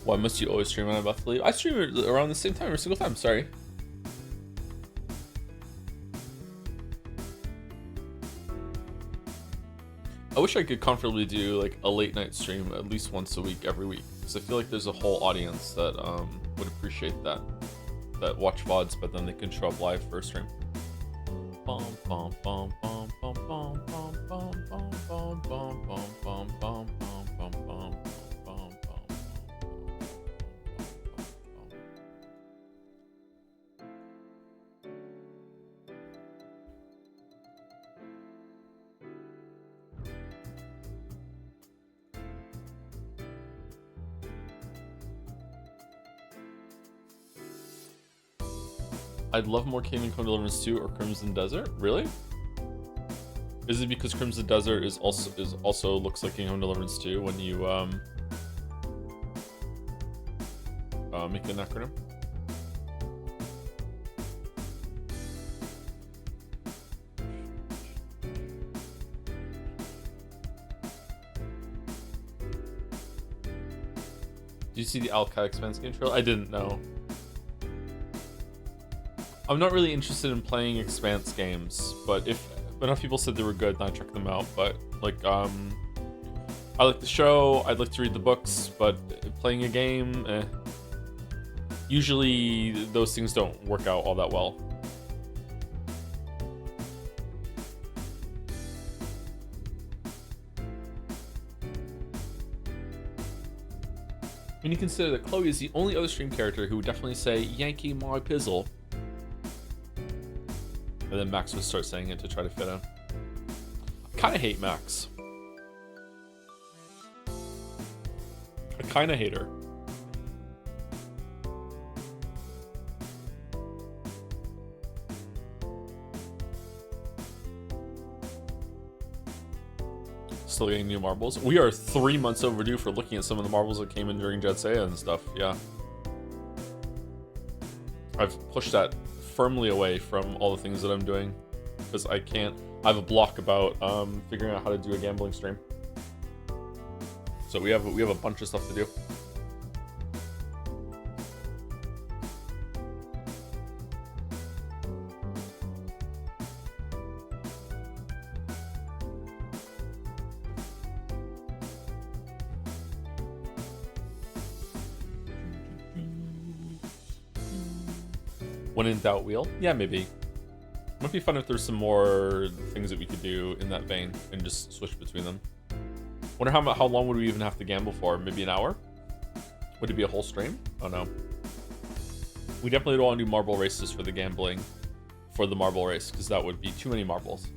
Why must you always stream when I'm about to leave? I stream it around the same time every single time, sorry. I wish I could comfortably do like a late night stream at least once a week, every week. Because I feel like there's a whole audience that would appreciate that. That watch VODs, but then they can show up live for a stream. Bum, bum, bum, bum, bum, bum, bum, bum, bum, bum, bum, bum, bum, bum, bum, bum, bum, bum. I'd love more Kingdom Come Deliverance 2 or Crimson Desert. Really? Is it because Crimson Desert is also looks like Kingdom Come Deliverance 2 when you make an acronym? Did you see the Al-Kai Expanse game trailer? I didn't know. I'm not really interested in playing Expanse games, but if enough people said they were good, then I check them out. But like, I like the show. I'd like to read the books, but playing a game, usually those things don't work out all that well. When you consider that Chloe is the only other stream character who would definitely say Yankee my pizzle. And then Max would start saying it to try to fit in. I kind of hate Max. I kind of hate her. Still getting new marbles. We are 3 months overdue for looking at some of the marbles that came in during Jet Seiya and stuff. Yeah. I've pushed that firmly away from all the things that I'm doing because I have a block about figuring out how to do a gambling stream. So we have a bunch of stuff to do. When in doubt, wheel? Yeah, maybe. Might be fun if there's some more things that we could do in that vein and just switch between them. Wonder how long would we even have to gamble for? Maybe an hour? Would it be a whole stream? Oh no. We definitely don't want to do marble races for the gambling for the marble race because that would be too many marbles.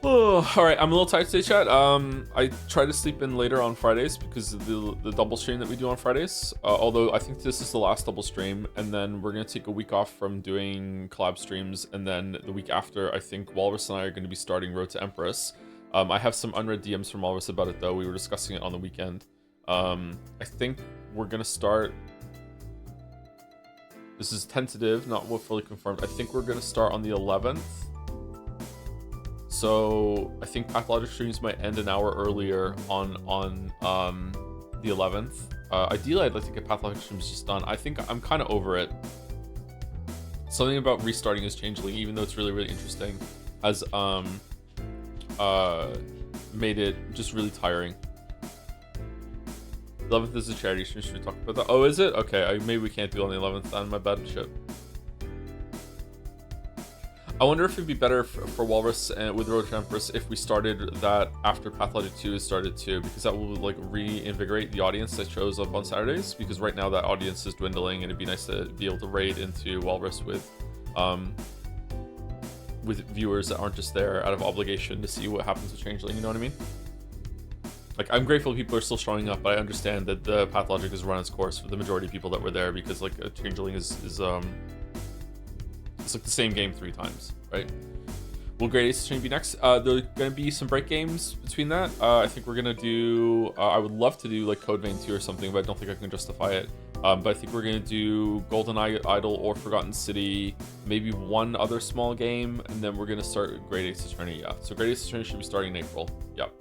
Oh, all right, I'm a little tired today, chat. I try to sleep in later on Fridays because of the double stream that we do on Fridays. Although I think this is the last double stream, and then we're gonna take a week off from doing collab streams, and then the week after, I think Walrus and I are going to be starting Road to Empress. I have some unread DMs from Walrus about it though. We were discussing it on the weekend. I think we're gonna start. This is tentative, not fully confirmed. I think we're gonna start on the 11th. So I think Pathologic streams might end an hour earlier on the 11th. Ideally, I'd like to get Pathologic streams just done. I think I'm kind of over it. Something about restarting as Changeling, even though it's really, really interesting, has made it just really tiring. 11th is a charity stream. Should we talk about that? Oh, is it? Okay, maybe we can't do it on the 11th then. My bad. Shit. I wonder if it'd be better for Walrus and with Road to Empress if we started that after Pathologic 2 is started too, because that will like reinvigorate the audience that shows up on Saturdays, because right now that audience is dwindling and it'd be nice to be able to raid into Walrus with viewers that aren't just there out of obligation to see what happens with Changeling, you know what I mean? Like, I'm grateful people are still showing up, but I understand that the Pathologic has run its course for the majority of people that were there, because like Changeling is it's like the same game 3 times, right? Will Great Ace Attorney be next? There are gonna be some break games between that. I think we're gonna do. I would love to do like Code Vein 2 or something, but I don't think I can justify it. But I think we're gonna do Golden Idol or Forgotten City, maybe one other small game, and then we're gonna start Great Ace Attorney. Yeah, so Great Ace Attorney should be starting in April. Yep.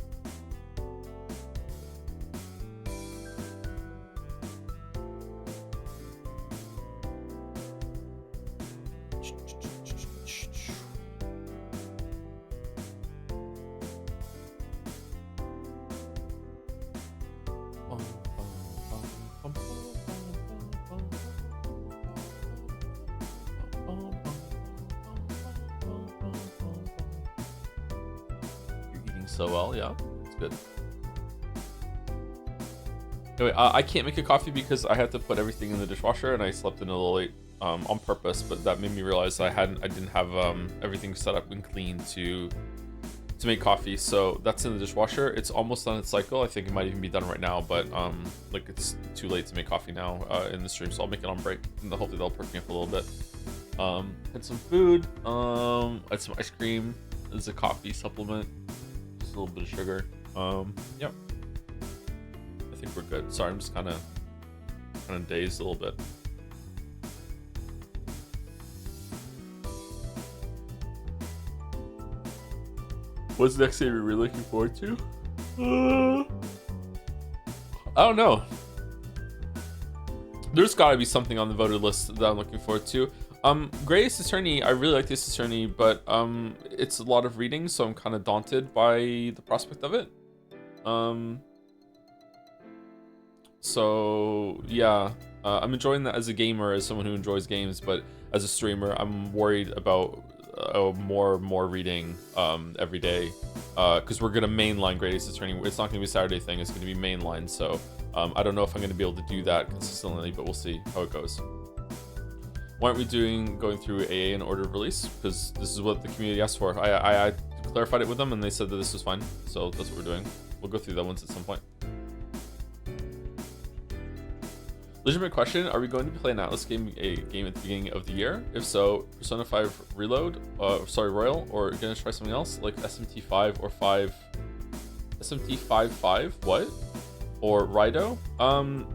So well, yeah, it's good. Anyway, I can't make a coffee because I had to put everything in the dishwasher and I slept in a little late on purpose, but that made me realize I didn't have everything set up and clean to make coffee. So that's in the dishwasher. It's almost on its cycle. I think it might even be done right now, but like it's too late to make coffee now in the stream, so I'll make it on break and hopefully that'll perk me up a little bit. Had some food, had some ice cream. There's a coffee supplement. A little bit of sugar. Yep. I think we're good. Sorry, I'm just kind of dazed a little bit. What's the next game you're really looking forward to? I don't know. There's gotta be something on the voted list that I'm looking forward to. Great Ace Attorney, I really like this Attorney, but it's a lot of reading, so I'm kind of daunted by the prospect of it. So yeah, I'm enjoying that as a gamer, as someone who enjoys games, but as a streamer, I'm worried about more reading every day, because we're gonna mainline Great Ace Attorney. It's not gonna be a Saturday thing, it's gonna be mainline, so I don't know if I'm gonna be able to do that consistently, but we'll see how it goes. Why aren't we going through AA in order of release? Because this is what the community asked for. I clarified it with them and they said that this was fine. So that's what we're doing. We'll go through that once at some point. Legitimate question, are we going to play an Atlas game at the beginning of the year? If so, Persona 5 Reload, Royal, or gonna try something else like SMT5 or 5... SMT55? What? Or Rido.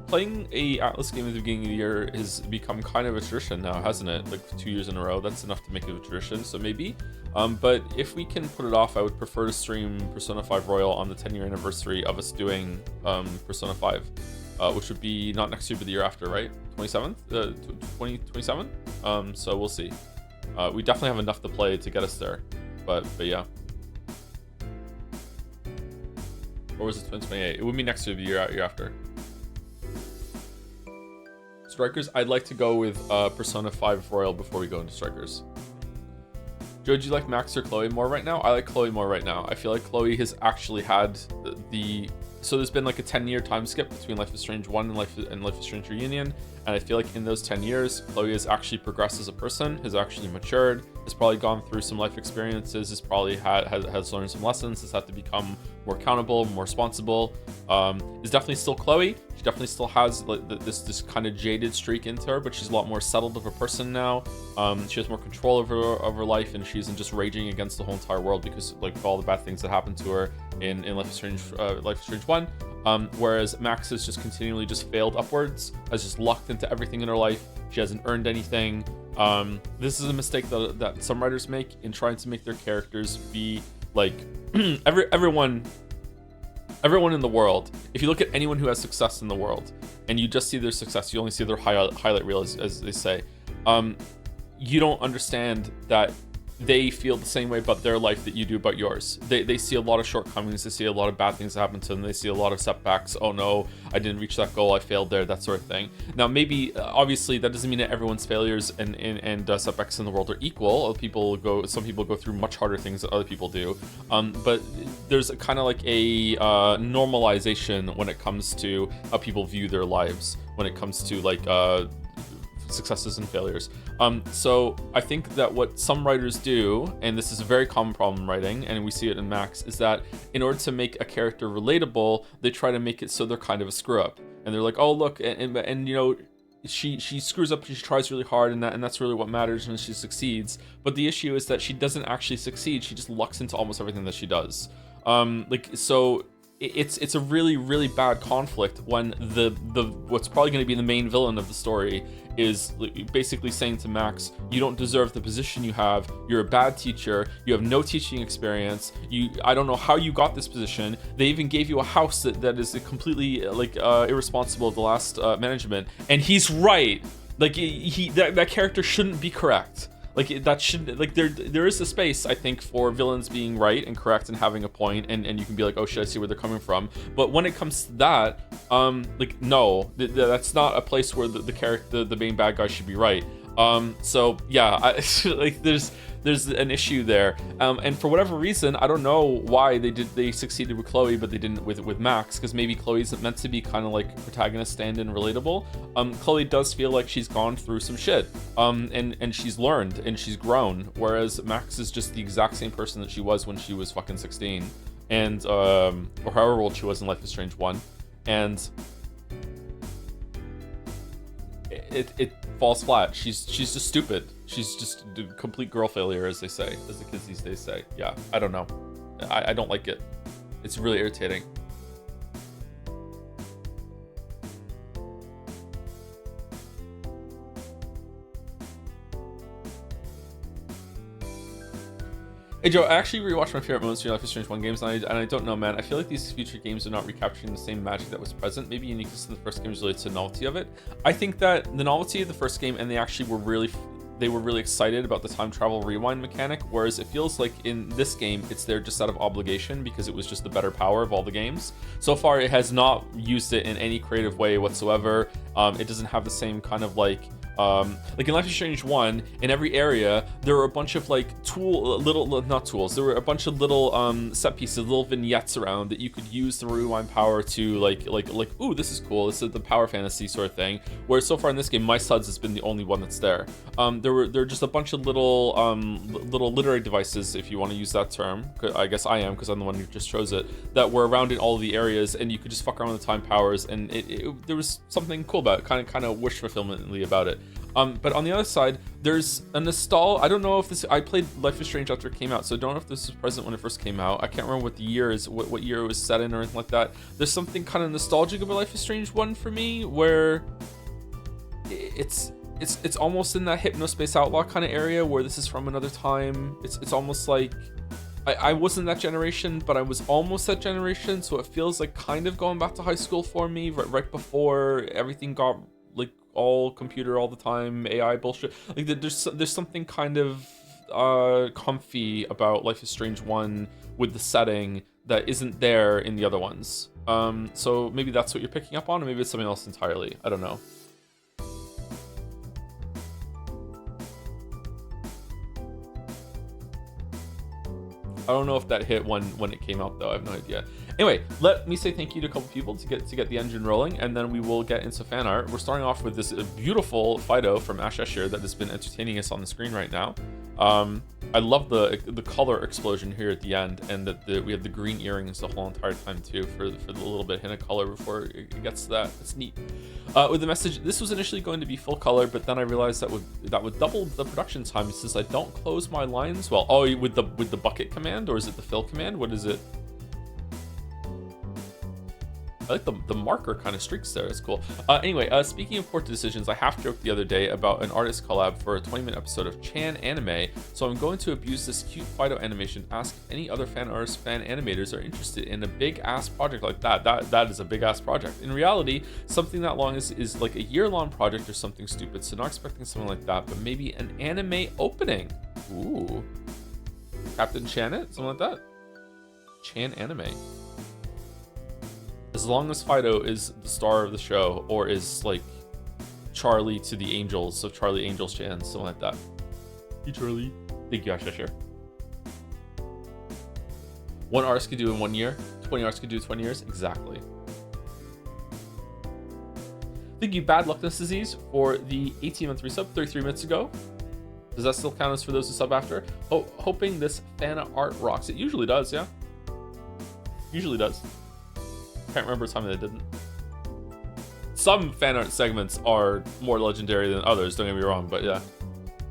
Playing a Atlas game at the beginning of the year has become kind of a tradition now, hasn't it? Like 2 years in a row, that's enough to make it a tradition, so maybe. But if we can put it off, I would prefer to stream Persona 5 Royal on the 10-year anniversary of us doing Persona 5, which would be not next year, but the year after, right? 27th? 2027? So we'll see. We definitely have enough to play to get us there, but yeah. Or was it 2028? It would be next year, the year after. Strikers, I'd like to go with Persona 5 Royal before we go into Strikers. Joe, do you like Max or Chloe more right now? I like Chloe more right now. I feel like Chloe has actually had so there's been like a 10-year time skip between Life is Strange 1 and Life is Strange Reunion, and I feel like in those 10 years, Chloe has actually progressed as a person, has actually matured, has probably gone through some life experiences, has probably has learned some lessons, has had to become more accountable, more responsible. Is definitely still Chloe. She definitely still has this kind of jaded streak into her, but she's a lot more settled of a person now. She has more control of her life, and she isn't just raging against the whole entire world because like all the bad things that happened to her in Life is Strange 1. Whereas Max has just continually just failed upwards, has just lucked into everything in her life. She hasn't earned anything. This is a mistake that some writers make in trying to make their characters be like everyone in the world. If you look at anyone who has success in the world and you just see their success, you only see their highlight reel, as they say, you don't understand that they feel the same way about their life that you do about yours. They see a lot of shortcomings, they see a lot of bad things that happen to them, they see a lot of setbacks. Oh no, I didn't reach that goal, I failed there, that sort of thing. Now maybe, obviously, that doesn't mean that everyone's failures and setbacks in the world are equal. Some people go through much harder things than other people do. But there's kind of like a normalization when it comes to how people view their lives, when it comes to like successes and failures. So I think that what some writers do, and this is a very common problem in writing, and we see it in Max, is that in order to make a character relatable, they try to make it so they're kind of a screw up. And they're like, oh look, and you know, she screws up, she tries really hard, and that's really what matters, and she succeeds. But the issue is that she doesn't actually succeed. She just lucks into almost everything that she does. Like, so it's a really, really bad conflict when the what's probably going to be the main villain of the story is basically saying to Max, you don't deserve the position you have, you're a bad teacher, you have no teaching experience, I don't know how you got this position, they even gave you a house that is completely irresponsible of the last management, and he's right. Like, that character shouldn't be correct. Like, that should, like, there is a space, I think, for villains being right and correct and having a point, and you can be like, oh shit, I see where they're coming from. But when it comes to that, like, no, that's not a place where the character, the main bad guy, should be right. So yeah, like, there's an issue there, and for whatever reason, I don't know why they succeeded with Chloe but they didn't with Max, because maybe Chloe's meant to be kind of like protagonist stand-in relatable. Chloe does feel like she's gone through some shit, and she's learned and she's grown, whereas Max is just the exact same person that she was when she was fucking 16, and or however old she was in Life is Strange 1, and it falls flat. She's just stupid. She's just a complete girl failure, as they say, as the kids these days say. Yeah, I don't know. I don't like it. It's really irritating. Hey Joe, I actually rewatched my favorite moments from Life is Strange 1 games, and I don't know, man. I feel like these future games are not recapturing the same magic that was present. Maybe uniqueness in the first game is related to the novelty of it. I think that the novelty of the first game, and they actually were really excited about the time travel rewind mechanic, whereas it feels like in this game it's there just out of obligation because it was just the better power of all the games. So far it has not used it in any creative way whatsoever. It doesn't have the same kind of like in Life is Strange 1, in every area there were a bunch of like there were a bunch of little set pieces, little vignettes around that you could use the rewind power to like ooh, this is cool, this is the power fantasy sort of thing. Whereas so far in this game, My Suds has been the only one that's there. There were just a bunch of little literary devices, if you want to use that term. I guess I am, because I'm the one who just chose it, that were around in all of the areas, and you could just fuck around with the time powers, and there was something cool about it, kind of wish fulfillmently about it. But on the other side, there's a nostalgia. I don't know if this, I played Life is Strange after it came out, so I don't know if this was present when it first came out. I can't remember what the year is, what year it was set in or anything like that. There's something kind of nostalgic about Life is Strange 1 for me, where it's almost in that Hypnospace Outlaw kind of area where this is from another time. It's almost like I wasn't that generation, but I was almost that generation, so it feels like kind of going back to high school for me, right before everything got like all computer all the time, AI bullshit. Like there's something kind of comfy about Life is Strange 1 with the setting that isn't there in the other ones. So maybe that's what you're picking up on, or maybe it's something else entirely. I don't know. I don't know if that hit when it came out though. I have no idea. Anyway, let me say thank you to a couple people to get the engine rolling, and then we will get into fan art. We're starting off with this beautiful Fido from Ash Escher that has been entertaining us on the screen right now. I love the color explosion here at the end, and that we have the green earrings the whole entire time too for the little bit hint of color before it gets to that. It's neat. With the message, this was initially going to be full color, but then I realized that would double the production time since I don't close my lines well. Oh, with the bucket command, or is it the fill command? What is it? I like the marker kind of streaks there. It's cool. Anyway, speaking of port decisions, I half joked the other day about an artist collab for a 20-minute episode of Chan Anime, so I'm going to abuse this cute Fido animation, ask if any other fan artists, fan animators are interested in a big-ass project like that. That is a big-ass project. In reality, something that long is like a year-long project or something stupid, so not expecting something like that, but maybe an anime opening. Ooh. Captain Chanet? Something like that? Chan Anime. As long as Fido is the star of the show, or is like Charlie to the Angels, so Charlie Angels Chan, something like that. Hey Charlie. Thank you, Ash Escher. One artist could do in 1 year, 20 artists could do in 20 years. Exactly. Thank you, Bad Luckness Disease, for the 18-month resub 33 minutes ago. Does that still count as for those who sub after? Oh, hoping this fan art rocks. It usually does, yeah. Usually does. Can't remember a time that it didn't. some fan art segments are more legendary than others, don't get me wrong, but yeah,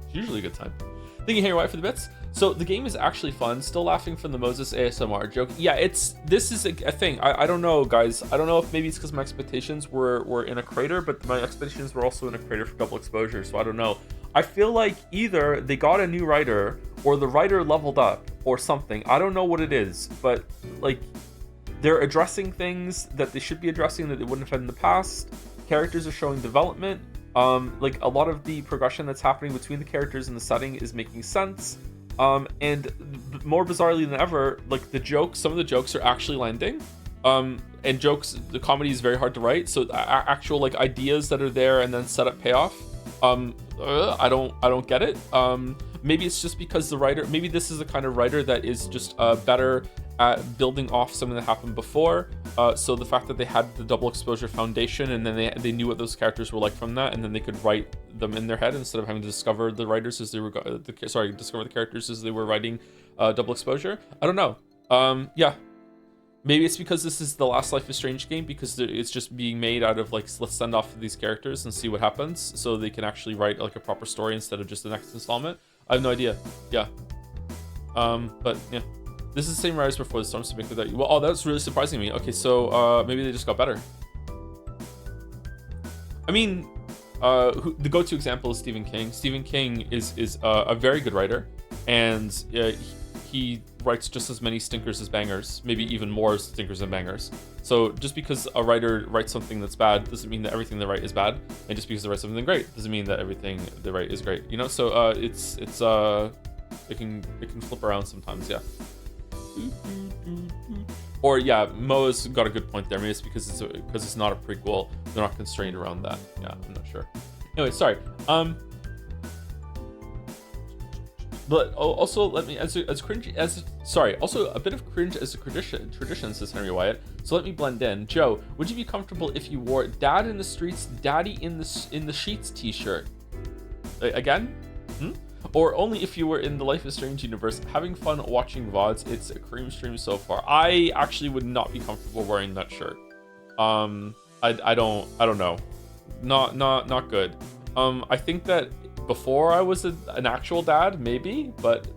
it's usually a good time. Thank you, Henry White, for the bits. So the game is actually fun. Still laughing from the Moses ASMR joke. Yeah, this is a thing. I don't know, guys. I don't know if maybe it's because my expectations were in a crater, but my expectations were also in a crater for double exposure. So I don't know. I feel like either they got a new writer or the writer leveled up or something. I don't know what it is, but like they're addressing things that they should be addressing that they wouldn't have had in the past. Characters are showing development. Like a lot of the progression that's happening between the characters and the setting is making sense. And more bizarrely than ever, like some of the jokes are actually landing. And jokes, the comedy is very hard to write. So actual like ideas that are there and then set up payoff. I don't get it. Maybe it's just because the writer, maybe this is the kind of writer that is just better at building off something that happened before. So the fact that they had the double exposure foundation and then they knew what those characters were like from that, and then they could write them in their head instead of having to discover the writers as they were discover the characters as they were writing double exposure. I don't know. Yeah. Maybe it's because this is the last Life is Strange game, because it's just being made out of like, let's send off these characters and see what happens, so they can actually write like a proper story instead of just the next installment. I have no idea. Yeah. But yeah, this is the same writers before the Storms to make that. Well, oh, that's really surprising me. Okay, so maybe they just got better. I mean, the go-to example is Stephen King. Stephen King is a very good writer, and he writes just as many stinkers as bangers, maybe even more stinkers than bangers. So just because a writer writes something that's bad doesn't mean that everything they write is bad, and just because they write something great doesn't mean that everything they write is great. You know, so it can flip around sometimes, yeah. Or yeah, Mo's got a good point there. Maybe it's because it's not a prequel. They're not constrained around that. Yeah, I'm not sure. Anyway, sorry. But also, let me also a bit of cringe as a tradition, says Henry Wyatt. So let me blend in. Joe, would you be comfortable if you wore "Dad in the Streets, Daddy in the Sheets" T-shirt? Again? Or only if you were in the Life is Strange universe, having fun watching VODs. It's a cream stream so far. I actually would not be comfortable wearing that shirt. I don't know. Not good. I think that before I was an actual dad, maybe, but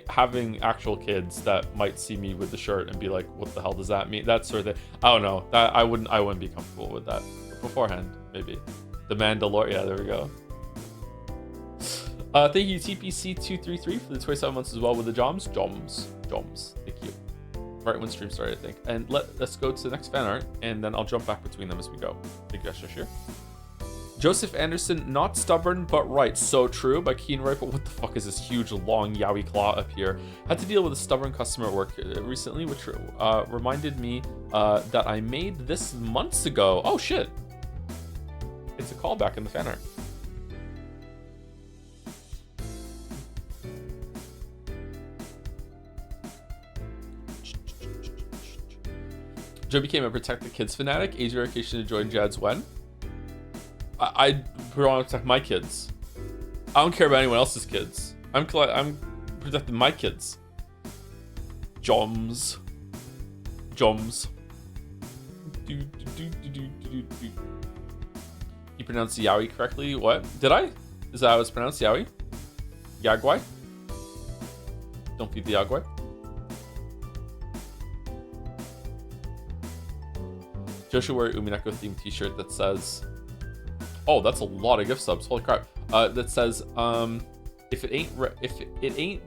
having actual kids that might see me with the shirt and be like, what the hell does that mean? That sort of thing. I don't know. That I wouldn't be comfortable with that. But beforehand, maybe. The Mandalorian. Yeah, there we go. Thank you, TPC233, for the 27 months as well with the Joms. Thank you. Right when stream started, I think. And let's go to the next fan art, and then I'll jump back between them as we go. Thank you, Shashir. Joseph Anderson, not stubborn but right. So true, by Keen Rifle. What the fuck is this huge long yaoi claw up here? Had to deal with a stubborn customer at work recently, which reminded me that I made this months ago. Oh shit. It's a callback in the fan art. Joe became a Protect the Kids fanatic. Age verification to join Jad's when? I want to protect my kids. I don't care about anyone else's kids. I'm protecting my kids. Joms. You pronounced yaoi correctly? What? Did I? Is that how it's pronounced? Yaoi? Yagwai? Don't feed the Yagwai. Joe should wear Umineko themed t-shirt that says, oh, that's a lot of gift subs. Holy crap. That says, if it ain't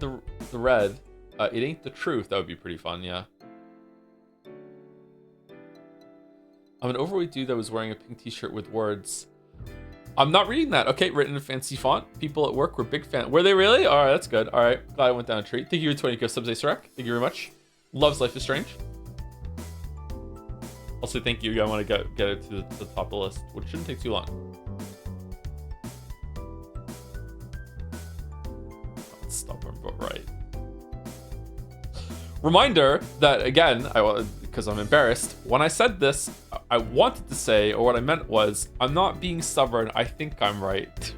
the red, it ain't the truth. That would be pretty fun, yeah. I'm an overweight dude that was wearing a pink t-shirt with words. I'm not reading that. Okay, written in fancy font. People at work were big fans. Were they really? All right, that's good. All right, glad I went down a treat. Thank you for 20 gift subs, Acerek. Thank you very much. Loves Life is Strange. Also, thank you. I want to get it to the top of the list, which shouldn't take too long. Not stubborn, but right. Reminder that, again, because I'm embarrassed, when I said this, I wanted to say, or what I meant was, I'm not being stubborn. I think I'm right.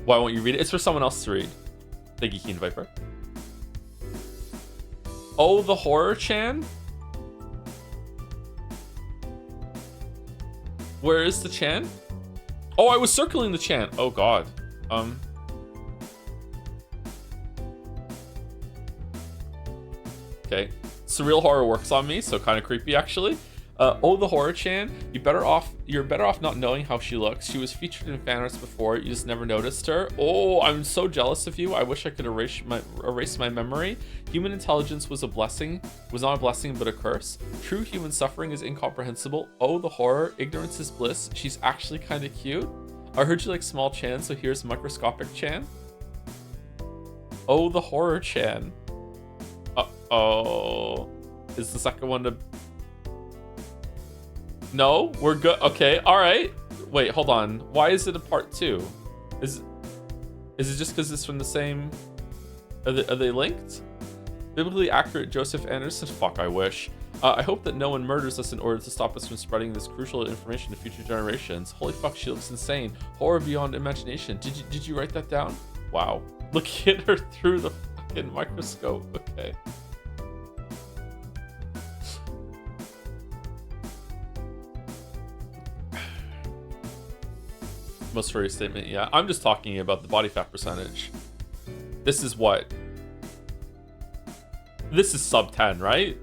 Why won't you read it? It's for someone else to read. Thank you, Keen Viper. Oh, the horror chan? Where is the Chan? Oh, I was circling the Chan. Oh god. Okay. Surreal horror works on me, so kind of creepy actually. Oh, the horror Chan. You're better off not knowing how she looks. She was featured in fan arts before. You just never noticed her. Oh, I'm so jealous of you. I wish I could erase my memory. Human intelligence was not a blessing but a curse. True human suffering is incomprehensible. Oh, the horror. Ignorance is bliss. She's actually kind of cute. I heard you like small Chan, so here's microscopic Chan. Oh, the horror Chan. Uh-oh. Is the second one to... No, we're good. Okay, all right. Wait, hold on. Why is it a part 2? Is it just because it's from the same... Are they linked? Biblically accurate Joseph Anderson? Fuck, I wish. I hope that no one murders us in order to stop us from spreading this crucial information to future generations. Holy fuck, she looks insane. Horror beyond imagination. Did you write that down? Wow. Look at her through the fucking microscope. Okay. Most furry statement, yeah. I'm just talking about the body fat percentage. This is what? This is sub 10, right?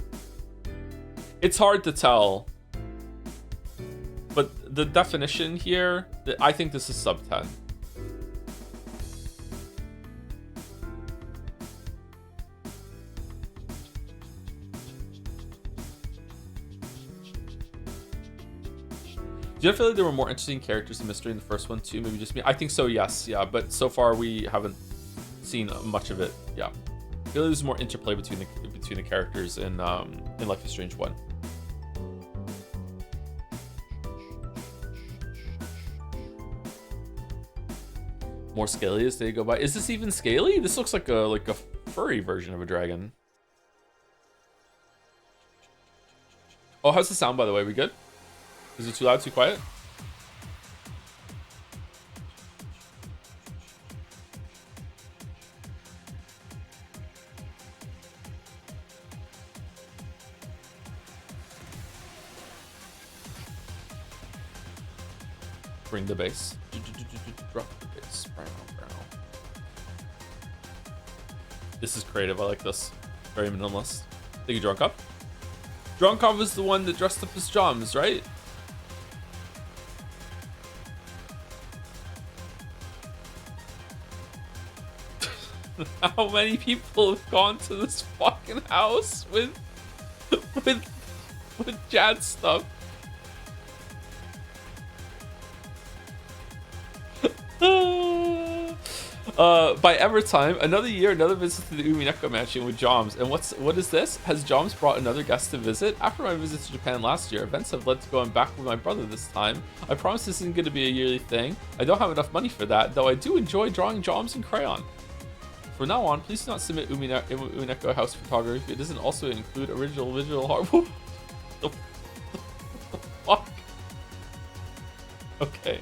It's hard to tell. But the definition here, I think this is sub 10. Do you feel like there were more interesting characters in Mystery in the first one too? Maybe just me? I think so, yes, yeah. But so far we haven't seen much of it. Yeah, I feel like there's more interplay between the characters in Life is Strange 1. More scaly as they go by. Is this even scaly? This looks like a furry version of a dragon. Oh, how's the sound by the way? We good? Is it too loud, too quiet? Bring the bass. Drop the bass. This is creative. I like this. Very minimalist. Thank you, Drunkov. Drunkov is the one that dressed up as Joms, right? How many people have gone to this fucking house with Jad stuff? By Evertime, another year, another visit to the Umineko mansion with Joms. And what is this? Has Joms brought another guest to visit? After my visit to Japan last year, events have led to going back with my brother this time. I promise this isn't going to be a yearly thing. I don't have enough money for that, though I do enjoy drawing Joms in crayon. From now on, please do not submit Umineko house photography. It doesn't also include original visual hardware. The fuck? Okay.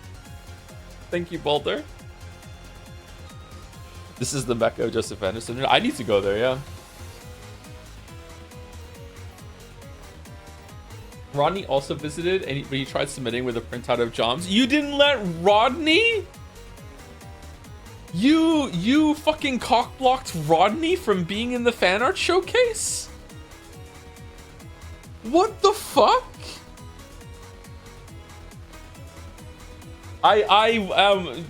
Thank you, Boulder. This is the Mecca of Joseph Anderson. I need to go there, yeah. Rodney also visited, but he tried submitting with a printout of Joms. You didn't let Rodney? You fucking cock-blocked Rodney from being in the fan art showcase? What the fuck? I am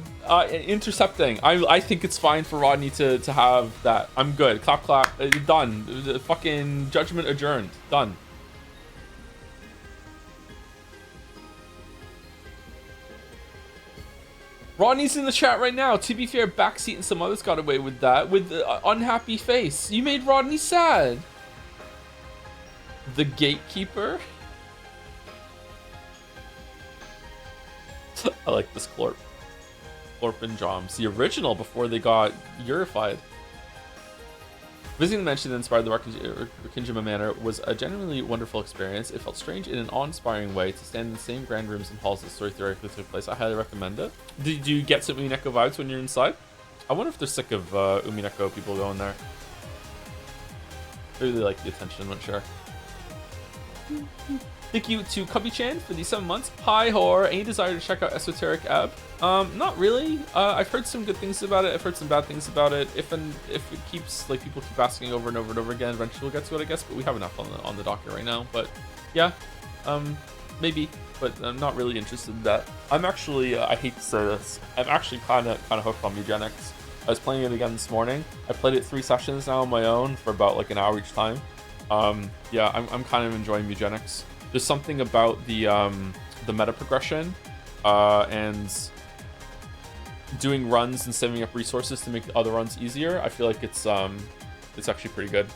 intercepting. I think it's fine for Rodney to have that. I'm good. Clap clap. Done. The fucking judgment adjourned. Done. Rodney's in the chat right now. To be fair, Backseat and some others got away with that with the unhappy face. You made Rodney sad. The gatekeeper. I like this Clorp. Clorp and Joms. The original before they got Eurified. Visiting the mansion that inspired the Rokkenjima Manor was a genuinely wonderful experience. It felt strange in an awe-inspiring way to stand in the same grand rooms and halls that the story theoretically took place. I highly recommend it. Did you get some Umineko vibes when you're inside? I wonder if they're sick of Umineko people going there. Maybe they like the attention, I'm not sure. Thank you to Cubby-chan for the 7 months. Hi, Horror. Any desire to check out Esoteric Ab? Not really. I've heard some good things about it. I've heard some bad things about it. If it keeps, like, people keep asking over and over and over again, eventually we'll get to it, I guess. But we have enough on the docket right now. But yeah, maybe. But I'm not really interested in that. I'm actually, I hate to say this, I'm actually kind of hooked on Eugenics. I was playing it again this morning. I played it 3 sessions now on my own for about like an hour each time. Yeah, I'm kind of enjoying Eugenics. There's something about the meta progression and doing runs and saving up resources to make the other runs easier. I feel like it's actually pretty good.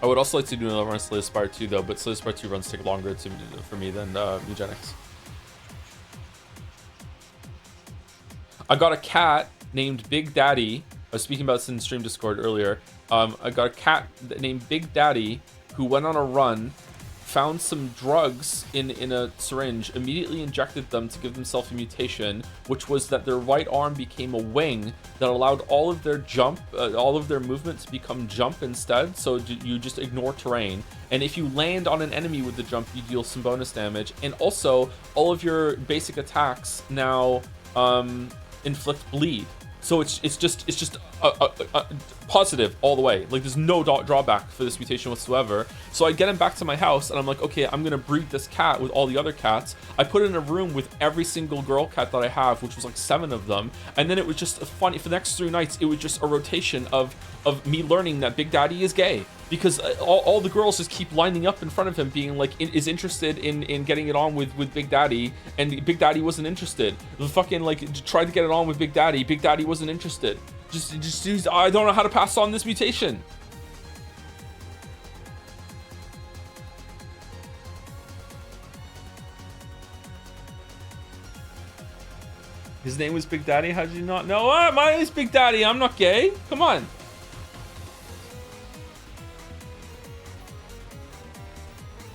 I would also like to do another run of Slay Spire 2 though, but Slay Spire 2 runs take longer for me than Eugenics. I got a cat named Big Daddy. I was speaking about this in stream Discord earlier. I got a cat named Big Daddy who went on a run, found some drugs in a syringe, immediately injected them to give themselves a mutation, which was that their right arm became a wing that allowed all of their movement to become jump instead. So you just ignore terrain, and if you land on an enemy with the jump, you deal some bonus damage, and also all of your basic attacks now inflict bleed. So it's just a positive all the way. Like, there's no drawback for this mutation whatsoever. So I get him back to my house, and I'm like, okay, I'm gonna breed this cat with all the other cats. I put it in a room with every single girl cat that I have, which was like 7 of them. And then it was just funny. For the next 3 nights, it was just a rotation of me learning that Big Daddy is gay. Because all the girls just keep lining up in front of him, being like, is interested in getting it on with Big Daddy, and Big Daddy wasn't interested. The fucking, like, tried to get it on with Big Daddy. Big Daddy wasn't interested. Just I don't know how to pass on this mutation. His name was Big Daddy. How did you not know? My name is Big Daddy. I'm not gay. Come on.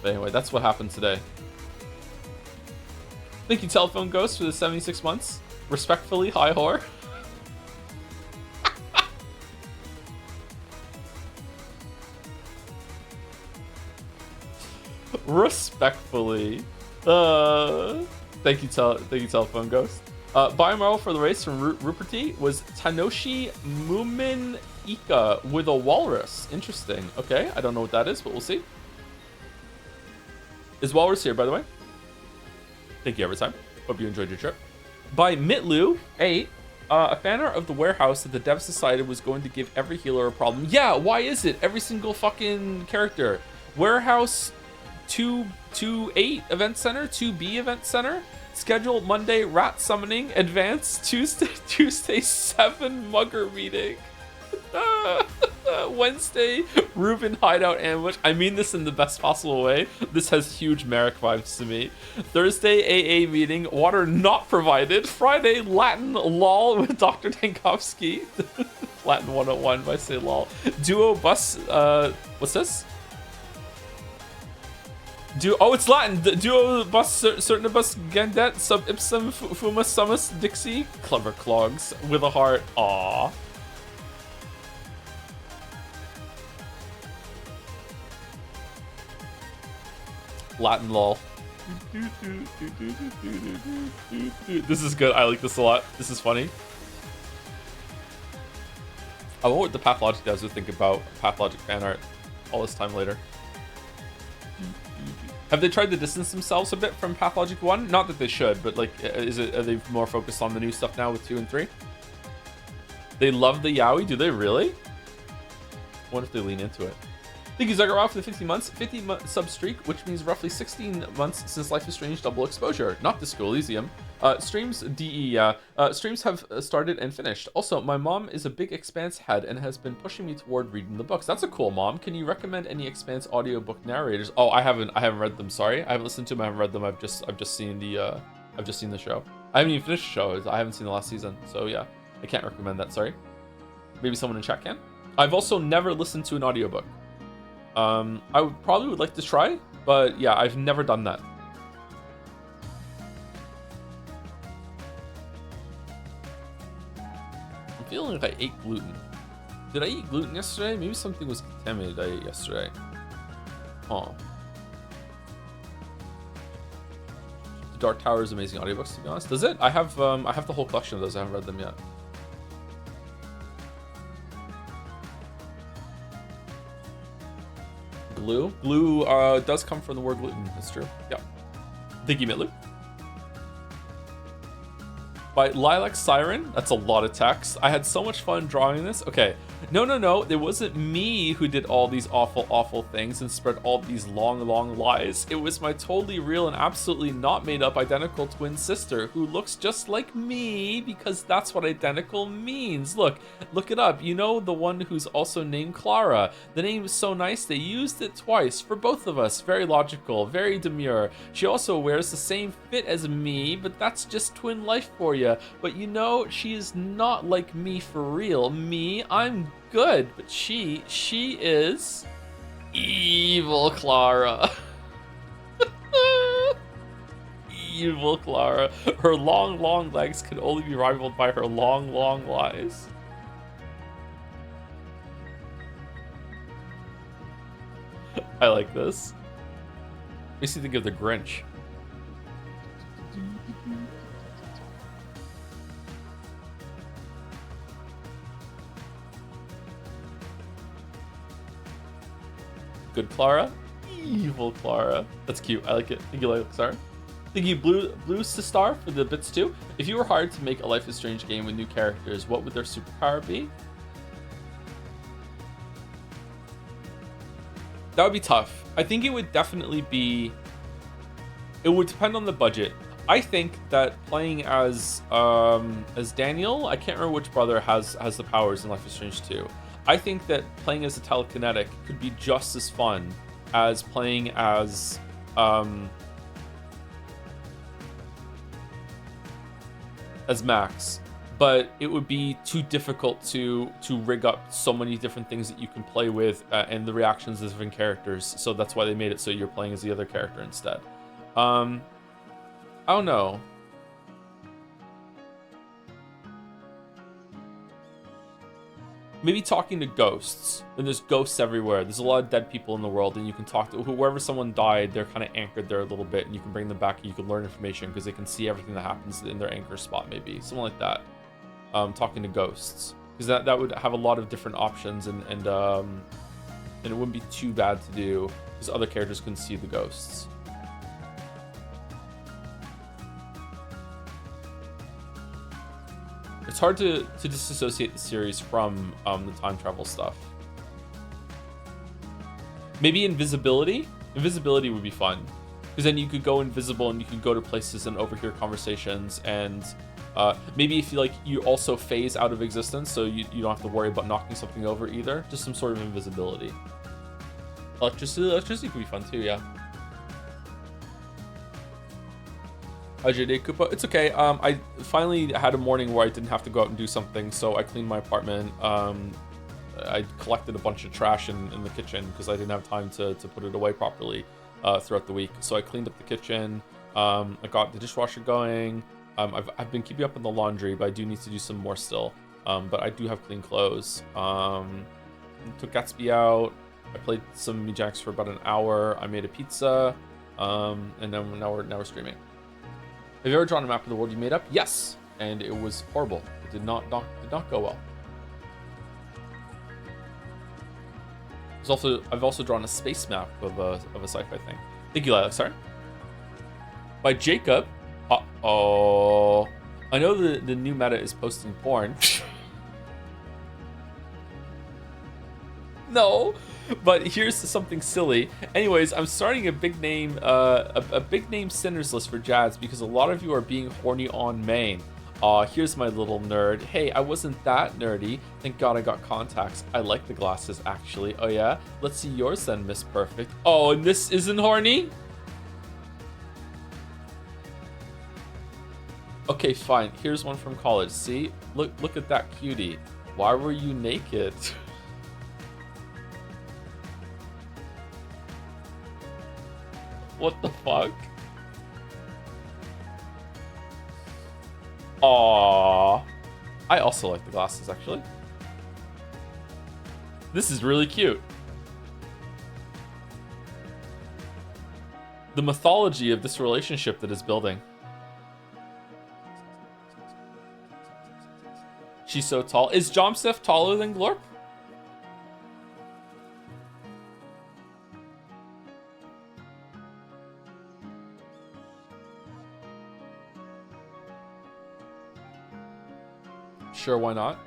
But anyway, that's what happened today. Thank you, Telephone Ghost, for the 76 months. Respectfully, hi, whore. Respectfully. Thank you, Telephone Ghost. Biomarl for the race from Ruperty was Tanoshi Mumin Ika with a walrus. Interesting. Okay, I don't know what that is, but we'll see. Is Walrus here, by the way? Thank you every time. Hope you enjoyed your trip. By Mitlu8, a fanner of the warehouse that the devs decided was going to give every healer a problem. Yeah, why is it? Every single fucking character. Warehouse 228 event center, 2B event center. Schedule Monday rat summoning, advance Tuesday 7 mugger meeting. Wednesday Ruben hideout ambush. I mean this in the best possible way. This has huge Merrick vibes to me. Thursday AA meeting, water not provided. Friday Latin lol with Dr. Tankovsky. Latin 101 by say lol. Duo bus what's this? Oh, it's Latin. Duo bus cernibus gendet sub ipsum fumus sumus dixie. Clever clogs with a heart. Aww. Latin lol. This is good. I like this a lot. This is funny. I wonder what the Pathologic devs would think about Pathologic fan art all this time later. Have they tried to distance themselves a bit from Pathologic 1? Not that they should, but like, are they more focused on the new stuff now with 2 and 3? They love the yaoi? Do they really? What if they lean into it? Thank you, Zagaraw, for the 50 months. 50 sub streak, which means roughly 16 months since Life is Strange double exposure. Not Disco Elysium. Streams, DE, yeah. Streams have started and finished. Also, my mom is a big Expanse head and has been pushing me toward reading the books. That's a cool mom. Can you recommend any Expanse audiobook narrators? Oh, I haven't read them. Sorry, I haven't listened to them. I haven't read them. I've just seen the show. I haven't even finished the show. I haven't seen the last season. So yeah, I can't recommend that. Sorry. Maybe someone in chat can. I've also never listened to an audiobook. I would like to try, but yeah, I've never done that. I'm feeling like I ate gluten. Did I eat gluten yesterday? Maybe something was contaminated I ate yesterday. Huh. The Dark Tower is amazing audiobooks, to be honest. Does it? I have the whole collection of those. I haven't read them yet. Glue? Glue does come from the word gluten. That's true. Yeah. Thank you, Mitlu. By Lilac Siren. That's a lot of text. I had so much fun drawing this. Okay. No. It wasn't me who did all these awful things and spread all these long lies. It was my totally real and absolutely not made up identical twin sister who looks just like me because that's what identical means. Look it up. You know, the one who's also named Clara. The name is so nice they used it twice for both of us. Very logical, very demure. She also wears the same fit as me, but that's just twin life for you. But you know, she is not like me for real. Me, I'm good, but she is evil Clara. Evil Clara. Her long legs can only be rivaled by her long lies. I like this. Makes me think of the Grinch. Good Clara, evil Clara. That's cute. I like it. Thank you, Lilac Star. Thank you, Blue Star, for the bits too. If you were hired to make a Life is Strange game with new characters, what would their superpower be? That would be tough. I think it would definitely be. It would depend on the budget. I think that playing as Daniel, I can't remember which brother has the powers in Life is Strange 2. I think that playing as a telekinetic could be just as fun as playing as Max, but it would be too difficult to rig up so many different things that you can play with and the reactions of different characters. So that's why they made it so you're playing as the other character instead. I don't know. Maybe talking to ghosts. And there's ghosts everywhere. There's a lot of dead people in the world, and you can talk to whoever someone died. They're kind of anchored there a little bit, and you can bring them back and you can learn information because they can see everything that happens in their anchor spot. Maybe something like that. Talking to ghosts, because that would have a lot of different options, and it wouldn't be too bad to do because other characters can see the ghosts. It's hard to disassociate the series from the time travel stuff. Maybe invisibility? Invisibility would be fun. Because then you could go invisible and you could go to places and overhear conversations. And maybe if you also phase out of existence so you don't have to worry about knocking something over either. Just some sort of invisibility. Electricity could be fun too, yeah. JD Koopa, it's okay. I finally had a morning where I didn't have to go out and do something, so I cleaned my apartment. I collected a bunch of trash in the kitchen because I didn't have time to put it away properly throughout the week. So I cleaned up the kitchen. I got the dishwasher going. I've been keeping up on the laundry, but I do need to do some more still. But I do have clean clothes. Took Gatsby out. I played some Mii Jacks for about an hour. I made a pizza, and then now we're streaming. Have you ever drawn a map of the world you made up? Yes, and it was horrible. It did not go well. I've also drawn a space map of a sci-fi thing. Thank you, Lilac. Sorry. By Jacob. Uh-oh. I know the new meta is posting porn. No, but here's something silly. Anyways, I'm starting a big name sinners list for Jads because a lot of you are being horny on main. Here's my little nerd. Hey, I wasn't that nerdy. Thank God I got contacts. I like the glasses actually. Oh yeah? Let's see yours then, Miss Perfect. Oh, and this isn't horny? Okay, fine. Here's one from college. See? Look at that cutie. Why were you naked? What the fuck? Aww. I also like the glasses, actually. This is really cute. The mythology of this relationship that is building. She's so tall. Is Jomsef taller than Glorp? Sure, why not?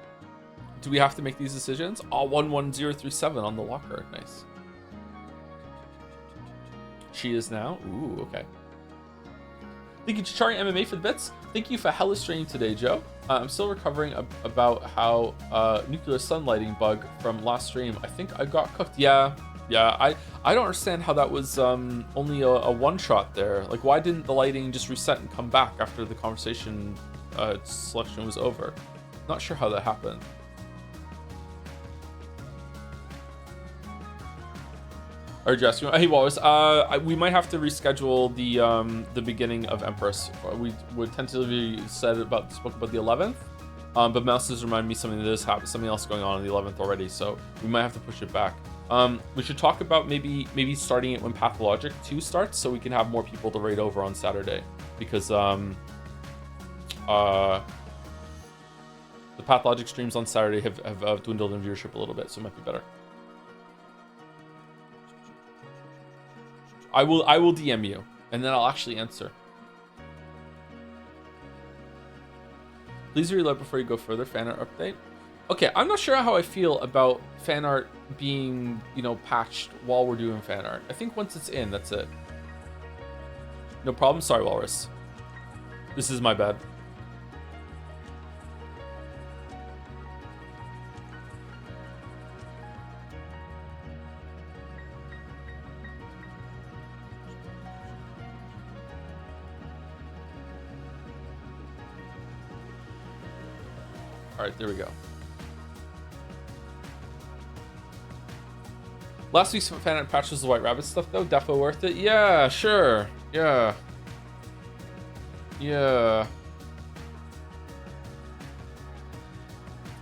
Do we have to make these decisions? Oh, 11037 on the locker. Nice. She is now. Ooh, okay. Thank you, Chachari MMA, for the bits. Thank you for hella streaming today, Joe. I'm still recovering about how nuclear sunlighting bug from last stream. I think I got cooked. Yeah. I don't understand how that was only a one shot there. Like, why didn't the lighting just reset and come back after the conversation selection was over? Not sure how that happened. Or Jess, hey Wallace, we might have to reschedule the beginning of Empress. We would tentatively spoke about the 11th, but Mouse has reminded me something else going on the 11th already, so we might have to push it back. We should talk about maybe starting it when Pathologic 2 starts, so we can have more people to raid over on Saturday, because the Pathologic streams on Saturday have dwindled in viewership a little bit, so it might be better. I will DM you, and then I'll actually answer. Please reload before you go further. Fan art update. Okay, I'm not sure how I feel about fan art being, patched while we're doing fan art. I think once it's in, that's it. No problem. Sorry, Walrus. This is my bad. All right, there we go. Last week's fan art patch was the White Rabbit stuff, though. Defo worth it? Yeah, sure. Yeah.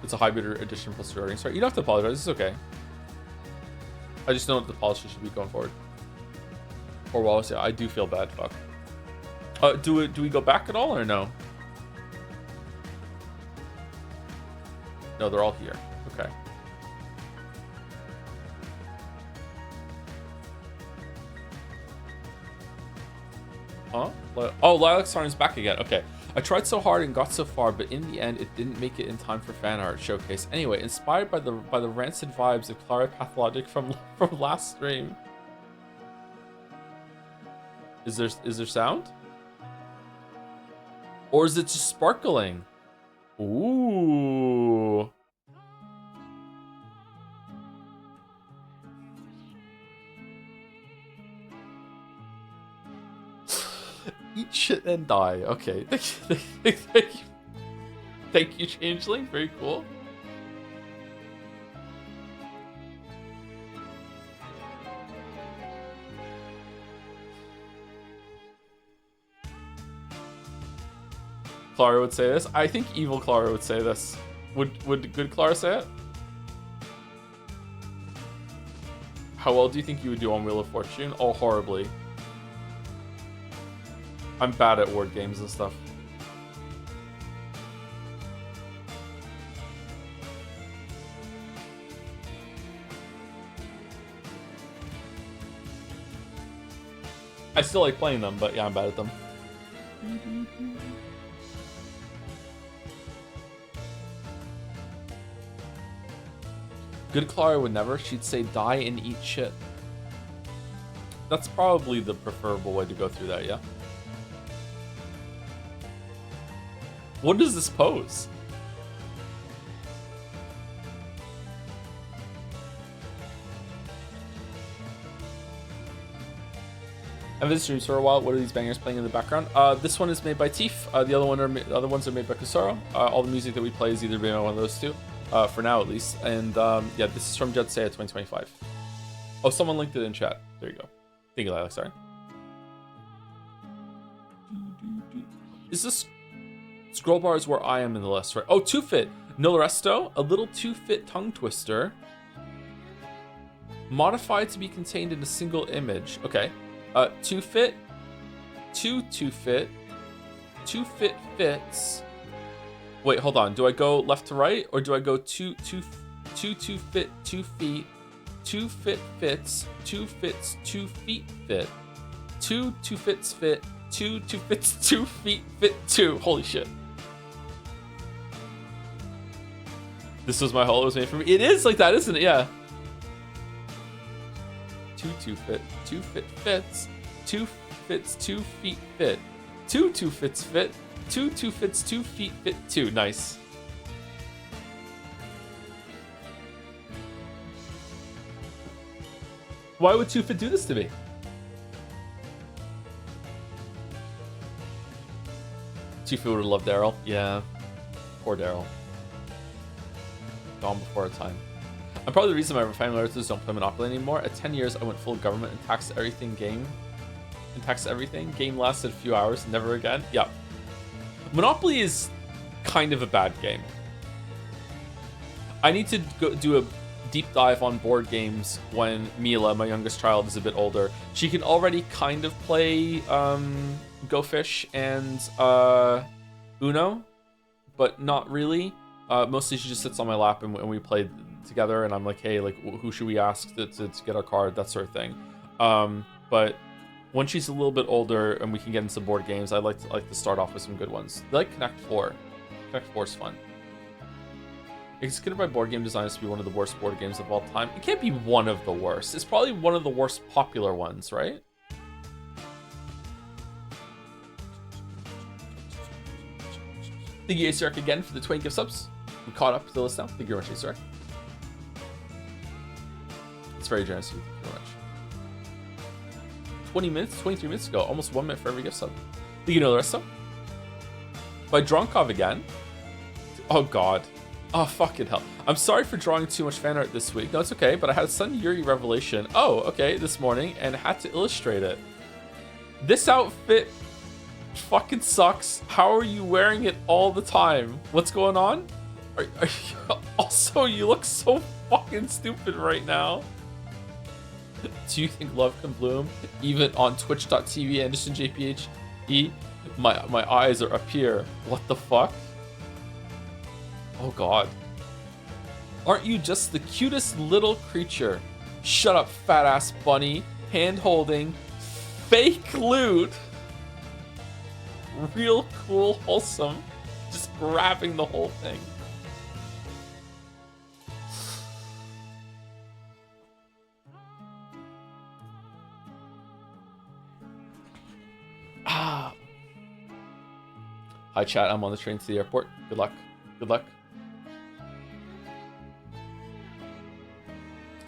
It's a hybrid edition plus recording. Sorry, you don't have to apologize. It's okay. I just know what the policy should be going forward. Or Wallace, yeah, I do feel bad. Fuck. Do we go back at all or no? No, they're all here. Okay. Huh? Oh, Lilac Storm is back again. Okay. I tried so hard and got so far, but in the end, it didn't make it in time for fan art showcase. Anyway, inspired by the rancid vibes of Clara Pathologic from last stream. Is there sound? Or is it just sparkling? Ooh. Eat shit and die. Okay. Thank you, Changeling. Very cool. Clara would say this. I think evil Clara would say this. Would good Clara say it? How well do you think you would do on Wheel of Fortune? Oh, horribly. I'm bad at word games and stuff. I still like playing them, but yeah, I'm bad at them. Good Clara would never. She'd say die and eat shit. That's probably the preferable way to go through that, yeah? What does this pose? I've been streams for a while. What are these bangers playing in the background? This one is made by Teef. The other ones are made by Kusaro. All the music that we play is either made by one of those two, for now at least. And yeah, this is from Judsea 2025. Oh, someone linked it in chat. There you go. Thank you, Lilac. Sorry. Is this scroll bar is where I am in the list, right? Oh, Too Fit. Nil Resto, a little Too Fit tongue twister. Modify to be contained in a single image. Okay. 2fit, 2fit, 2fit fits. Wait, hold on. Do I go left to right, or do I go 2 fit 2 feet, 2 fit fits, 2 fits 2 feet fit, 2 fits fit, 2 fits 2 feet fit 2. Holy shit. This was my hole. It was made for me. It is like that, isn't it? Yeah. 2 fit, 2 fit fits, 2 fits 2 feet fit, 2 fits fit, 2 fits 2 feet fit 2. Nice. Why would 2fit do this to me? 2fit would have loved Daryl. Yeah. Poor Daryl. Gone before our time. I'm probably the reason my family relatives don't play Monopoly anymore. At 10 years, I went full government and taxed everything game. Game lasted a few hours, never again. Yeah. Monopoly is kind of a bad game. I need to go do a deep dive on board games when Mila, my youngest child, is a bit older. She can already kind of play Go Fish and Uno, but not really. Mostly she just sits on my lap and we play together, and I'm like, hey, like, who should we ask to get our card, that sort of thing. But when she's a little bit older and we can get into board games, I like to start off with some good ones. I like Connect 4. Connect 4 is fun. It's considered by board game designers to be one of the worst board games of all time. It can't be one of the worst. It's probably one of the worst popular ones, right? Thank you, Acerk, again for the 20 gift subs. We caught up to the list now. Thank you very much, Acerk. It's very generous of you. Thank you very much. 20 minutes, 23 minutes ago. Almost 1 minute for every gift sub. Do you know the rest of them? By Dronkov again. Oh, God. Oh, fucking hell. I'm sorry for drawing too much fan art this week. No, it's okay, but I had a Sun Yuri revelation. Oh, okay, this morning, and had to illustrate it. This outfit fucking sucks. How are you wearing it all the time? What's going on? Are you, also, you look so fucking stupid right now. Do you think love can bloom? Even on twitch.tv, Anderson JPHE? My eyes are up here. What the fuck? Oh god. Aren't you just the cutest little creature? Shut up, fat ass bunny. Hand holding. Fake lewd. Real cool, wholesome. Just grabbing the whole thing. Ah. Hi chat, I'm on the train to the airport. Good luck. Good luck.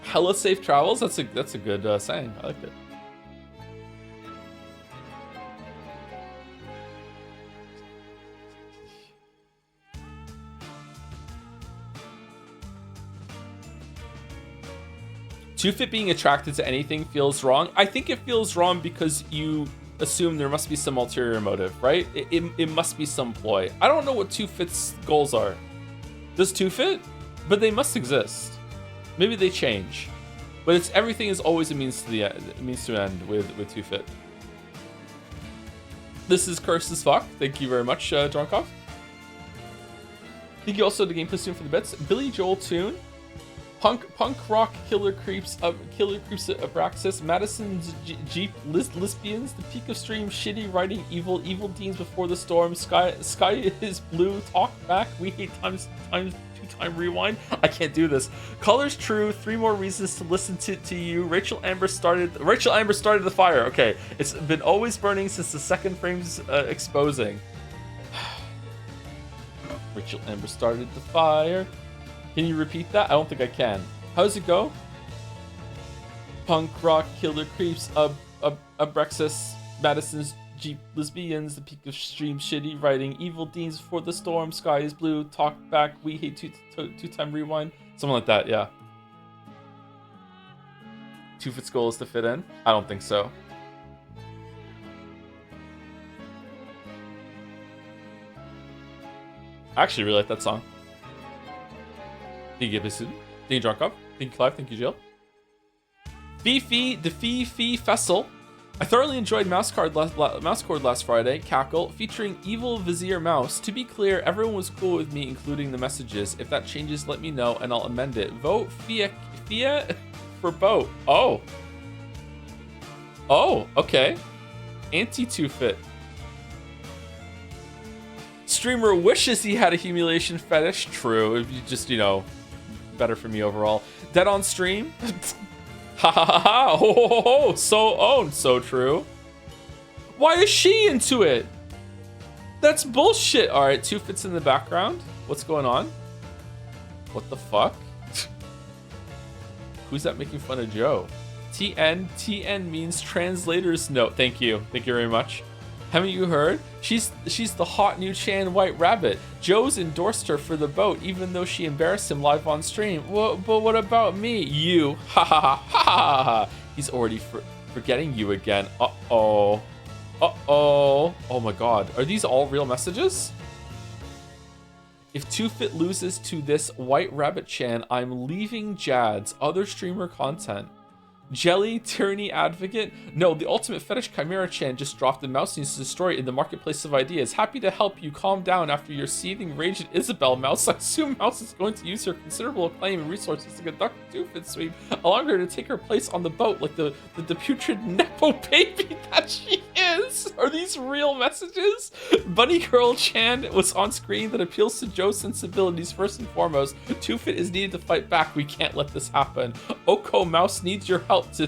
Hella safe travels. That's a good saying. I like it. Two-Fit being attracted to anything feels wrong. I think it feels wrong because you assume there must be some ulterior motive, right? It must be some ploy. I don't know what Two-Fit's goals are. Does Two-Fit? But they must exist. Maybe they change. But it's everything is always a means to the end, with Two-Fit. This is cursed as fuck. Thank you very much, Dronkov. Thank you also to Game Platoon for the bits. Billy Joel Tune. Punk rock killer creeps Abraxas, Madison's Jeep lesbians, the peak of stream, shitty writing, evil deans before the storm, sky is blue, talk back, we hate times 2-time rewind. I can't do this. Colors true, 3 more reasons to listen to you. Rachel Amber started the fire. Okay, it's been always burning since the second frame's exposing. Rachel Amber started the fire. Can you repeat that? I don't think I can. How does it go? Punk rock killer creeps, Abraxas, Madison's Jeep lesbians, the peak of stream, shitty writing, evil deans before the storm, sky is blue, talk back, we hate two-time rewind. Something like that, yeah. Two-Fit's goal is to fit in? I don't think so. I actually really like that song. Thank you, Gibson. Thank you, Drunkov. Thank you, Clive. Thank you, Jill. Fifi, the Fifi Fessel. I thoroughly enjoyed Mouse Cord last Friday, Cackle, featuring Evil Vizier Mouse. To be clear, everyone was cool with me including the messages. If that changes, let me know and I'll amend it. Vote Fia for Boat. Oh. Oh, okay. Anti-2fit. Streamer wishes he had a humiliation fetish. True. If you just, better for me overall. Dead on stream? Ha ha ha ha! Ho ho ho ho! So owned, so true. Why is she into it? That's bullshit. All right, 2fit's in the background. What's going on? What the fuck? Who's that making fun of Joe? TN means translator's note. Thank you very much. Haven't you heard? She's the hot new Chan White Rabbit. Joe's endorsed her for the boat, even though she embarrassed him live on stream. But what about me? You. Ha ha ha ha ha ha. He's already forgetting you again. Uh-oh. Uh-oh. Oh my god. Are these all real messages? If 2fit loses to this White Rabbit Chan, I'm leaving Jad's other streamer content. Jelly, Tyranny Advocate? No, the Ultimate Fetish Chimera Chan just dropped the Mouse needs to destroy it in the marketplace of ideas. Happy to help you calm down after your seething rage at Isabel, Mouse. I assume Mouse is going to use her considerable acclaim and resources to conduct a 2fit sweep, allowing her to take her place on the boat like the putrid Nepo baby that she is. Are these real messages? Bunny Girl Chan was on screen that appeals to Joe's sensibilities first and foremost. 2fit is needed to fight back. We can't let this happen. Oko Mouse needs your help to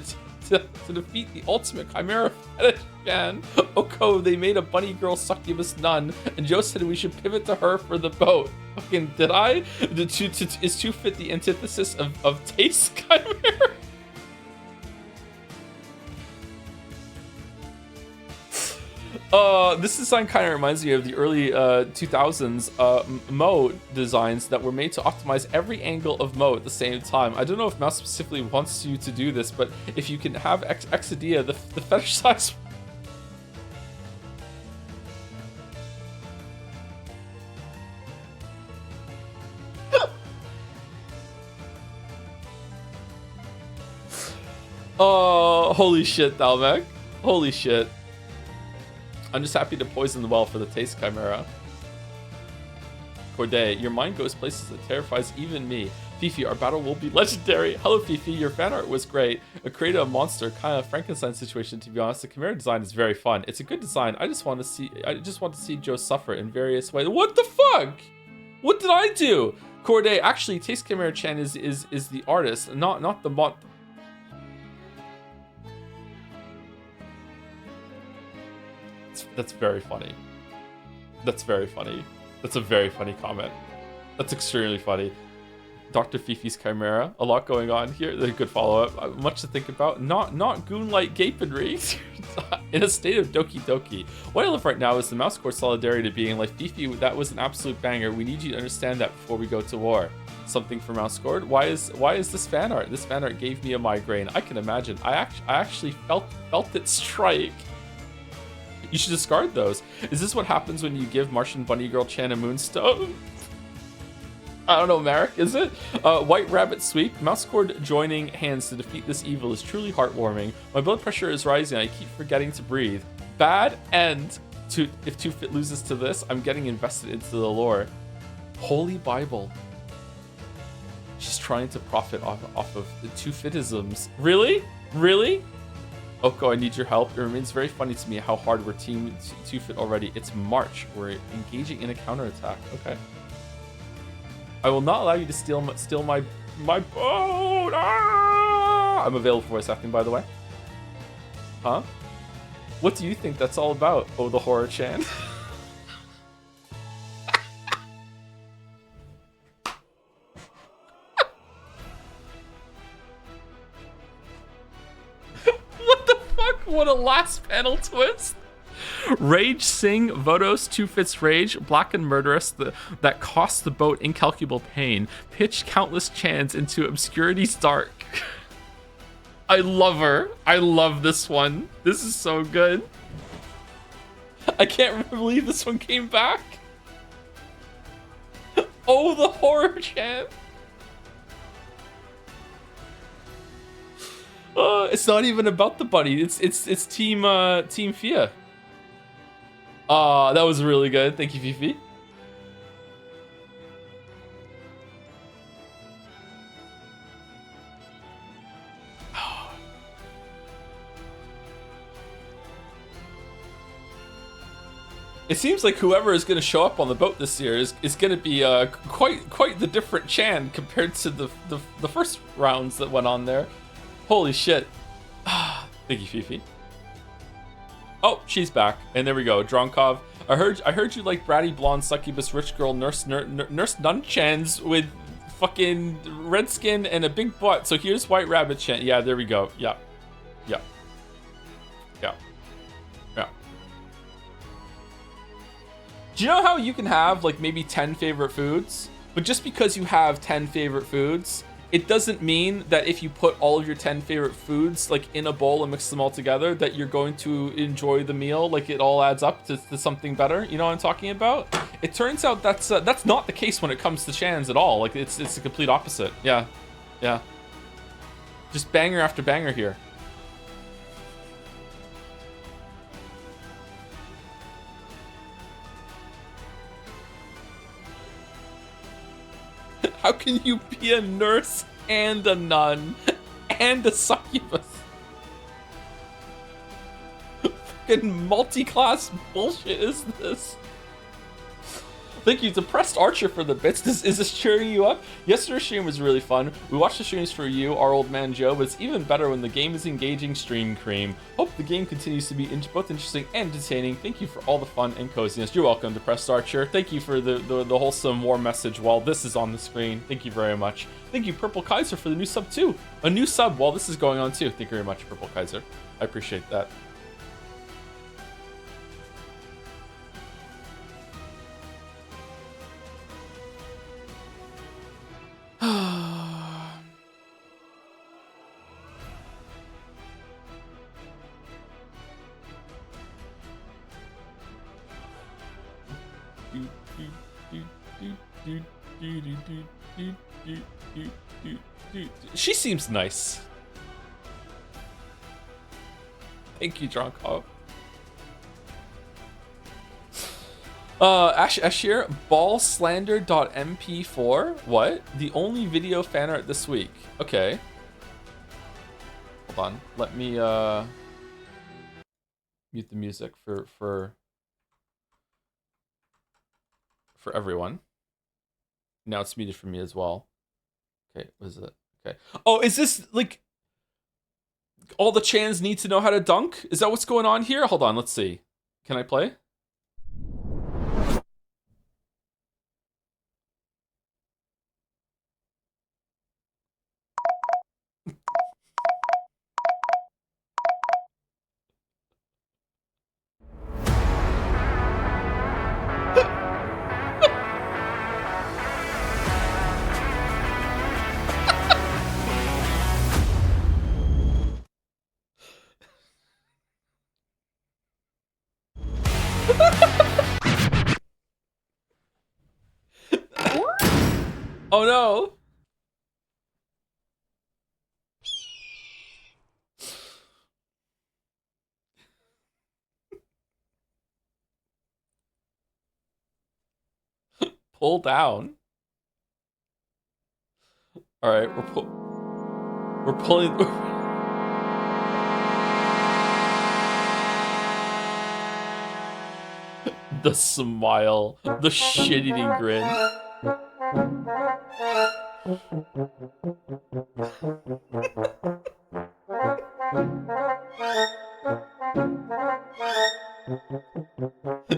defeat the Ultimate Chimera Fetish Chan. Oko, they made a bunny girl succubus nun, and Joe said we should pivot to her for the boat. Fucking did I? Is 2fit the antithesis of Taste Chimera? This design kind of reminds me of the early 2000s Mo designs that were made to optimize every angle of Mo at the same time. I don't know if Mouse specifically wants you to do this, but if you can have Exodia, the fetish size. Oh, holy shit, Dalmec. Holy shit. I'm just happy to poison the well for the Taste Chimera. Corday, your mind goes places that terrifies even me. Fifi, our battle will be legendary. Hello, Fifi, your fan art was great. Create a monster, kind of Frankenstein situation, to be honest. The Chimera design is very fun. It's a good design. I just want to see Joe suffer in various ways. What the fuck? What did I do? Corday, actually, Taste Chimera Chan is the artist, not the mod. That's very funny. That's very funny. That's a very funny comment. That's extremely funny. Dr. Fifi's Chimera. A lot going on here. A good follow-up. Much to think about. Not goon-like gapenry. In a state of doki doki. What I love right now is the Mouse Core solidarity being like, Fifi, that was an absolute banger. We need you to understand that before we go to war. Something for Mouse Core. Why is this fan art? This fan art gave me a migraine. I can imagine. I actually felt it strike. You should discard those. Is this what happens when you give Martian Bunny Girl Chan a moonstone? I don't know, Marek, is it? White Rabbit Sweep. Mouse Cord joining hands to defeat this evil is truly heartwarming. My blood pressure is rising. I keep forgetting to breathe. Bad end to if 2fit loses to this. I'm getting invested into the lore. Holy Bible. She's trying to profit off of the 2fitisms. Really? Really? Oko, I need your help. It remains very funny to me how hard we're team 2fit already. It's March. We're engaging in a counterattack. Okay. I will not allow you to steal my boat. Ah! I'm available for voice acting, by the way. Huh? What do you think that's all about? Oh, the horror Chan. What a last panel twist. Rage Sing, Vodos, 2fit's Rage, Black and Murderous, that cost the boat incalculable pain, pitch countless Chans into obscurity's dark. I love her. I love this one. This is so good. I can't believe this one came back. Oh, the horror Chan. It's not even about the buddy. It's Team Fia. That was really good. Thank you, Fifi. It seems like whoever is going to show up on the boat this year is going to be quite the different Chan compared to the first rounds that went on there. Holy shit. Thank you, Fifi. Oh, she's back. And there we go. Dronkov. I heard you like bratty blonde succubus rich girl nurse nun Chans with fucking red skin and a big butt. So here's White Rabbit Chan. Yeah, there we go. Yeah. Yeah. Yeah. Yeah. Do you know how you can have like maybe 10 favorite foods, but just because you have 10 favorite foods, it doesn't mean that if you put all of your 10 favorite foods like in a bowl and mix them all together that you're going to enjoy the meal, like it all adds up to something better. You know what I'm talking about? It turns out that's not the case when it comes to Chans at all. Like it's the complete opposite. Yeah. Yeah. Just banger after banger here. How can you be a nurse and a nun and a succubus? Fucking multi-class bullshit is this? Thank you, Depressed Archer, for the bits. Is this cheering you up? Yesterday's stream was really fun. We watched the streams for you, our old man Joe, but it's even better when the game is engaging. Stream cream. Hope the game continues to be both interesting and entertaining. Thank you for all the fun and coziness. You're welcome, Depressed Archer. Thank you for the wholesome warm message while this is on the screen. Thank you very much. Thank you, Purple Kaiser, for the new sub too. A new sub while this is going on too. Thank you very much, Purple Kaiser. I appreciate that. She seems nice. Thank you, Dronkov. Ashir, ballslander.mp4. What? The only video fan art this week. Okay. Hold on. Let me mute the music for everyone. Now it's muted for me as well. Okay, what is it? Okay. Oh, is this like all the Chans need to know how to dunk? Is that what's going on here? Hold on, let's see. Can I play? Oh no! Pull down. All right, we're pulling. The smile, the shit-eating grin.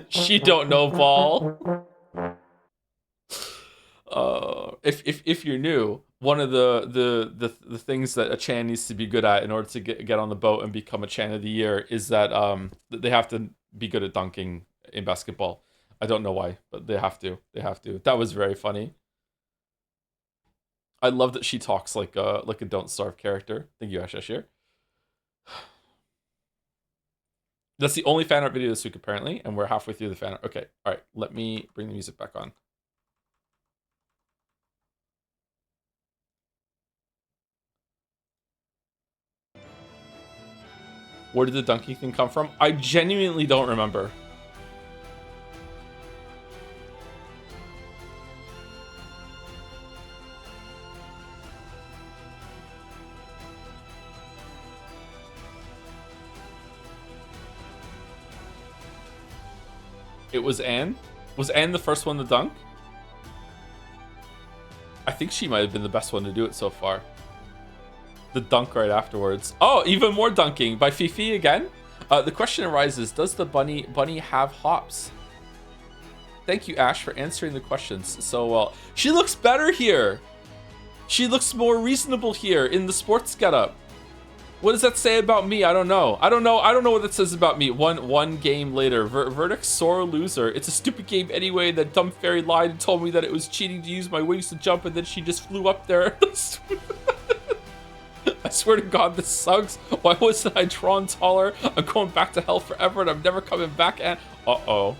She don't know ball. If you're new, one of the things that a Chan needs to be good at in order to get on the boat and become a Chan of the year is that they have to be good at dunking in basketball. I don't know why, but they have to. They have to. That was very funny. I love that she talks like a Don't Starve character. Thank you, Ashashir. That's the only fan art video this week, apparently, and we're halfway through the fan art. Okay, all right, let me bring the music back on. Where did the dunking thing come from? I genuinely don't remember. It was Anne? Was Anne the first one to dunk? I think she might have been the best one to do it so far. The dunk right afterwards. Oh, even more dunking by Fifi again. The question arises, does the bunny have hops? Thank you, Ash, for answering the questions so well. She looks better here. She looks more reasonable here in the sports getup. What does that say about me? I don't know. I don't know what that says about me. One game later. Verdict, sore loser. It's a stupid game anyway. That dumb fairy lied and told me that it was cheating to use my wings to jump, and then she just flew up there. I swear to God, this sucks. Why wasn't I drawn taller? I'm going back to hell forever, and I'm never coming back. And uh-oh.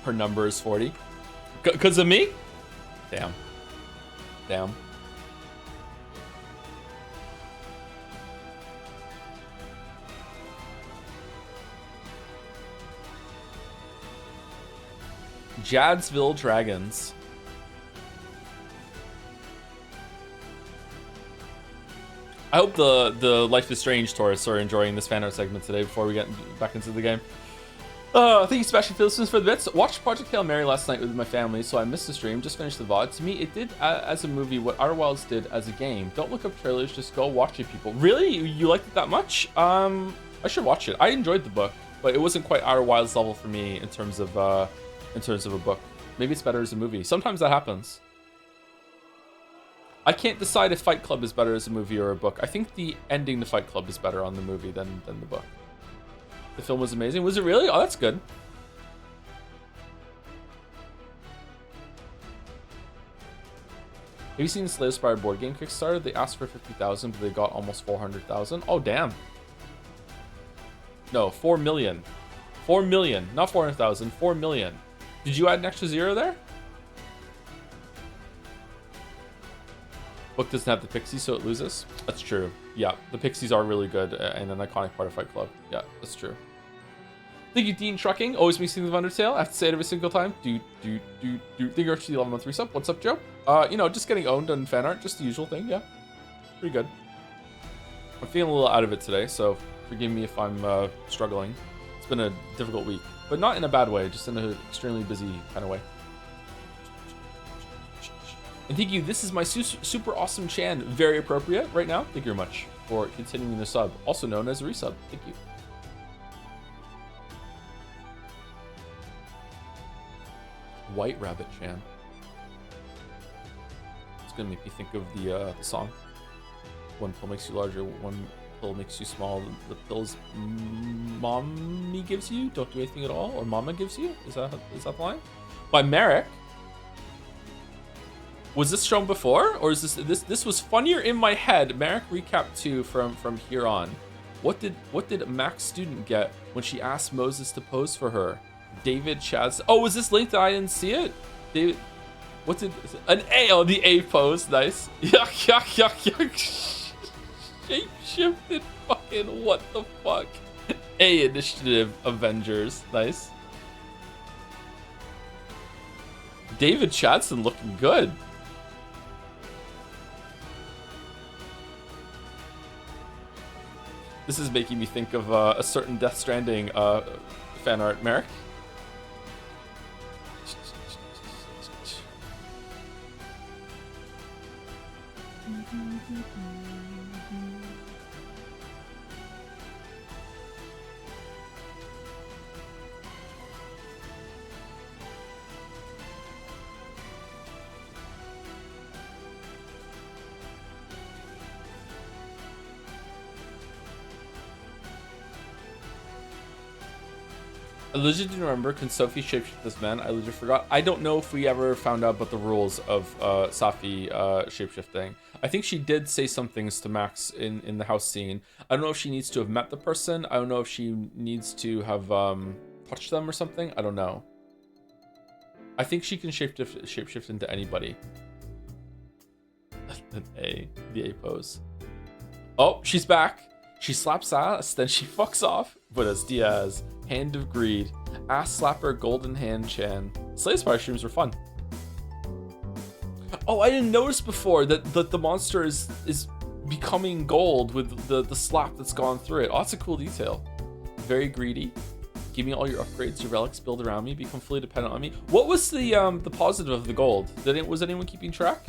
Her number is 40. Because of me? Damn. Damn. Jadsville Dragons. I hope the Life is Strange tourists are enjoying this fan art segment today before we get back into the game. Thank you, Sebastian Phillips, for the bits. Watched Project Hail Mary last night with my family, so I missed the stream. Just finished the VOD. To me, it did as a movie what Outer Wilds did as a game. Don't look up trailers, just go watch it, people. Really? You liked it that much? I should watch it. I enjoyed the book, but it wasn't quite Outer Wilds level for me in terms of a book. Maybe it's better as a movie. Sometimes that happens. I can't decide if Fight Club is better as a movie or a book. I think the ending to Fight Club is better on the movie than the book. The film was amazing. Was it really? Oh, that's good. Have you seen the Slay Spire board game Kickstarter? They asked for 50,000, but they got almost 400,000. Oh, damn. No, 4 million. 4 million, not 400,000. 4 million. Did you add an extra zero there? Book doesn't have the Pixies, so it loses. That's true. Yeah, the Pixies are really good and an iconic part of Fight Club. Yeah, that's true. Thank you, Dean Trucking. Always makes me think of Undertale. I have to say it every single time. Thank you, Archie, 11 month resub. What's up, Joe? You know, just getting owned on fan art, just the usual thing. Yeah, pretty good. I'm feeling a little out of it today, so forgive me if I'm struggling. It's been a difficult week, but not in a bad way, just in an extremely busy kind of way. And thank you. This is my super awesome Chan. Very appropriate right now. Thank you very much for continuing the sub, also known as a resub. Thank you. White Rabbit Chan. It's gonna make me think of the song. One pill makes you larger, one pill makes you small. The pills mommy gives you don't do anything at all, or mama gives you. Is that the line? By Merrick. Was this shown before, or is this was funnier in my head? Merrick recap 2 from here on. What did Mac's student get when she asked Moses to pose for her? David Chaz. Oh, was this linked? I didn't see it. David, what did an A? Oh, the A pose. Nice. Yuck. Shape shifted. Fucking what the fuck? A initiative Avengers. Nice. David Chadson looking good. This is making me think of a certain Death Stranding fan art, Merrick. I legit didn't remember. Can Sophie shapeshift this man? I legit forgot. I don't know if we ever found out about the rules of Sophie shapeshifting. I think she did say some things to Max in the house scene. I don't know if she needs to have met the person. I don't know if she needs to have touched them or something. I don't know. I think she can shapeshift into anybody. The A pose. Oh, she's back. She slaps ass, then she fucks off. Buenos Diaz, Hand of Greed, Ass Slapper, Golden Hand Chan. Slay Spire streams were fun. Oh, I didn't notice before that the monster is becoming gold with the slap that's gone through it. Oh, that's a cool detail. Very greedy. Give me all your upgrades, your relics, build around me, become fully dependent on me. What was the positive of the gold? Was anyone keeping track?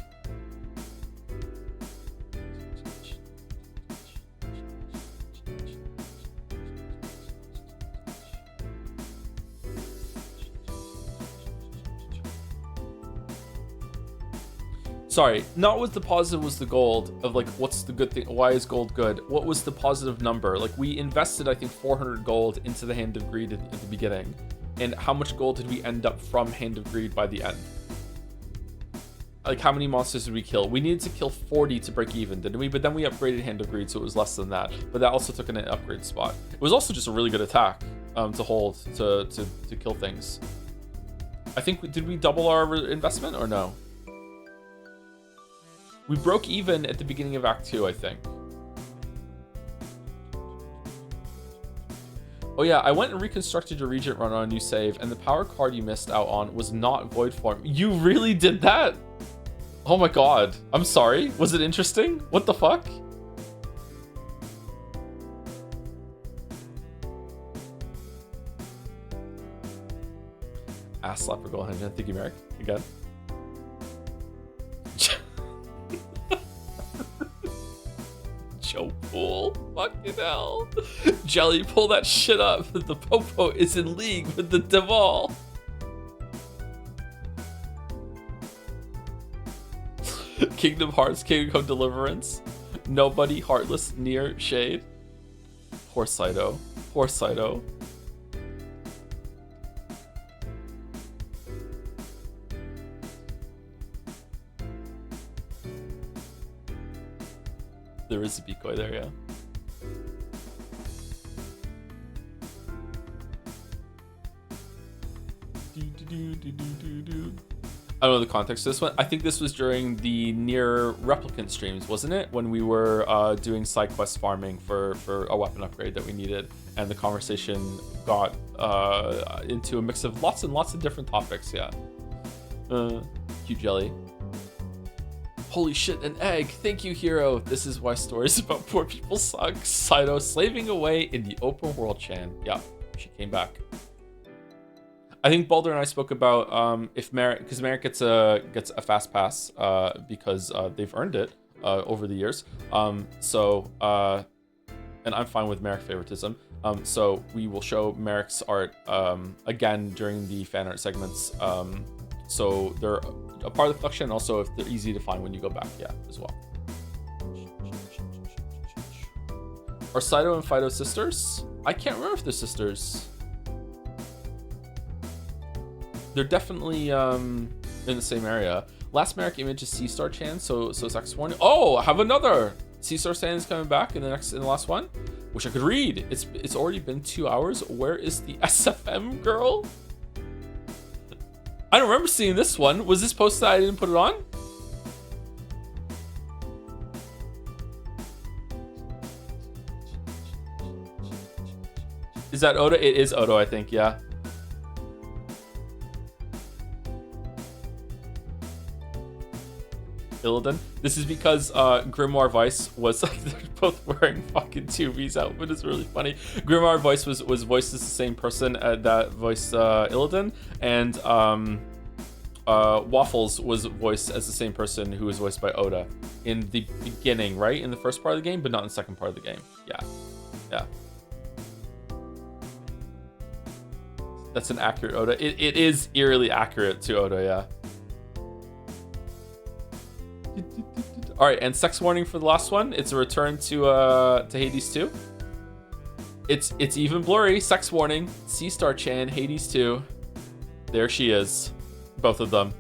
Sorry, not what the positive was the gold of like, what's the good thing? Why is gold good? What was the positive number? Like we invested, I think 400 gold into the Hand of Greed at the beginning. And how much gold did we end up from Hand of Greed by the end? Like how many monsters did we kill? We needed to kill 40 to break even, didn't we? But then we upgraded Hand of Greed, so it was less than that. But that also took an upgrade spot. It was also just a really good attack to hold, to kill things. I think, did we double our investment or no? We broke even at the beginning of Act 2, I think. Oh yeah, I went and reconstructed your Regent run on a new save, and the power card you missed out on was not Void Form. You really did that? Oh my god. I'm sorry. Was it interesting? What the fuck? Ass slapper, go ahead. Thank you, Merrick. Again. Joe Pool, fucking hell. Jelly, pull that shit up. The Popo is in league with the Deval. Kingdom Hearts, Kingdom Deliverance. Nobody, Heartless, Near, Shade. Poor Saito. Poor Saito. There is a decoy there, yeah. I don't know the context of this one. I think this was during the Near Replicant streams, wasn't it? When we were doing side quest farming for a weapon upgrade that we needed, and the conversation got into a mix of lots and lots of different topics, yeah. Cute Jelly. Holy shit, an egg. Thank you, hero. This is why stories about poor people suck. Saito slaving away in the open world, Chan. Yeah, she came back. I think Balder and I spoke about if Merrick, because Merrick gets a fast pass because they've earned it over the years. And I'm fine with Merrick favoritism. So we will show Merrick's art again during the fan art segments. So they're a part of the collection, and also if they're easy to find when you go back, yeah, as well. Are Saito and Fido sisters? I can't remember if they're sisters. They're definitely in the same area. Last Merrick image is C-Star Chan, so sex warning. Oh, I have another. C-Star Chan is coming back in the last one. Wish I could read. It's already been 2 hours. Where is the SFM girl? I don't remember seeing this one. Was this posted that I didn't put it on? Is that Oda? It is Odo, I think, yeah. Illidan. This is because Grimoire Vice was like, they're both wearing fucking 2B's outfit. It's really funny. Grimoire Vice was voiced as the same person that voiced Illidan, and Waffles was voiced as the same person who was voiced by Oda in the beginning, right? In the first part of the game, but not in the second part of the game. Yeah. Yeah. That's an accurate Oda. It is eerily accurate to Oda, yeah. All right, and sex warning for the last one. It's a return to Hades 2. It's even blurry. Sex warning. C-Star Chan, Hades 2. There she is. Both of them.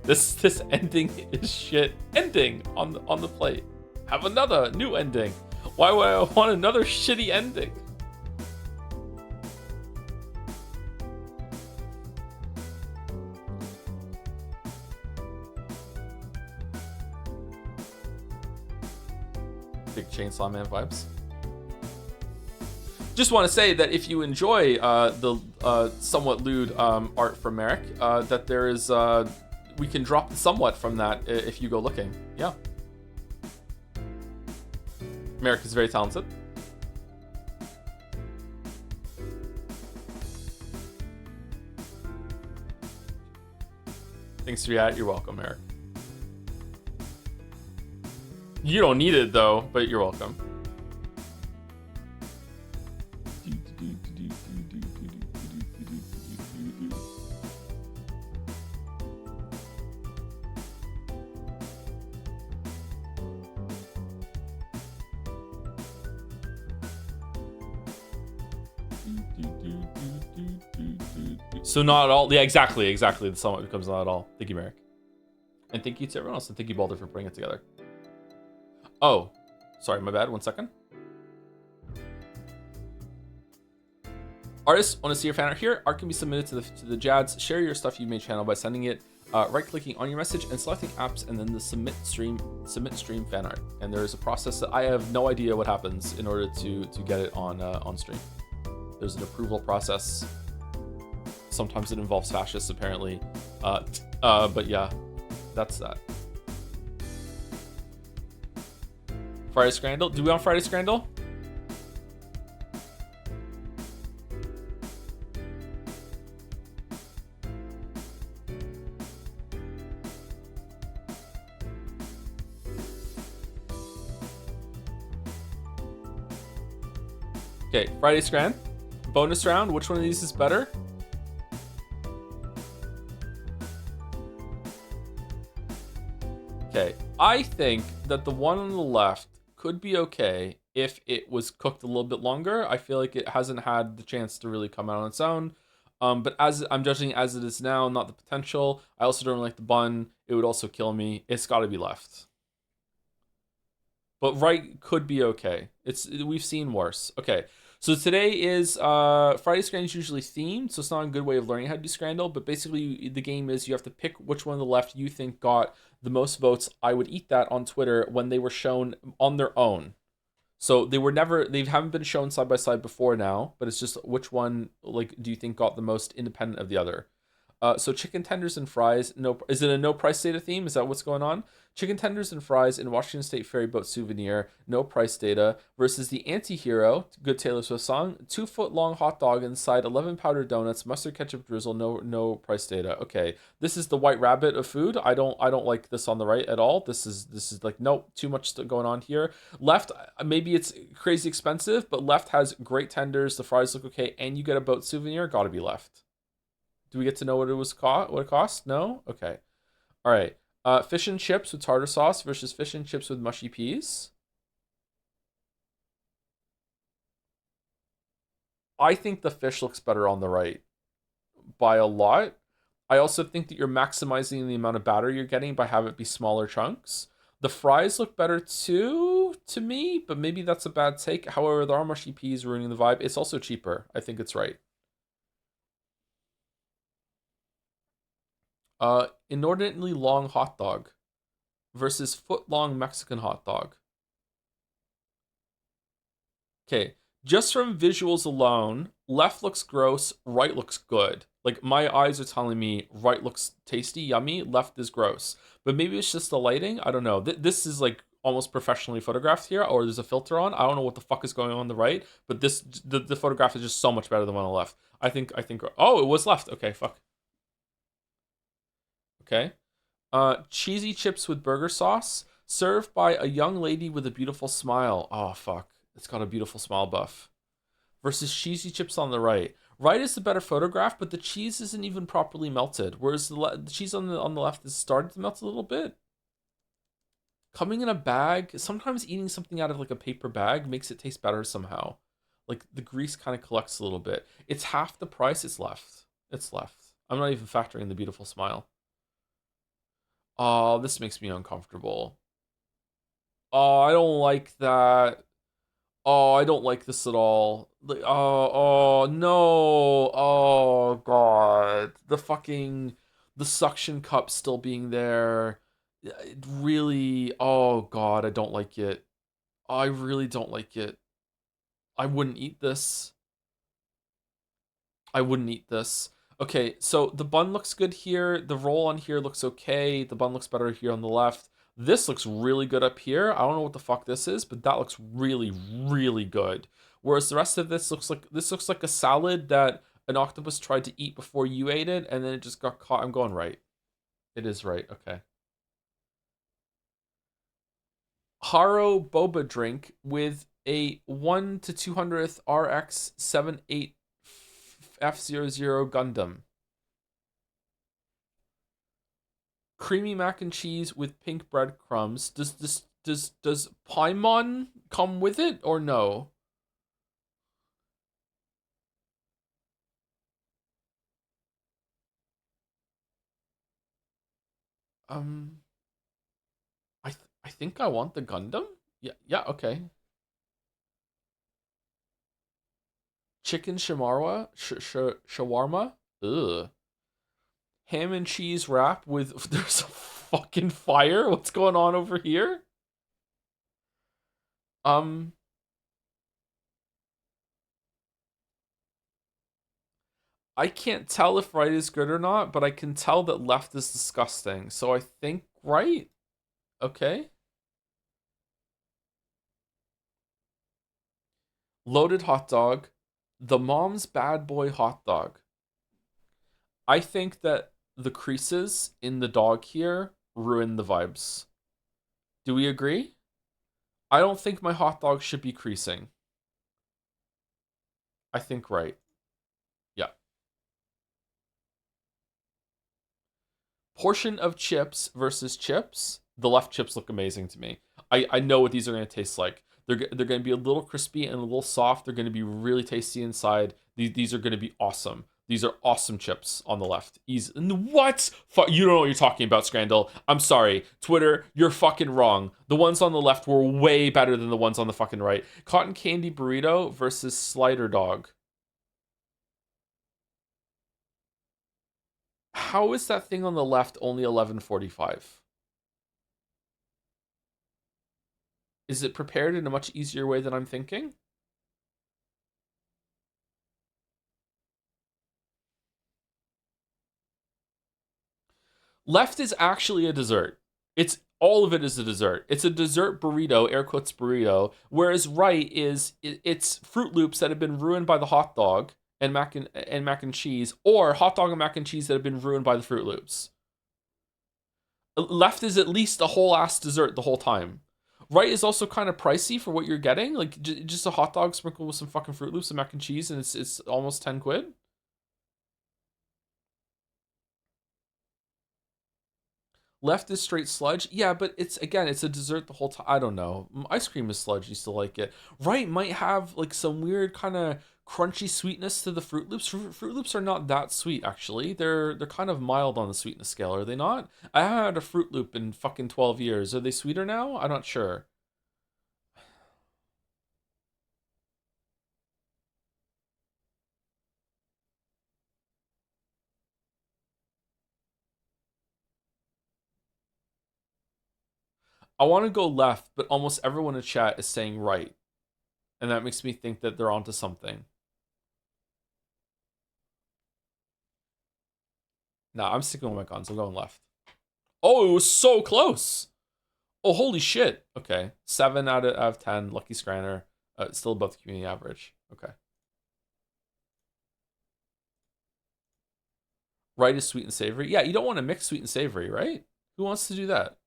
This ending is shit. Ending on the plate. Have another new ending. Why would I want another shitty ending? Big Chainsaw Man vibes. Just want to say that if you enjoy the somewhat lewd art from Merrick, that there is we can drop somewhat from that if you go looking. Yeah, Merrick is very talented. Thanks for that. You're welcome, Merrick. You don't need it though, but you're welcome. So not at all. Yeah, exactly. The somewhat becomes not at all. Thank you, Merrick. And thank you to everyone else. And thank you, Balder, for putting it together. Oh, sorry, my bad. 1 second. Artists, want to see your fan art here? Art can be submitted to the Jads. Share your stuff you made channel by sending it, right-clicking on your message and selecting apps, and then the submit stream fan art. And there is a process that I have no idea what happens in order to get it on stream. There's an approval process. Sometimes it involves fascists, apparently. But yeah, that's that. Friday Scrandle. Do we want Friday Scrandle? Okay, Friday Scran. Bonus round. Which one of these is better? Okay, I think that the one on the left could be okay if it was cooked a little bit longer. I feel like it hasn't had the chance to really come out on its own. But as I'm judging as it is now, not the potential. I also don't like the bun. It would also kill me. It's got to be left. But right could be okay. We've seen worse. Okay. So today is Friday Scrandle is usually themed, so it's not a good way of learning how to do Scrandle, but basically the game is you have to pick which one on the left you think got the most votes. I would eat that on Twitter when they were shown on their own. So they haven't been shown side by side before now, but it's just which one do you think got the most independent of the other? So chicken tenders and fries. No, is it a no price data theme? Is that what's going on? Chicken tenders and fries in Washington State Ferry Boat Souvenir. No price data versus the anti-hero. Good Taylor Swift song. 2 foot long hot dog inside 11 powdered donuts. Mustard ketchup drizzle. No price data. Okay, this is the White Rabbit of food. I don't like this on the right at all. This is like nope. Too much going on here. Left, maybe it's crazy expensive, but left has great tenders. The fries look okay, and you get a boat souvenir. Got to be left. Do we get to know what it cost? No? Okay. All right. Fish and chips with tartar sauce versus fish and chips with mushy peas. I think the fish looks better on the right by a lot. I also think that you're maximizing the amount of batter you're getting by having it be smaller chunks. The fries look better too to me, but maybe that's a bad take. However, there are mushy peas ruining the vibe. It's also cheaper. I think it's right. Inordinately long hot dog versus foot-long Mexican hot dog. Okay, just from visuals alone, left looks gross, right looks good. Like, my eyes are telling me right looks tasty, yummy, left is gross. But maybe it's just the lighting. I don't know. This is like almost professionally photographed here, or there's a filter on. I don't know what the fuck is going on the right, but the photograph is just so much better than one on the left. I think. Oh, it was left. Okay, fuck. Okay. Cheesy chips with burger sauce, served by a young lady with a beautiful smile. Oh, fuck. It's got a beautiful smile buff. Versus cheesy chips on the right. Right is the better photograph, but the cheese isn't even properly melted. Whereas the cheese on the left is starting to melt a little bit. Coming in a bag, sometimes eating something out of like a paper bag makes it taste better somehow. Like the grease kind of collects a little bit. It's half the price. It's left. It's left. I'm not even factoring the beautiful smile. Oh, this makes me uncomfortable. Oh, I don't like that. Oh, I don't like this at all. Like, oh no. Oh God. The suction cup still being there. It really, oh God, I don't like it. I really don't like it. I wouldn't eat this. I wouldn't eat this. Okay, so the bun looks good here. The roll on here looks okay. The bun looks better here on the left. This looks really good up here. I don't know what the fuck this is, but that looks really, really good. Whereas the rest of this looks like a salad that an octopus tried to eat before you ate it, and then it just got caught. I'm going right. It is right. Okay. Haro boba drink with a 1 to 200th RX 78 F00 Gundam. Creamy mac and cheese with pink breadcrumbs. Does Paimon come with it or no? Um, I think I want the Gundam. Yeah, okay. Chicken shawarma. Ugh. Ham and cheese wrap with there's a fucking fire. What's going on over here? Um, I can't tell if right is good or not, but I can tell that left is disgusting. So I think right. Okay. Loaded hot dog. The mom's bad boy hot dog. I think that the creases in the dog here ruin the vibes. Do we agree? I don't think my hot dog should be creasing. I think right. Yeah. Portion of chips versus chips. The left chips look amazing to me. I know what these are going to taste like. They're going to be a little crispy and a little soft. They're going to be really tasty inside. These are going to be awesome. These are awesome chips on the left. Easy. What? You don't know what you're talking about, Scrandal. I'm sorry. Twitter, you're fucking wrong. The ones on the left were way better than the ones on the fucking right. Cotton candy burrito versus slider dog. How is that thing on the left only 11:45? Is it prepared in a much easier way than I'm thinking? Left is actually a dessert. It's all of it is a dessert. It's a dessert burrito, air quotes burrito, whereas right is it's Fruit Loops that have been ruined by the hot dog and mac and cheese, or hot dog and mac and cheese that have been ruined by the Fruit Loops. Left is at least a whole ass dessert the whole time. Right is also kind of pricey for what you're getting, like just a hot dog sprinkled with some fucking Fruit Loops and mac and cheese, and it's almost 10 quid. Left is straight sludge. Yeah, but it's again, it's a dessert the whole time. I don't know. Ice cream is sludge. You still like it. Right might have like some weird kind of crunchy sweetness to the Fruit Loops. Fruit Loops are not that sweet actually. They're kind of mild on the sweetness scale, are they not? I haven't had a Fruit Loop in fucking 12 years. Are they sweeter now? I'm not sure. I want to go left, but almost everyone in chat is saying right, and that makes me think that they're onto something. Nah, I'm sticking with my guns. I'm going left. Oh, it was so close. Oh, holy shit. Okay. 7 out of 10. Lucky Scranner. Still above the community average. Okay. Right is sweet and savory. Yeah, you don't want to mix sweet and savory, right? Who wants to do that?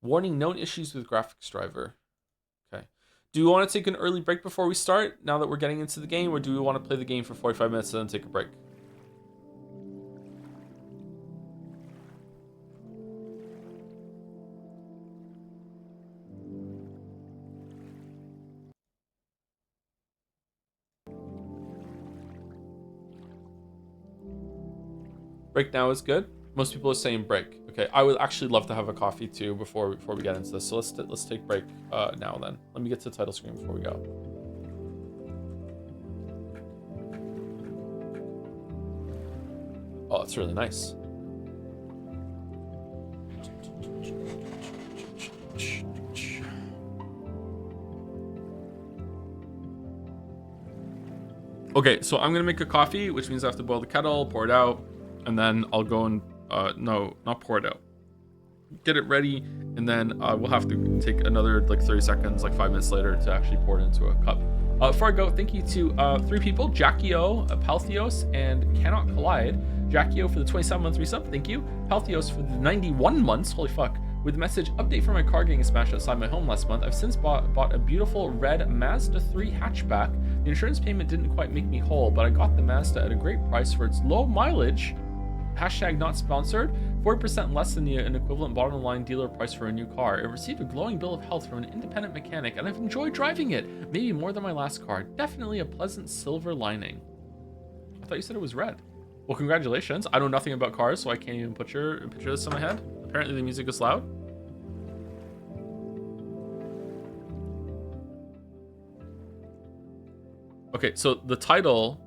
Warning, known issues with graphics driver. Okay. Do we want to take an early break before we start, now that we're getting into the game, or do we want to play the game for 45 minutes and then take a break? Break now is good. Most people are saying break. Okay, I would actually love to have a coffee too before we get into this. So let's take break now then. Let me get to the title screen before we go. Oh, it's really nice. Okay, so I'm gonna make a coffee, which means I have to boil the kettle, pour it out, and then I'll go and no, not pour it out. Get it ready, and then we'll have to take another like 30 seconds, like 5 minutes later, to actually pour it into a cup. Before I go, thank you to 3 people: Jackie O, Palthios, and Cannot Collide. Jackie O for the 27-month resub, thank you. Palthios for the 91 months, holy fuck. With the message, update for my car getting smashed outside my home last month. I've since bought a beautiful red Mazda 3 hatchback. The insurance payment didn't quite make me whole, but I got the Mazda at a great price for its low mileage. Hashtag not sponsored. 40% less than an equivalent bottom line dealer price for a new car. It received a glowing bill of health from an independent mechanic, and I've enjoyed driving it. Maybe more than my last car. Definitely a pleasant silver lining. I thought you said it was red. Well, congratulations. I know nothing about cars, so I can't even picture this in my head. Apparently the music is loud. Okay, so the title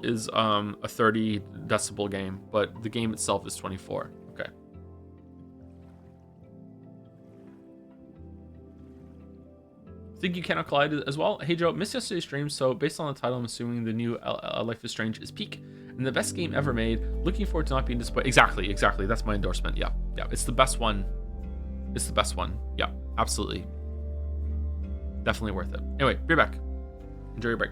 is a 30 decibel game, but the game itself is 24. Okay. Think you Cannot Collide as well. Hey Joe, missed yesterday's stream, so based on the title, I'm assuming the new Life is Strange is peak and the best game ever made. Looking forward to not being disappointed. Exactly. That's my endorsement. Yeah. It's the best one. Yeah, absolutely. Definitely worth it. Anyway, be back. Enjoy your break.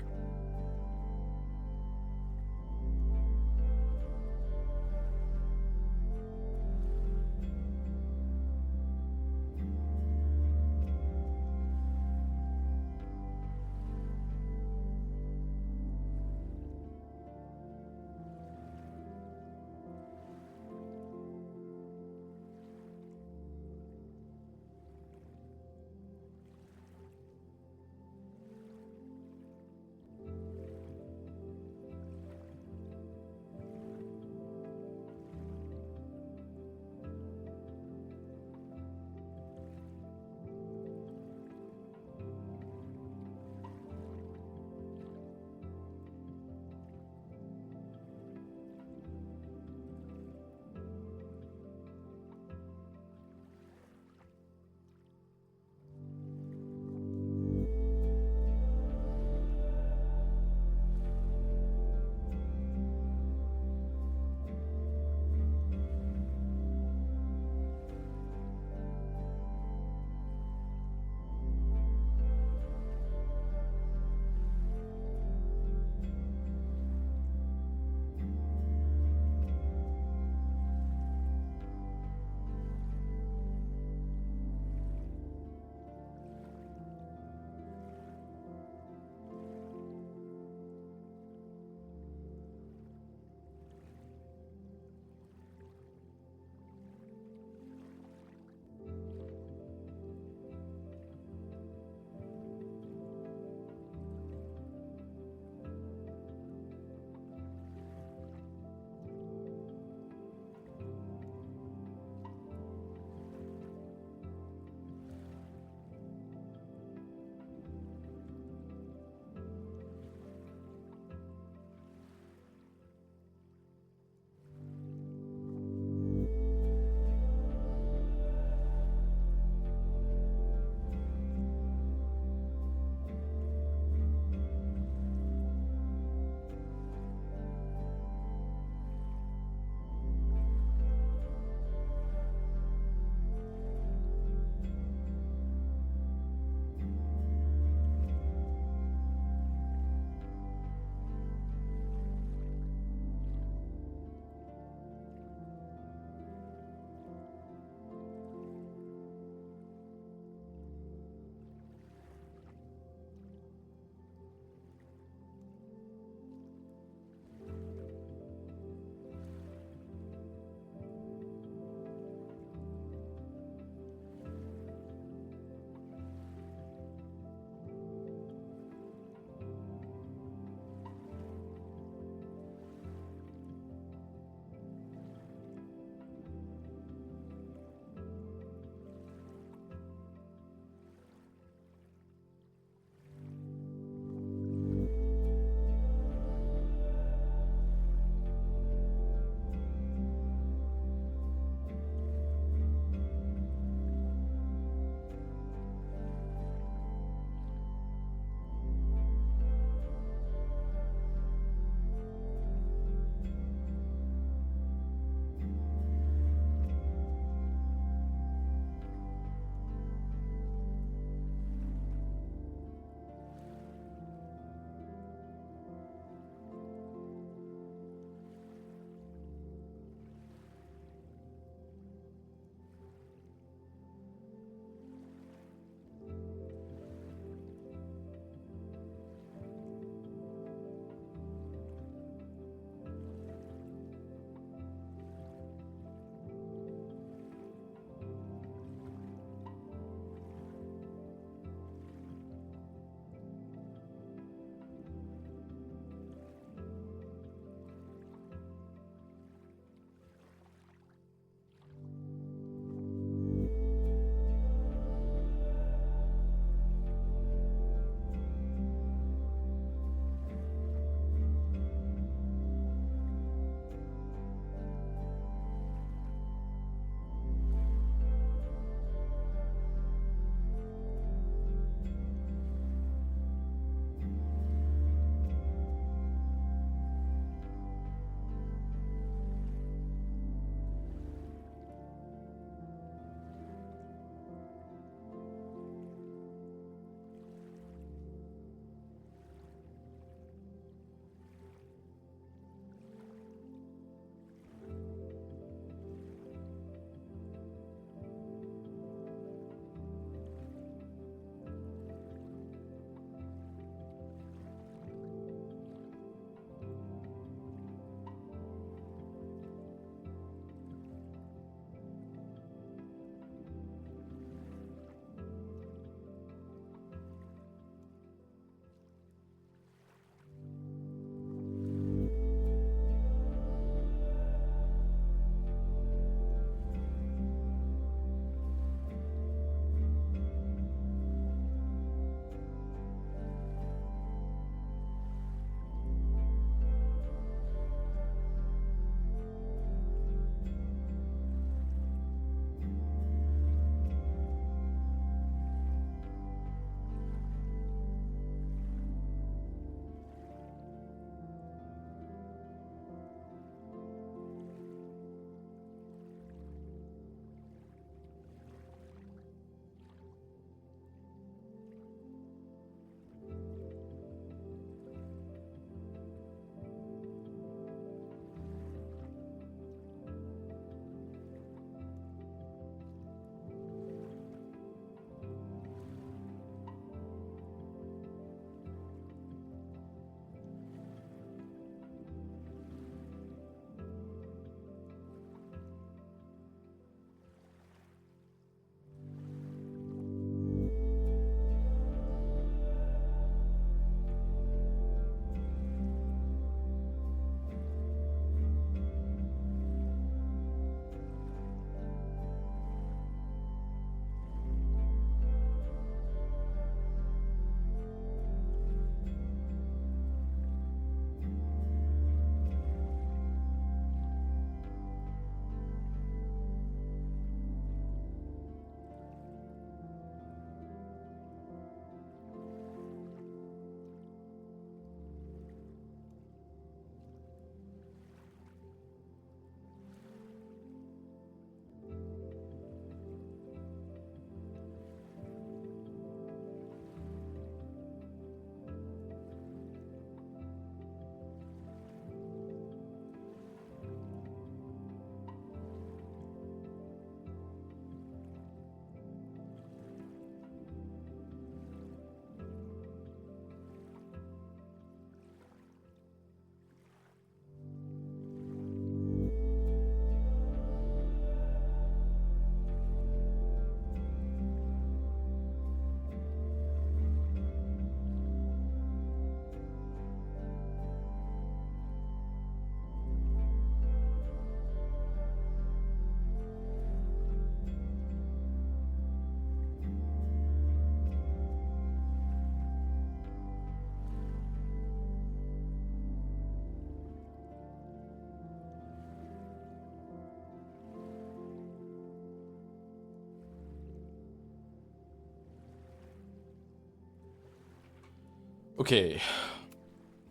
Okay.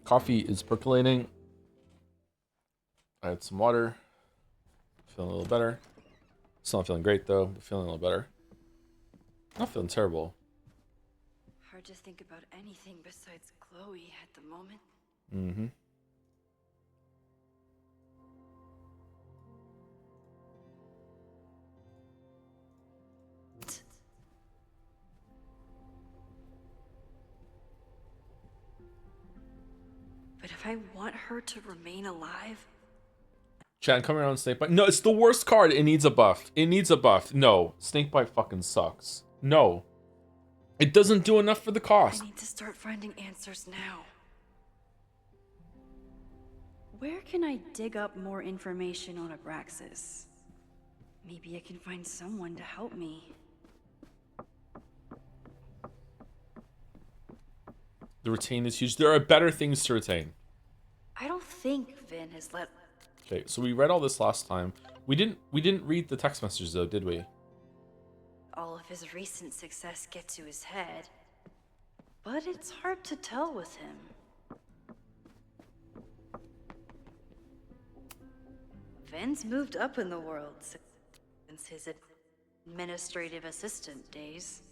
Coffee is percolating. I had some water. Feeling a little better. Still not feeling great though, but feeling a little better. Not feeling terrible. Hard to think about anything besides Chloe at the moment. Mm-hmm. But if I want her to remain alive... Chat, coming around Snakebite. No, it's the worst card. It needs a buff. It needs a buff. No, Snakebite fucking sucks. No. It doesn't do enough for the cost. I need to start finding answers now. Where can I dig up more information on Abraxas? Maybe I can find someone to help me. The retain is huge. There are better things to retain. I don't think Vin has let... Okay, so we read all this last time. We didn't read the text messages though, did we? All of his recent success get to his head. But it's hard to tell with him. Vin's moved up in the world since his administrative assistant days.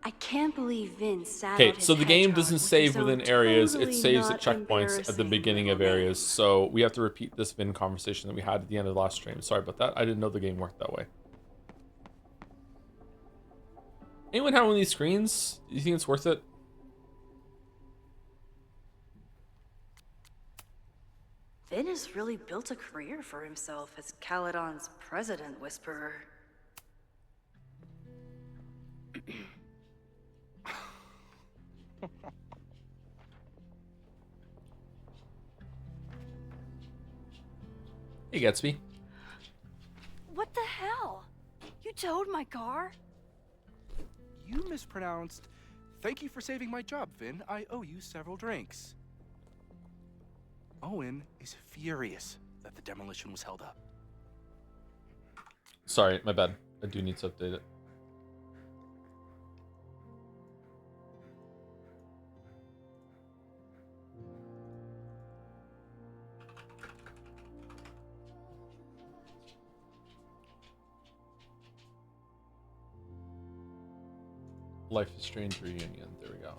I can't believe Vin sat Okay, on his so the game hedgehog doesn't with save his own within areas. It totally saves at not checkpoints at the embarrassing beginning of little areas. name. So we have to repeat this Vin conversation that we had at the end of the last stream. Sorry about that. I didn't know the game worked that way. Anyone have one of these screens? Do you think it's worth it? Vin has really built a career for himself as Caledon's president whisperer. Hey, Gatsby. What the hell? You towed my car? You mispronounced. Thank you for saving my job, Vin. I owe you several drinks. Owen is furious that the demolition was held up. Sorry, my bad. I do need to update it. Life is Strange reunion. There we go.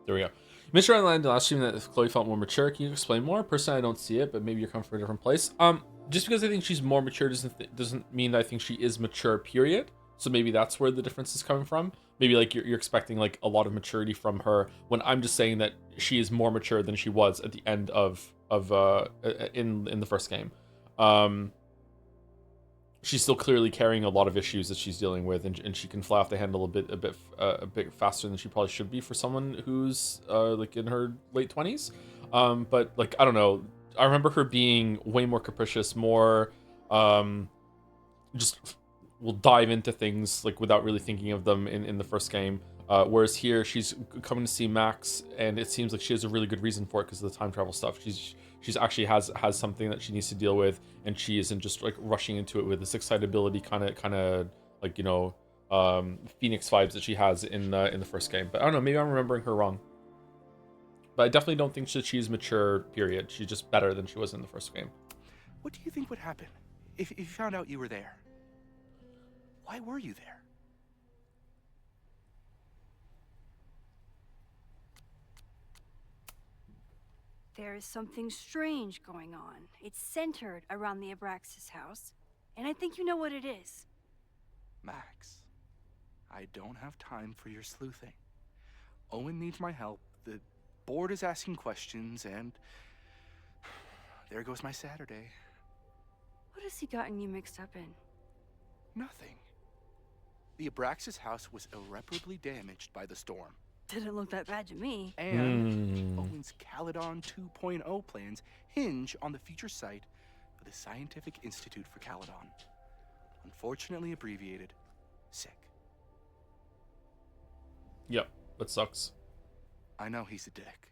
There we go. Mr. Online last stream that Chloe felt more mature. Can you explain more? Personally, I don't see it, but maybe you're coming from a different place. Just because I think she's more mature doesn't mean that I think she is mature. Period. So maybe that's where the difference is coming from. Maybe like you're expecting like a lot of maturity from her when I'm just saying that she is more mature than she was at the end of in the first game. She's still clearly carrying a lot of issues that she's dealing with, and she can fly off the handle a bit faster than she probably should be for someone who's like in her late 20s. But like I don't know, I remember her being way more capricious, more just will dive into things like without really thinking of them in the first game. Whereas here she's coming to see Max, and it seems like she has a really good reason for it because of the time travel stuff. She's actually has something that she needs to deal with, and she isn't just like rushing into it with this excitability kind of like, you know, Phoenix vibes that she has in the first game. But I don't know, maybe I'm remembering her wrong. But I definitely don't think that she's mature, period. She's just better than she was in the first game. What do you think would happen if you found out you were there? Why were you there? There is something strange going on. It's centered around the Abraxas house, and I think you know what it is. Max, I don't have time for your sleuthing. Owen needs my help, the board is asking questions, and there goes my Saturday. What has he gotten you mixed up in? Nothing. The Abraxas house was irreparably damaged by the storm. Didn't look that bad to me. And Owen's Caledon 2.0 plans hinge on the future site of the Scientific Institute for Caledon. Unfortunately abbreviated, sick. Yep, that sucks. I know he's a dick.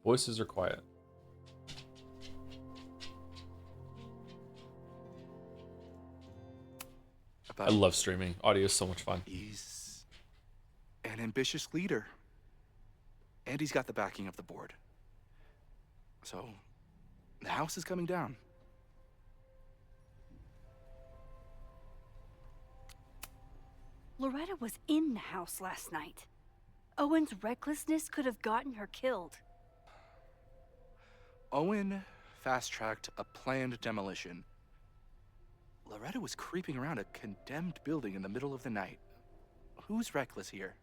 Voices are quiet. But I love streaming. Audio is so much fun. he's an ambitious leader. And he's got the backing of the board. So, the house is coming down. Loretta was in the house last night. Owen's recklessness could have gotten her killed. Owen fast-tracked a planned demolition. Loretta was creeping around a condemned building in the middle of the night. Who's reckless here?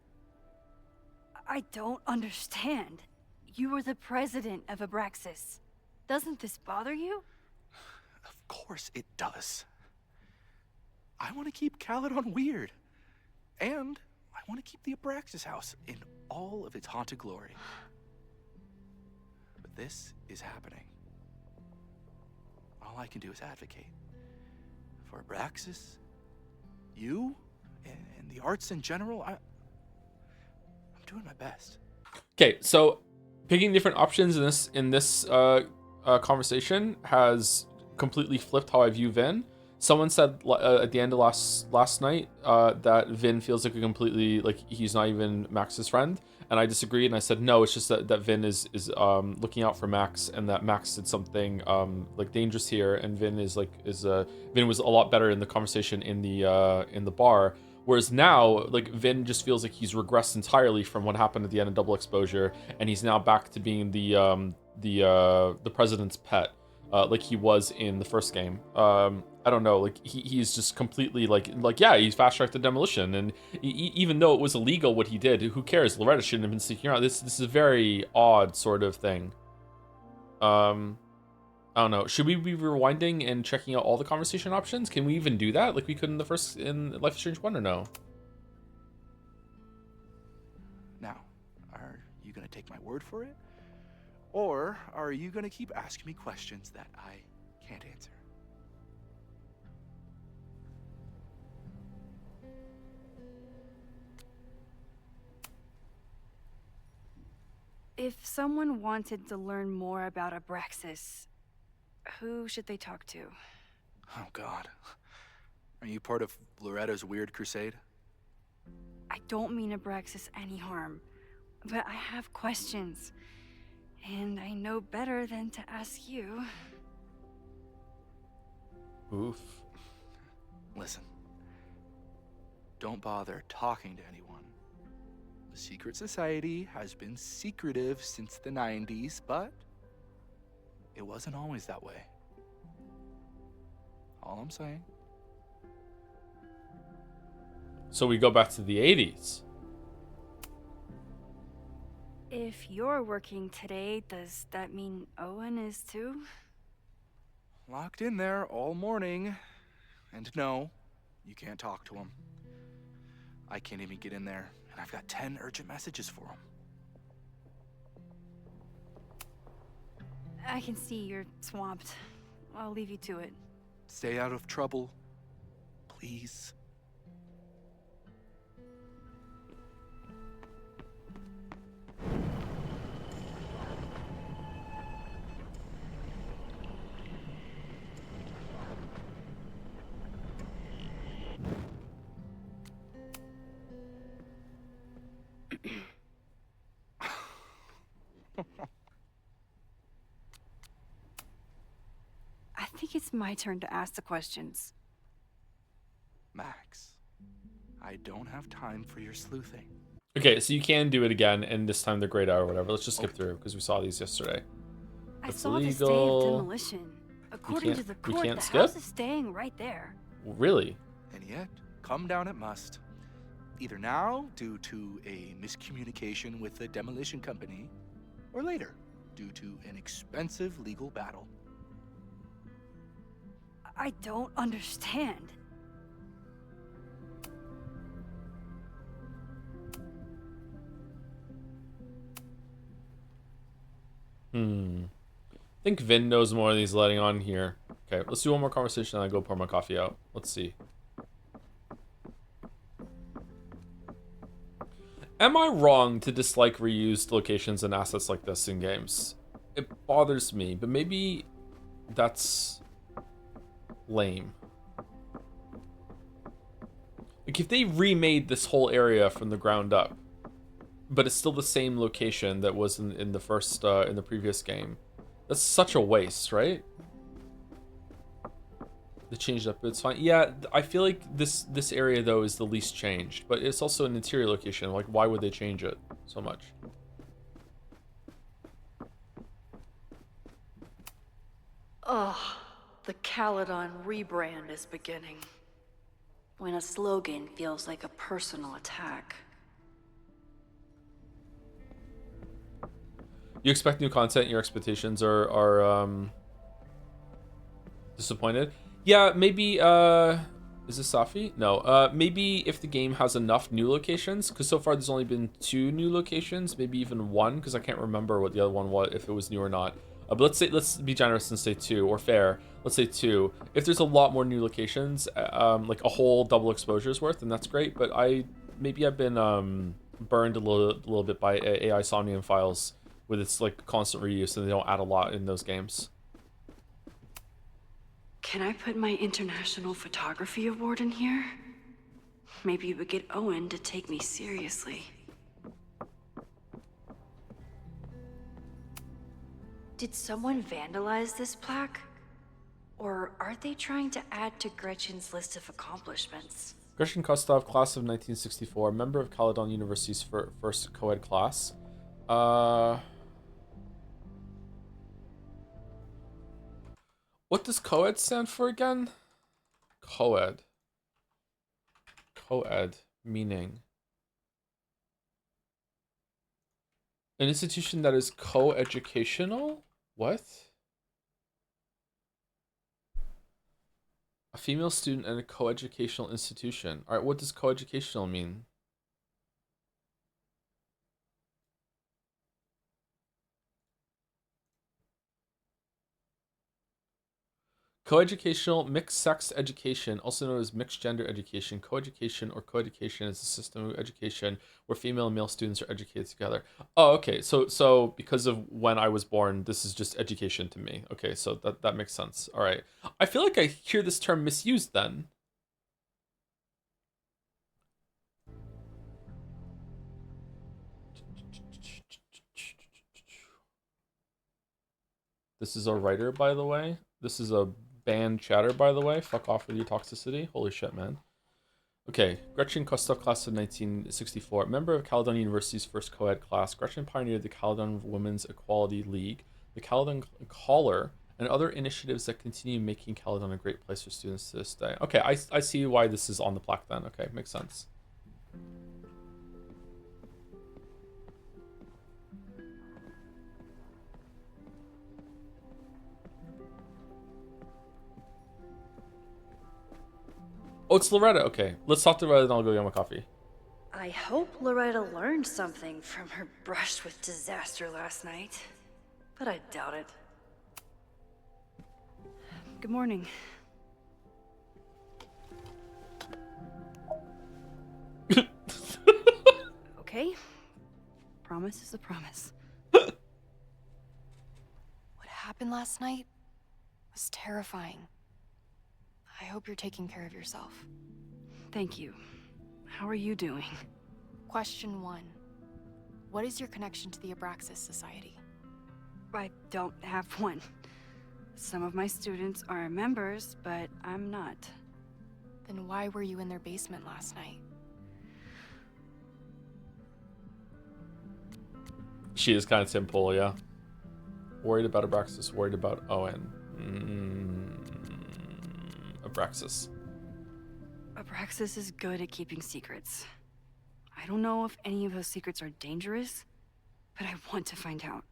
I don't understand. You were the president of Abraxas. Doesn't this bother you? Of course it does. I want to keep Caledon weird. And I want to keep the Abraxas house in all of its haunted glory. But this is happening. All I can do is advocate. For Abraxas, you, and the arts in general, I'm doing my best. Okay, so picking different options in this conversation has completely flipped how I view Vin. Someone said at the end of last night that Vin feels like a completely, like, he's not even Max's friend, and I disagreed, and I said no, it's just that Vin is looking out for Max, and that Max did something like dangerous here, and Vin was a lot better in the conversation in the bar. Whereas now, like, Vin just feels like he's regressed entirely from what happened at the end of Double Exposure, and he's now back to being the president's pet, like he was in the first game. I don't know, like he's just completely like yeah, he's fast-tracked the demolition, and even though it was illegal what he did, who cares? Loretta shouldn't have been sneaking around. This is a very odd sort of thing. I don't know. Should we be rewinding and checking out all the conversation options? Can we even do that like we could in Life is Strange 1 or no? Now, are you gonna take my word for it? Or are you gonna keep asking me questions that I can't answer? If someone wanted to learn more about Abraxas, who should they talk to? Oh God. Are you part of Loretta's weird crusade? I don't mean Abraxas any harm, but I have questions. And I know better than to ask you. Oof. Listen. Don't bother talking to anyone. The secret society has been secretive since the 90s, but it wasn't always that way. All I'm saying. So we go back to the 80s. If you're working today, does that mean Owen is too? Locked in there all morning. And no, you can't talk to him. I can't even get in there, and I've got 10 urgent messages for him. I can see you're swamped. I'll leave you to it. Stay out of trouble, please. I think it's my turn to ask the questions. Max, I don't have time for your sleuthing. Okay, so you can do it again, and this time they're grayed out or whatever. Let's just skip through because we saw these yesterday. I That's saw this day of illegal. demolition. According to the court, can't the skip? house is staying right there. Really? And yet, come down it must. Either now, due to a miscommunication with the demolition company, or later, due to an expensive legal battle. I don't understand. I think Vin knows more than he's letting on here. Okay, let's do one more conversation and I go pour my coffee out. Let's see. Am I wrong to dislike reused locations and assets like this in games? It bothers me, but maybe that's lame. Like, if they remade this whole area from the ground up, but it's still the same location that was in the first, in the previous game, that's such a waste, right? They changed up, it's fine. Yeah, I feel like this area though is the least changed, but it's also an interior location. Like, why would they change it so much? Ugh, the Caledon rebrand is beginning. When a slogan feels like a personal attack. You expect new content, your expectations are disappointed. Yeah, maybe, is this Safi? No, maybe if the game has enough new locations, because so far there's only been 2 new locations, maybe even 1, because I can't remember what the other one was, if it was new or not. But let's be generous and say 2, or fair. Let's say 2. If there's a lot more new locations, like a whole double exposure's worth, then that's great. But maybe I've been burned a little bit by AI Somnium Files with its like constant reuse, and they don't add a lot in those games. Can I put my International Photography Award in here? Maybe we get Owen to take me seriously. Did someone vandalize this plaque? Or are they trying to add to Gretchen's list of accomplishments? Gretchen Kostov, class of 1964, member of Caledon University's first co-ed class. What does co-ed stand for again? Co-ed. Co-ed, meaning an institution that is co-educational? What? A female student at a co-educational institution. All right, what does co-educational mean? Co-educational mixed-sex education, also known as mixed-gender education. Co-education or co-education is a system of education where female and male students are educated together. Oh, okay. So because of when I was born, this is just education to me. Okay, so that makes sense. All right. I feel like I hear this term misused then. This is a writer, by the way. This is a banned chatter, by the way. Fuck off with your toxicity. Holy shit, man. Okay, Gretchen Kostov, class of 1964, member of Caledon University's first co-ed class. Gretchen pioneered the Caledon Women's Equality League, the Caledon Caller, and other initiatives that continue making Caledon a great place for students to this day. Okay, I see why this is on the plaque then. Okay, makes sense. Oh, it's Loretta. Okay, let's talk to Loretta and I'll go get my coffee. I hope Loretta learned something from her brush with disaster last night. But I doubt it. Good morning. Okay. Promise is a promise. What happened last night was terrifying. I hope you're taking care of yourself. Thank you. How are you doing? Question 1. What is your connection to the Abraxas Society? I don't have one. Some of my students are members, but I'm not. Then why were you in their basement last night? She is kind of simple, yeah. Worried about Abraxas, worried about Owen. Abraxas. Abraxas is good at keeping secrets. I don't know if any of those secrets are dangerous, but I want to find out.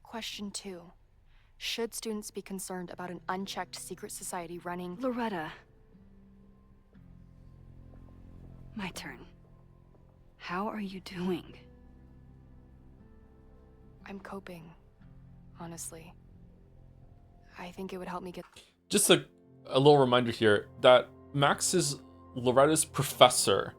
Question 2. Should students be concerned about an unchecked secret society running... Loretta. My turn. How are you doing? I'm coping, honestly. I think it would help me get. Just a little reminder here that Max is Loretta's professor,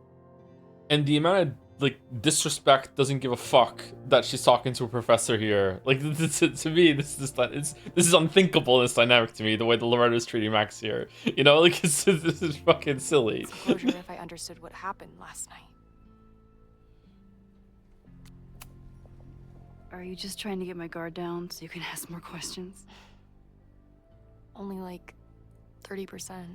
and the amount of like disrespect, doesn't give a fuck that she's talking to a professor here. Like to me, this is unthinkable. This dynamic to me, the way the Loretta's treating Max here. You know, like this is fucking silly. It's closure if I understood what happened last night. Are you just trying to get my guard down so you can ask more questions? Only like 30%.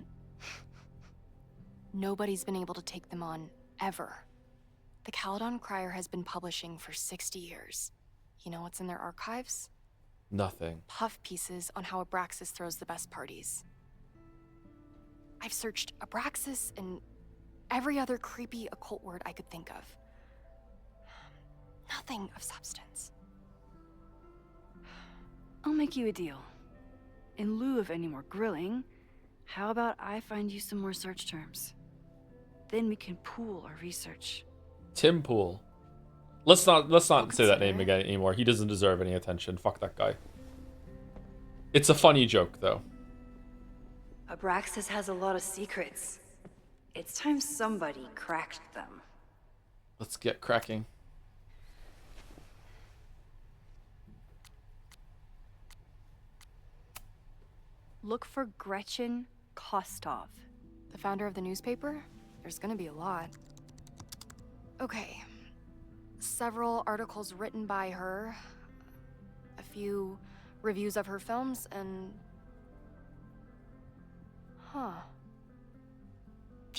Nobody's been able to take them on, ever. The Caledon Crier has been publishing for 60 years. You know what's in their archives? Nothing. Puff pieces on how Abraxas throws the best parties. I've searched Abraxas and every other creepy occult word I could think of. Nothing of substance. I'll make you a deal. In lieu of any more grilling, how about I find you some more search terms? Then we can pool our research. Tim Pool. Let's not say that name consider it. again anymore. He doesn't deserve any attention. Fuck that guy. It's a funny joke though. Abraxas has a lot of secrets. It's time somebody cracked them. Let's get cracking. Look for Gretchen Kostov. The founder of the newspaper? There's gonna be a lot. Okay. Several articles written by her, a few reviews of her films, and... Huh.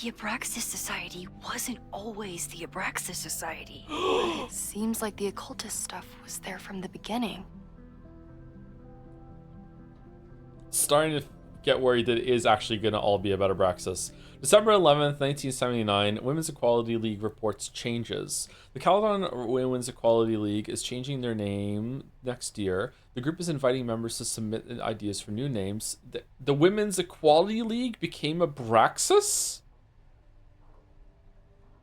The Abraxas Society wasn't always the Abraxas Society. It seems like the occultist stuff was there from the beginning. Starting to get worried that it is actually going to all be about Abraxas. December 11th, 1979, Women's Equality League reports changes. The Caledon Women's Equality League is changing their name next year. The group is inviting members to submit ideas for new names. The Women's Equality League became Abraxas,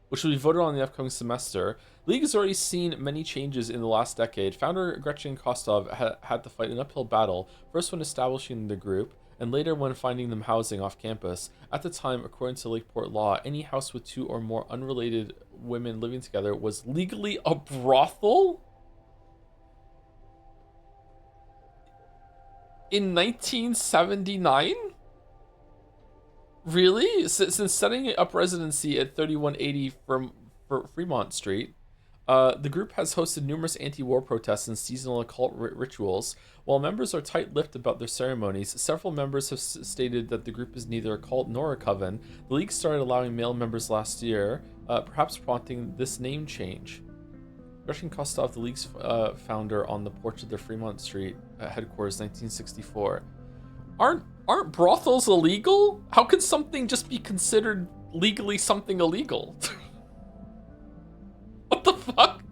which will be voted on in the upcoming semester. The League has already seen many changes in the last decade. Founder Gretchen Kostov had to fight an uphill battle, first when establishing the group, and later when finding them housing off campus. At the time, according to Lakeport law, any house with two or more unrelated women living together was legally a brothel? In 1979? Really? Since setting up residency at 3180 for Fremont Street, the group has hosted numerous anti-war protests and seasonal occult rituals. While members are tight-lipped about their ceremonies, several members have stated that the group is neither a cult nor a coven. The League started allowing male members last year, perhaps prompting this name change. Gretchen Kostov, the League's founder, on the porch of their Fremont Street headquarters, 1964. Aren't brothels illegal? How could something just be considered legally something illegal? What the fuck?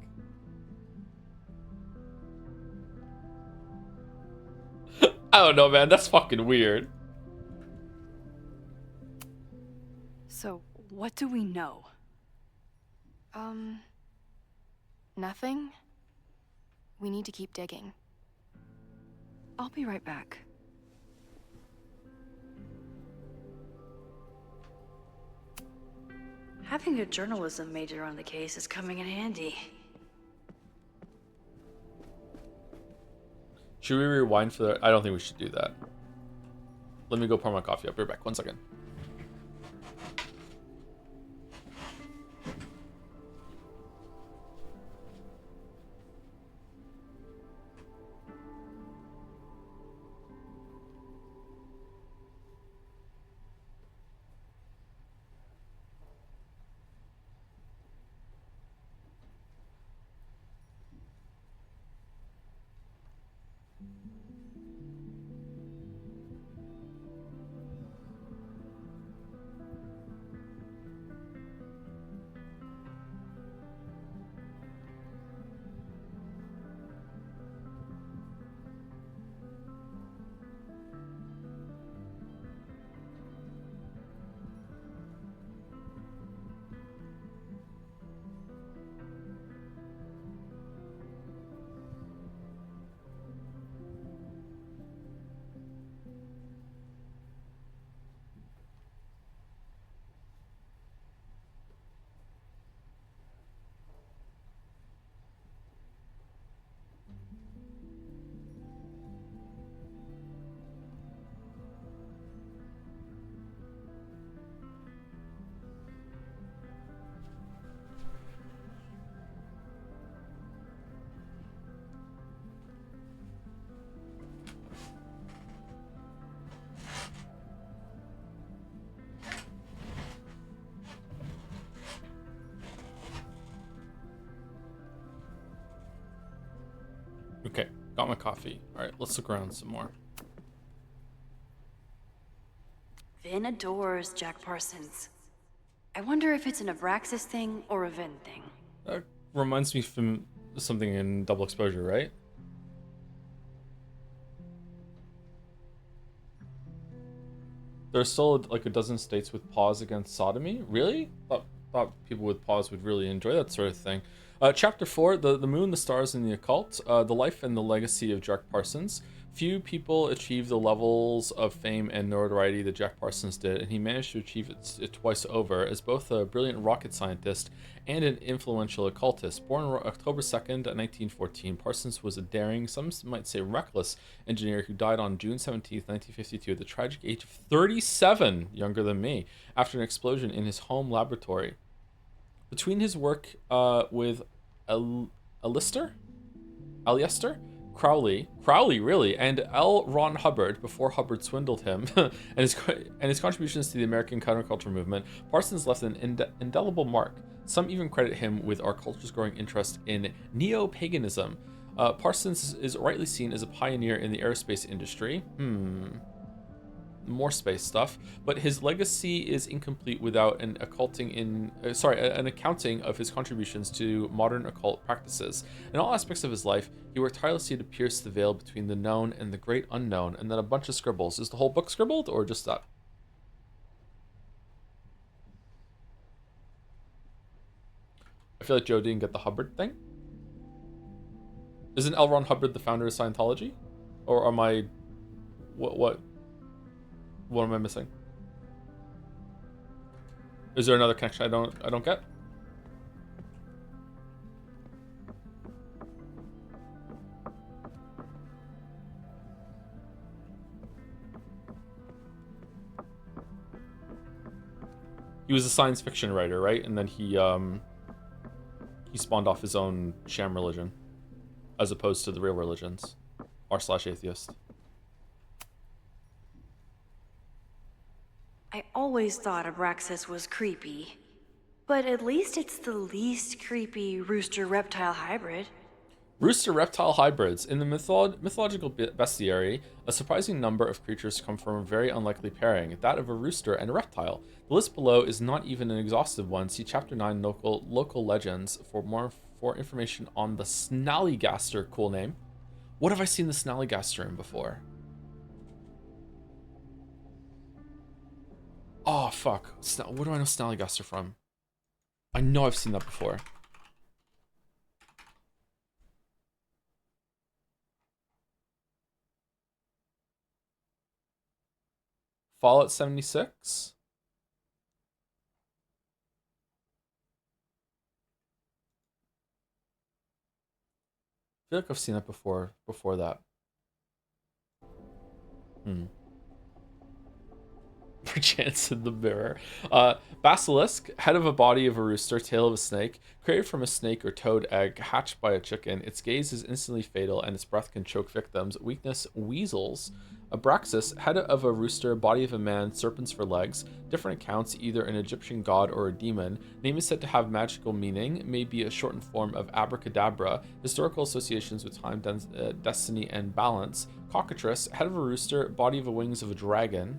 I don't know, man. That's fucking weird. So, what do we know? Nothing? We need to keep digging. I'll be right back. Having a journalism major on the case is coming in handy. Should we rewind for that? I don't think we should do that. Let me go pour my coffee. I'll be right back. 1 second. Okay, got my coffee. All right, let's look around some more. Vin adores Jack Parsons. I wonder if it's an Abraxas thing or a Vin thing. That reminds me from something in Double Exposure, right? There's still like a dozen states with pause against sodomy. Really? Thought people with pause would really enjoy that sort of thing. Chapter 4, the Moon, the Stars, and the Occult. The life and the legacy of Jack Parsons. Few people achieve the levels of fame and notoriety that Jack Parsons did, and he managed to achieve it twice over as both a brilliant rocket scientist and an influential occultist. Born October 2nd, 1914, Parsons was a daring, some might say reckless, engineer who died on June 17th, 1952 at the tragic age of 37, younger than me, after an explosion in his home laboratory. Between his work with Alister, Crowley really, and L. Ron Hubbard before Hubbard swindled him, and his contributions to the American counterculture movement, Parsons left an indelible mark. Some even credit him with our culture's growing interest in neo-paganism. Parsons is rightly seen as a pioneer in the aerospace industry. More space stuff, but his legacy is incomplete without an accounting of his contributions to modern occult practices. In all aspects of his life, he worked tirelessly to pierce the veil between the known and the great unknown, and then a bunch of scribbles. Is the whole book scribbled, or just that? I feel like Joe didn't get the Hubbard thing. Isn't L. Ron Hubbard the founder of Scientology? Or am I... What am I missing? Is there another connection I don't get? He was a science fiction writer, right? And then he spawned off his own sham religion, as opposed to the real religions, r/atheist. I always thought Abraxas was creepy, but at least it's the least creepy rooster-reptile hybrid. Rooster-reptile hybrids. In the mythological bestiary, a surprising number of creatures come from a very unlikely pairing, that of a rooster and a reptile. The list below is not even an exhaustive one. See Chapter 9, Local Legends, for more information on the Snallygaster. Cool name. What have I seen the Snallygaster in before? Oh, fuck. Where do I know Snallygaster from? I know I've seen that before. Fallout 76? I feel like I've seen that before that. Perchance in the mirror. Basilisk, head of a body of a rooster, tail of a snake, created from a snake or toad egg hatched by a chicken. Its gaze is instantly fatal and its breath can choke victims. Weakness, weasels. Abraxas, head of a rooster, body of a man, serpents for legs. Different accounts, either an Egyptian god or a demon. Name is said to have magical meaning, may be a shortened form of abracadabra. Historical associations with time, destiny, and balance. Cockatrice, head of a rooster, body of the wings of a dragon,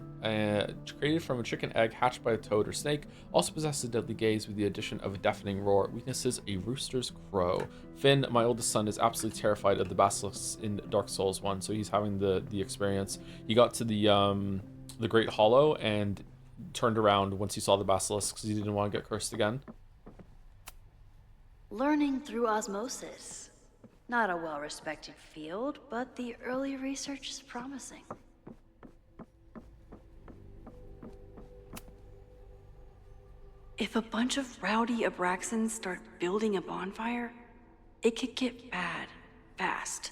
created from a chicken egg hatched by a toad or snake, also possesses a deadly gaze with the addition of a deafening roar. Weaknesses, a rooster's crow. Finn, my oldest son, is absolutely terrified of the basilisks in Dark Souls 1, so he's having the experience. He got to the Great Hollow and turned around once he saw the basilisks because he didn't want to get cursed again. Learning through osmosis. Not a well-respected field, but the early research is promising. If a bunch of rowdy Abraxans start building a bonfire, it could get bad, fast.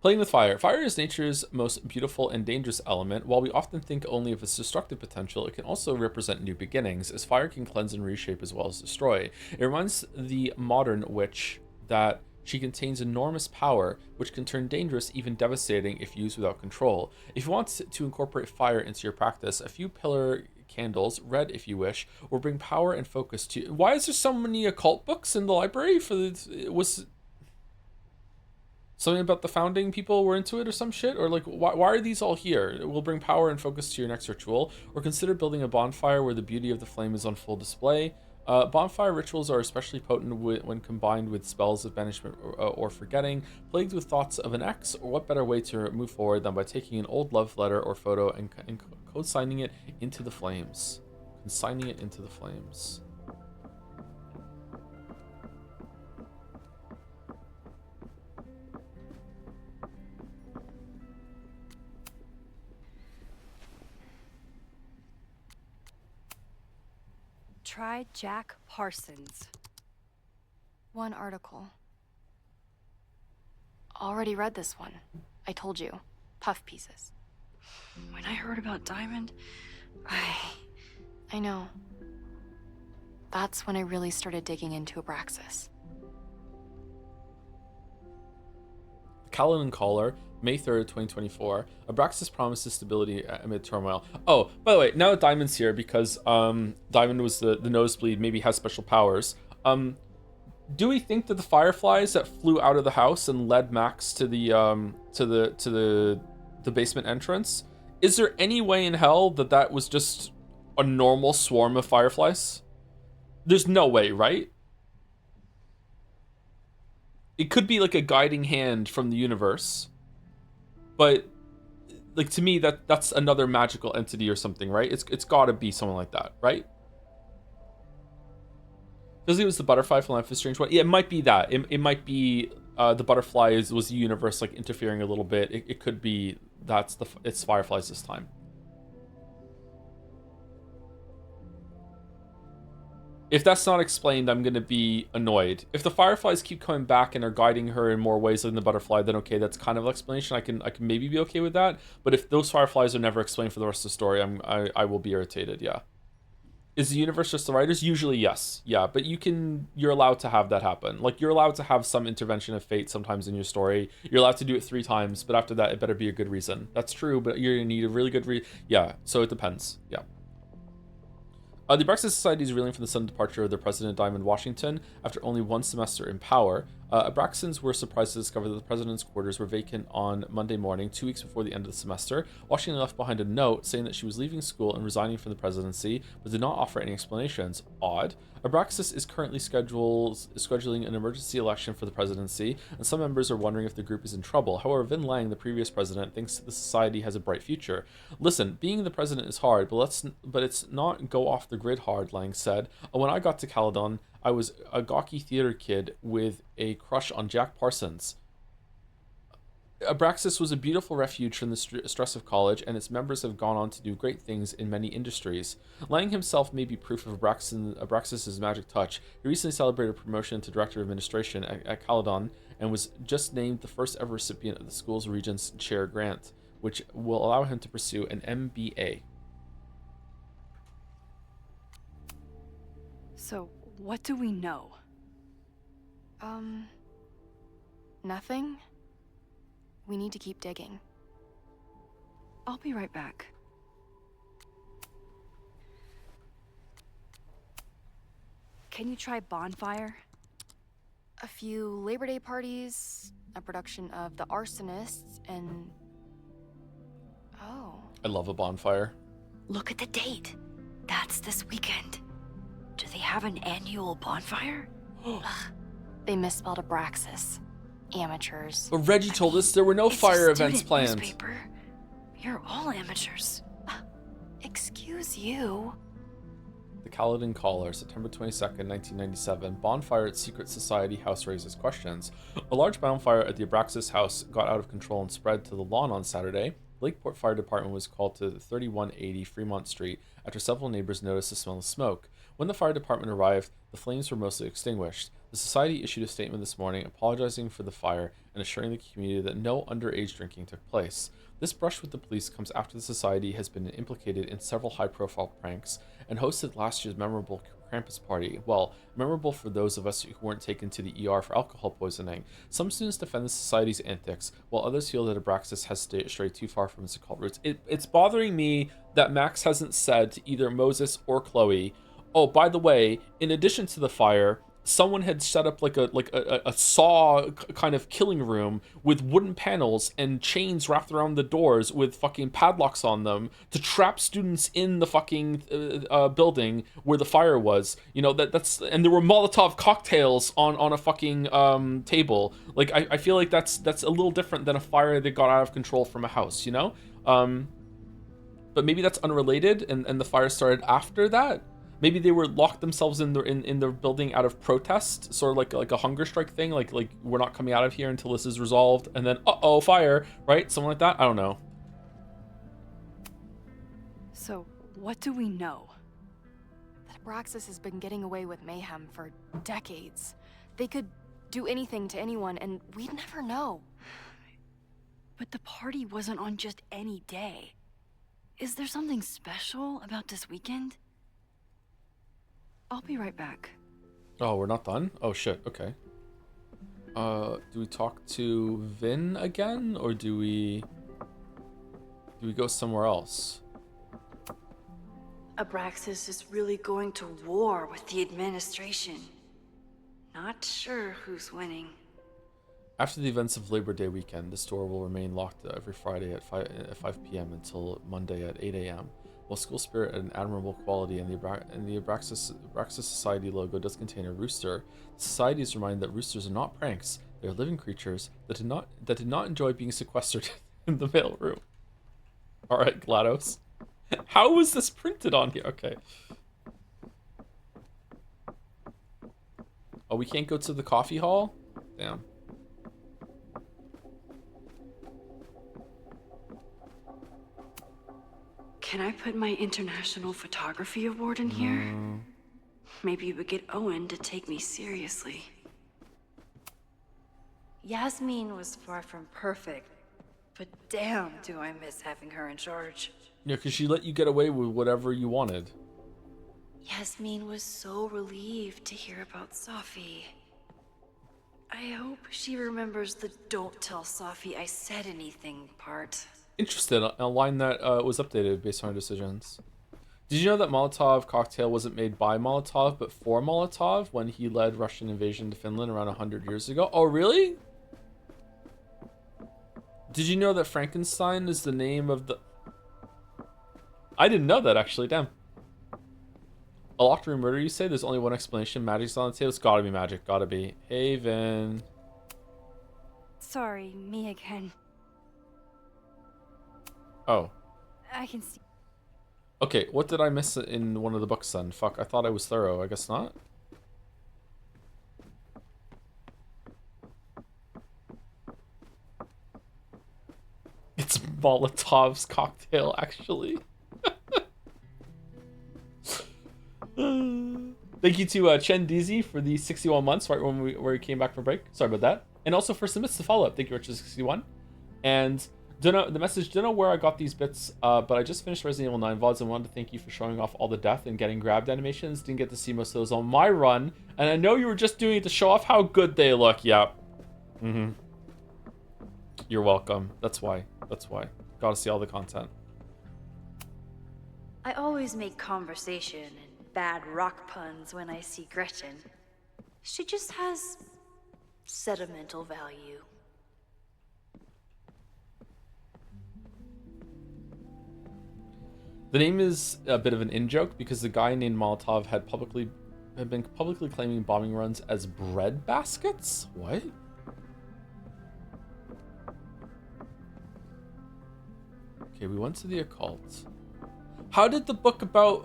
Playing with fire. Fire is nature's most beautiful and dangerous element. While we often think only of its destructive potential, it can also represent new beginnings, as fire can cleanse and reshape as well as destroy. It reminds the modern witch that she contains enormous power, which can turn dangerous, even devastating, if used without control. If you want to incorporate fire into your practice, a few pillar candles, red if you wish, will bring power and focus to... Why is there so many occult books in the library? Something about the founding people were into it or some shit? Or like, why are these all here? It will bring power and focus to your next ritual. Or consider building a bonfire where the beauty of the flame is on full display. Bonfire rituals are especially potent when combined with spells of banishment or forgetting, plagued with thoughts of an ex, or what better way to move forward than by taking an old love letter or photo and consigning it into the flames. Consigning it into the flames. Try Jack Parsons. One article. Already read this one. I told you. Puff pieces. When I heard about Diamond, I know. That's when I really started digging into Abraxas. Kaladin Caller, May 3rd, 2024. Abraxas promises stability amid turmoil. Oh, by the way, now that Diamond's here, because Diamond was the nosebleed, maybe has special powers. Do we think that the fireflies that flew out of the house and led Max to the basement entrance, is there any way in hell that was just a normal swarm of fireflies? There's no way, right? It could be like a guiding hand from the universe, but like to me that's another magical entity or something, right? It's got to be something like that, right? Does it was the butterfly from Life is Strange? Yeah, it might be that. It might be the butterfly was the universe like interfering a little bit. It could be it's fireflies this time. If that's not explained, I'm going to be annoyed. If the fireflies keep coming back and are guiding her in more ways than the butterfly, then okay, that's kind of an explanation. I can maybe be okay with that. But if those fireflies are never explained for the rest of the story, I will be irritated, yeah. Is the universe just the writers? Usually, yes. Yeah, but you're allowed to have that happen. Like, you're allowed to have some intervention of fate sometimes in your story. You're allowed to do it 3 times, but after that, it better be a good reason. That's true, but you're going to need a really good yeah, so it depends. Yeah. The Abraxas Society is reeling from the sudden departure of their president, Diamond Washington, after only 1 semester in power. Abraxans were surprised to discover that the president's quarters were vacant on Monday morning, 2 weeks before the end of the semester. Washington left behind a note saying that she was leaving school and resigning from the presidency, but did not offer any explanations. Odd. Abraxas is currently scheduling an emergency election for the presidency, and some members are wondering if the group is in trouble. However, Vin Lang, the previous president, thinks the society has a bright future. Listen, being the president is hard, but it's not go off the grid hard, Lang said. When I got to Caladon, I was a gawky theater kid with a crush on Jack Parsons. Abraxas was a beautiful refuge from the stress of college, and its members have gone on to do great things in many industries. Lang himself may be proof of Abraxas' magic touch. He recently celebrated promotion to Director of Administration at Caladon, and was just named the first ever recipient of the school's Regents Chair grant, which will allow him to pursue an MBA. So, what do we know? Nothing? We need to keep digging. I'll be right back. Can you try Bonfire? A few Labor Day parties, a production of The Arsonists, and... Oh. I love a bonfire. Look at the date. That's this weekend. Do they have an annual bonfire? They misspelled Abraxas. Amateurs. But Reggie told us there were no It's fire a events student planned. Newspaper. You're all amateurs. Excuse you. The Kaladin Caller, September 22nd, 1997. Bonfire at Secret Society house raises questions. A large bonfire at the Abraxas house got out of control and spread to the lawn on Saturday. Lakeport Fire Department was called to 3180 Fremont Street after several neighbors noticed the smell of smoke. When the fire department arrived, the flames were mostly extinguished. The society issued a statement this morning apologizing for the fire and assuring the community that no underage drinking took place. This brush with the police comes after the society has been implicated in several high-profile pranks and hosted last year's memorable Krampus party. Well, memorable for those of us who weren't taken to the ER for alcohol poisoning. Some students defend the society's antics, while others feel that Abraxas has strayed too far from its occult roots. It's bothering me that Max hasn't said to either Moses or Chloe, oh, by the way, in addition to the fire, someone had set up like a saw kind of killing room with wooden panels and chains wrapped around the doors with fucking padlocks on them to trap students in the fucking building where the fire was. You know, that's and there were Molotov cocktails on a fucking table. Like I feel like that's a little different than a fire that got out of control from a house, you know? But maybe that's unrelated and the fire started after that. Maybe they were locked themselves in their building out of protest, sort of like a hunger strike thing, like we're not coming out of here until this is resolved, and then uh-oh, fire, right? Something like that. I don't know. So, what do we know? That Abraxas has been getting away with mayhem for decades. They could do anything to anyone, and we'd never know. But the party wasn't on just any day. Is there something special about this weekend? I'll be right back. Oh, we're not done? Oh shit, okay. Do we talk to Vin again, or do we go somewhere else? Abraxas is really going to war with the administration. Not sure who's winning. After the events of Labor Day weekend, the store will remain locked every Friday at 5 p.m. until Monday at 8 a.m. While school spirit and admirable quality and the Abraxas Society logo does contain a rooster, the society is reminded that roosters are not pranks. They are living creatures that did not enjoy being sequestered in the mailroom. All right, GLaDOS. How was this printed on here? Okay. Oh, we can't go to the coffee hall? Damn. Can I put my International Photography Award in here? Maybe we get Owen to take me seriously. Yasmin was far from perfect, but damn do I miss having her in charge. Yeah, because she let you get away with whatever you wanted. Yasmin was so relieved to hear about Safi. I hope she remembers the "don't tell Safi I said anything" part. Interested, a line that was updated based on our decisions. Did you know that Molotov cocktail wasn't made by Molotov, but for Molotov when he led Russian invasion to Finland around 100 years ago? Oh, really? Did you know that Frankenstein is the name of the... I didn't know that, actually. Damn. A locked room murder, you say? There's only one explanation. Magic's on the table. It's gotta be magic. Gotta be. Hey, Vin. Sorry, me again. Oh. I can see. Okay, what did I miss in one of the books then? Fuck, I thought I was thorough. I guess not. It's Molotov's cocktail, actually. Thank you to Chen DZ for the 61 months, right when we came back from break. Sorry about that. And also for submits to follow up. Thank you, Richard61. And don't know the message. Don't know where I got these bits, but I just finished Resident Evil 9 VODs and wanted to thank you for showing off all the death and getting grabbed animations. Didn't get to see most of those on my run, and I know you were just doing it to show off how good they look. Yep. You're welcome. That's why. That's why. Got to see all the content. I always make conversation and bad rock puns when I see Gretchen. She just has sentimental value. The name is a bit of an in-joke because the guy named Molotov had been publicly claiming bombing runs as bread baskets? What? Okay, we went to the occult. How did the book about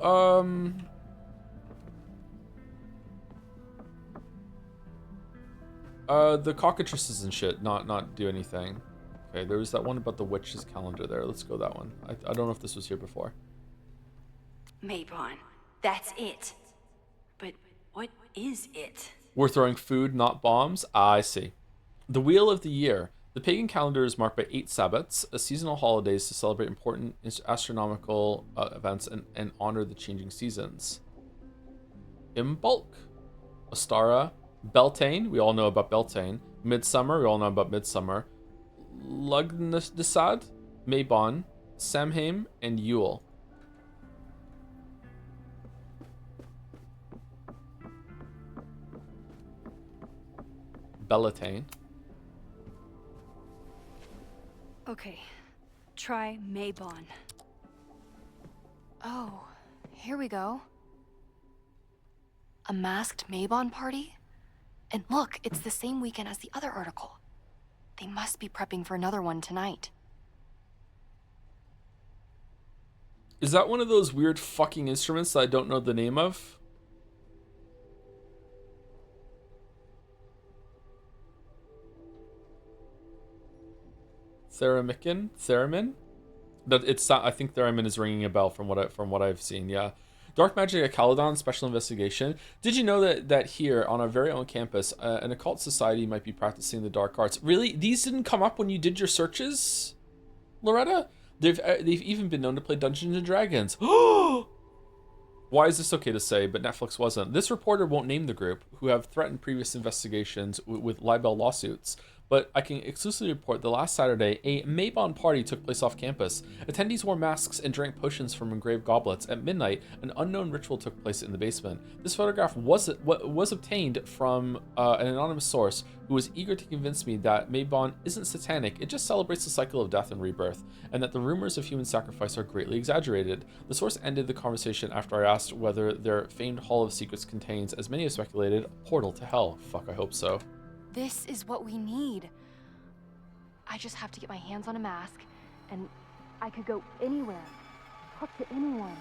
the cockatrices and shit not do anything? Okay, there was that one about the witch's calendar there. Let's go that one. I don't know if this was here before. Mabon, that's it. But what is it? We're throwing food, not bombs? I see. The Wheel of the Year. The pagan calendar is marked by 8 Sabbats, seasonal holidays to celebrate important astronomical events and honor the changing seasons. Imbolc, Ostara, Beltane, we all know about Beltane. Midsummer, we all know about Midsummer. Lugnasad, Mabon, Samhain, and Yule. Bellatane. Okay, try Maybon. Oh, here we go. A masked Maybon party? And look, it's the same weekend as the other article. They must be prepping for another one tonight. Is that one of those weird fucking instruments that I don't know the name of? Theremin? That it's not, I think Theremin is ringing a bell from what I've seen. Yeah. Dark Magic at Caledon Special Investigation. Did you know that here on our very own campus, an occult society might be practicing the dark arts? Really? These didn't come up when you did your searches, Loretta? They've even been known to play Dungeons and Dragons. Why is this okay to say, but Netflix wasn't? This reporter won't name the group, who have threatened previous investigations with libel lawsuits. But I can exclusively report that last Saturday, a Maybon party took place off campus. Attendees wore masks and drank potions from engraved goblets. At midnight, an unknown ritual took place in the basement. This photograph was obtained from an anonymous source who was eager to convince me that Maybon isn't satanic, it just celebrates the cycle of death and rebirth, and that the rumors of human sacrifice are greatly exaggerated. The source ended the conversation after I asked whether their famed Hall of Secrets contains, as many have speculated, a portal to hell. Fuck, I hope so. This is what we need. I just have to get my hands on a mask, and I could go anywhere, talk to anyone.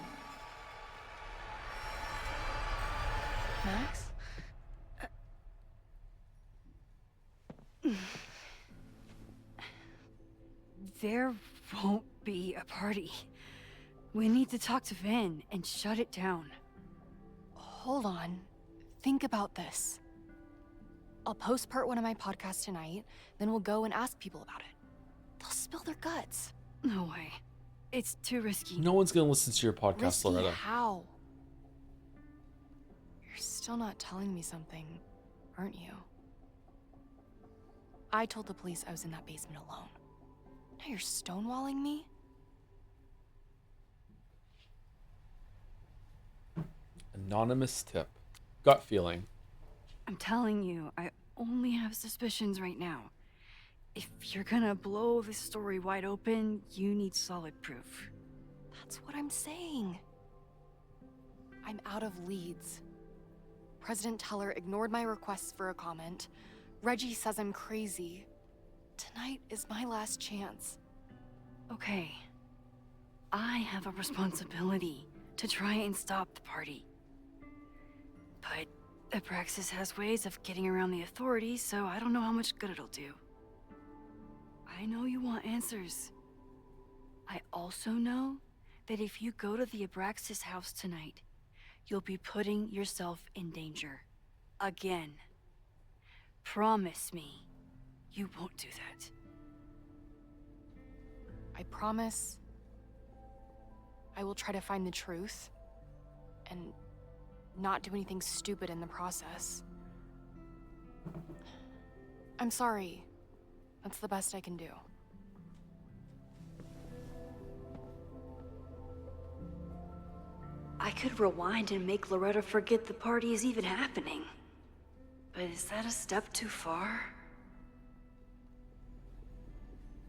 Max? There won't be a party. We need to talk to Vin and shut it down. Hold on. Think about this. I'll post part 1 of my podcast tonight, then we'll go and ask people about it. They'll spill their guts. No way. It's too risky. No one's gonna listen to your podcast, Risky Loretta. how? You're still not telling me something, aren't you? I told the police I was in that basement alone. Now you're stonewalling me? Anonymous tip. Gut feeling. I'm telling you, I only have suspicions right now. If you're gonna blow this story wide open, you need solid proof. That's what I'm saying. I'm out of leads. President Teller ignored my requests for a comment. Reggie says I'm crazy. Tonight is my last chance. Okay. I have a responsibility to try and stop the party. But Abraxas has ways of getting around the authorities, so I don't know how much good it'll do. I know you want answers. I also know that if you go to the Abraxas house tonight, you'll be putting yourself in danger. Again. Promise me you won't do that. I promise I will try to find the truth and not do anything stupid in the process. I'm sorry. That's the best I can do. I could rewind and make Loretta forget the party is even happening. But is that a step too far?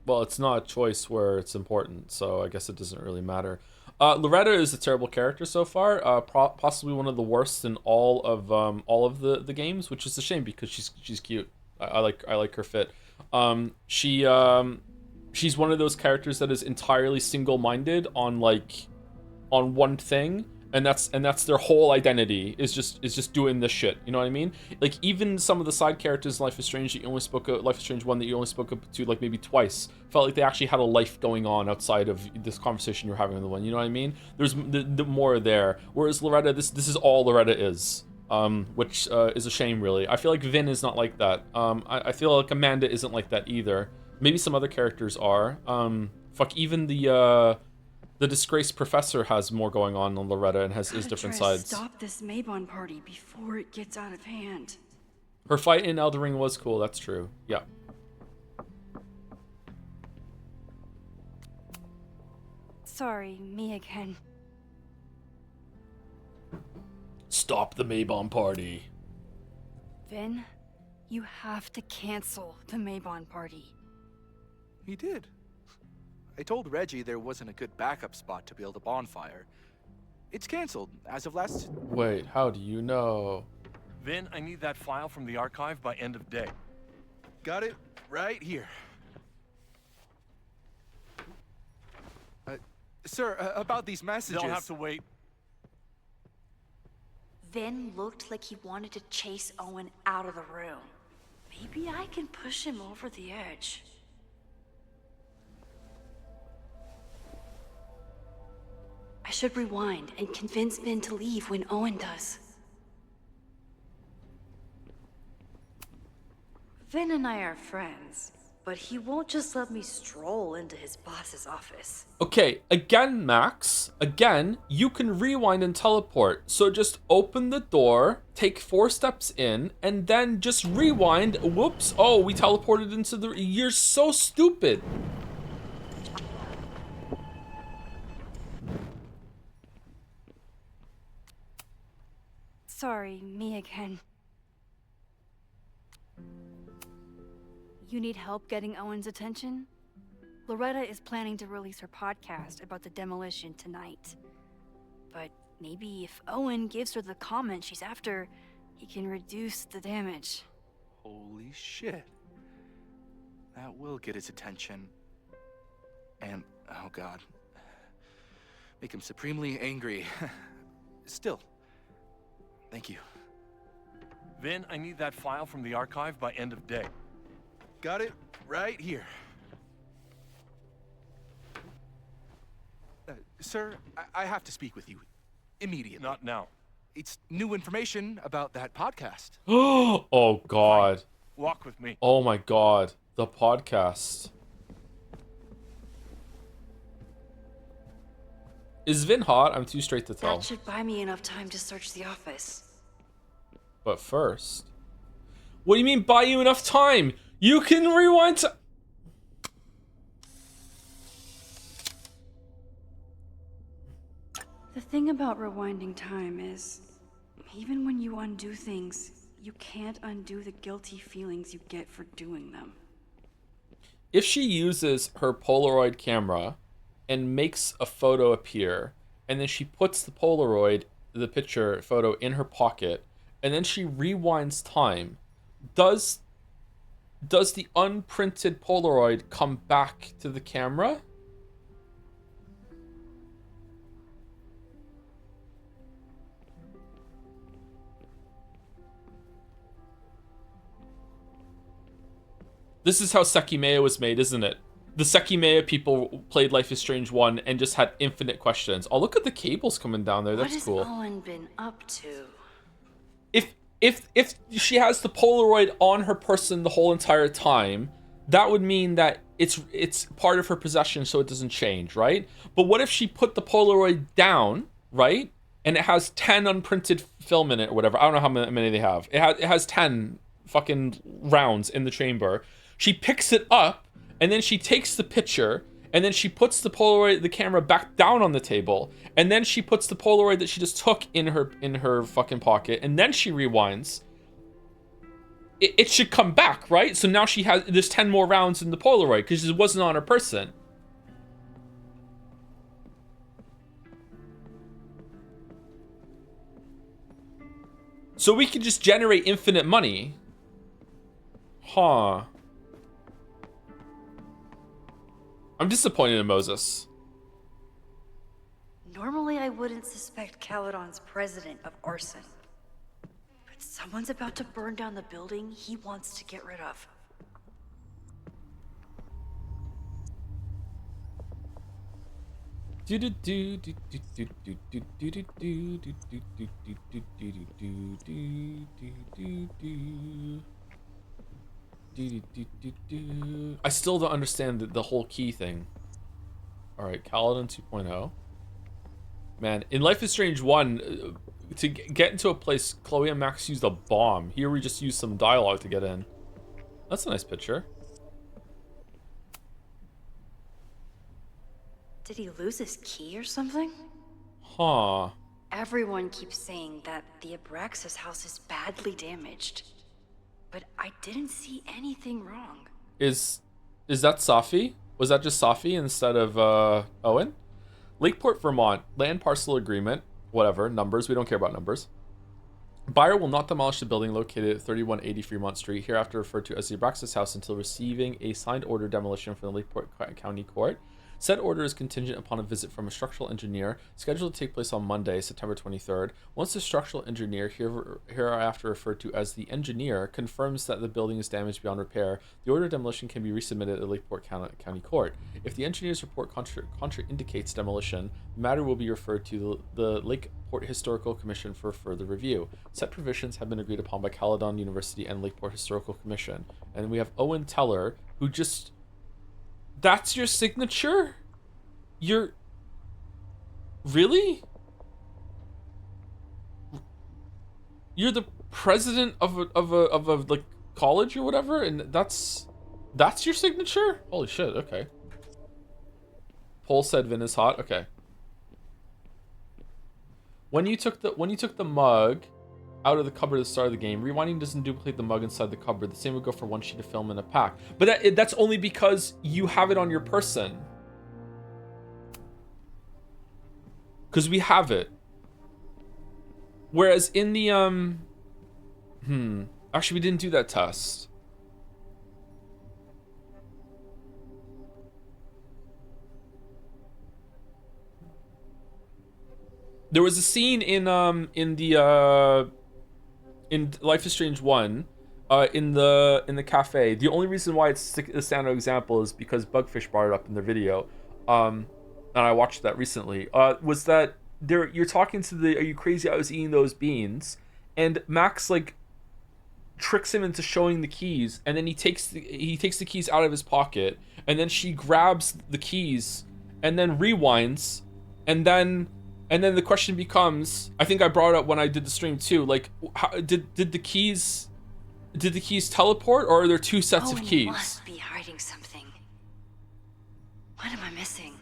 Well, it's not a choice where it's important, so I guess it doesn't really matter. Loretta is a terrible character so far, possibly one of the worst in all of the games, which is a shame because she's cute. I like her fit. She's one of those characters that is entirely single-minded on one thing, and that's their whole identity is just doing this shit. You know what I mean? Like even some of the side characters in Life is Strange that you only spoke of, Life is Strange 1 that you only spoke up to like maybe twice, felt like they actually had a life going on outside of this conversation you're having with the one. You know what I mean? There's the more there. Whereas Loretta, this is all Loretta is. Which is a shame, really. I feel like Vin is not like that. I feel like Amanda isn't like that either. Maybe some other characters are. Fuck, even the disgraced professor has more going on than Loretta and has his different sides. Stop this Maybon party before it gets out of hand. Her fight in Elden Ring was cool. That's true. Yeah. Sorry, me again. Stop the Maybon party. Vin, You have to cancel the Maybon party. He did. I told Reggie there wasn't a good backup spot to build a bonfire. It's canceled as of last... Wait, how do you know? Vin, I need that file from the archive by end of day. Got it right here. Sir, about these messages... They'll have to wait. Vin looked like he wanted to chase Owen out of the room. Maybe I can push him over the edge. I should rewind and convince Vin to leave when Owen does. Vin and I are friends, but he won't just let me stroll into his boss's office. Okay, again, Max, again, you can rewind and teleport. So just open the door, take 4 steps in, and then just rewind. Whoops. Oh, we teleported into the... You're so stupid. Sorry, me again. You need help getting Owen's attention? Loretta is planning to release her podcast about the demolition tonight. But maybe if Owen gives her the comment she's after, he can reduce the damage. Holy shit. That will get his attention. And, oh god. Make him supremely angry. Still. Thank you. Vin, I need that file from the archive by end of day. Got it right here. Sir, I have to speak with you. Immediately. Not now. It's new information about that podcast. Oh, God. Walk with me. Oh, my God. The podcast. Is Vin hot? I'm too straight to tell. That should buy me enough time to search the office. But first... What do you mean buy you enough time? You can rewind to... The thing about rewinding time is, even when you undo things, you can't undo the guilty feelings you get for doing them. If she uses her Polaroid camera and makes a photo appear, and then she puts the Polaroid, the picture photo, in her pocket, and then she rewinds time, does the unprinted Polaroid come back to the camera? This is how Sekimea was made, isn't it? The Sekimea people played Life is Strange 1 and just had infinite questions. Oh, look at the cables coming down there. That's cool. What has Owen been up to? If she has the Polaroid on her person the whole entire time, that would mean that it's part of her possession, so it doesn't change, right? But what if she put the Polaroid down, right? And it has 10 unprinted film in it or whatever. I don't know how many they have. It has 10 fucking rounds in the chamber. She picks it up, and then she takes the picture, and then she puts the Polaroid, the camera, back down on the table, and then she puts the Polaroid that she just took in her fucking pocket, and then she rewinds. It should come back, right? So now there's 10 more rounds in the Polaroid because it wasn't on her person. So we can just generate infinite money. Huh. I'm disappointed in Moses. Normally I wouldn't suspect Caledon's president of arson. But someone's about to burn down the building he wants to get rid of. I still don't understand the whole key thing. Alright, Caledon 2.0. Man, in Life is Strange 1, to get into a place, Chloe and Max used a bomb. Here we just used some dialogue to get in. That's a nice picture. Did he lose his key or something? Huh. Everyone keeps saying that the Abraxas house is badly damaged. but I didn't see anything wrong. Is that Safi? Was that just Safi instead of Owen? Lakeport, Vermont, land parcel agreement, whatever, numbers, we don't care about numbers. Buyer will not demolish the building located at 3180 Fremont Street, hereafter referred to as the Abraxas House, until receiving a signed order demolition from the Lakeport County Court. Said order is contingent upon a visit from a structural engineer, scheduled to take place on Monday, September 23rd. Once the structural engineer, hereafter referred to as the engineer, confirms that the building is damaged beyond repair, the order of demolition can be resubmitted at Lakeport County Court. If the engineer's report contraindicates demolition, the matter will be referred to the Lakeport Historical Commission for further review. Set provisions have been agreed upon by Caledon University and Lakeport Historical Commission. And we have Owen Teller, who just... That's your signature? You're... Really? You're the president of a like college or whatever, and that's your signature? Holy shit, okay. Paul said Vin is hot, okay. When you took the mug out of the cupboard at the start of the game, rewinding doesn't duplicate the mug inside the cupboard. The same would go for one sheet of film in a pack. But that's only because you have it on your person. Because we have it. Whereas in the, actually we didn't do that test. There was a scene in Life is Strange 1, in the cafe. The only reason why it's a standard example is because Bugfish brought it up in their video, and I watched that recently. Was that you're talking to the, are you crazy? I was eating those beans, and Max like tricks him into showing the keys, and then he takes the keys out of his pocket, and then she grabs the keys, and then rewinds, and then the question becomes, I think I brought it up when I did the stream too, like, how, did the keys teleport, or are there two sets of keys? Must be hiding something. What am I missing?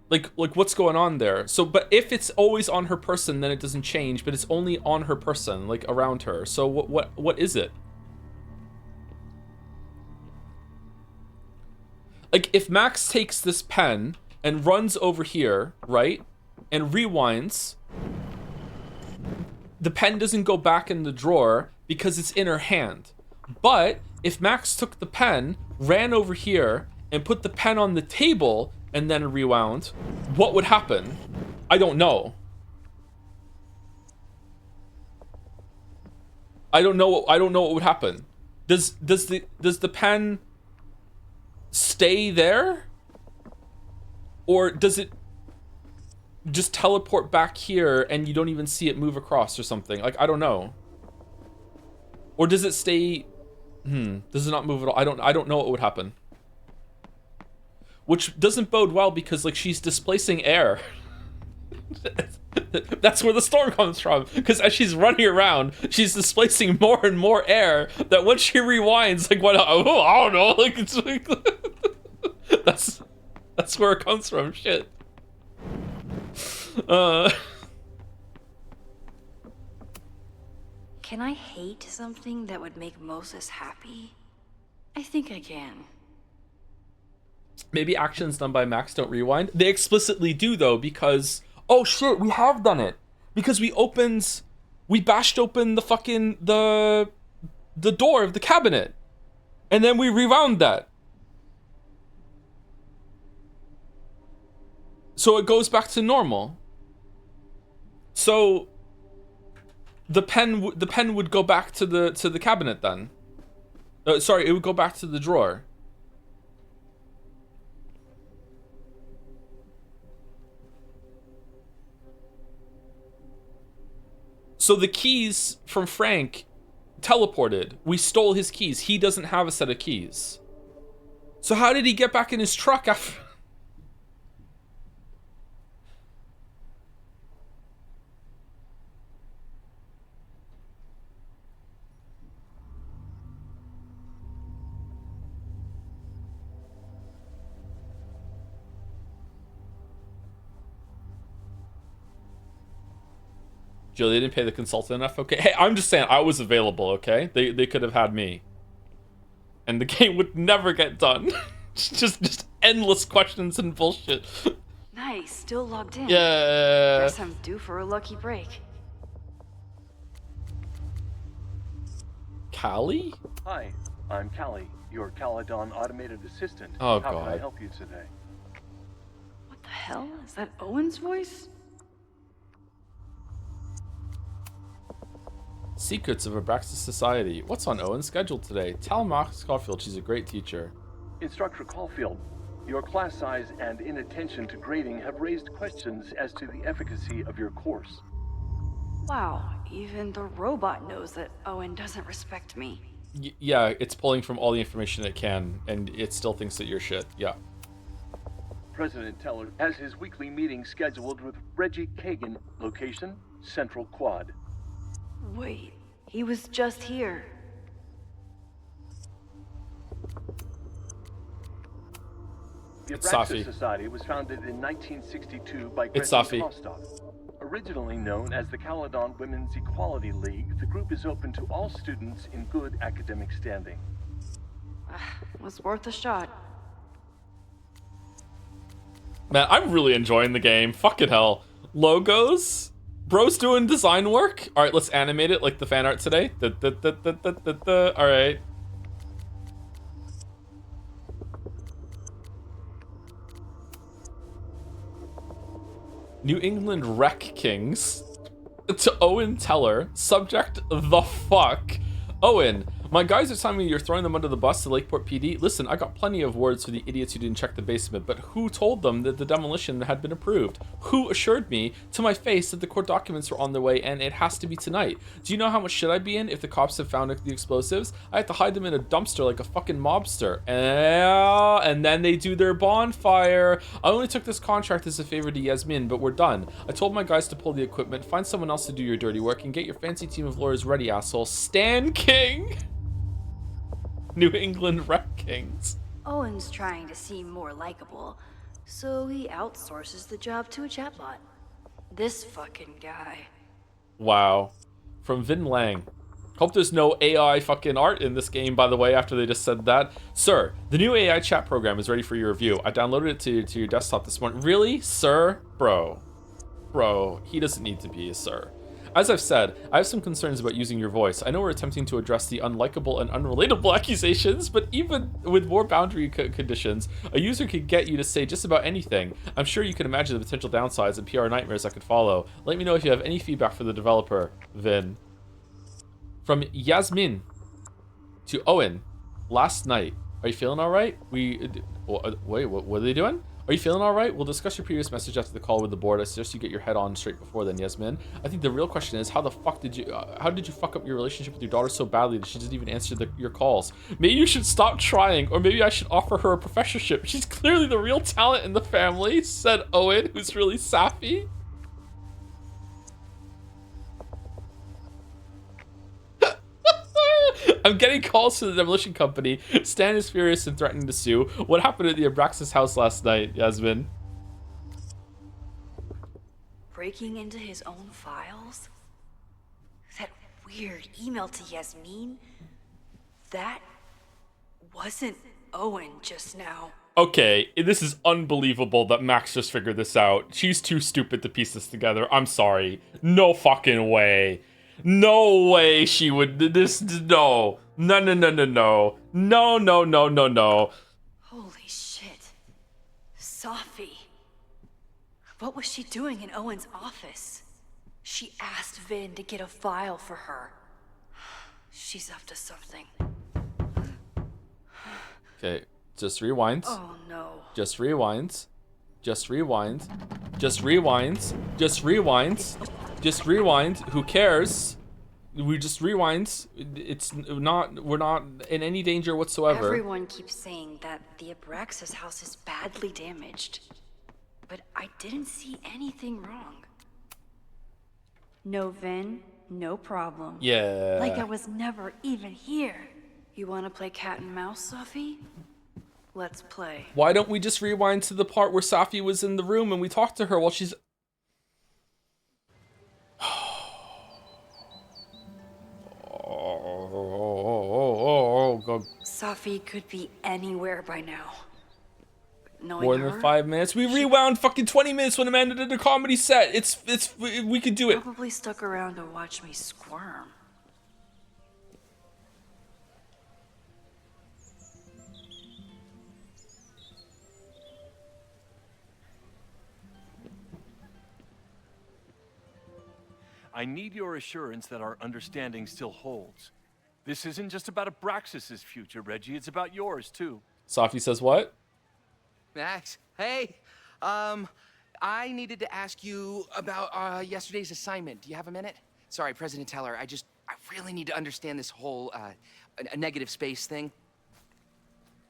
Like what's going on there? So, but if it's always on her person, then it doesn't change, but it's only on her person, like around her. So what is it? Like if Max takes this pen and runs over here, right? And rewinds, the pen doesn't go back in the drawer because it's in her hand. But if Max took the pen, ran over here, and put the pen on the table and then rewound, what would happen? I don't know. I don't know what would happen. Does the pen stay there? Or does it just teleport back here and you don't even see it move across or something? Like, I don't know. Or does it stay... Does it not move at all? I don't know what would happen. Which doesn't bode well because, like, she's displacing air. That's where the storm comes from. Because as she's running around, she's displacing more and more air that when she rewinds, like, what? Oh, I don't know. Like, it's like... That's where it comes from. Shit. Can I hate something that would make Moses happy? I think I can. Maybe actions done by Max don't rewind. They explicitly do though, because oh shit, we have done it. Because we bashed open the fucking the door of the cabinet. And then we rewound that. So it goes back to normal. So the pen would go back to the cabinet then. Sorry, it would go back to the drawer. So the keys from Frank teleported. We stole his keys. He doesn't have a set of keys. So how did he get back in his truck after? Joe, they didn't pay the consultant enough. Okay, hey, I'm just saying I was available. Okay, they could have had me. and the game would never get done. just endless questions and bullshit. Nice, still logged in. Yeah. Guess I'm due for a lucky break. Callie? Hi, I'm Callie, your Caledon automated assistant. Oh, How can I God. help you today? What the hell? Is that Owen's voice? Secrets of Abraxas Society. What's on Owen's schedule today? Tell Max Caulfield she's a great teacher. Instructor Caulfield, your class size and inattention to grading have raised questions as to the efficacy of your course. Wow, even the robot knows that Owen doesn't respect me. Yeah, it's pulling from all the information it can, and it still thinks that you're shit. Yeah. President Teller has his weekly meeting scheduled with Reggie Kagan, location Central Quad. Wait, he was just here. The It's Abraxas Safi. Society was founded in 1962 by It's Gretchen Safi. Kostov. Originally known as the Caledon Women's Equality League, the group is open to all students in good academic standing. Was worth a shot. Man, I'm really enjoying the game. Fucking hell. Logos? Bro's doing design work? Alright, let's animate it like the fan art today. Alright. New England Wreck Kings. To Owen Teller. Subject the fuck. Owen, my guys are telling me you're throwing them under the bus to Lakeport PD. Listen, I got plenty of words for the idiots who didn't check the basement, but who told them that the demolition had been approved? Who assured me to my face that the court documents were on their way and it has to be tonight? Do you know how much shit I'd be in if the cops have found the explosives? I have to hide them in a dumpster like a fucking mobster. And then they do their bonfire. I only took this contract as a favor to Yasmin, but we're done. I told my guys to pull the equipment, find someone else to do your dirty work, and get your fancy team of lawyers ready, asshole. Stan King! New England Wreck Kings. Owen's trying to seem more likable, so he outsources the job to a chatbot. This fucking guy. Wow. From Vin Lang. Hope there's no AI fucking art in this game, by the way, after they just said that. Sir, the new AI chat program is ready for your review. I downloaded it to your desktop this morning. Really? Sir? Bro, he doesn't need to be a sir. As I've said, I have some concerns about using your voice. I know we're attempting to address the unlikable and unrelatable accusations, but even with more boundary conditions, a user could get you to say just about anything. I'm sure you can imagine the potential downsides and PR nightmares that could follow. Let me know if you have any feedback for the developer, Vin. From Yasmin to Owen, last night. Are you feeling all right? Wait, what are they doing? Are you feeling all right? We'll discuss your previous message after the call with the board. I suggest you get your head on straight before then, Yasmin. I think the real question is, how the fuck did you, how did you fuck up your relationship with your daughter so badly that she doesn't even answer your calls? Maybe you should stop trying, or maybe I should offer her a professorship. She's clearly the real talent in the family, said Owen, who's really sappy. I'm getting calls to the demolition company. Stan is furious and threatening to sue. What happened at the Abraxas house last night, Yasmin? Breaking into his own files? That weird email to Yasmin? That wasn't Owen just now. Okay, this is unbelievable that Max just figured this out. She's too stupid to piece this together. I'm sorry. No fucking way. No way she would. No. No. No. Holy shit. Safi. What was she doing in Owen's office? She asked Vin to get a file for her. She's up to something. Okay, just rewind. Oh no. Just rewind. Just rewind. Just rewind. Just rewind. Just rewind. Who cares? We just rewind. It's not. We're not in any danger whatsoever. Everyone keeps saying that the Abraxas house is badly damaged. But I didn't see anything wrong. No Vin, no problem. Yeah. Like I was never even here. You wanna play cat and mouse, Safi? Let's play. Why don't we just rewind to the part where Safi was in the room and we talked to her while she's... Oh, about Safi could be anywhere by now. Knowing more her, than 5 minutes. We rewound fucking 20 minutes when Amanda did a comedy set. We could do it. probably stuck around to watch me squirm. I need your assurance that our understanding still holds. This isn't just about Abraxas's future, Reggie. It's about yours, too. Safi says what? Max, hey. I needed to ask you about yesterday's assignment. Do you have a minute? Sorry, President Teller. I really need to understand this whole a negative space thing.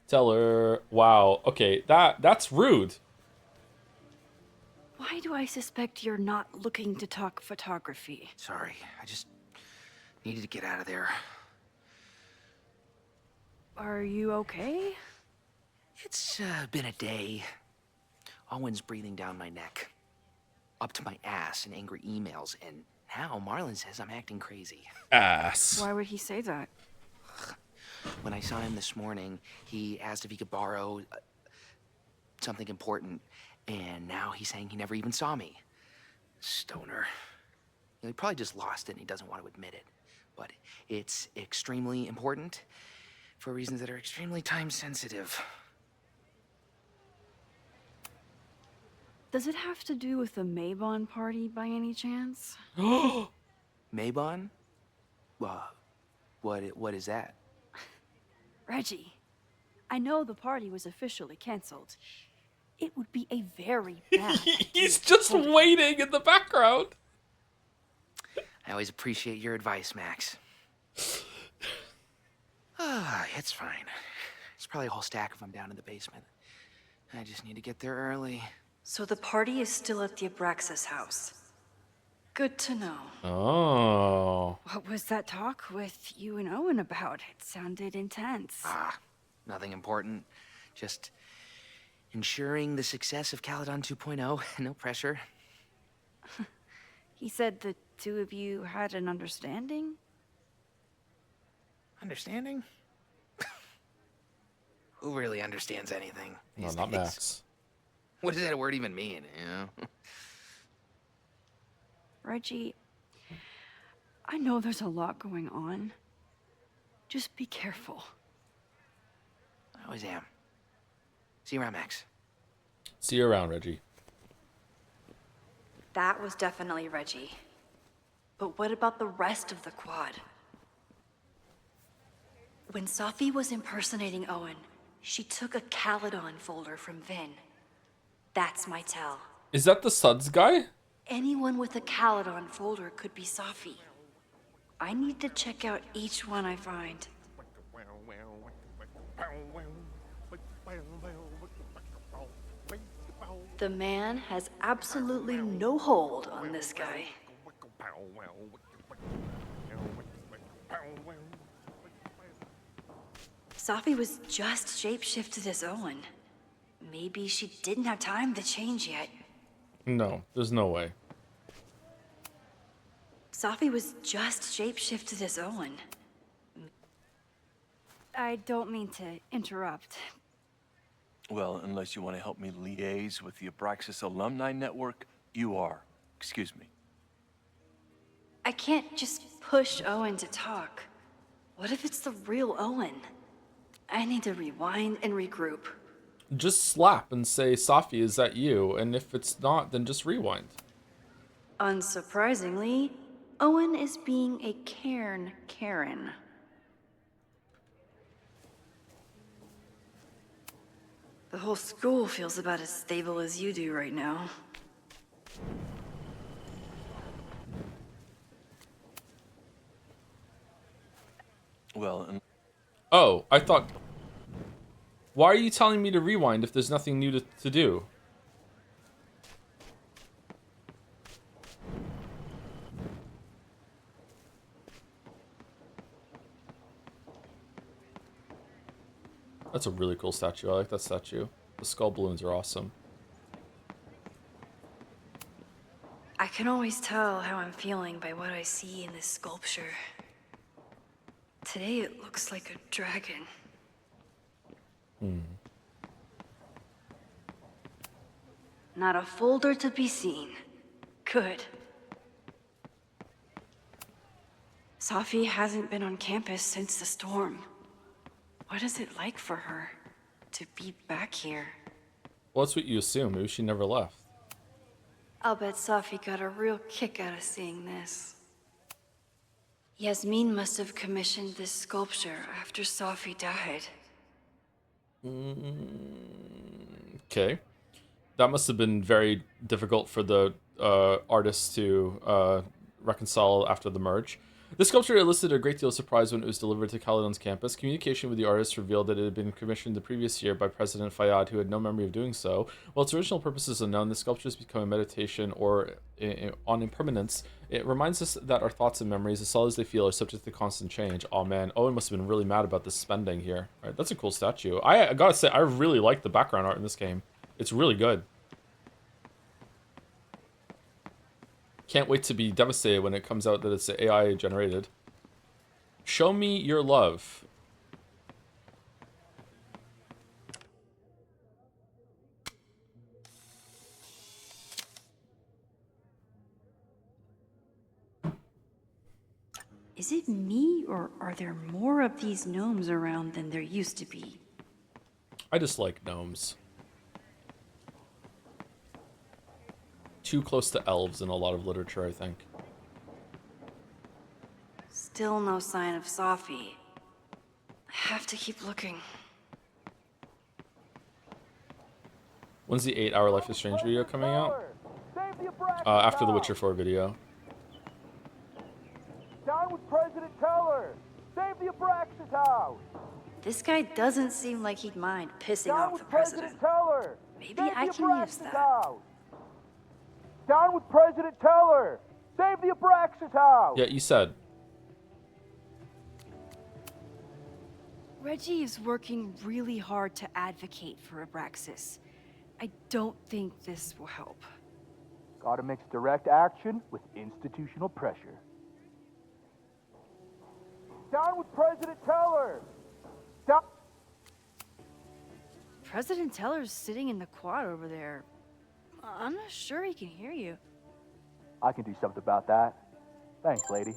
Tell her. Wow. Okay, that's rude. Why do I suspect you're not looking to talk photography? Sorry, I just needed to get out of there. Are you okay? It's been a day. Owen's breathing down my neck, up to my ass in angry emails, and now Marlon says I'm acting crazy. Ass. Why would he say that? When I saw him this morning, he asked if he could borrow something important, and now he's saying he never even saw me. Stoner. He probably just lost it and he doesn't want to admit it. But it's extremely important for reasons that are extremely time sensitive. Does it have to do with the Maybon party by any chance? Maybon? What is that? Reggie, I know the party was officially canceled. It would be a very bad... He's just waiting in the background. I always appreciate your advice, Max. It's fine. It's probably a whole stack if I'm down in the basement. I just need to get there early. So the party is still at the Abraxas house. Good to know. Oh. What was that talk with you and Owen about? It sounded intense. Nothing important. Just ensuring the success of Caledon 2.0. No pressure. He said the two of you had an understanding? Understanding? Who really understands anything No, these not days? Max. What does that word even mean, you know? Reggie, I know there's a lot going on. Just be careful. I always am. See you around, Max. See you around, Reggie. That was definitely Reggie. But what about the rest of the quad? When Safi was impersonating Owen, she took a Caledon folder from Vin. That's my tell. Is that the Suds guy? Anyone with a Caledon folder could be Safi. I need to check out each one I find. The man has absolutely no hold on this guy. Safi was just shapeshifted as Owen. Maybe she didn't have time to change yet. No, there's no way. Safi was just shapeshifted as Owen. I don't mean to interrupt. Well, unless you want to help me liaise with the Abraxas Alumni Network, you are. Excuse me. I can't just push Owen to talk. What if it's the real Owen? I need to rewind and regroup. Just slap and say, Safi, is that you? And if it's not, then just rewind. Unsurprisingly, Owen is being a cairn Karen. The whole school feels about as stable as you do right now. Well, Oh, I thought... Why are you telling me to rewind if there's nothing new to do? That's a really cool statue. I like that statue. The skull balloons are awesome. I can always tell how I'm feeling by what I see in this sculpture. Today it looks like a dragon. Not a folder to be seen. Good. Safi hasn't been on campus since the storm. What is it like for her to be back here? Well, that's what you assume. Maybe she never left. I'll bet Safi got a real kick out of seeing this. Yasmin must have commissioned this sculpture after Safi died. Okay. That must have been very difficult for the artists to reconcile after the merge. The sculpture elicited a great deal of surprise when it was delivered to Caledon's campus. Communication with the artist revealed that it had been commissioned the previous year by President Fayyad, who had no memory of doing so. While its original purpose is unknown, the sculpture has become a meditation on impermanence. It reminds us that our thoughts and memories, as solid as they feel, are subject to constant change. Oh man, Owen must have been really mad about this spending here. All right, that's a cool statue. I gotta say, I really like the background art in this game. It's really good. Can't wait to be devastated when it comes out that it's AI generated. Show me your love. Is it me, or are there more of these gnomes around than there used to be? I just like gnomes. Too close to elves in a lot of literature, I think. Still no sign of Safi. I have to keep looking. When's the 8-hour Life is Strange video coming out? After the Witcher 4 video. Down with President Teller! Save the Abraxas house! This guy doesn't seem like he'd mind pissing Down off with the president. Teller! Maybe Save I the can use Abraxas that. house! Down with President Teller! Save the Abraxas house! Yeah, you said. Reggie is working really hard to advocate for Abraxas. I don't think this will help. Gotta mix direct action with institutional pressure. Down with President Teller! Down... President Teller's sitting in the quad over there. I'm not sure he can hear you. I can do something about that. Thanks, lady.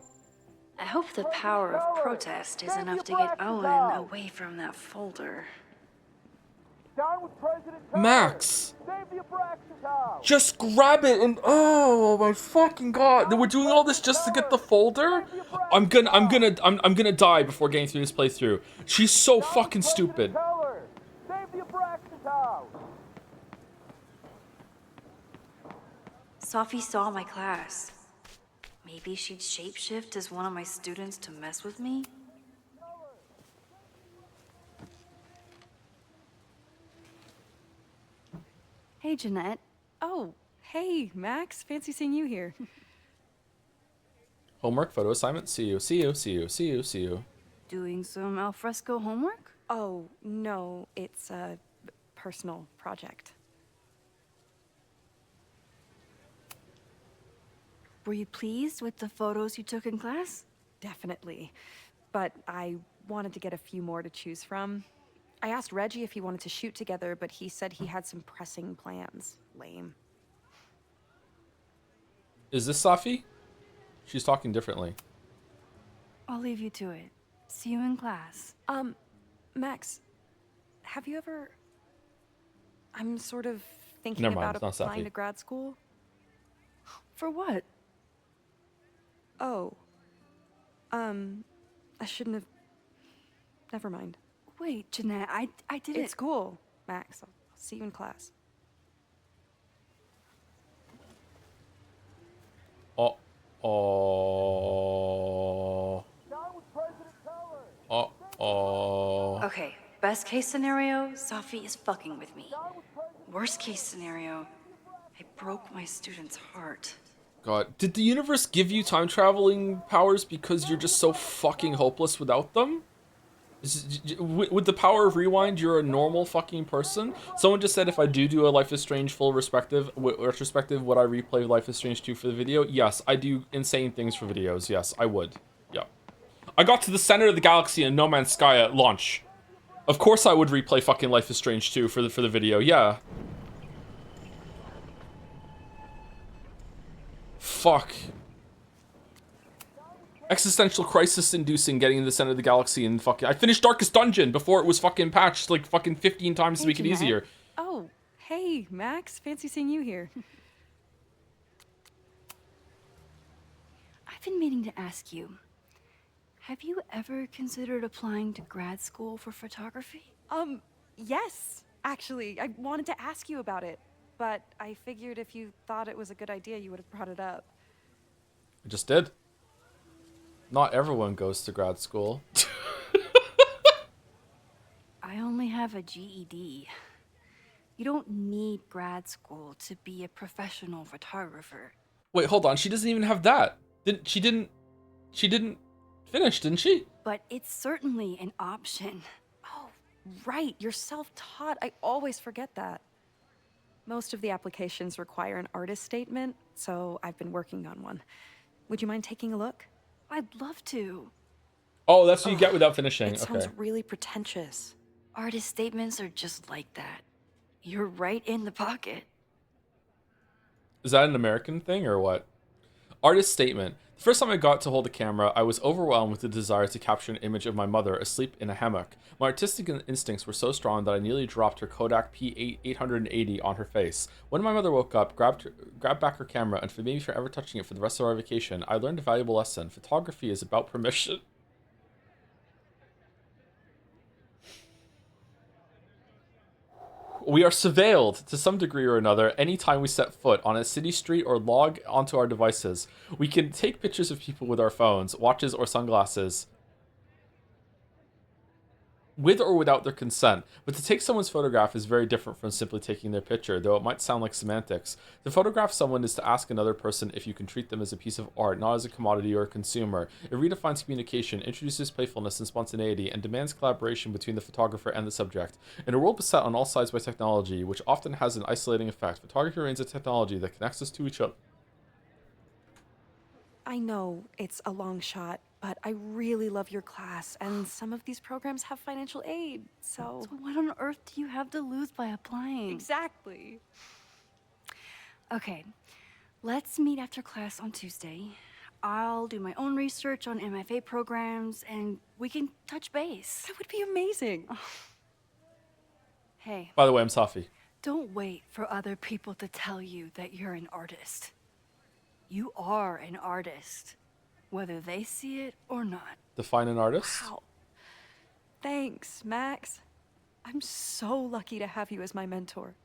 I hope the power of protest is enough to get Owen away from that folder. Down with President Teller! Max! Save the Abraxas house! Just grab it and oh my fucking god! We're doing all this just to get the folder? I'm gonna die before getting through this playthrough. She's so fucking stupid. Teller! Save the Abraxas house! Safi saw my class. Maybe she'd shapeshift as one of my students to mess with me? Hey, Jeanette. Oh, hey, Max. Fancy seeing you here. Homework, photo assignment, see you, see you, see you, see you, see you. Doing some alfresco homework? Oh, no, it's a personal project. Were you pleased with the photos you took in class? Definitely. But I wanted to get a few more to choose from. I asked Reggie if he wanted to shoot together, but he said he had some pressing plans. Lame. Is this Safi? She's talking differently. I'll leave you to it. See you in class. Max, have you ever... I'm sort of thinking Never mind, about it's not applying Safi. to grad school. For what? Oh. I shouldn't have... Never mind. Wait, Jeanette, I didn't... It's cool, Max. I'll see you in class. Oh. Okay, best case scenario, Safi is fucking with me. Worst case scenario, I broke my student's heart. God, did the universe give you time traveling powers because you're just so fucking hopeless without them? With the power of rewind, you're a normal fucking person? Someone just said if I do a Life is Strange full retrospective, would I replay Life is Strange 2 for the video? Yes, I do insane things for videos. Yes, I would. Yeah. I got to the center of the galaxy in No Man's Sky at launch. Of course I would replay fucking Life is Strange 2 for the video, yeah. Fuck. Existential crisis inducing getting to the center of the galaxy and fucking... I finished Darkest Dungeon before it was fucking patched like fucking 15 times to make it easier. Oh, hey, Max. Fancy seeing you here. I've been meaning to ask you, have you ever considered applying to grad school for photography? Yes, actually. I wanted to ask you about it, but I figured if you thought it was a good idea, you would have brought it up. I just did. Not everyone goes to grad school. I only have a GED. You don't need grad school to be a professional photographer. Wait, hold on. She doesn't even have that. She didn't finish, didn't she? But it's certainly an option. Oh, right. You're self-taught. I always forget that. Most of the applications require an artist statement, so I've been working on one. Would you mind taking a look? I'd love to. Oh, that's what you get without finishing. It Okay. sounds really pretentious. Artist statements are just like that. You're right in the pocket. Is that an American thing or what? Artist statement. The first time I got to hold a camera, I was overwhelmed with the desire to capture an image of my mother asleep in a hammock. My artistic instincts were so strong that I nearly dropped her Kodak P880 on her face. When my mother woke up, grabbed back her camera, and maybe for ever touching it for the rest of our vacation, I learned a valuable lesson. Photography is about permission. We are surveilled to some degree or another anytime we set foot on a city street or log onto our devices. We can take pictures of people with our phones, watches, or sunglasses, with or without their consent. But to take someone's photograph is very different from simply taking their picture, though it might sound like semantics. To photograph someone is to ask another person if you can treat them as a piece of art, not as a commodity or a consumer. It redefines communication, introduces playfulness and spontaneity, and demands collaboration between the photographer and the subject. In a world beset on all sides by technology, which often has an isolating effect, photography remains a technology that connects us to each other. I know it's a long shot, but I really love your class, and some of these programs have financial aid, so... So what on earth do you have to lose by applying? Exactly. Okay, let's meet after class on Tuesday. I'll do my own research on MFA programs, and we can touch base. That would be amazing. Hey, By the way, I'm Safi. don't wait for other people to tell you that you're an artist. You are an artist, whether they see it or not. Define an artist. Wow. Thanks, Max. I'm so lucky to have you as my mentor.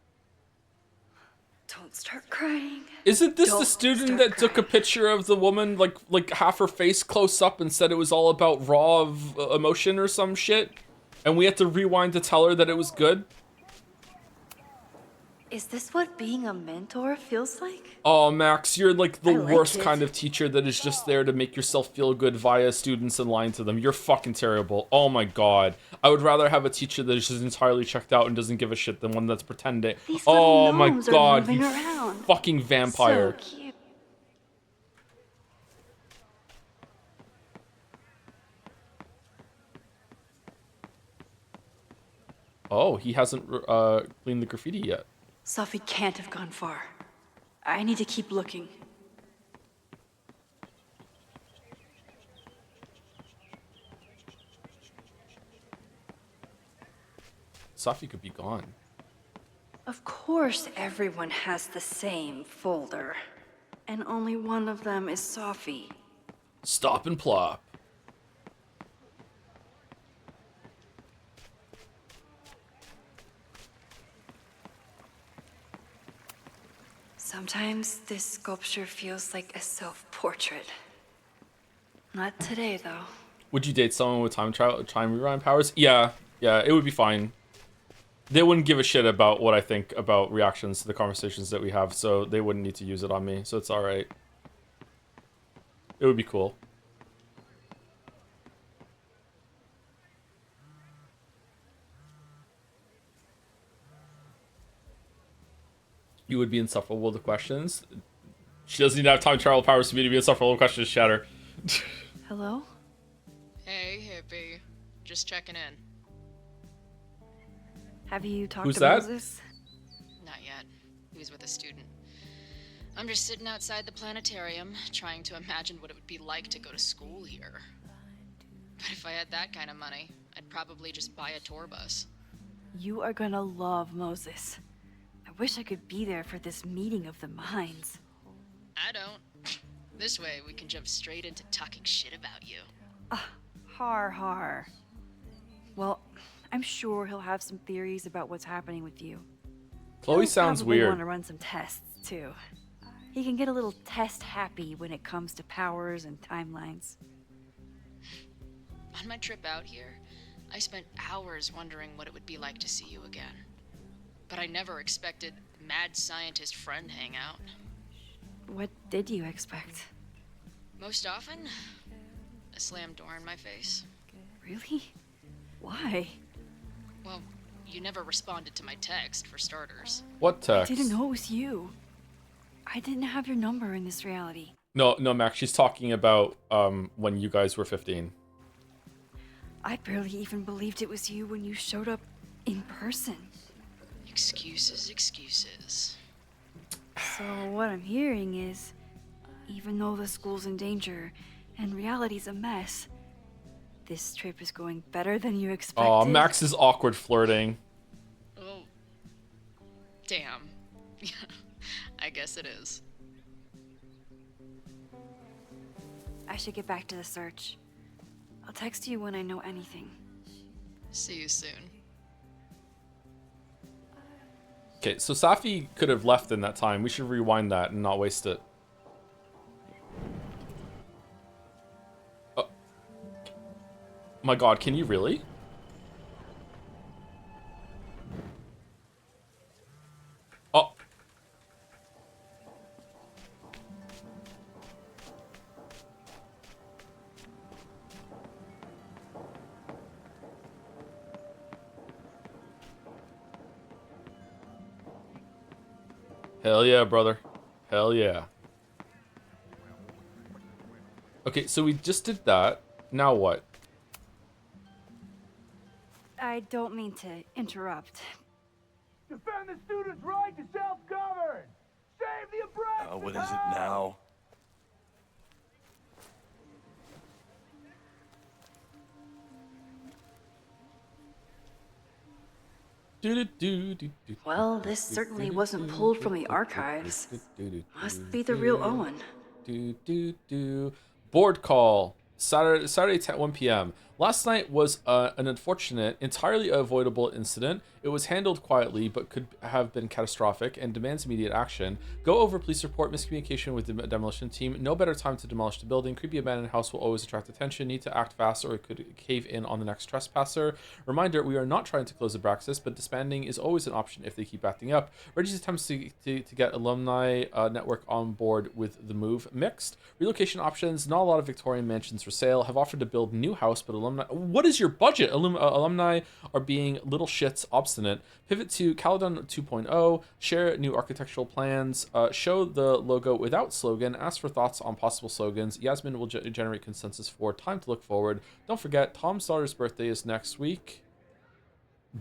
Don't start crying. Isn't this the Don't student start that took a crying. picture of the woman, like half her face close up, and said it was all about raw emotion or some shit? And we had to rewind to tell her that it was good? Is this what being a mentor feels like? Oh, Max, you're like the I like worst it. kind of teacher that is just there to make yourself feel good via students and lying to them. You're fucking terrible. Oh my god. I would rather have a teacher that is just entirely checked out and doesn't give a shit than one that's pretending. These Oh little my gnomes are god, moving you around. fucking vampire. So cute. Oh, he hasn't cleaned the graffiti yet. Safi can't have gone far. I need to keep looking. Safi could be gone. Of course everyone has the same folder. And only one of them is Safi. Stop and plop. Sometimes this sculpture feels like a self-portrait. Not today, though. Would you date someone with time rewind powers? Yeah, it would be fine. They wouldn't give a shit about what I think about reactions to the conversations that we have, so they wouldn't need to use it on me, so it's alright. It would be cool. You would be insufferable to questions. She doesn't need to have time travel powers for me to be insufferable to questions, Shatter. Hello? Hey, Just checking in. Have you talked Who's to that? Moses? Not yet. He was with a student. I'm just sitting outside the planetarium, trying to imagine what it would be like to go to school here. But if I had that kind of money, I'd probably just buy a tour bus. You are gonna love Moses. I wish I could be there for this meeting of the minds. I don't. This way, we can jump straight into talking shit about you. Har har. Well, I'm sure he'll have some theories about what's happening with you. Chloe He'll sounds probably weird. want to run some tests too. He can get a little test happy when it comes to powers and timelines. On my trip out here, I spent hours wondering what it would be like to see you again. But I never expected mad scientist friend hangout. What did you expect? Most often, a slammed door in my face. Really? Why? Well, you never responded to my text, for starters. What I text? didn't know it was you. I didn't have your number in this reality. No, Max. She's talking about when you guys were 15. I barely even believed it was you when you showed up in person. Excuses, excuses. So what I'm hearing is, even though the school's in danger and reality's a mess, this trip is going better than you expected. Aw, Max is awkward flirting. Oh. Damn. I guess it is. I should get back to the search. I'll text you when I know anything. See you soon. Okay, so Safi could have left in that time. We should rewind that and not waste it. Oh. My god, can you really? Oh. Hell yeah, brother. Hell yeah. Okay, so we just did that. Now what? I don't mean to interrupt. Defend the students' right to self-govern! Save the Abraxas! What is it now? Well, this certainly wasn't pulled from the archives. Must be the real Owen. Board call. Saturday 1 p.m. Last night was an unfortunate, entirely avoidable incident. It was handled quietly, but could have been catastrophic and demands immediate action. Go over police report, miscommunication with the demolition team. No better time to demolish the building. Creepy abandoned house will always attract attention. Need to act fast or it could cave in on the next trespasser. Reminder, we are not trying to close Abraxas, but disbanding is always an option if they keep acting up. Reggie's attempts to get alumni network on board with the move mixed. Relocation options, not a lot of Victorian mansions for sale. Have offered to build new house, but alumni... What is your budget? Alumni are being little shits, obstinate. Pivot to Caledon 2.0. Share new architectural plans. Show the logo without slogan. Ask for thoughts on possible slogans. Yasmin will generate consensus for time to look forward. Don't forget, Tom's daughter's birthday is next week.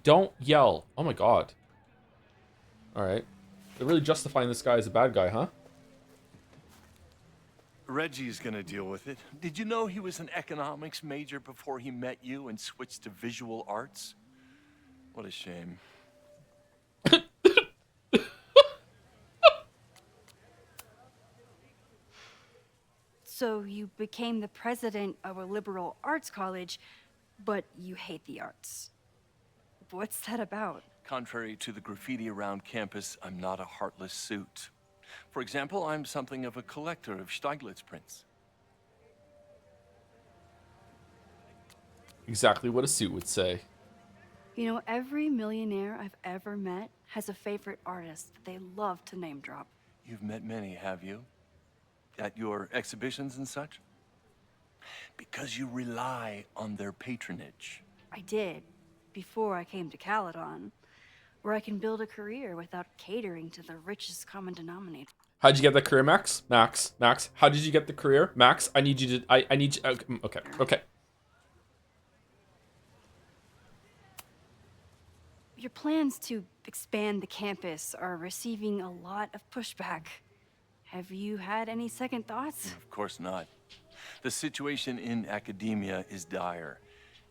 Don't yell. Oh my god. Alright. They're really justifying this guy as a bad guy, huh? Reggie's gonna deal with it. Did you know he was an economics major before he met you and switched to visual arts? What a shame. So you became the president of a liberal arts college, but you hate the arts. What's that about? Contrary to the graffiti around campus, I'm not a heartless suit. For example, I'm something of a collector of Stieglitz prints. Exactly what a suit would say. You know, every millionaire I've ever met has a favorite artist that they love to name drop. You've met many, have you? At your exhibitions and such? Because you rely on their patronage. I did, before I came to Caledon, where I can build a career without catering to the richest common denominator. How'd you get that career, Max? Max, how did you get the career? Max, I need you to, I need you, okay. Your plans to expand the campus are receiving a lot of pushback. Have you had any second thoughts? Of course not. The situation in academia is dire.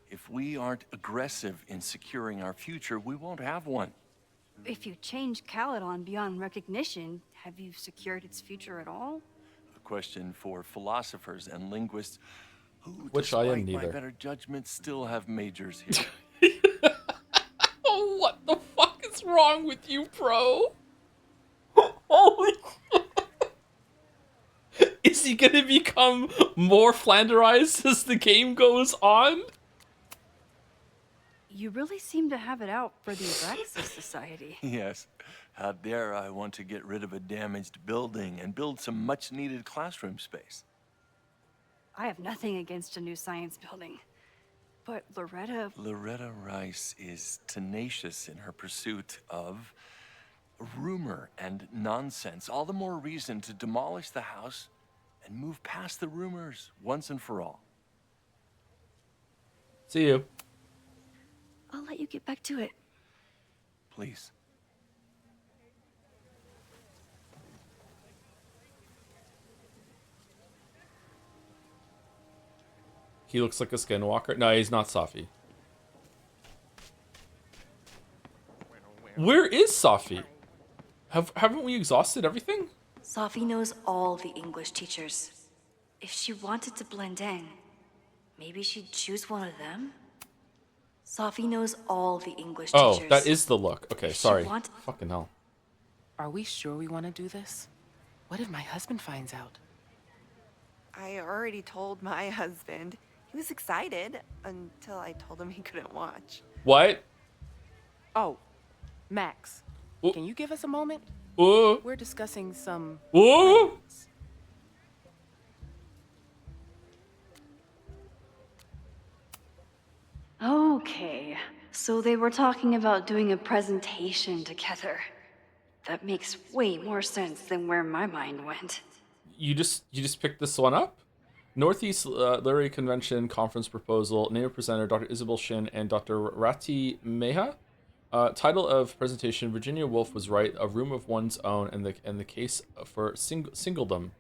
If we aren't aggressive in securing our future, we won't have one. If you change Caledon beyond recognition, have you secured its future at all? A question for philosophers and linguists who, Which I am despite my neither. better judgment, still have majors here. Oh, what the fuck is wrong with you, bro? Holy Is he gonna become more Flanderized as the game goes on? You really seem to have it out for the Abraxas Society. Yes. How dare I want to get rid of a damaged building and build some much-needed classroom space. I have nothing against a new science building. But Loretta Rice is tenacious in her pursuit of rumor and nonsense. All the more reason to demolish the house and move past the rumors once and for all. See you. I'll let you get back to it. Please. He looks like a skinwalker. No, he's not Safi. Where is Safi? Haven't we exhausted everything? Safi knows all the English teachers. If she wanted to blend in, maybe she'd choose one of them? Safi knows all the English Oh, teachers. that is the look. Okay, If she sorry. want- Fucking hell. Are we sure we want to do this? What if my husband finds out? I already told my husband. He was excited until I told him he couldn't watch. What? Oh, Max, Ooh. can you give us a moment? Ooh. We're discussing some... Ooh. Okay, so they were talking about doing a presentation together. That makes way more sense than where my mind went. You just picked this one up? Northeast Literary Convention Conference Proposal, name of presenter Dr. Isabel Shin and Dr. Rati Meha. Title of presentation: Virginia Woolf was right. A room of one's own and the case for singledom.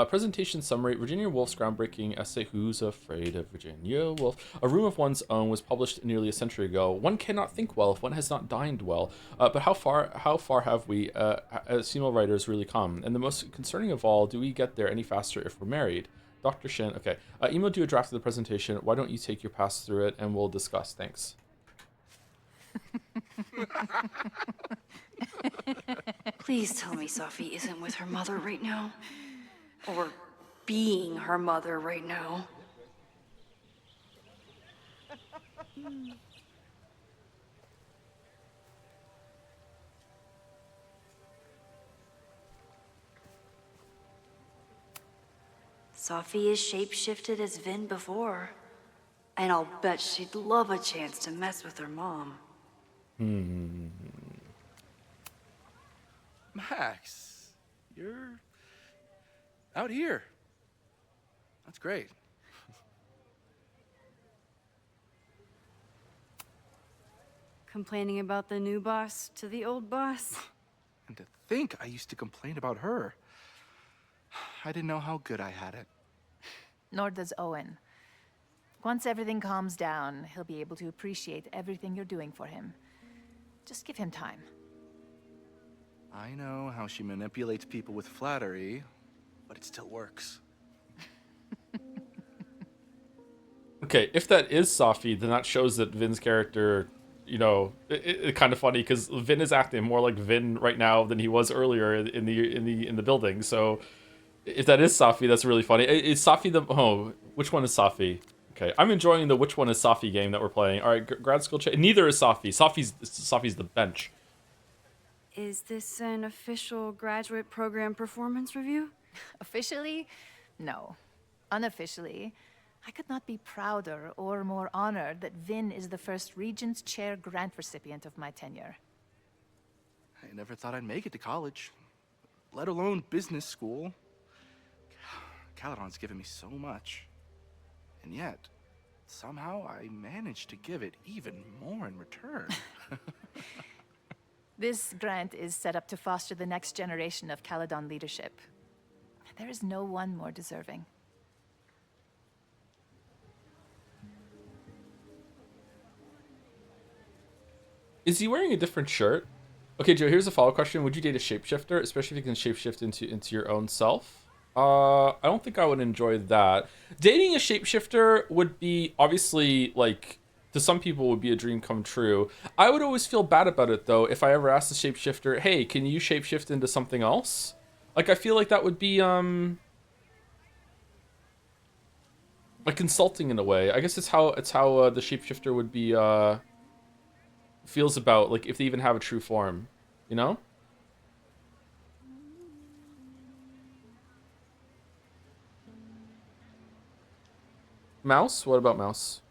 Presentation summary: Virginia Woolf's groundbreaking essay "Who's Afraid of Virginia Woolf?" A room of one's own was published nearly a century ago. One cannot think well if one has not dined well. But how far have we, as female writers, really come? And the most concerning of all, do we get there any faster if we're married? Dr. Shin, okay. Emailed you a draft of the presentation. Why don't you take your pass through it and we'll discuss. Thanks. Please tell me Safi isn't with her mother right now. Or being her mother right now. Safi is shapeshifted as Vin before. And I'll bet she'd love a chance to mess with her mom. Max, you're out here. That's great. Complaining about the new boss to the old boss? And to think I used to complain about her. I didn't know how good I had it. Nor does Owen. Once everything calms down, he'll be able to appreciate everything you're doing for him. Just give him time. I know how she manipulates people with flattery, but it still works. Okay, if that is Safi, then that shows that Vin's character, you know, it's kind of funny because Vin is acting more like Vin right now than he was earlier in the building. So, if that is Safi, that's really funny. Is Safi the? Oh, which one is Safi? Okay, I'm enjoying the which one is Safi game that we're playing. All right, grad school. Neither is Safi. Safi's the bench. Is this an official graduate program performance review? Officially? No. Unofficially, I could not be prouder or more honored that Vin is the first Regents Chair grant recipient of my tenure. I never thought I'd make it to college, let alone business school. Caledon's given me so much. And yet, somehow I managed to give it even more in return. This grant is set up to foster the next generation of Caledon leadership. There is no one more deserving. Is he wearing a different shirt? Okay, Joe, here's a follow-up question. Would you date a shapeshifter, especially if you can shapeshift into your own self? I don't think I would enjoy that. Dating a shapeshifter would be, obviously, like, to some people would be a dream come true. I would always feel bad about it, though, if I ever asked the shapeshifter, hey, can you shapeshift into something else? Like, I feel like that would be, like, insulting in a way. I guess it's how the shapeshifter would be, feels about, like, if they even have a true form, you know? Mouse? What about Mouse?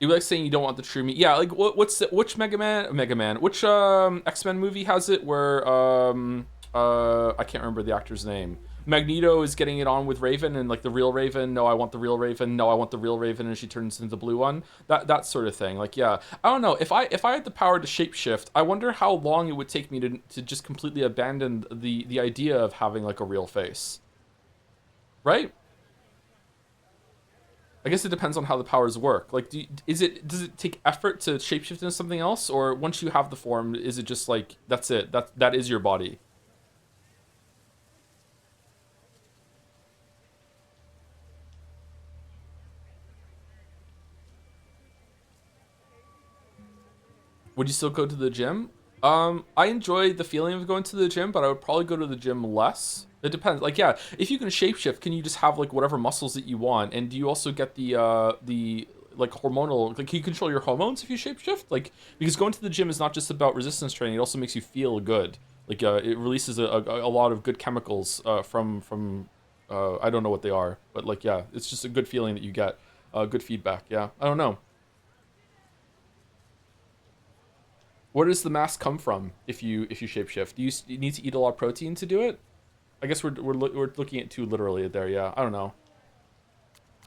You like saying you don't want the true me? Yeah, like which Mega Man? Which X-Men movie has it where I can't remember the actor's name. Magneto is getting it on with Raven and like the real Raven. No, I want the real Raven. No, I want the real Raven, and she turns into the blue one. That sort of thing. Like, yeah, I don't know. If I had the power to shapeshift, I wonder how long it would take me to just completely abandon the idea of having like a real face. Right? I guess it depends on how the powers work. Like, does it take effort to shapeshift into something else, or once you have the form, is it just like that's it? That is your body? Would you still go to the gym? I enjoy the feeling of going to the gym, but I would probably go to the gym less. It depends. Like, yeah, if you can shapeshift, can you just have like whatever muscles that you want? And do you also get the like hormonal, like, can you control your hormones if you shapeshift? Like, because going to the gym is not just about resistance training, it also makes you feel good. Like, it releases a lot of good chemicals from I don't know what they are, but like, yeah, it's just a good feeling that you get, good feedback. Yeah, I don't know. Where does the mass come from if you shapeshift? Do you need to eat a lot of protein to do it? I guess we're looking at too literally there. Yeah, I don't know.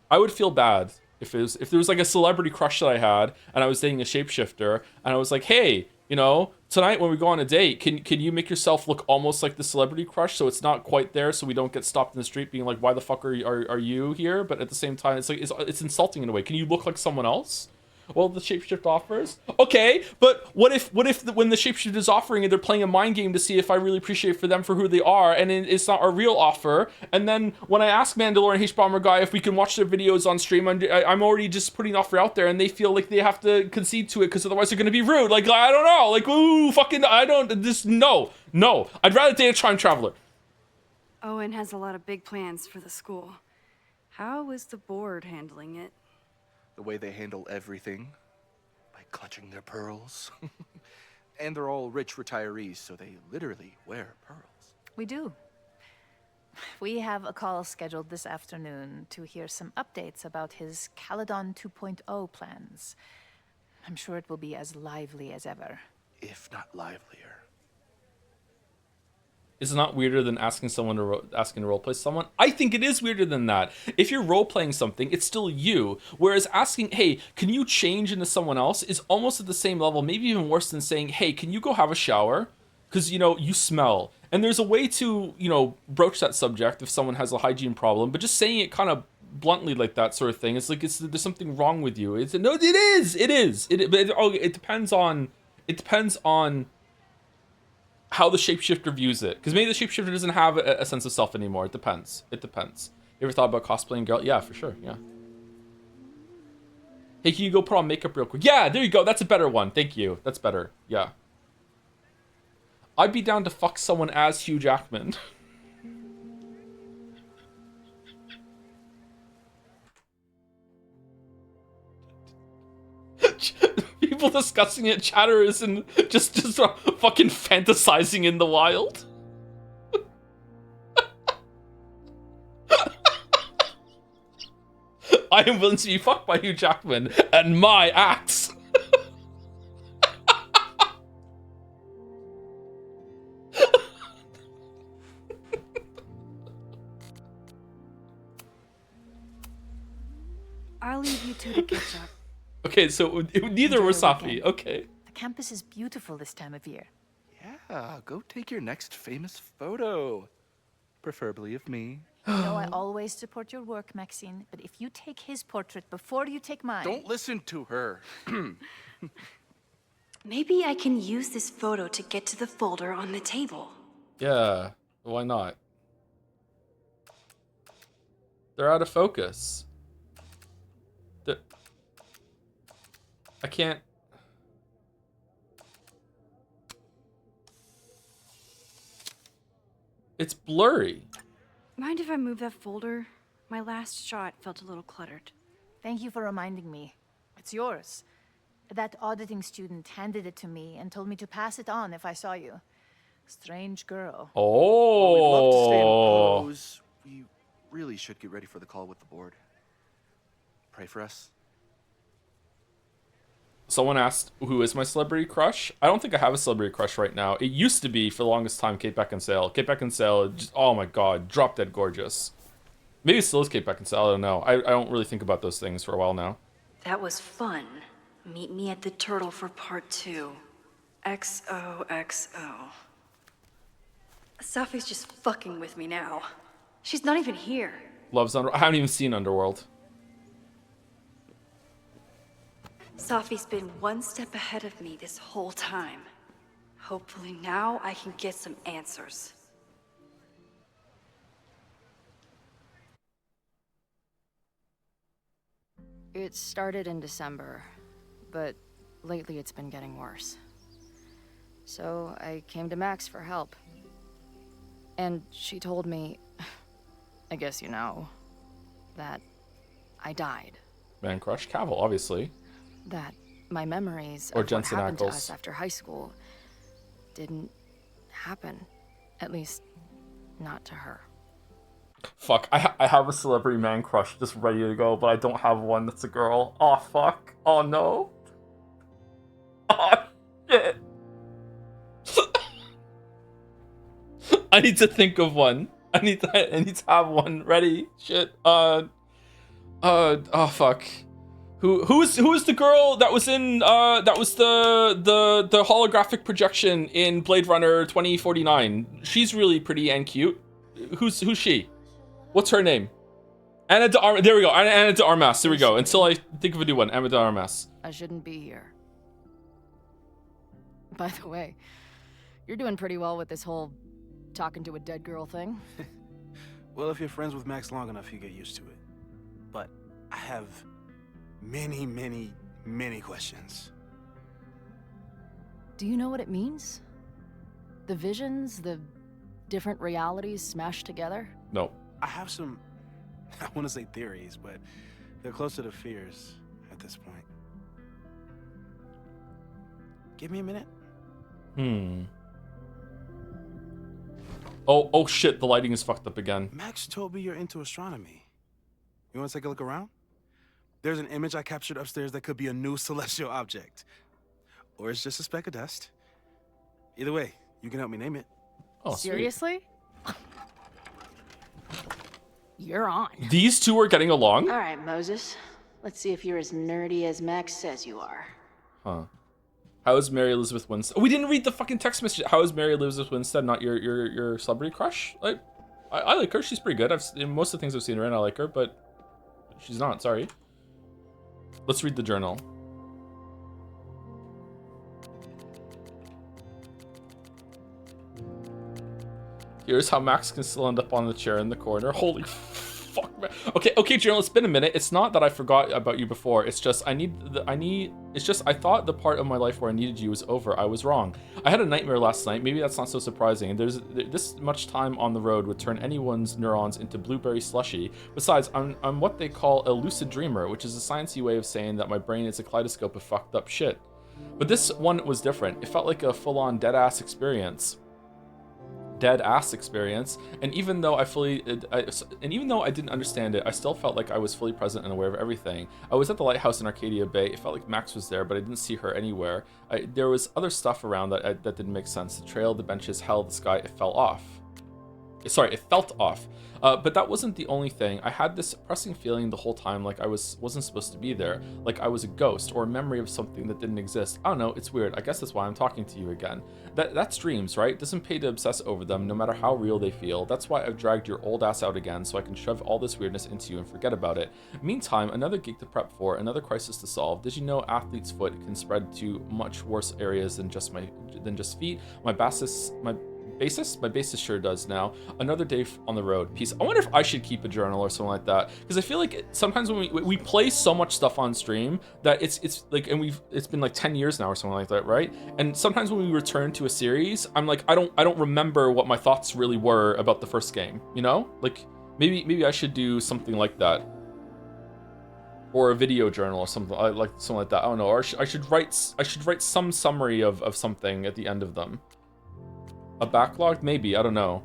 I would feel bad if there was like a celebrity crush that I had and I was dating a shapeshifter and I was like, hey, you know, tonight when we go on a date, can you make yourself look almost like the celebrity crush so it's not quite there, so we don't get stopped in the street being like, why the fuck are you here? But at the same time, it's like it's insulting in a way. Can you look like someone else? Well, the shapeshift offers. Okay, but what if when the shapeshift is offering it, they're playing a mind game to see if I really appreciate for them for who they are, and it's not a real offer. And then when I ask Mandalore and H-Bomber Guy if we can watch their videos on stream, I'm already just putting an offer out there, and they feel like they have to concede to it because otherwise they're gonna be rude. Like, I don't know. Like, ooh, fucking, I don't. Just no. I'd rather date a time traveler. Owen has a lot of big plans for the school. How is the board handling it? The way they handle everything, by clutching their pearls. And they're all rich retirees, so they literally wear pearls. We do. We have a call scheduled this afternoon to hear some updates about his Caledon 2.0 plans. I'm sure it will be as lively as ever. If not livelier. Is it not weirder than asking someone to roleplay someone? I think it is weirder than that. If you're roleplaying something, it's still you. Whereas asking, hey, can you change into someone else is almost at the same level, maybe even worse than saying, hey, can you go have a shower? Because, you know, you smell. And there's a way to, you know, broach that subject if someone has a hygiene problem, but just saying it kind of bluntly like that sort of thing, it's like there's something wrong with you. It depends on how the shapeshifter views it, because maybe the shapeshifter doesn't have a sense of self anymore. It depends. You ever thought about cosplaying girl? Yeah, for sure. Yeah. Hey, can you go put on makeup real quick? Yeah, there you go. That's a better one. Thank you. That's better. Yeah. I'd be down to fuck someone as Hugh Jackman. People discussing it, chatters, and just fucking fantasizing in the wild. I am willing to be fucked by Hugh Jackman and my axe. I'll leave you two to catch up. Okay, so neither were Safi. Okay. The campus is beautiful this time of year. Yeah, go take your next famous photo. Preferably of me. You know I always support your work, Maxine, but if you take his portrait before you take mine... Don't listen to her. Maybe I can use this photo to get to the folder on the table. Yeah, why not? They're out of focus. I can't... It's blurry. Mind if I move that folder? My last shot felt a little cluttered. Thank you for reminding me. It's yours. That auditing student handed it to me and told me to pass it on if I saw you. Strange girl. Oh. We'd love to stay in pose. We really should get ready for the call with the board. Pray for us. Someone asked, who is my celebrity crush? I don't think I have a celebrity crush right now. It used to be, for the longest time, Kate Beckinsale. Kate Beckinsale, just, oh my god, drop dead gorgeous. Maybe it still is Kate Beckinsale, I don't know. I don't really think about those things for a while now. That was fun. Meet me at the Turtle for part 2. XOXO. Safi's just fucking with me now. She's not even here. Loves I haven't even seen Underworld. Safi's been one step ahead of me this whole time. Hopefully now I can get some answers. It started in December, but lately it's been getting worse. So I came to Max for help. And she told me, I guess you know, that I died. Man Crush Cavill, obviously. That my memories Or of what Jensen happened to Ackles. us after high school didn't happen. At least, not to her. Fuck, I have a celebrity man crush just ready to go, but I don't have one that's a girl. Oh, fuck. Oh, no. Oh, shit. I need to think of one. I need to have one ready. Shit. Oh, fuck. Who's the girl that was in that was the holographic projection in Blade Runner 2049? She's really pretty and cute. Who's she? What's her name? Ana de Armas. There we go. Ana de Armas. There we go. Until I think of a new one. Ana de Armas. I shouldn't be here. By the way, you're doing pretty well with this whole talking to a dead girl thing. Well, if you're friends with Max long enough, you get used to it. But I have many, many, many questions. Do you know what it means? The visions, the different realities smashed together? No. I have some, I want to say theories, but they're closer to fears at this point. Give me a minute. Oh shit, the lighting is fucked up again. Max told me you're into astronomy. You want to take a look around? There's an image I captured upstairs that could be a new celestial object. Or it's just a speck of dust. Either way, you can help me name it. Oh, sweet. Seriously? You're on. These two are getting along? All right, Moses. Let's see if you're as nerdy as Max says you are. Huh. How is Mary Elizabeth Winstead? Oh, we didn't read the fucking text message. How is Mary Elizabeth Winstead not your celebrity crush? Like, I like her. She's pretty good. In most of the things I've seen her in, I like her, but she's not. Sorry. Let's read the journal. Here's how Max can still end up on the chair in the corner. Holy fuck, man. Okay, journal, it's been a minute. It's not that I forgot about you before. It's just I thought the part of my life where I needed you was over. I was wrong. I had a nightmare last night. Maybe that's not so surprising. This much time on the road would turn anyone's neurons into blueberry slushy. Besides, I'm what they call a lucid dreamer, which is a sciencey way of saying that my brain is a kaleidoscope of fucked up shit. But this one was different. It felt like a full-on dead-ass experience. And even though I didn't understand it, I still felt like I was fully present and aware of everything. I was at the lighthouse in Arcadia Bay. It felt like Max was there, but I didn't see her anywhere. There was other stuff around that didn't make sense. The trail, the benches, hell, the sky, it fell off. Sorry, it felt off. But that wasn't the only thing. I had this pressing feeling the whole time like I wasn't supposed to be there, like I was a ghost or a memory of something that didn't exist. I don't know, it's weird. I guess that's why I'm talking to you again. That's dreams, right? Doesn't pay to obsess over them, no matter how real they feel. That's why I've dragged your old ass out again, so I can shove all this weirdness into you and forget about it. Meantime, another gig to prep for, another crisis to solve. Did you know athlete's foot can spread to much worse areas than just feet? My bassist sure does now. Another day on the road. Peace. I wonder if I should keep a journal or something like that, because I feel like sometimes when we play so much stuff on stream that it's like, and it's been like 10 years now or something like that, right? And sometimes when we return to a series, I'm like, I don't remember what my thoughts really were about the first game, you know? Like maybe I should do something like that, or a video journal or something like that. I don't know. Or I should write some summary of something at the end of them. A backlog? Maybe, I don't know.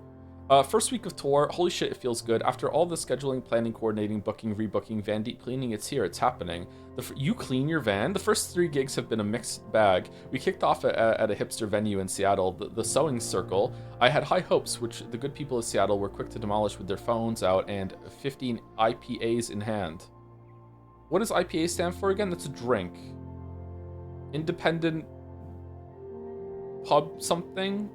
First week of tour, holy shit, it feels good. After all the scheduling, planning, coordinating, booking, rebooking, van deep cleaning, it's here, it's happening. You clean your van? The first 3 gigs have been a mixed bag. We kicked off at a hipster venue in Seattle, the Sewing Circle. I had high hopes, which the good people of Seattle were quick to demolish with their phones out and 15 IPAs in hand. What does IPA stand for again? That's a drink. Independent pub something?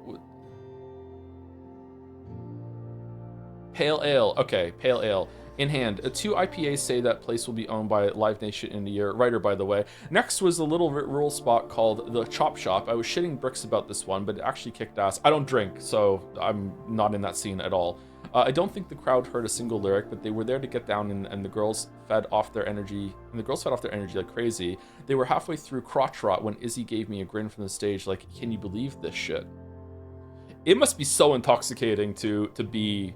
Pale Ale. Okay, Pale Ale. In hand. 2 IPAs say that place will be owned by Live Nation in a year. Writer, by the way. Next was a little rural spot called the Chop Shop. I was shitting bricks about this one, but it actually kicked ass. I don't drink, so I'm not in that scene at all. I don't think the crowd heard a single lyric, but they were there to get down, and the girls fed off their energy. And the girls fed off their energy like crazy. They were halfway through Crotch Rot when Izzy gave me a grin from the stage, like, "Can you believe this shit?" It must be so intoxicating to be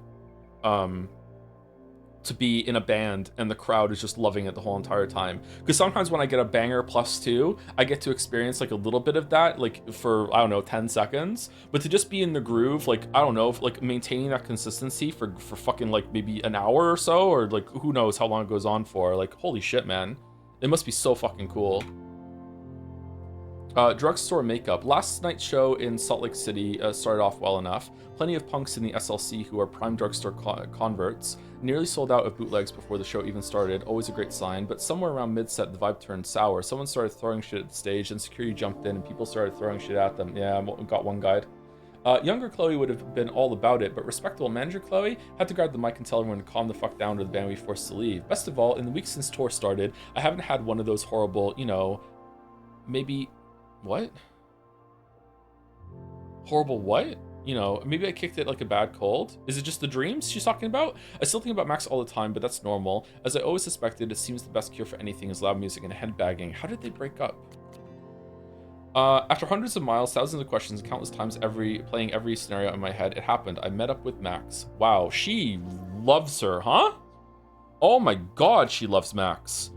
in a band and the crowd is just loving it the whole entire time. Because sometimes when I get a banger +2, I get to experience like a little bit of that, like for, I don't know, 10 seconds. But to just be in the groove, like, I don't know, like maintaining that consistency for fucking like maybe an hour or so, or like who knows how long it goes on for, like, holy shit, man. It must be so fucking cool. Drugstore makeup. Last night's show in Salt Lake City started off well enough. Plenty of punks in the SLC who are prime drugstore converts. Nearly sold out of bootlegs before the show even started. Always a great sign. But somewhere around mid-set, the vibe turned sour. Someone started throwing shit at the stage, and security jumped in, and people started throwing shit at them. Yeah, I got one guide. Younger Chloe would have been all about it, but respectable manager Chloe had to grab the mic and tell everyone to calm the fuck down, or the band would be forced to leave. Best of all, in the week since tour started, I haven't had one of those horrible, you know, maybe... What? Horrible what? You know, maybe I kicked it like a bad cold. Is it just the dreams she's talking about? I still think about Max all the time, but that's normal. As I always suspected, it seems the best cure for anything is loud music and headbanging. How did they break up? After hundreds of miles, thousands of questions, countless times playing every scenario in my head, it happened. I met up with Max. Wow, she loves her, huh? Oh my god, she loves Max.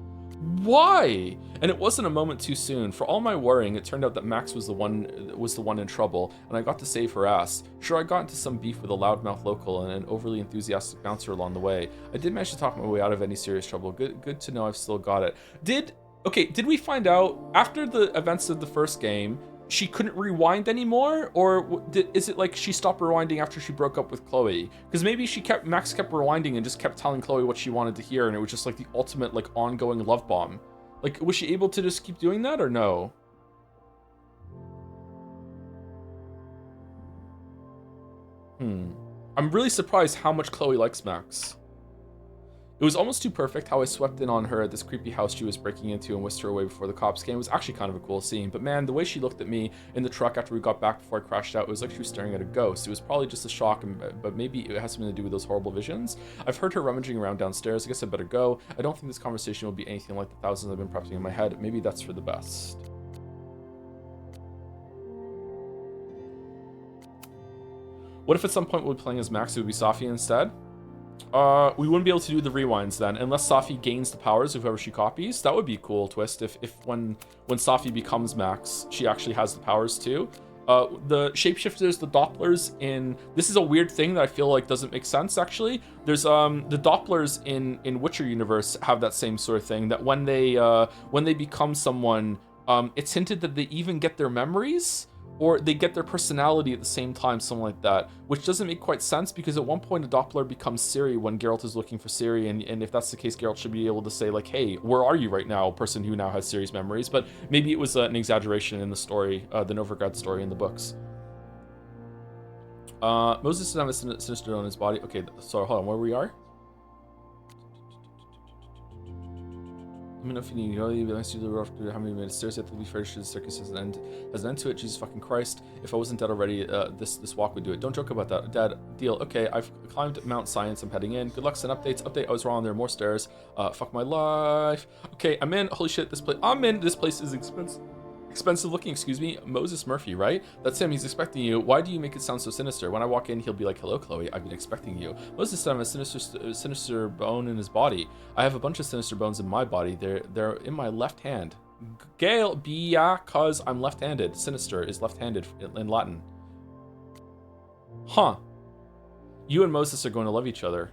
Why? And it wasn't a moment too soon. For all my worrying, it turned out that Max was the one in trouble, and I got to save her ass. Sure, I got into some beef with a loudmouth local and an overly enthusiastic bouncer along the way. I did manage to talk my way out of any serious trouble. Good to know I've still got it. Did we find out after the events of the first game she couldn't rewind anymore, or is it like she stopped rewinding after she broke up with Chloe? Because maybe Max kept rewinding and just kept telling Chloe what she wanted to hear, and it was just like the ultimate like ongoing love bomb. Like, was she able to just keep doing that, or no? I'm really surprised how much Chloe likes Max. It was almost too perfect how I swept in on her at this creepy house she was breaking into and whisked her away before the cops came. It was actually kind of a cool scene, but man, the way she looked at me in the truck after we got back before I crashed out, it was like she was staring at a ghost. It was probably just a shock, but maybe it has something to do with those horrible visions. I've heard her rummaging around downstairs. I guess I better go. I don't think this conversation will be anything like the thousands I've been prepping in my head. Maybe that's for the best. What if at some point we'll be playing as Max, it would be Safi instead? We wouldn't be able to do the rewinds then, unless Safi gains the powers of whoever she copies. That would be a cool twist if when Safi becomes Max, she actually has the powers too. The shapeshifters, the Dopplers in... This is a weird thing that I feel like doesn't make sense, actually. There's, the Dopplers in Witcher universe have that same sort of thing, that when they become someone, it's hinted that they even get their memories. Or they get their personality at the same time, something like that, which doesn't make quite sense because at one point a Doppler becomes Ciri when Geralt is looking for Ciri, and if that's the case, Geralt should be able to say like, hey, where are you right now, person who now has Ciri's memories, but maybe it was an exaggeration in the story, the Novigrad story in the books. Moses doesn't have a sinister on his body. Okay, so hold on, where we are? Let me know if you need to go. You'd be nice to do the rough to how many minutes stairs. To be fair, the circus has an end to it. Jesus fucking Christ! If I wasn't dead already, this walk would do it. Don't joke about that, Dad. Deal. Okay, I've climbed Mount Science. I'm heading in. Good luck. Send updates. Update. I was wrong. There are more stairs. Fuck my life. Okay, I'm in. Holy shit! This place. I'm in. This place is expensive looking, excuse me. Moses Murphy, right? That's him. He's expecting you. Why do you make it sound so sinister? When I walk in, he'll be like, hello, Chloe. I've been expecting you. Moses said I have a sinister bone in his body. I have a bunch of sinister bones in my body. They're in my left hand. Gale, cause I'm left-handed. Sinister is left-handed in Latin. Huh. You and Moses are going to love each other.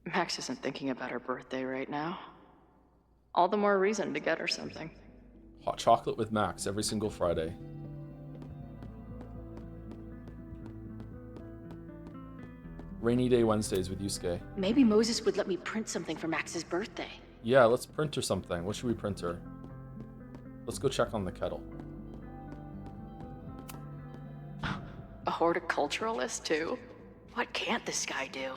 Max isn't thinking about her birthday right now. All the more reason to get her something. Hot chocolate with Max every single Friday. Rainy day Wednesdays with Yusuke. Maybe Moses would let me print something for Max's birthday. Yeah, let's print her something. What should we print her? Let's go check on the kettle. A horticulturalist, too? What can't this guy do?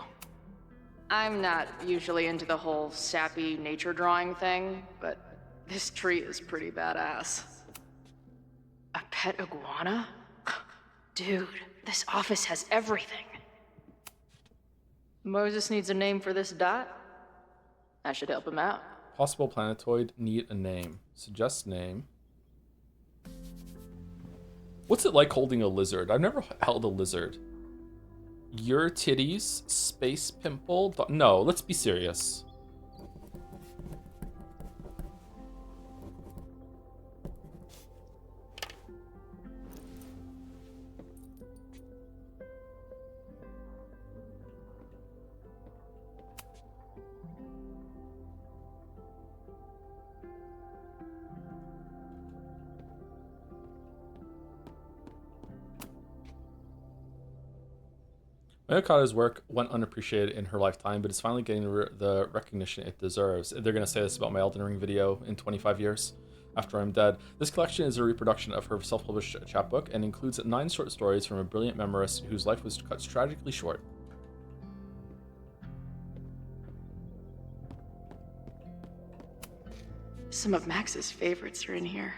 I'm not usually into the whole sappy nature drawing thing, but this tree is pretty badass. A pet iguana? Dude, this office has everything. Moses needs a name for this dot. I should help him out. Possible planetoid need a name. Suggest name. What's it like holding a lizard? I've never held a lizard. Your titties, space pimple. No, let's be serious. Mayokata's work went unappreciated in her lifetime, but is finally getting the recognition it deserves. They're going to say this about my Elden Ring video in 25 years, after I'm dead. This collection is a reproduction of her self-published chapbook and includes 9 short stories from a brilliant memoirist whose life was cut tragically short. Some of Max's favorites are in here.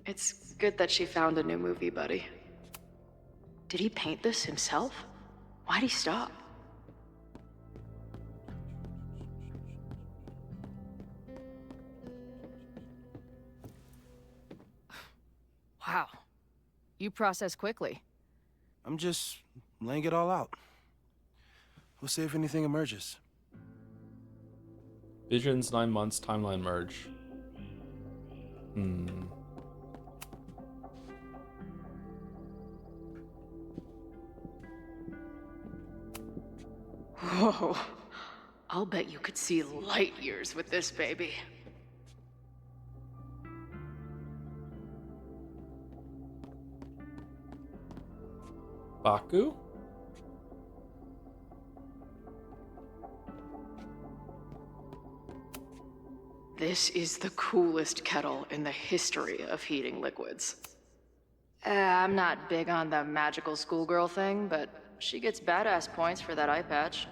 It's good that she found a new movie buddy. Did he paint this himself? Why'd he stop? Wow. You process quickly. I'm just laying it all out. We'll see if anything emerges. Visions, 9 months, timeline merge. Whoa. I'll bet you could see light years with this baby. Baku? This is the coolest kettle in the history of heating liquids. I'm not big on the magical schoolgirl thing, but she gets badass points for that eye patch.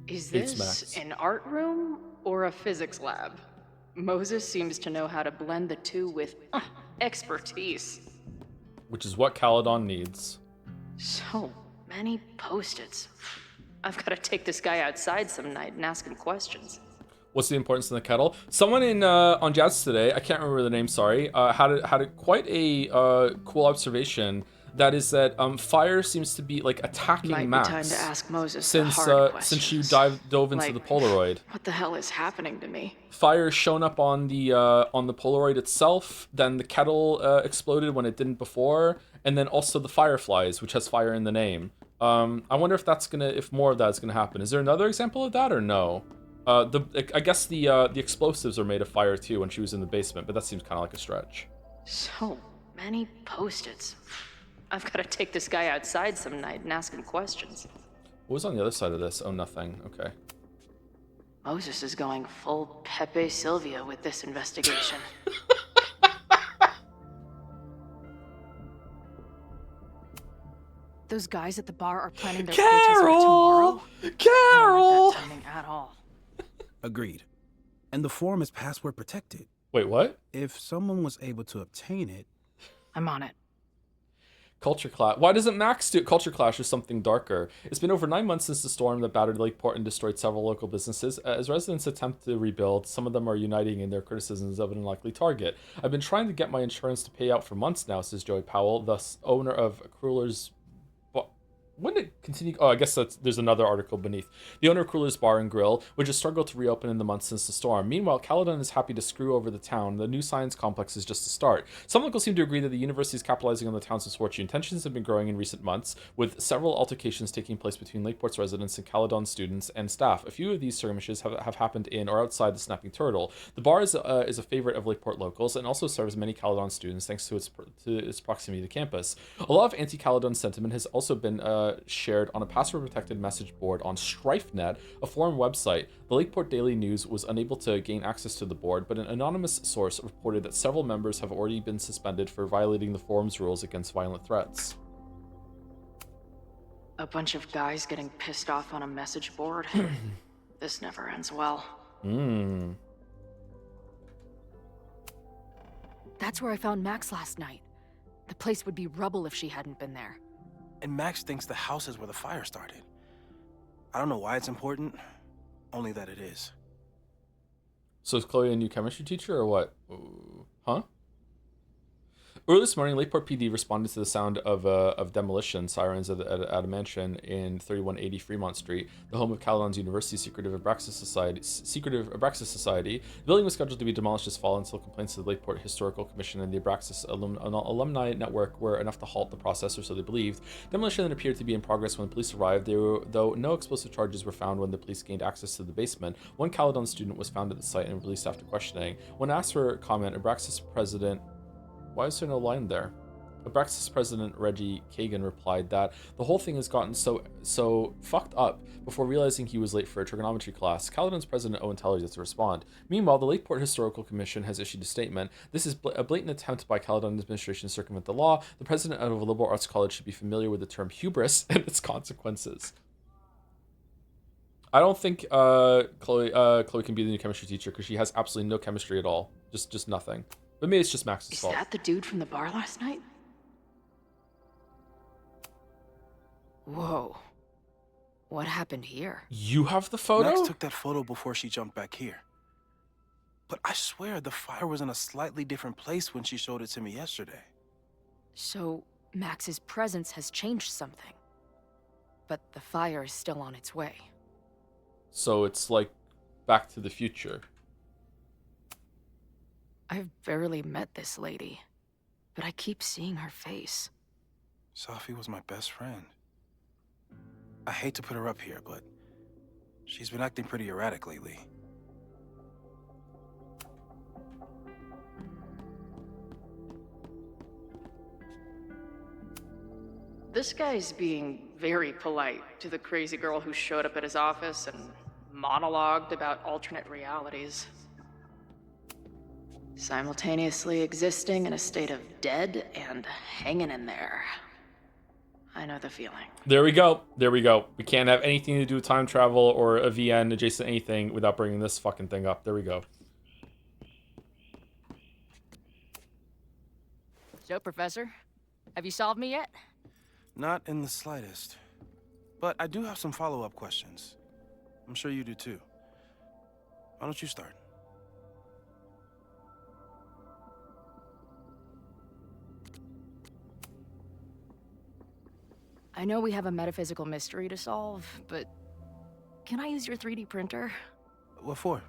Is this an art room or a physics lab? Moses seems to know how to blend the two with expertise. Which is what Caledon needs. So many post-its. I've got to take this guy outside some night and ask him questions. What's the importance of the kettle? Someone in on Jazz today, I can't remember the name, sorry, had quite a cool observation. That is that fire seems to be like attacking Might Max. be time to ask Moses since the hard since she questions. dove into the Polaroid. What the hell is happening to me? Fire shown up on the Polaroid itself. Then the kettle exploded when it didn't before, and then also the fireflies, which has fire in the name. I wonder if more of that's gonna happen. Is there another example of that or no? I guess the explosives are made of fire too when she was in the basement, but that seems kind of like a stretch. So many post-its. I've got to take this guy outside some night and ask him questions. What was on the other side of this? Oh, nothing. Okay. Moses is going full Pepe Silvia with this investigation. Those guys at the bar are planning their Carol! protest for tomorrow. Carol! I don't like that timing at all. Agreed. And the form is password protected. Wait, what? If someone was able to obtain it... I'm on it. Culture Clash. Why doesn't Max do Culture Clash or something darker? It's been over 9 months since the storm that battered Lakeport and destroyed several local businesses. As residents attempt to rebuild, some of them are uniting in their criticisms of an unlikely target. I've been trying to get my insurance to pay out for months now, says Joey Powell, thus owner of Crueller's... When did it continue? Oh, I guess there's another article beneath. The owner of Crueller's Bar and Grill, which has struggled to reopen in the months since the storm. Meanwhile, Caledon is happy to screw over the town. The new science complex is just a start. Some locals seem to agree that the university is capitalizing on the town's misfortune. Tensions have been growing in recent months, with several altercations taking place between Lakeport's residents and Caledon students and staff. A few of these skirmishes have happened in or outside the Snapping Turtle. The bar is a favorite of Lakeport locals and also serves many Caledon students thanks to its proximity to campus. A lot of anti-Caledon sentiment has also been shared on a password-protected message board on StrifeNet, a forum website. The Lakeport Daily News was unable to gain access to the board, but an anonymous source reported that several members have already been suspended for violating the forum's rules against violent threats. A bunch of guys getting pissed off on a message board. This never ends well. That's where I found Max last night. The place would be rubble if she hadn't been there. And Max thinks the house is where the fire started. I don't know why it's important, only that it is. So is Chloe a new chemistry teacher or what? Huh? Early this morning, Lakeport PD responded to the sound of demolition sirens at a mansion in 3180 Fremont Street, the home of Caledon's University Secretive Abraxas Society. The building was scheduled to be demolished this fall until complaints to the Lakeport Historical Commission and the Abraxas Alumni Network were enough to halt the process, or so they believed. Demolition then appeared to be in progress when police arrived, though no explosive charges were found when the police gained access to the basement. One Caledon student was found at the site and released after questioning. When asked for comment, Abraxas president... Why is there no line there? Abraxas president Reggie Kagan replied that the whole thing has gotten so fucked up before realizing he was late for a trigonometry class. Caledon's president Owen Teller yet to respond. Meanwhile, the Lakeport Historical Commission has issued a statement. This is a blatant attempt by Caledon administration to circumvent the law. The president of a liberal arts college should be familiar with the term hubris and its consequences. I don't think Chloe can be the new chemistry teacher because she has absolutely no chemistry at all. Just nothing. But maybe it's just Max's fault. Is that the dude from the bar last night? Whoa. What happened here? You have the photo? Max took that photo before she jumped back here. But I swear the fire was in a slightly different place when she showed it to me yesterday. So, Max's presence has changed something. But the fire is still on its way. So it's like Back to the Future. I've barely met this lady, but I keep seeing her face. Sophie was my best friend. I hate to put her up here, but she's been acting pretty erratic lately. This guy's being very polite to the crazy girl who showed up at his office and monologued about alternate realities. Simultaneously existing in a state of dead and hanging in there. I know the feeling. There we go. We can't have anything to do with time travel or a VN adjacent anything without bringing this fucking thing up. There we go. So, Professor, have you solved me yet? Not in the slightest. But I do have some follow-up questions. I'm sure you do too. Why don't you start? I know we have a metaphysical mystery to solve, but can I use your 3D printer? What for?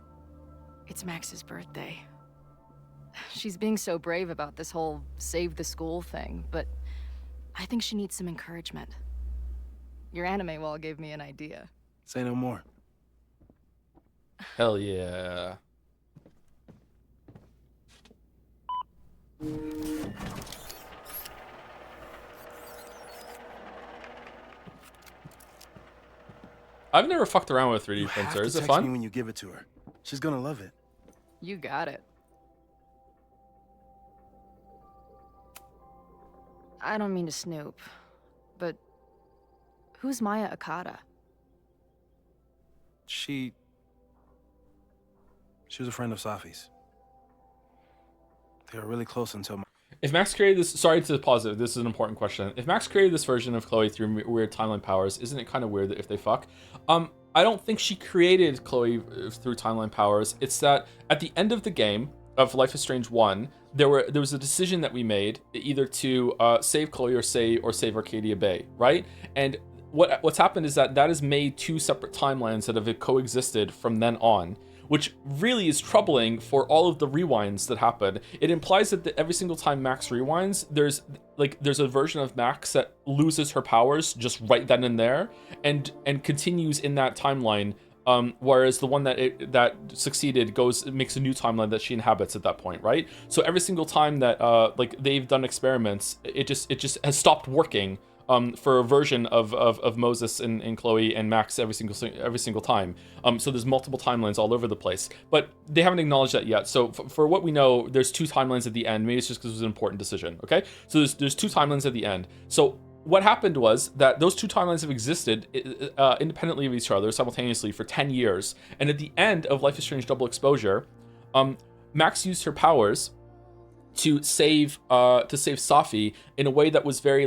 It's Max's birthday. She's being so brave about this whole save the school thing, but I think she needs some encouragement. Your anime wall gave me an idea. Say no more. Hell yeah. I've never fucked around with a 3D You have printer. to Is it text me fun? when you give it to her. She's gonna love it. You got it. I don't mean to snoop, but who's Maya Akata? She was a friend of Safi's. They were really close until If Max created this, sorry to pause it, this is an important question. If Max created this version of Chloe through weird timeline powers, isn't it kind of weird that if they fuck? I don't think she created Chloe through timeline powers. It's that at the end of the game of Life is Strange 1, there was a decision that we made either to save Chloe or save Arcadia Bay, right? And what's happened is that has made two separate timelines that have coexisted from then on, which really is troubling for all of the rewinds that happen. It implies that every single time Max rewinds, there's a version of Max that loses her powers just right then and there, and continues in that timeline. Whereas the one that succeeded makes a new timeline that she inhabits at that point, right? So every single time that they've done experiments, it just has stopped working. For a version of Moses and Chloe and Max every single time. So there's multiple timelines all over the place, but they haven't acknowledged that yet. So for what we know, there's two timelines at the end. Maybe it's just because it was an important decision. Okay, so there's two timelines at the end. So what happened was that those two timelines have existed independently of each other simultaneously for 10 years, and at the end of Life is Strange Double Exposure, Max used her powers to save Safi in a way that was very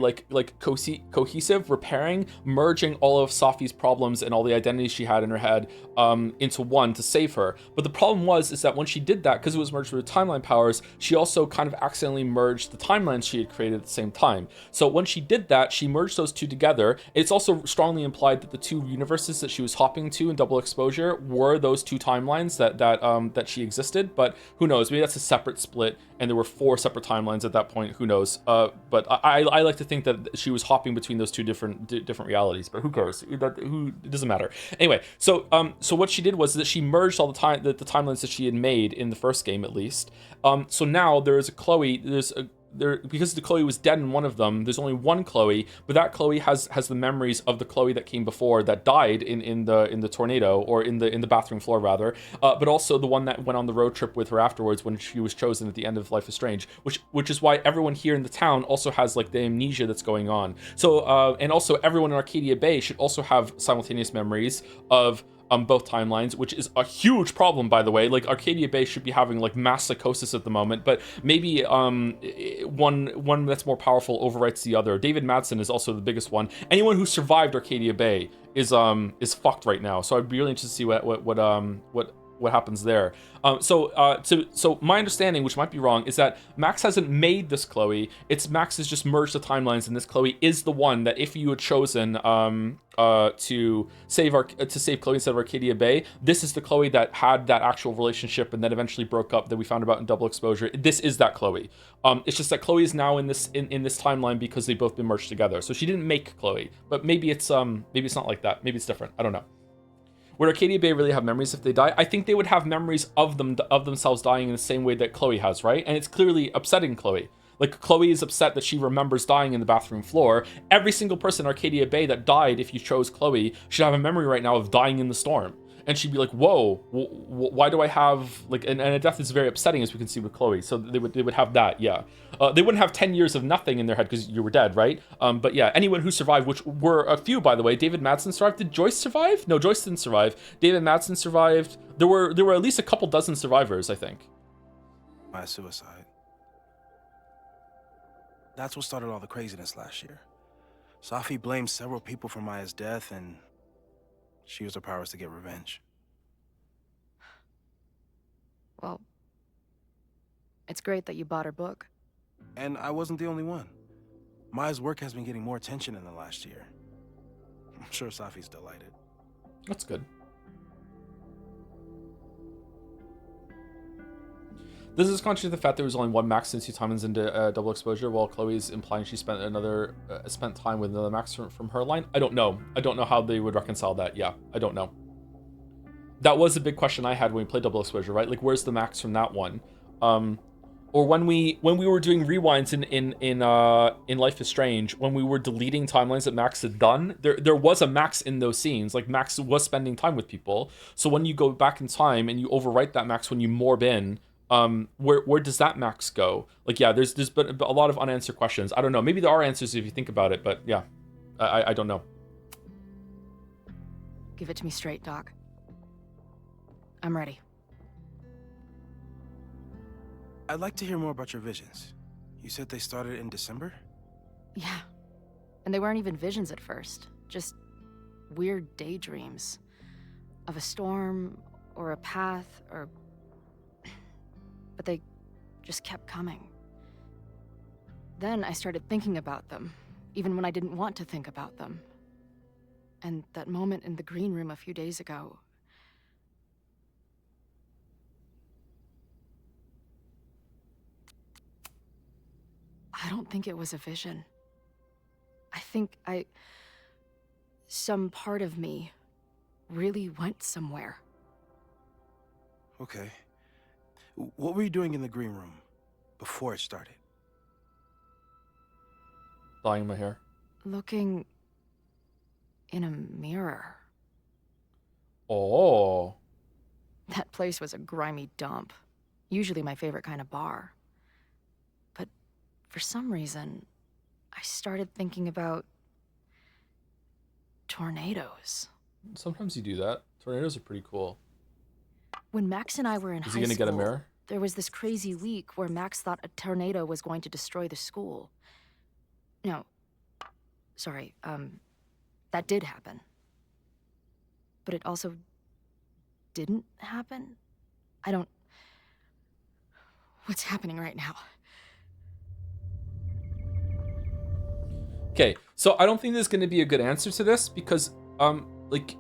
cohesive, repairing, merging all of Safi's problems and all the identities she had in her head into one to save her. But the problem is that when she did that, because it was merged with timeline powers, she also kind of accidentally merged the timelines she had created at the same time. So when she did that, she merged those two together. It's also strongly implied that the two universes that she was hopping to in Double Exposure were those two timelines that she existed. But who knows? Maybe that's a separate split, and there were 4 separate timelines at that point. Who knows? But I like to think that she was hopping between those two different realities. But who cares? It doesn't matter. Anyway, so what she did was that she merged all the timelines that she had made in the first game, at least. So now there is a Chloe. Because the Chloe was dead in one of them, there's only one Chloe, but that Chloe has the memories of the Chloe that came before, that died in the tornado, or in the bathroom floor rather, but also the one that went on the road trip with her afterwards when she was chosen at the end of Life is Strange, which is why everyone here in the town also has the amnesia that's going on. So and also everyone in Arcadia Bay should also have simultaneous memories of both timelines, which is a huge problem, by the way. Arcadia Bay should be having mass psychosis at the moment, but maybe one that's more powerful overwrites the other. David Madsen is also the biggest one. Anyone who survived Arcadia Bay is fucked right now. So I'd be really interested to see what happens there. So my understanding, which might be wrong, is that Max hasn't made this Chloe. Max has just merged the timelines, and this Chloe is the one that if you had chosen to save Chloe instead of Arcadia Bay, this is the Chloe that had that actual relationship and then eventually broke up that we found about in Double Exposure. This is that Chloe. It's just that Chloe is now in this timeline because they've both been merged together. So she didn't make Chloe, but maybe it's not like that. Maybe it's different. I don't know. Would Arcadia Bay really have memories if they die? I think they would have memories of themselves dying in the same way that Chloe has, right? And it's clearly upsetting Chloe. Chloe is upset that she remembers dying in the bathroom floor. Every single person in Arcadia Bay that died, if you chose Chloe, should have a memory right now of dying in the storm. And she'd be like, whoa, why do I have, and a death is very upsetting, as we can see with Chloe. So they would have that, yeah. They wouldn't have 10 years of nothing in their head because you were dead, right? But yeah, anyone who survived, which were a few, by the way. David Madsen survived. Did Joyce survive? No, Joyce didn't survive. David Madsen survived. There were at least a couple dozen survivors, I think. My suicide. That's what started all the craziness last year. Safi blamed several people for Maya's death, and she used her powers to get revenge. Well, it's great that you bought her book. And I wasn't the only one. Maya's work has been getting more attention in the last year. I'm sure Safi's delighted. That's good. This is contrary to the fact there was only one Max and 2 timelines into double exposure, while Chloe's implying she spent spent time with another Max from her line. I don't know. I don't know how they would reconcile that. Yeah, I don't know. That was a big question I had when we played double exposure, right? Like, where's the Max from that one? Or when we were doing rewinds in Life is Strange, when we were deleting timelines that Max had done, there was a Max in those scenes. Like, Max was spending time with people. So when you go back in time and you overwrite that Max when you morb in, where does that Max go? Like, yeah, there's been a lot of unanswered questions. I don't know. Maybe there are answers if you think about it, but yeah, I don't know. Give it to me straight, Doc. I'm ready. I'd like to hear more about your visions. You said they started in December? Yeah. And they weren't even visions at first. Just weird daydreams. Of a storm, or a path, or... But they just kept coming. Then I started thinking about them, even when I didn't want to think about them. And that moment in the green room a few days ago... I don't think it was a vision. I think some part of me really went somewhere. Okay. What were you doing in the green room before it started? Dyeing my hair. Looking in a mirror. Oh. That place was a grimy dump. Usually my favorite kind of bar. But for some reason, I started thinking about tornadoes. Sometimes you do that. Tornadoes are pretty cool. When Max and I were in high school, Is he gonna get a mirror? there was this crazy week where Max thought a tornado was going to destroy the school. No, sorry, that did happen. But it also didn't happen? What's happening right now? Okay, so I don't think there's going to be a good answer to this because, like,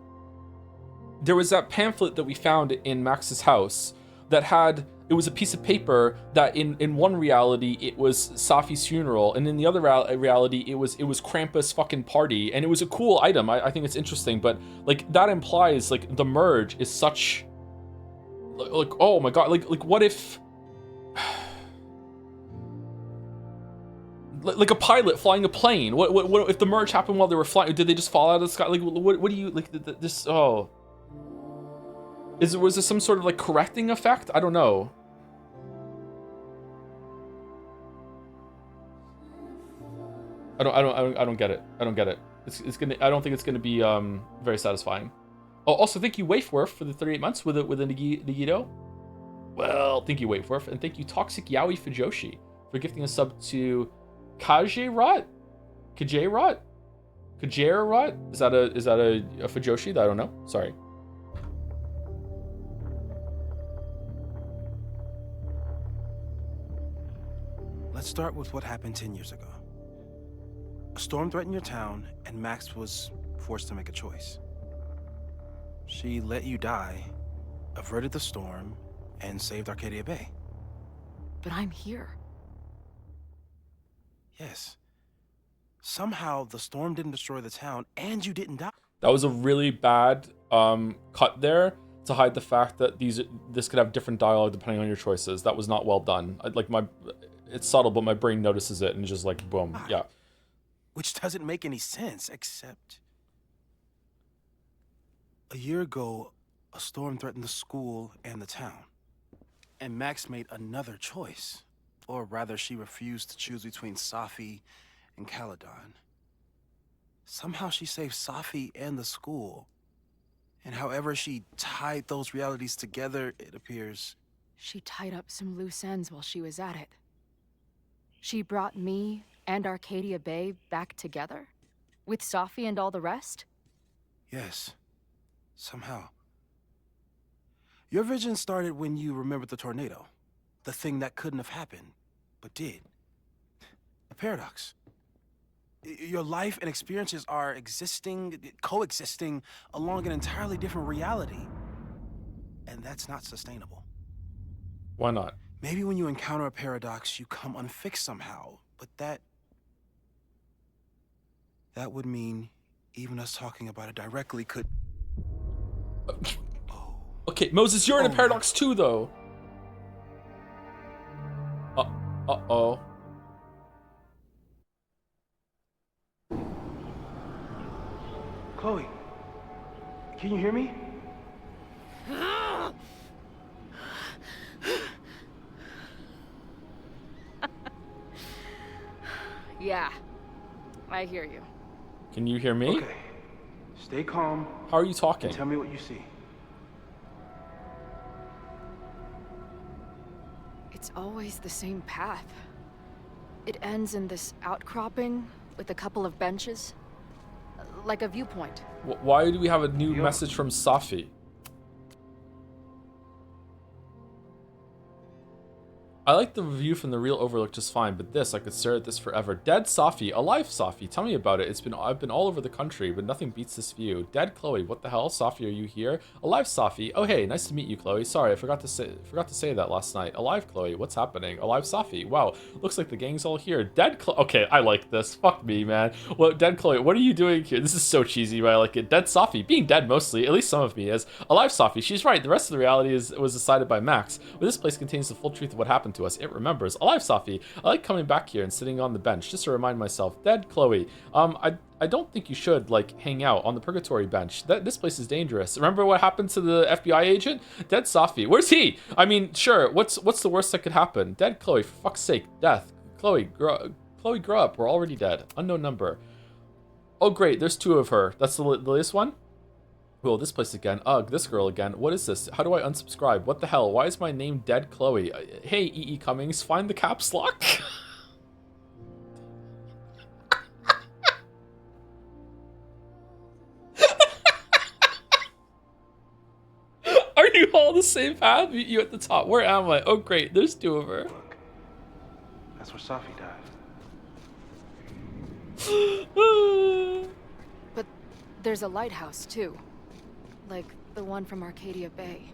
there was that pamphlet that we found in Max's house that had, it was a piece of paper that in one reality it was Safi's funeral, and in the other reality it was Krampus' fucking party, and it was a cool item. I think it's interesting, but like that implies like the merge is such, like oh my god, like what if. Like a pilot flying a plane. What if the merge happened while they were flying? Did they just fall out of the sky? Like, what do you like? This oh, was this some sort of like correcting effect? I don't know. I don't get it. I don't get it. It's gonna. I don't think it's gonna be very satisfying. Oh, also thank you Waifworth for the 38 months with a Nagito. Well, thank you Waifworth, and thank you Toxic Yaoi Fujoshi for gifting a sub to Kajerot? Is that a Fujoshi? I don't know. Sorry. Let's start with what happened 10 years ago. A storm threatened your town, and Max was forced to make a choice. She let you die, averted the storm, and saved Arcadia Bay. But I'm here. Yes. Somehow the storm didn't destroy the town, and you didn't die. That was a really bad cut there to hide the fact that this could have different dialogue depending on your choices. That was not well done. It's subtle, but my brain notices it and just like boom, yeah. Which doesn't make any sense, except a year ago, a storm threatened the school and the town, and Max made another choice. Or rather, she refused to choose between Safi and Caledon. Somehow she saved Safi and the school. And however she tied those realities together, it appears... She tied up some loose ends while she was at it. She brought me and Arcadia Bay back together? With Safi and all the rest? Yes. Somehow. Your vision started when you remembered the tornado. The thing that couldn't have happened. But did. A paradox. Your life and experiences are coexisting along an entirely different reality. And that's not sustainable. Why not? Maybe when you encounter a paradox, you come unfixed somehow, but that would mean even us talking about it directly could... Okay, Moses, you're in a paradox too, though. Uh-oh. Chloe, can you hear me? Yeah, I hear you. Can you hear me? Okay. Stay calm. How are you talking? And tell me what you see. It's always the same path. It ends in this outcropping with a couple of benches. Like a viewpoint. Why do we have a new message from Safi? I like the view from the real overlook just fine, but this, I could stare at this forever. Dead Safi, alive Safi, tell me about it. I've been all over the country, but nothing beats this view. Dead Chloe, what the hell? Safi, are you here? Alive Safi, oh hey, nice to meet you, Chloe. Sorry, I forgot to say that last night. Alive Chloe, what's happening? Alive Safi, wow, looks like the gang's all here. Dead Chloe, okay, I like this. Fuck me, man. Well, Dead Chloe, what are you doing here? This is so cheesy, but I like it. Dead Safi, being dead mostly, at least some of me is. Alive Safi, she's right. The rest of the reality was decided by Max. But this place contains the full truth of what happened to us. It remembers. Alive Safi, I like coming back here and sitting on the bench just to remind myself. Dead Chloe, I don't think you should like hang out on the purgatory bench. This place is dangerous. Remember what happened to the FBI agent? Dead Safi, where's he? I mean, sure, what's the worst that could happen? Dead Chloe, for fuck's sake, death. Chloe, grow up. We're already dead. Unknown number. Oh great, there's two of her. That's the latest one? Well, this place again. Ugh, this girl again. What is this? How do I unsubscribe? What the hell? Why is my name Dead Chloe? Hey, E.E. Cummings, find the caps lock. Are you all the same path? Meet you at the top. Where am I? Oh great, there's two of her. Look, that's where Safi died. But there's a lighthouse, too. Like the one from Arcadia Bay.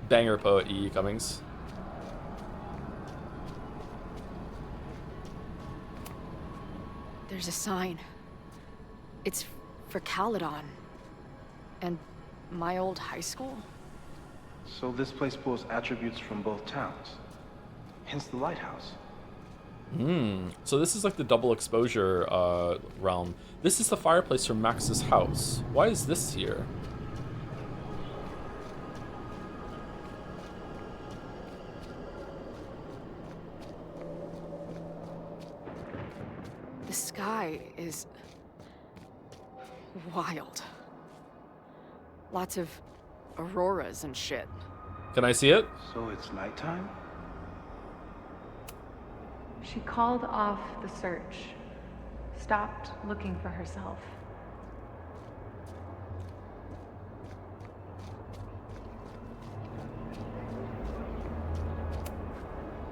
Banger poet E.E. Cummings. There's a sign. It's for Caledon. And my old high school? So this place pulls attributes from both towns. Hence the lighthouse. So this is like the double exposure realm. This is the fireplace from Max's house. Why is this here? The sky is wild. Lots of auroras and shit. Can I see it? So it's nighttime? She called off the search, stopped looking for herself.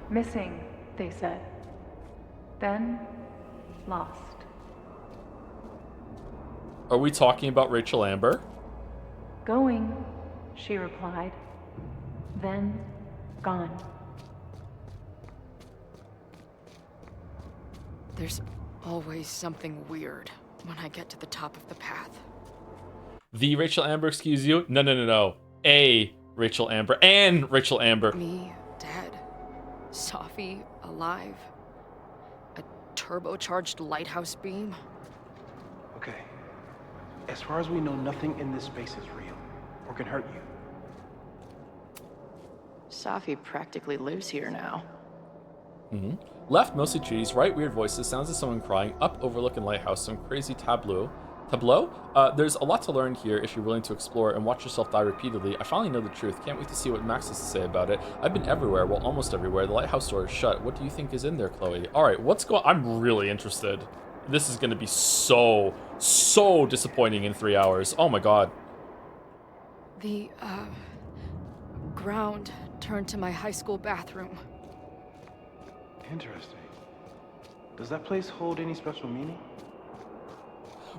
Missing, they said. Then, lost. Are we talking about Rachel Amber? Going, she replied. Then, gone. There's always something weird when I get to the top of the path. The Rachel Amber, excuse you? No. A Rachel Amber and Rachel Amber. Me, dead. Safi, alive. A turbocharged lighthouse beam. Okay. As far as we know, nothing in this space is real or can hurt you. Safi practically lives here now. Left, mostly trees. Right, weird voices. Sounds of someone crying. Up, overlooking lighthouse. Some crazy tableau. There's a lot to learn here if you're willing to explore and watch yourself die repeatedly. I finally know the truth. Can't wait to see what Max has to say about it. I've been everywhere. Well, almost everywhere. The lighthouse door is shut. What do you think is in there, Chloe? All right, what's going... I'm really interested. This is going to be so disappointing in 3 hours. Oh my god. The, ground turned to my high school bathroom. Interesting. Does that place hold any special meaning?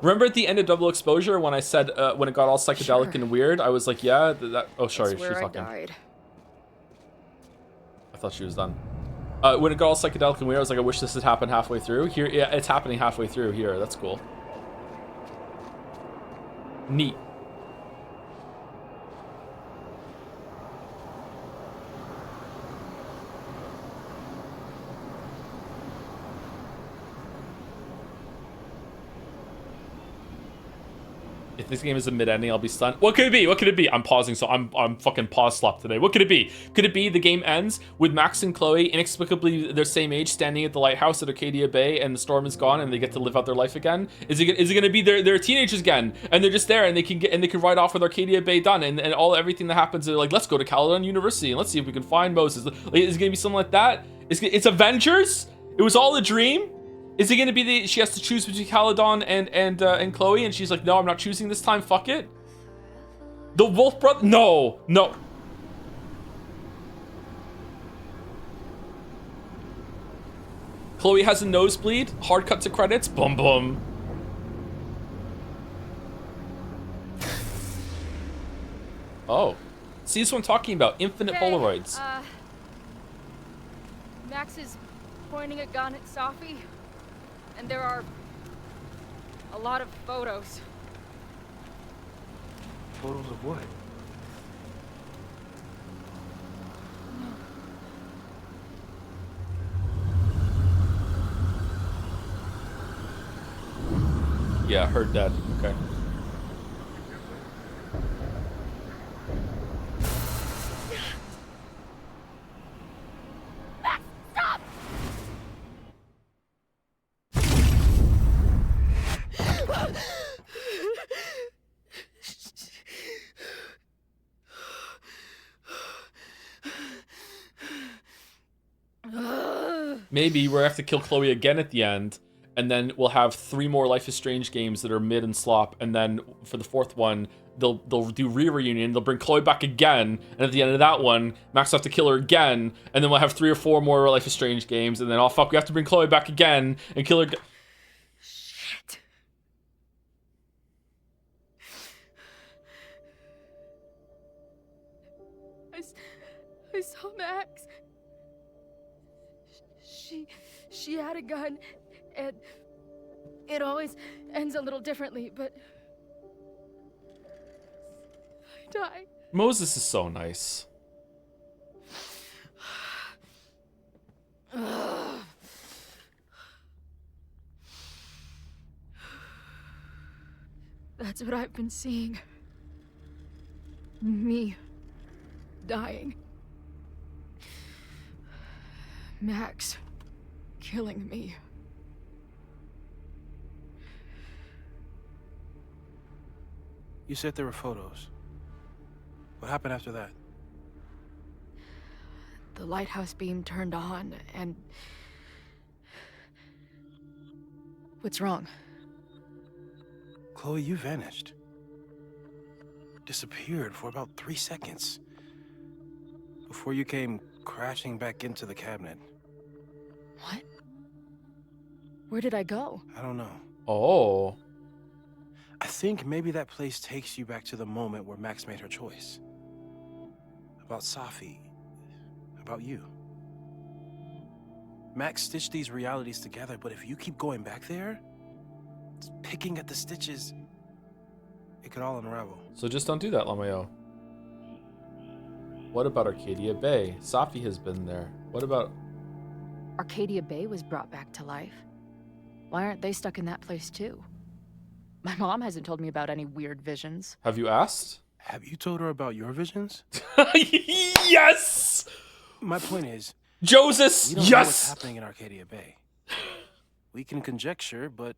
Remember at the end of Double Exposure when I said when it got all psychedelic and weird, I was like, yeah, that. Oh, sorry, That's where she's I talking. died. I thought she was done. When it got all psychedelic and weird, I was like, I wish this had happened halfway through. Here, yeah, it's happening halfway through here. That's cool. Neat. If this game is a mid-ending, I'll be stunned. What could it be? What could it be? I'm pausing, so I'm fucking pause slop today. What could it be? Could it be the game ends with Max and Chloe, inexplicably their same age, standing at the lighthouse at Arcadia Bay, and the storm is gone, and they get to live out their life again? Is it gonna be they're teenagers again, and they're just there, and they can ride off with Arcadia Bay done, and everything that happens, they're like, let's go to Caledon University and let's see if we can find Moses. Like, is it gonna be something like that? It's Avengers? It was all a dream? Is it gonna be she has to choose between Caledon and Chloe, and she's like, no, I'm not choosing this time, fuck it? The Wolf brother? No. Chloe has a nosebleed, hard cut to credits, boom boom. Oh. See, this is what I'm talking about, infinite Polaroids. Max is pointing a gun at Safi. And there are a lot of photos. Photos of what? Yeah, her dead. Okay. Stop! Maybe we'll have to kill Chloe again at the end, and then we'll have 3 more Life is Strange games that are mid and slop, and then for the 4th one, they'll do reunion. They'll bring Chloe back again, and at the end of that one, Max will have to kill her again, and then we'll have 3 or 4 more Life is Strange games, and then oh fuck, we have to bring Chloe back again and kill her. Shit. I saw Max. She had a gun, and it always ends a little differently, but I died. Moses is so nice. That's what I've been seeing. Me dying. Max killing me. You said there were photos. What happened after that? The lighthouse beam turned on, and... What's wrong? Chloe, you vanished. Disappeared for about 3 seconds. Before you came crashing back into the cabinet. What? Where did I go? I don't know. Oh. I think maybe that place takes you back to the moment where Max made her choice. About Safi. About you. Max stitched these realities together, but if you keep going back there, picking at the stitches, it could all unravel. So just don't do that, Lamayo. What about Arcadia Bay? Safi has been there. What about... Arcadia Bay was brought back to life. Why aren't they stuck in that place too? My mom hasn't told me about any weird visions. Have you asked? Have you told her about your visions? Yes! My point is... Joseph, we don't know what's happening in Arcadia Bay. We can conjecture, but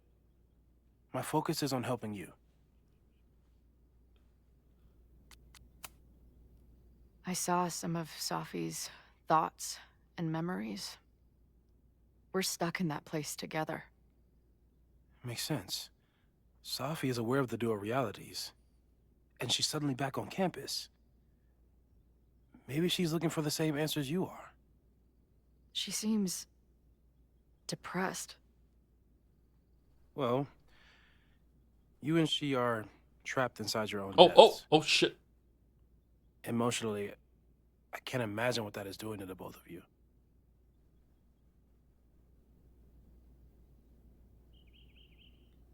my focus is on helping you. I saw some of Safi's thoughts and memories. We're stuck in that place together. Makes sense. Safi is aware of the dual realities, and she's suddenly back on campus. Maybe she's looking for the same answers you are. She seems... depressed. Well, you and she are trapped inside your own Oh shit. Emotionally, I I can't imagine what that is doing to the both of you.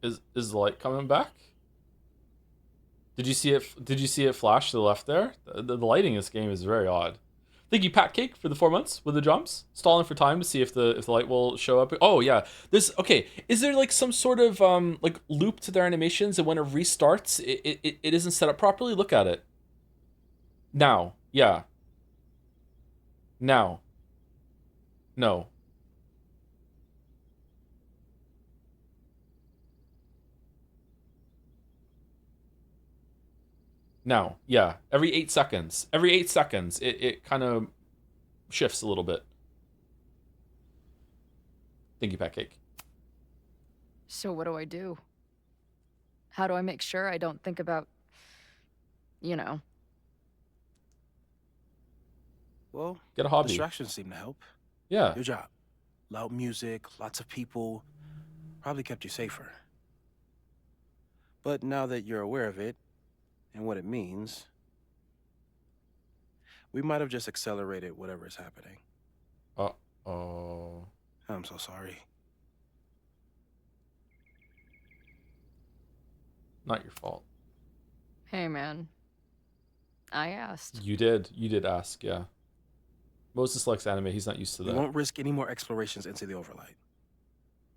Is the light coming back? Did you see it? Did you see it flash to the left there? The lighting in this game is very odd. Thank you, Pat Cake, for the 4 months with the drums. Stalling for time to see if the light will show up. Oh yeah, okay. Is there like some sort of like loop to their animations, and when it restarts, it isn't set up properly? Look at it. Now, yeah. Now. No. Now, yeah, every 8 seconds. Every 8 seconds, it kind of shifts a little bit. Thank you, Pat Cake. So what do I do? How do I make sure I don't think about, you know? Well, get a hobby. Distractions seem to help. Yeah. Your job. Loud music, lots of people. Probably kept you safer. But now that you're aware of it, and what it means, we might have just accelerated whatever is happening. Uh-oh. I'm so sorry. Not your fault. Hey, man. I asked. You did ask, yeah. Moses likes anime, he's not used to We that. won't risk any more explorations into the Overlight.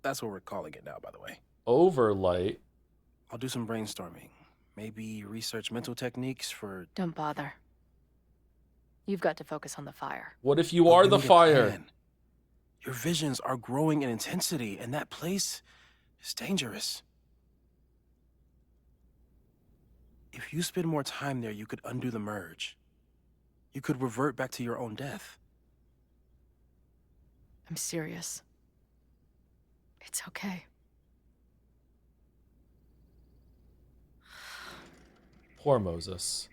That's what we're calling it now, by the way. Overlight? I'll do some brainstorming. Maybe research mental techniques for... Don't bother. You've got to focus on the fire. What if you are the fire? Your visions are growing in intensity, and that place is dangerous. If you spend more time there, you could undo the merge. You could revert back to your own death. I'm serious. It's okay. Poor Moses.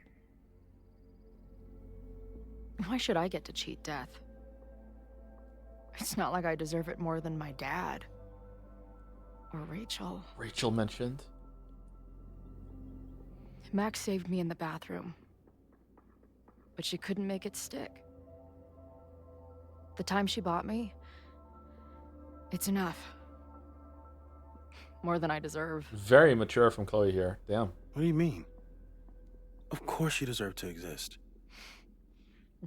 Why should I get to cheat death? It's not like I deserve it more than my dad. Or Rachel. Rachel mentioned. Max saved me in the bathroom. But she couldn't make it stick. The time she bought me, it's enough. More than I deserve. Very mature from Chloe here. Damn. What do you mean? Of course you deserve to exist.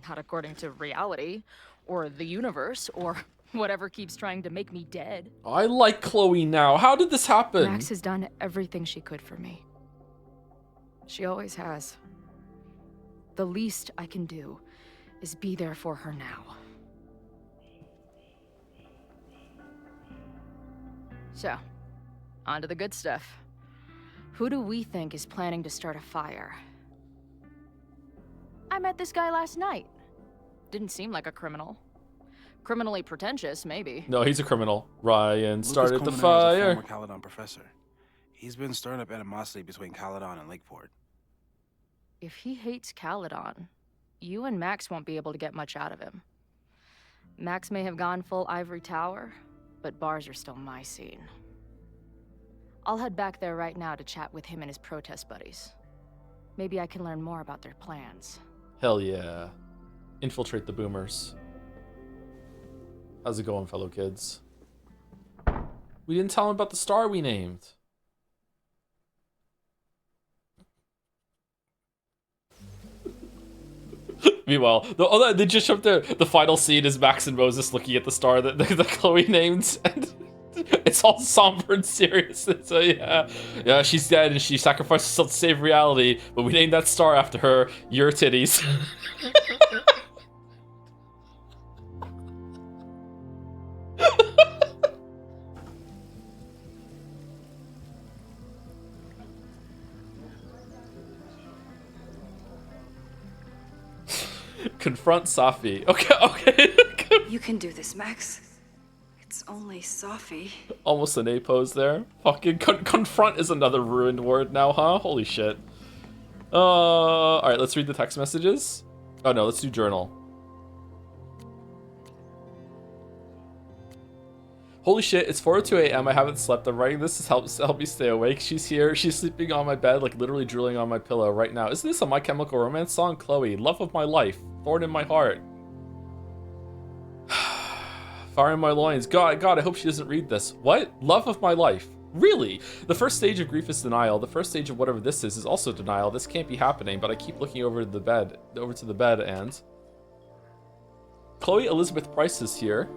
Not according to reality, or the universe, or whatever keeps trying to make me dead. I like Chloe now. How did this happen? Max has done everything she could for me. She always has. The least I can do is be there for her now. So, on to the good stuff. Who do we think is planning to start a fire? I met this guy last night. Didn't seem like a criminal. Criminally pretentious, maybe. No, he's a criminal. Ryan started the Lucas Colmenares is a fire. former Caledon professor. He's been stirring up animosity between Caledon and Lakeport. If he hates Caledon, you and Max won't be able to get much out of him. Max may have gone full Ivory Tower, but bars are still my scene. I'll head back there right now to chat with him and his protest buddies. Maybe I can learn more about their plans. Hell yeah. Infiltrate the boomers. How's it going, fellow kids? We didn't tell him about the star we named. Meanwhile, they just showed the final scene is Max and Moses looking at the star that Chloe named, and it's all somber and serious. And so yeah, she's dead and she sacrificed herself to save reality, but we named that star after her. Your titties. Confront Safi. Okay. You can do this, Max. It's only Safi. Almost an A pose there. Fucking confront is another ruined word now, huh? Holy shit. Alright, let's read the text messages. Oh no, let's do journal. Holy shit, it's 4:02 a.m. I haven't slept. I'm writing this to help me stay awake. She's here. She's sleeping on my bed, like literally drooling on my pillow right now. Isn't this a My Chemical Romance song? Chloe, love of my life, thorn in my heart. Fire in my loins. God, I hope she doesn't read this. What? Love of my life. Really? The first stage of grief is denial. The first stage of whatever this is also denial. This can't be happening, but I keep looking over to the bed, and Chloe Elizabeth Price is here.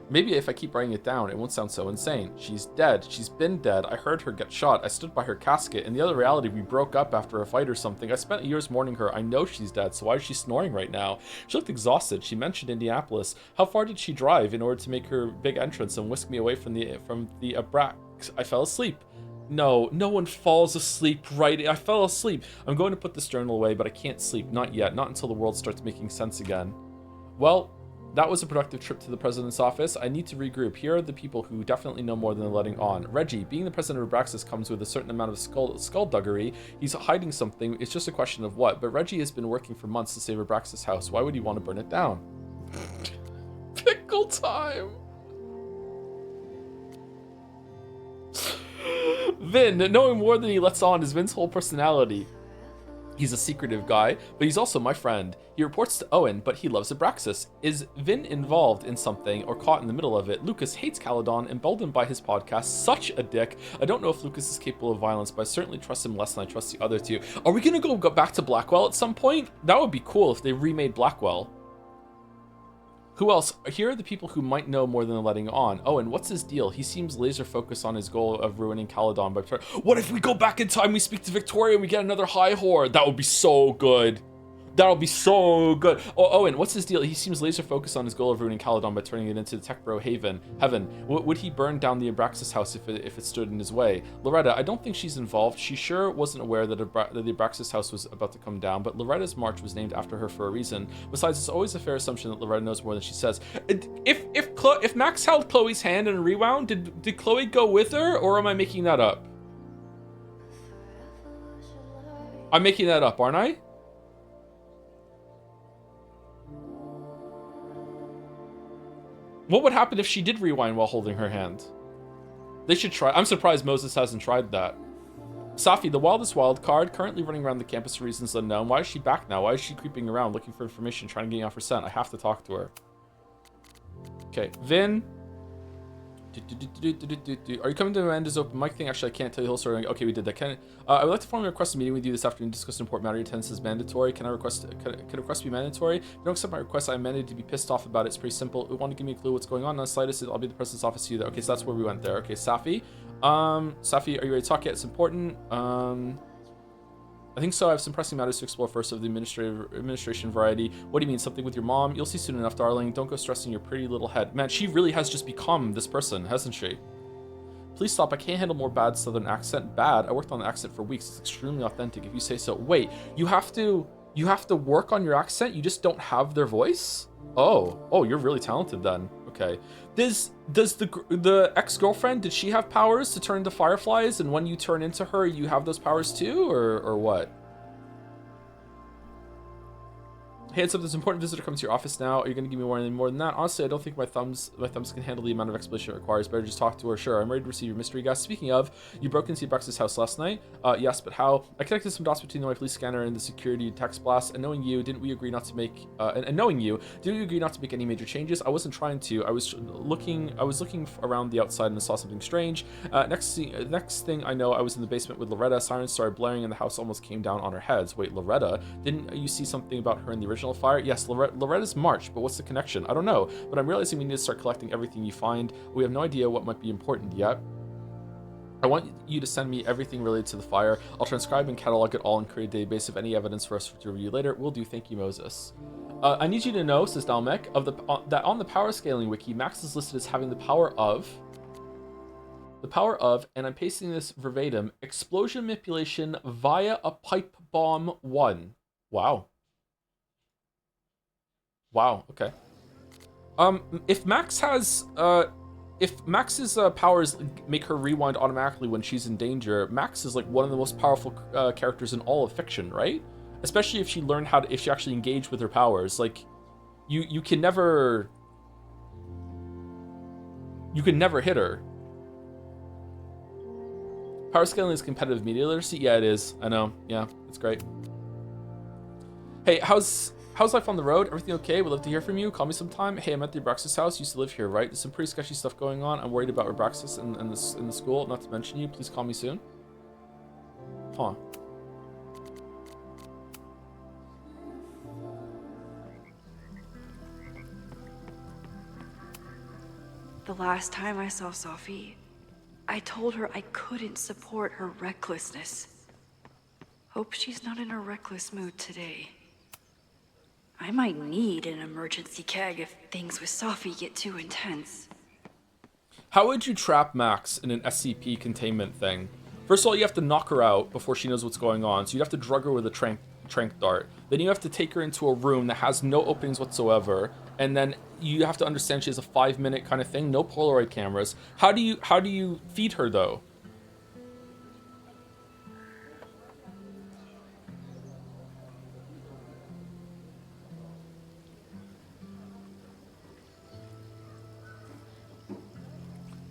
Maybe if I keep writing it down, it won't sound so insane. She's dead. She's been dead. I heard her get shot. I stood by her casket. In the other reality, we broke up after a fight or something. I spent years mourning her. I know she's dead, so why is she snoring right now? She looked exhausted. She mentioned Indianapolis. How far did she drive in order to make her big entrance and whisk me away from the Abrax? I fell asleep. No one falls asleep, right? I fell asleep. I'm going to put this journal away, but I can't sleep. Not yet. Not until the world starts making sense again. Well, that was a productive trip to the president's office. I need to regroup. Here are the people who definitely know more than letting on. Reggie, being the president of Abraxas comes with a certain amount of skullduggery. He's hiding something. It's just a question of what. But Reggie has been working for months to save Abraxas' house. Why would he want to burn it down? Pickle time. Vin, knowing more than he lets on is Vin's whole personality. He's a secretive guy, but he's also my friend. He reports to Owen, but he loves Abraxas. Is Vin involved in something or caught in the middle of it? Lucas hates Caledon, emboldened by his podcast. Such a dick. I don't know if Lucas is capable of violence, but I certainly trust him less than I trust the other two. Are we gonna go back to Blackwell at some point? That would be cool if they remade Blackwell. Who else? Here are the people who might know more than letting on. Owen, what's his deal? He seems laser focused on his goal of ruining Caledon by... What if we go back in time, we speak to Victoria, and we get another high whore? That would be so good. That'll be so good. Oh, Owen, what's his deal? He seems laser focused on his goal of ruining Caledon by turning it into the Techbro heaven. Would he burn down the Abraxas house if it stood in his way? Loretta, I don't think she's involved. She sure wasn't aware that the Abraxas house was about to come down, but Loretta's march was named after her for a reason. Besides, it's always a fair assumption that Loretta knows more than she says. If Max held Chloe's hand and rewound, did Chloe go with her, or am I making that up? I'm making that up, aren't I? What would happen if she did rewind while holding her hand? They should try. I'm surprised Moses hasn't tried that. Safi, the wildest wild card, currently running around the campus for reasons unknown. Why is she back now? Why is she creeping around looking for information, trying to get off her scent? I have to talk to her. Okay, Vin. Are you coming to Amanda's open mic thing? Actually, I can't tell you the whole story. Okay, we did that. I would like to formally request a meeting with you this afternoon to discuss an important matter. Your attendance is mandatory. Can a request be mandatory? If you don't accept my request, I'm mandated to be pissed off about it. It's pretty simple. You want to give me a clue what's going on? None slightest. I'll be at the president's office to you there. Okay, so that's where we went there. Okay, Safi. Safi, are you ready to talk yet? It's important. I think so. I have some pressing matters to explore first of the administration variety. What do you mean? Something with your mom? You'll see soon enough, darling. Don't go stressing your pretty little head. Man, she really has just become this person, hasn't she? Please stop. I can't handle more bad southern accent. Bad? I worked on the accent for weeks. It's extremely authentic if you say so. Wait, you have to work on your accent? You just don't have their voice? Oh, you're really talented then. Okay. Does the ex-girlfriend, did she have powers to turn into fireflies, and when you turn into her, you have those powers too, or what? Hey, it's up. This important visitor comes to your office now. Are you going to give me anything more than that? Honestly, I don't think my thumbs can handle the amount of explanation it requires. Better just talk to her. Sure, I'm ready to receive your mystery guest. Speaking of, you broke into Abraxas' house last night. Yes, but how? I connected some dots between my police scanner and the security text blast. And knowing you, didn't we agree not to make? Knowing you, didn't we agree not to make any major changes? I wasn't trying to. I was looking around the outside and I saw something strange. Next thing I know, I was in the basement with Loretta. Sirens started blaring and the house almost came down on our heads. Wait, Loretta? Didn't you see something about her in the original fire? Yes, Loretta's March, but what's the connection? I don't know, but I'm realizing we need to start collecting everything you find. We have no idea what might be important yet. I want you to send me everything related to the fire. I'll transcribe and catalog it all and create a database of any evidence for us to review later. Will do. Thank you, Moses. I need you to know, says Dalmek, that on the power scaling wiki, Max is listed as having the power of, and I'm pasting this verbatim, explosion manipulation via a pipe bomb 1. Wow. Wow, okay. If Max's powers make her rewind automatically when she's in danger, Max is like one of the most powerful characters in all of fiction, right? Especially if she learned if she actually engaged with her powers. Like, you can never you can never hit her. Power scaling is competitive media literacy. Yeah, it is. I know. Yeah, it's great. Hey, how's life on the road? Everything okay? We'd love to hear from you. Call me sometime. Hey, I'm at the Abraxas house. Used to live here, right? There's some pretty sketchy stuff going on. I'm worried about Abraxas and in the school. Not to mention you. Please call me soon. Huh. The last time I saw Sophie, I told her I couldn't support her recklessness. Hope she's not in a reckless mood today. I might need an emergency keg if things with Sophie get too intense. How would you trap Max in an SCP containment thing? First of all, you have to knock her out before she knows what's going on. So you'd have to drug her with a trank dart. Then you have to take her into a room that has no openings whatsoever. And then you have to understand she has a 5-minute kind of thing, no Polaroid cameras. How do you feed her though?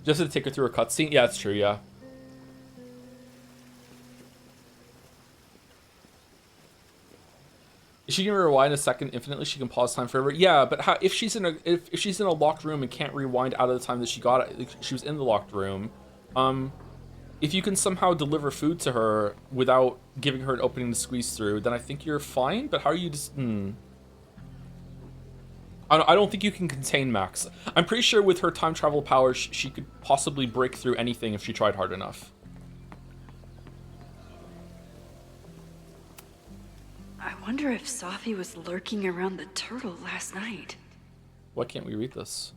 Just to take her through a cutscene? Yeah, it's true, yeah. Is she gonna rewind a second infinitely? She can pause time forever. Yeah, but how, if she's in a locked room and can't rewind out of the time that she was in the locked room, if you can somehow deliver food to her without giving her an opening to squeeze through, then I think you're fine. But how are you just? I don't think you can contain Max. I'm pretty sure with her time travel powers, she could possibly break through anything if she tried hard enough. I wonder if Sophie was lurking around the turtle last night. Why can't we read this?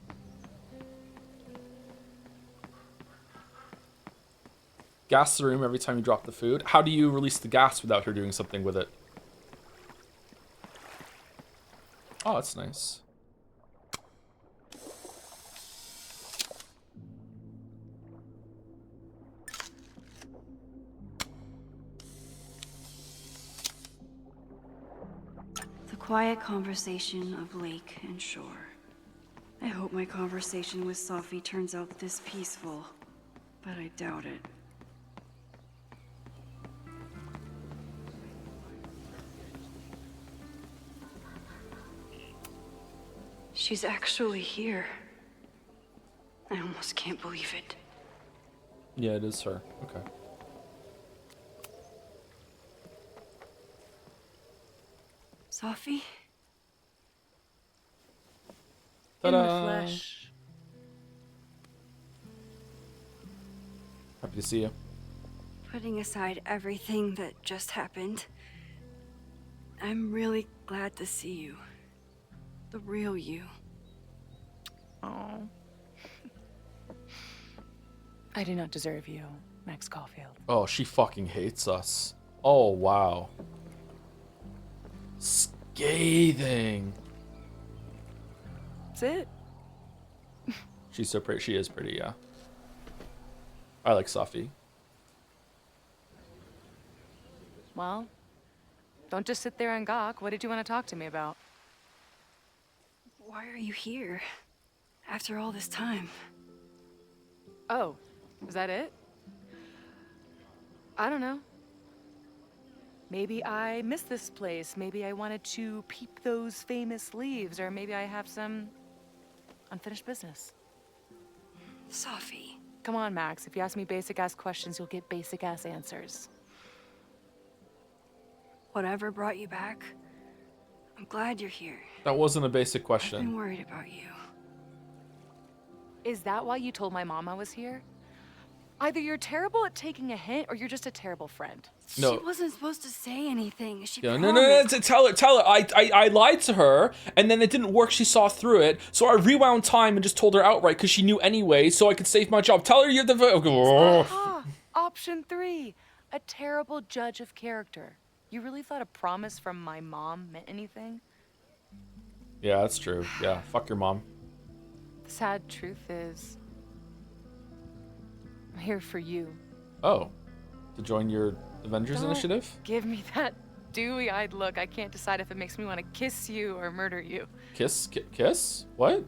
Gas the room every time you drop the food. How do you release the gas without her doing something with it? Oh, that's nice. Quiet conversation of lake and shore. I hope my conversation with Sophie turns out this peaceful, but I doubt it. She's actually here. I almost can't believe it. Yeah, it is her. Okay. Sophie? Ta-da! In the flesh. Happy to see you. Putting aside everything that just happened, I'm really glad to see you. The real you. Oh. I do not deserve you, Max Caulfield. Oh, she fucking hates us. Oh, wow. Scathing. That's it. She's so pretty. She is pretty, yeah. I like Sophie. Well, don't just sit there and gawk. What did you want to talk to me about? Why are you here? After all this time? Oh, is that it? I don't know. Maybe I miss this place. Maybe I wanted to peep those famous leaves, or maybe I have some unfinished business. Sophie. Come on, Max. If you ask me basic-ass questions, you'll get basic-ass answers. Whatever brought you back, I'm glad you're here. That wasn't a basic I've question. been worried about you. Is that why you told my mom I was here? Either you're terrible at taking a hint, or you're just a terrible friend. No. She wasn't supposed to say anything. She Yeah, promised. no, tell her. I lied to her, and then it didn't work. She saw through it, so I rewound time and just told her outright because she knew anyway, so I could save my job. Tell her you're the. Ah, option 3, a terrible judge of character. You really thought a promise from my mom meant anything? Yeah, that's true. Yeah, fuck your mom. The sad truth is, I'm here for you. Oh, to join your Avengers Don't initiative? give me that dewy-eyed look. I can't decide if it makes me want to kiss you or murder you. Kiss? Kiss? What?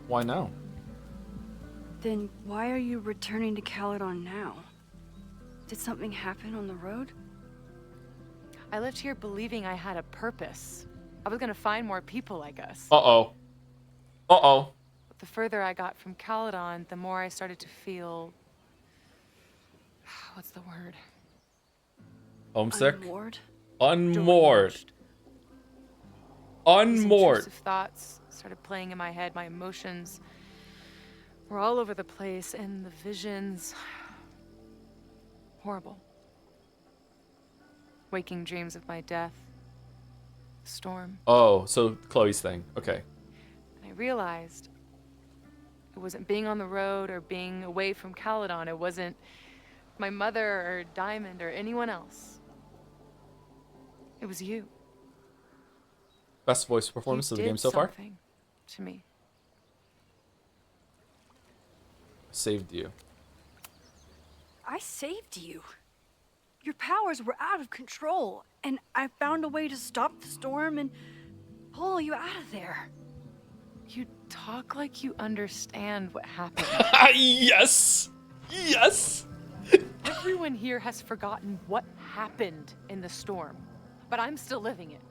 Why now? Then why are you returning to Caledon now? Did something happen on the road? I left here believing I had a purpose. I was gonna find more people like us. Uh-oh. Uh-oh. But the further I got from Caledon, the more I started to feel... What's the word? Homesick? Unmoored? Unmoored. Unmoored. These intrusive thoughts started playing in my head. My emotions were all over the place, and the visions... horrible. Waking dreams of my death. Storm. Oh, so Chloe's thing. Okay. And I realized it wasn't being on the road or being away from Caledon. It wasn't my mother or Diamond or anyone else. It was you. Best voice performance You of the did game so far? something to me. Saved you. I saved you. Your powers were out of control, and I found a way to stop the storm and pull you out of there. You talk like you understand what happened. Yes! Yes! Everyone here has forgotten what happened in the storm, but I'm still living it.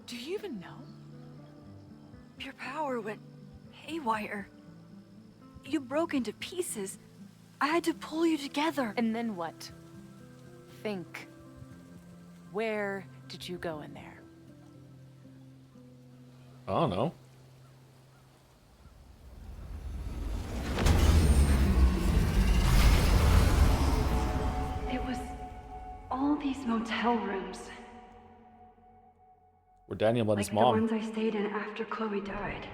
Do you even know? Your power went haywire. You broke into pieces. I had to pull you together. And then what? Think. Where did you go in there? I don't know. It was all these motel rooms. Where Daniel met his Like mom. the ones I stayed in after Chloe died.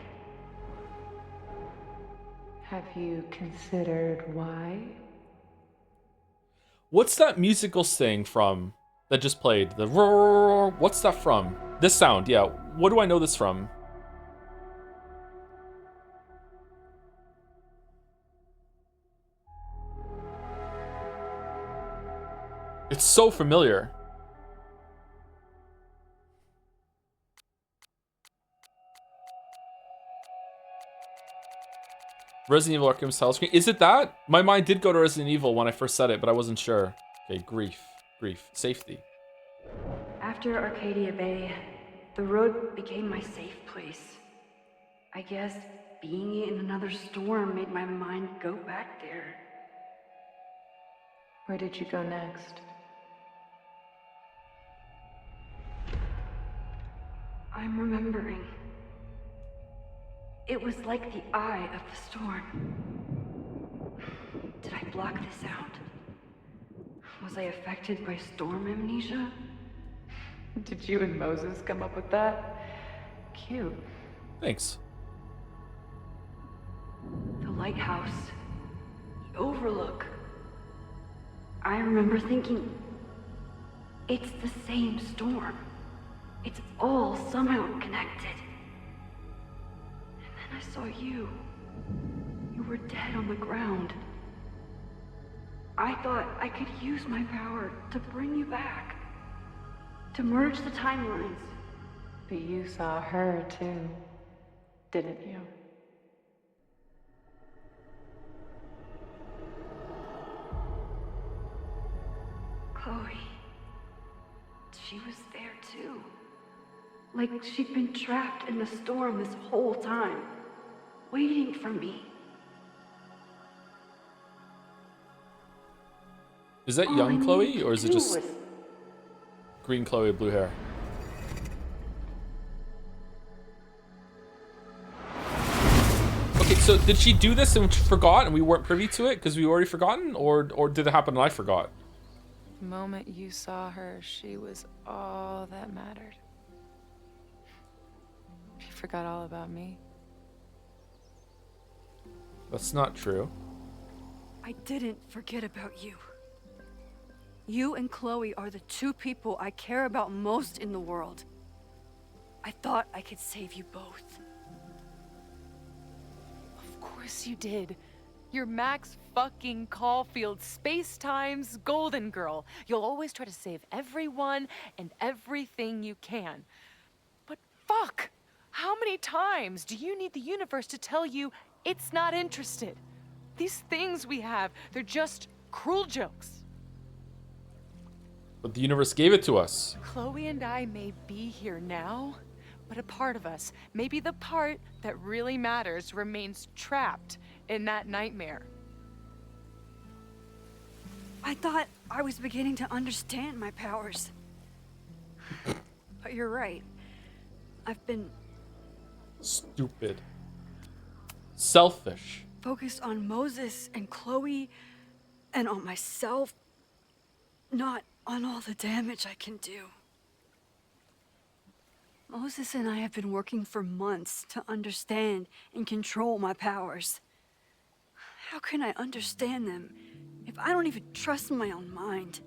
Have you considered why? What's that musical thing from that just played? The roar. What's that from? This sound, yeah. What do I know this from? It's so familiar. Resident Evil Arkham Style Screen. Is it that? My mind did go to Resident Evil when I first said it, but I wasn't sure. Okay, grief. Grief. Safety. After Arcadia Bay, the road became my safe place. I guess being in another storm made my mind go back there. Where did you go next? I'm remembering. It was like the eye of the storm. Did I block this out? Was I affected by storm amnesia? Did you and Moses come up with that? Cute. Thanks. The lighthouse. The overlook. I remember thinking, it's the same storm. It's all somehow connected. And then I saw you. You were dead on the ground. I thought I could use my power to bring you back. To merge the timelines. But you saw her too, didn't you? Chloe. She was there too. Like she'd been trapped in the storm this whole time, waiting for me. Is that young Chloe, or is it just green Chloe with blue hair? Okay, so did she do this and forgot and we weren't privy to it because we already forgotten, or did it happen and I forgot? The moment you saw her, she was all that mattered. She forgot all about me. That's not true. I didn't forget about you. You and Chloe are the two people I care about most in the world. I thought I could save you both. Of course you did. You're Max fucking Caulfield, Space-Time's golden girl. You'll always try to save everyone and everything you can. But fuck! How many times do you need the universe to tell you it's not interested? These things we have, they're just cruel jokes. But the universe gave it to us. Chloe and I may be here now, but a part of us, maybe the part that really matters, remains trapped in that nightmare. I thought I was beginning to understand my powers. But you're right. I've been Stupid. Selfish. focused on Moses and Chloe and on myself, not on all the damage I can do. Moses and I have been working for months to understand and control my powers. How can I understand them if I don't even trust my own mind?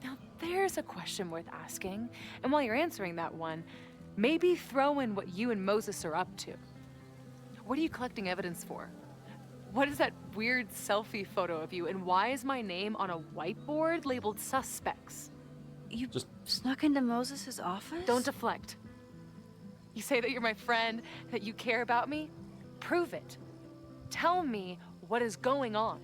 Now there's a question worth asking, and while you're answering that one, maybe throw in what you and Moses are up to. What are you collecting evidence for? What is that weird selfie photo of you, and why is my name on a whiteboard labeled suspects? You just snuck into Moses' office? Don't deflect. You say that you're my friend, that you care about me? Prove it. Tell me what is going on.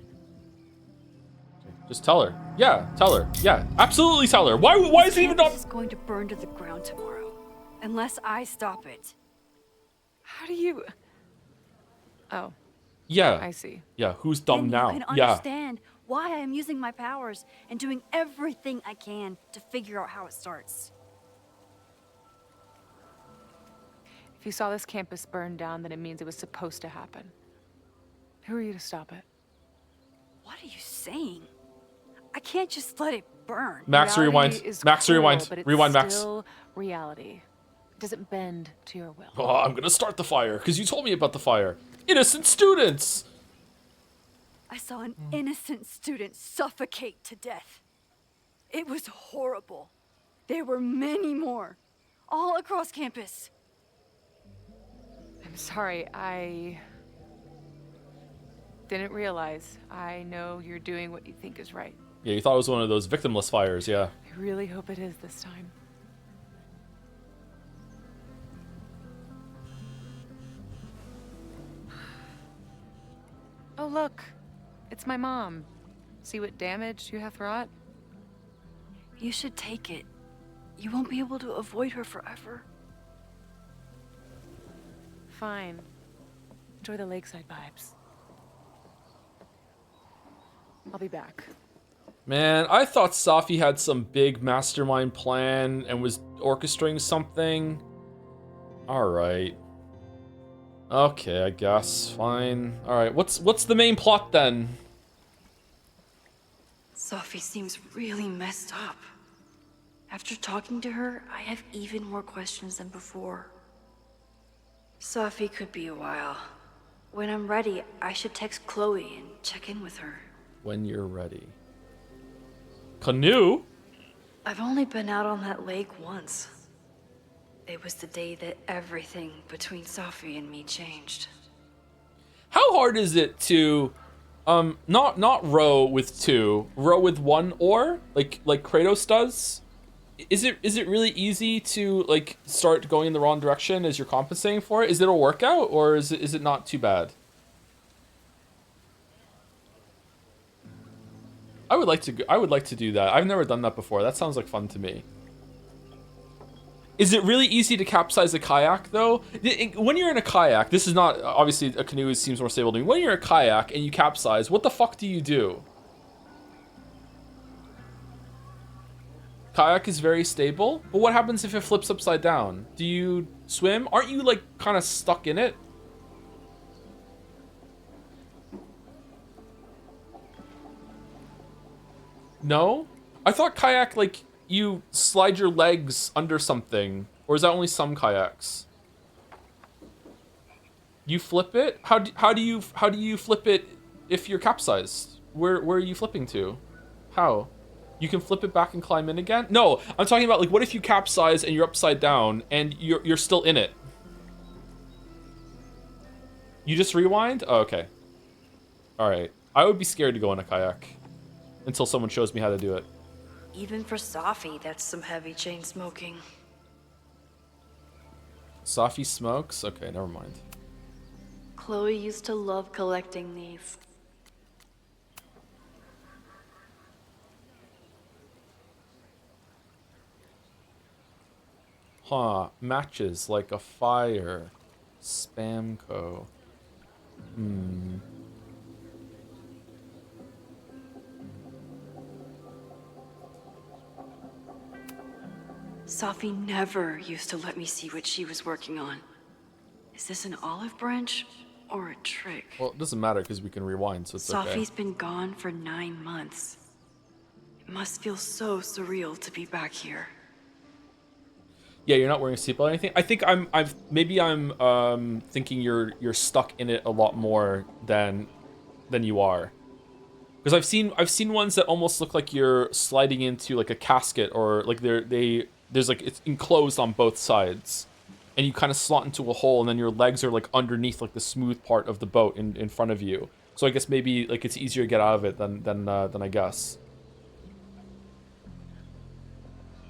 Just tell her. Yeah, tell her. Yeah, absolutely tell her. Why is it even not? This is going to burn to the ground tomorrow, unless I stop it. How do you... Oh. Yeah. I see. Yeah, who's dumb Then now? you can understand why I am using my powers and doing everything I can to figure out how it starts. If you saw this campus burn down, then it means it was supposed to happen. Who are you to stop it? What are you saying? I can't just let it burn. Max, Reality rewind. is Max, cruel, rewind. but it's Rewind, Max. still reality. It doesn't bend to your will. Oh, I'm gonna start the fire because you told me about the fire. Innocent students. I saw an innocent student suffocate to death. It was horrible. There were many more, all across campus. I'm sorry, I didn't realize. I know you're doing what you think is right. Yeah, you thought it was one of those victimless fires, yeah. I really hope it is this time. Oh, look. It's my mom. See what damage you have wrought? You should take it. You won't be able to avoid her forever. Fine. Enjoy the lakeside vibes. I'll be back. Man, I thought Safi had some big mastermind plan and was orchestrating something. Alright. Okay, I guess. Fine. Alright, what's the main plot then? Sophie seems really messed up. After talking to her, I have even more questions than before. Sophie could be a while. When I'm ready, I should text Chloe and check in with her. When you're ready. Canoe? I've only been out on that lake once. It was the day that everything between Sophie and me changed. How hard is it to not row with two, row with one oar like Kratos does? Is it really easy to like start going in the wrong direction as you're compensating for it? Is it a workout or is it not too bad? I would like to do that. I've never done that before. That sounds like fun to me. Is it really easy to capsize a kayak though? When you're in a kayak, this is not obviously a canoe seems more stable to me. When you're in a kayak and you capsize, what the fuck do you do? Kayak is very stable, but what happens if it flips upside down? Do you swim? Aren't you like kind of stuck in it? No? I thought kayak, like, you slide your legs under something. Or is that only some kayaks? You flip it? How do you flip it if you're capsized? Where are you flipping to? How? You can flip it back and climb in again? No, I'm talking about, like, what if you capsize and you're upside down and you're still in it? You just rewind? Oh, okay. Alright. I would be scared to go in a kayak. Until someone shows me how to do it. Even for Sophie, that's some heavy chain smoking. Safi smokes? Okay, never mind. Chloe used to love collecting these. Huh. Matches like a fire. Spamco. Hmm. Safi never used to let me see what she was working on. Is this an olive branch or a trick? Well, it doesn't matter because we can rewind, so it's okay. Safi's been gone for 9 months. It must feel so surreal to be back here. Yeah, you're not wearing a seatbelt or anything. I think I'm thinking you're stuck in it a lot more than you are. Because I've seen ones that almost look like you're sliding into like a casket, or like there's like it's enclosed on both sides. And you kind of slot into a hole, and then your legs are like underneath like the smooth part of the boat in front of you. So I guess maybe like it's easier to get out of it than I guess.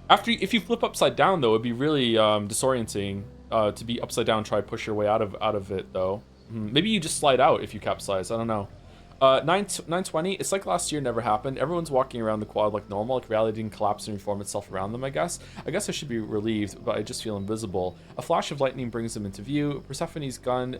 If you flip upside down though, it'd be really disorienting to be upside down. Try to push your way out of it though. Maybe you just slide out if you capsize. I don't know. 920. It's like last year never happened. Everyone's walking around the quad like normal. Like reality didn't collapse and reform itself around them. I guess I should be relieved, but I just feel invisible. A flash of lightning brings them into view. Persephone's gun.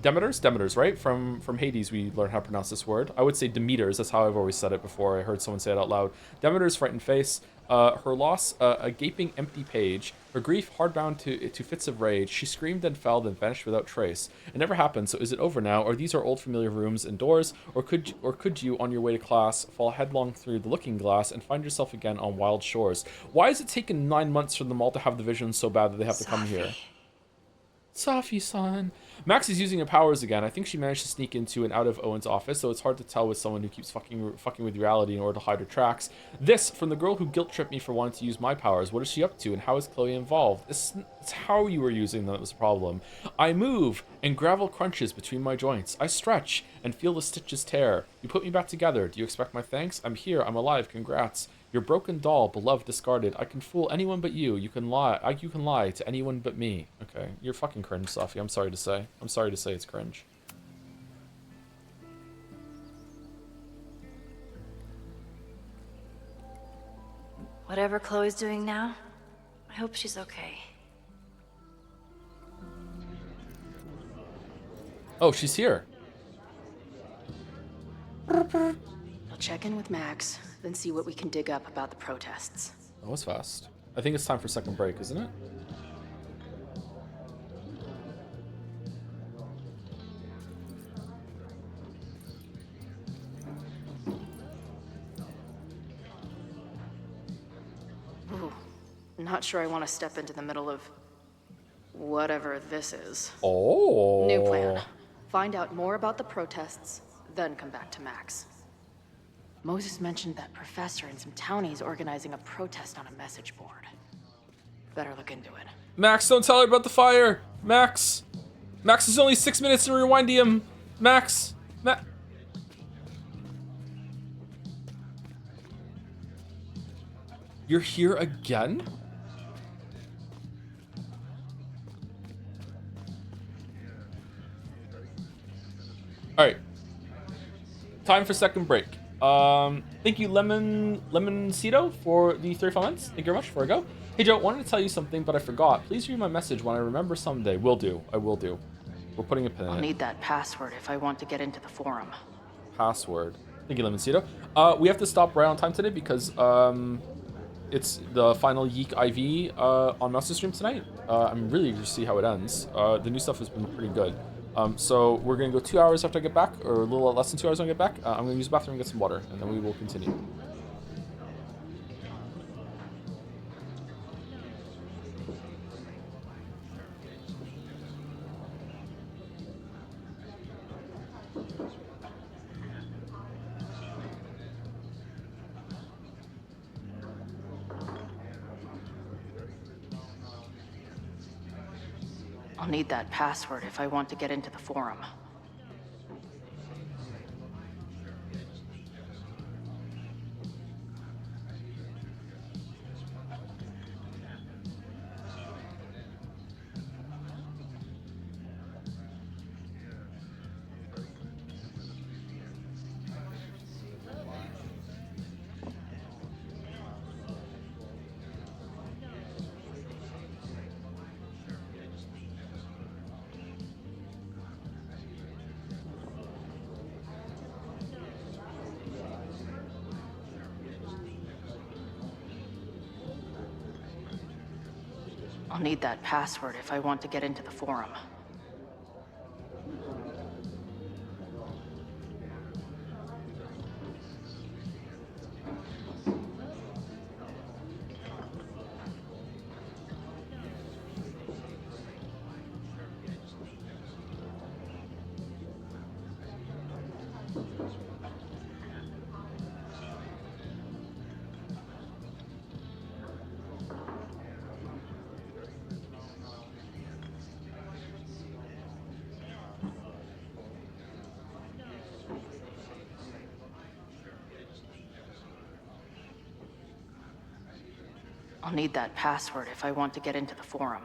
Demeters, right? From Hades, we learned how to pronounce this word. I would say Demeters. That's how I've always said it before. I heard someone say it out loud. Demeter's frightened face. Her loss, a gaping empty page. Her grief, hardbound to fits of rage. She screamed and fell, then vanished without trace. It never happened. So is it over now? Or these are old familiar rooms and doors? Or could you, on your way to class, fall headlong through the looking glass and find yourself again on wild shores? Why has it taken 9 months for them all to have the vision so bad that they have to come here? Safi-san. Max is using her powers again. I think she managed to sneak into and out of Owen's office, so it's hard to tell with someone who keeps fucking with reality in order to hide her tracks. This from the girl who guilt-tripped me for wanting to use my powers. What is she up to, and how is Chloe involved? It's how you were using them that was the problem. I move, and gravel crunches between my joints. I stretch, and feel the stitches tear. You put me back together. Do you expect my thanks? I'm here. I'm alive. Congrats. Your broken doll, beloved, discarded. I can fool anyone but you. You can lie. You can lie to anyone but me. Okay, you're fucking cringe, Safi. I'm sorry to say. I'm sorry to say it's cringe. Whatever Chloe's doing now, I hope she's okay. Oh, she's here. I'll check in with Max, then see what we can dig up about the protests. That was fast. I think it's time for second break, isn't it? Ooh, not sure I want to step into the middle of whatever this is. Oh. New plan. Find out more about the protests, then come back to Max. Moses mentioned that professor and some townies organizing a protest on a message board. Better look into it. Max, don't tell her about the fire. Max. Max is only 6 minutes in Rewindium. Max. You're here again? Alright. Time for second break. Thank you, Lemoncito, for the 35 months. Thank you very much. Before I go, hey Joe, wanted to tell you something, but I forgot. Please read my message when I remember someday. Will do. I will do. We're putting a pin in it. I'll need that password if I want to get into the forum. Password. Thank you, Lemoncito. We have to stop right on time today because it's the final Yeek IV on Master Stream tonight. I'm really eager to see how it ends. The new stuff has been pretty good. So we're going to go 2 hours after I get back, or a little less than 2 hours when I get back. I'm going to use the bathroom and get some water, and then we will continue. I'll need that password if I want to get into the forum. I'll need that password if I want to get into the forum. I'll need that password if I want to get into the forum.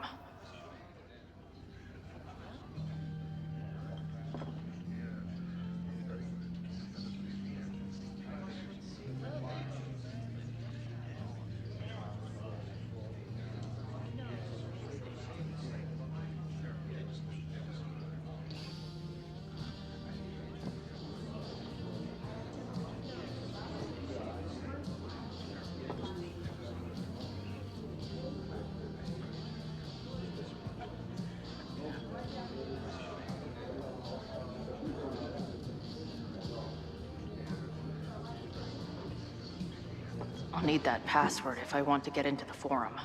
I'll need that password if I want to get into the forum.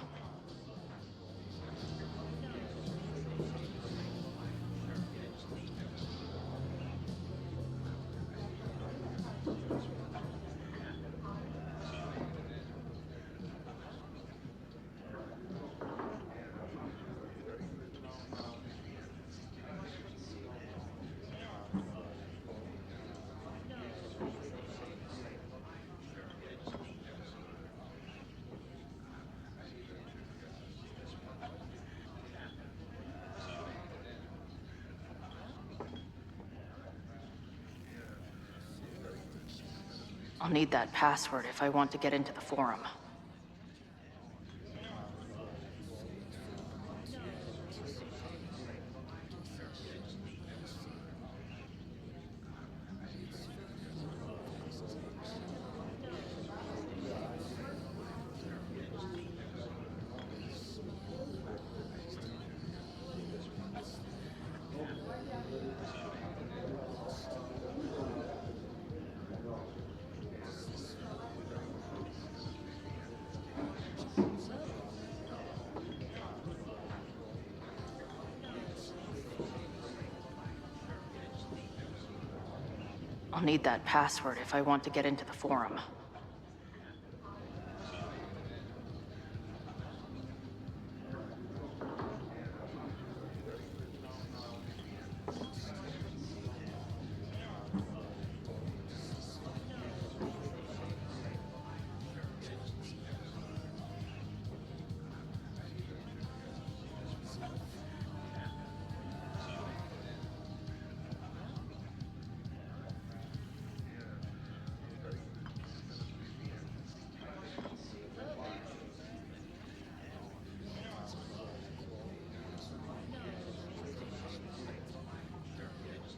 I'll need that password if I want to get into the forum. I'll need that password if I want to get into the forum.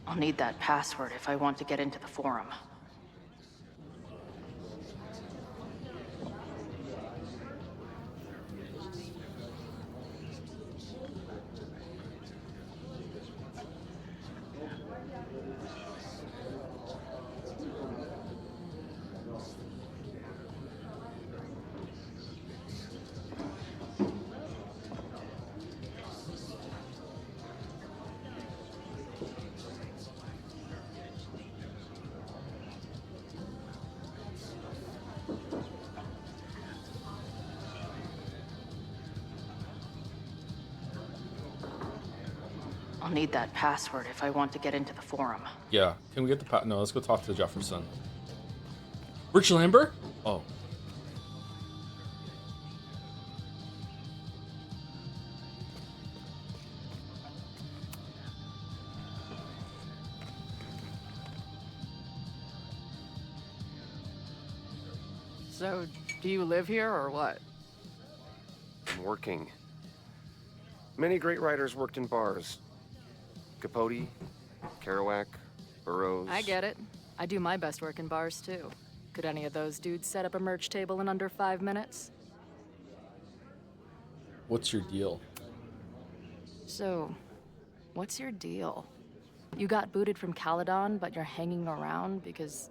I'll need that password if I want to get into the forum. I'll need that password if I want to get into the forum. Yeah. Can we get the No, let's go talk to Jefferson. Rich Lambert? Oh. So, do you live here or what? I'm working. Many great writers worked in bars. Capote, Kerouac, Burroughs. I get it. I do my best work in bars, too. Could any of those dudes set up a merch table in under 5 minutes? What's your deal? So, what's your deal? You got booted from Caledon, but you're hanging around because...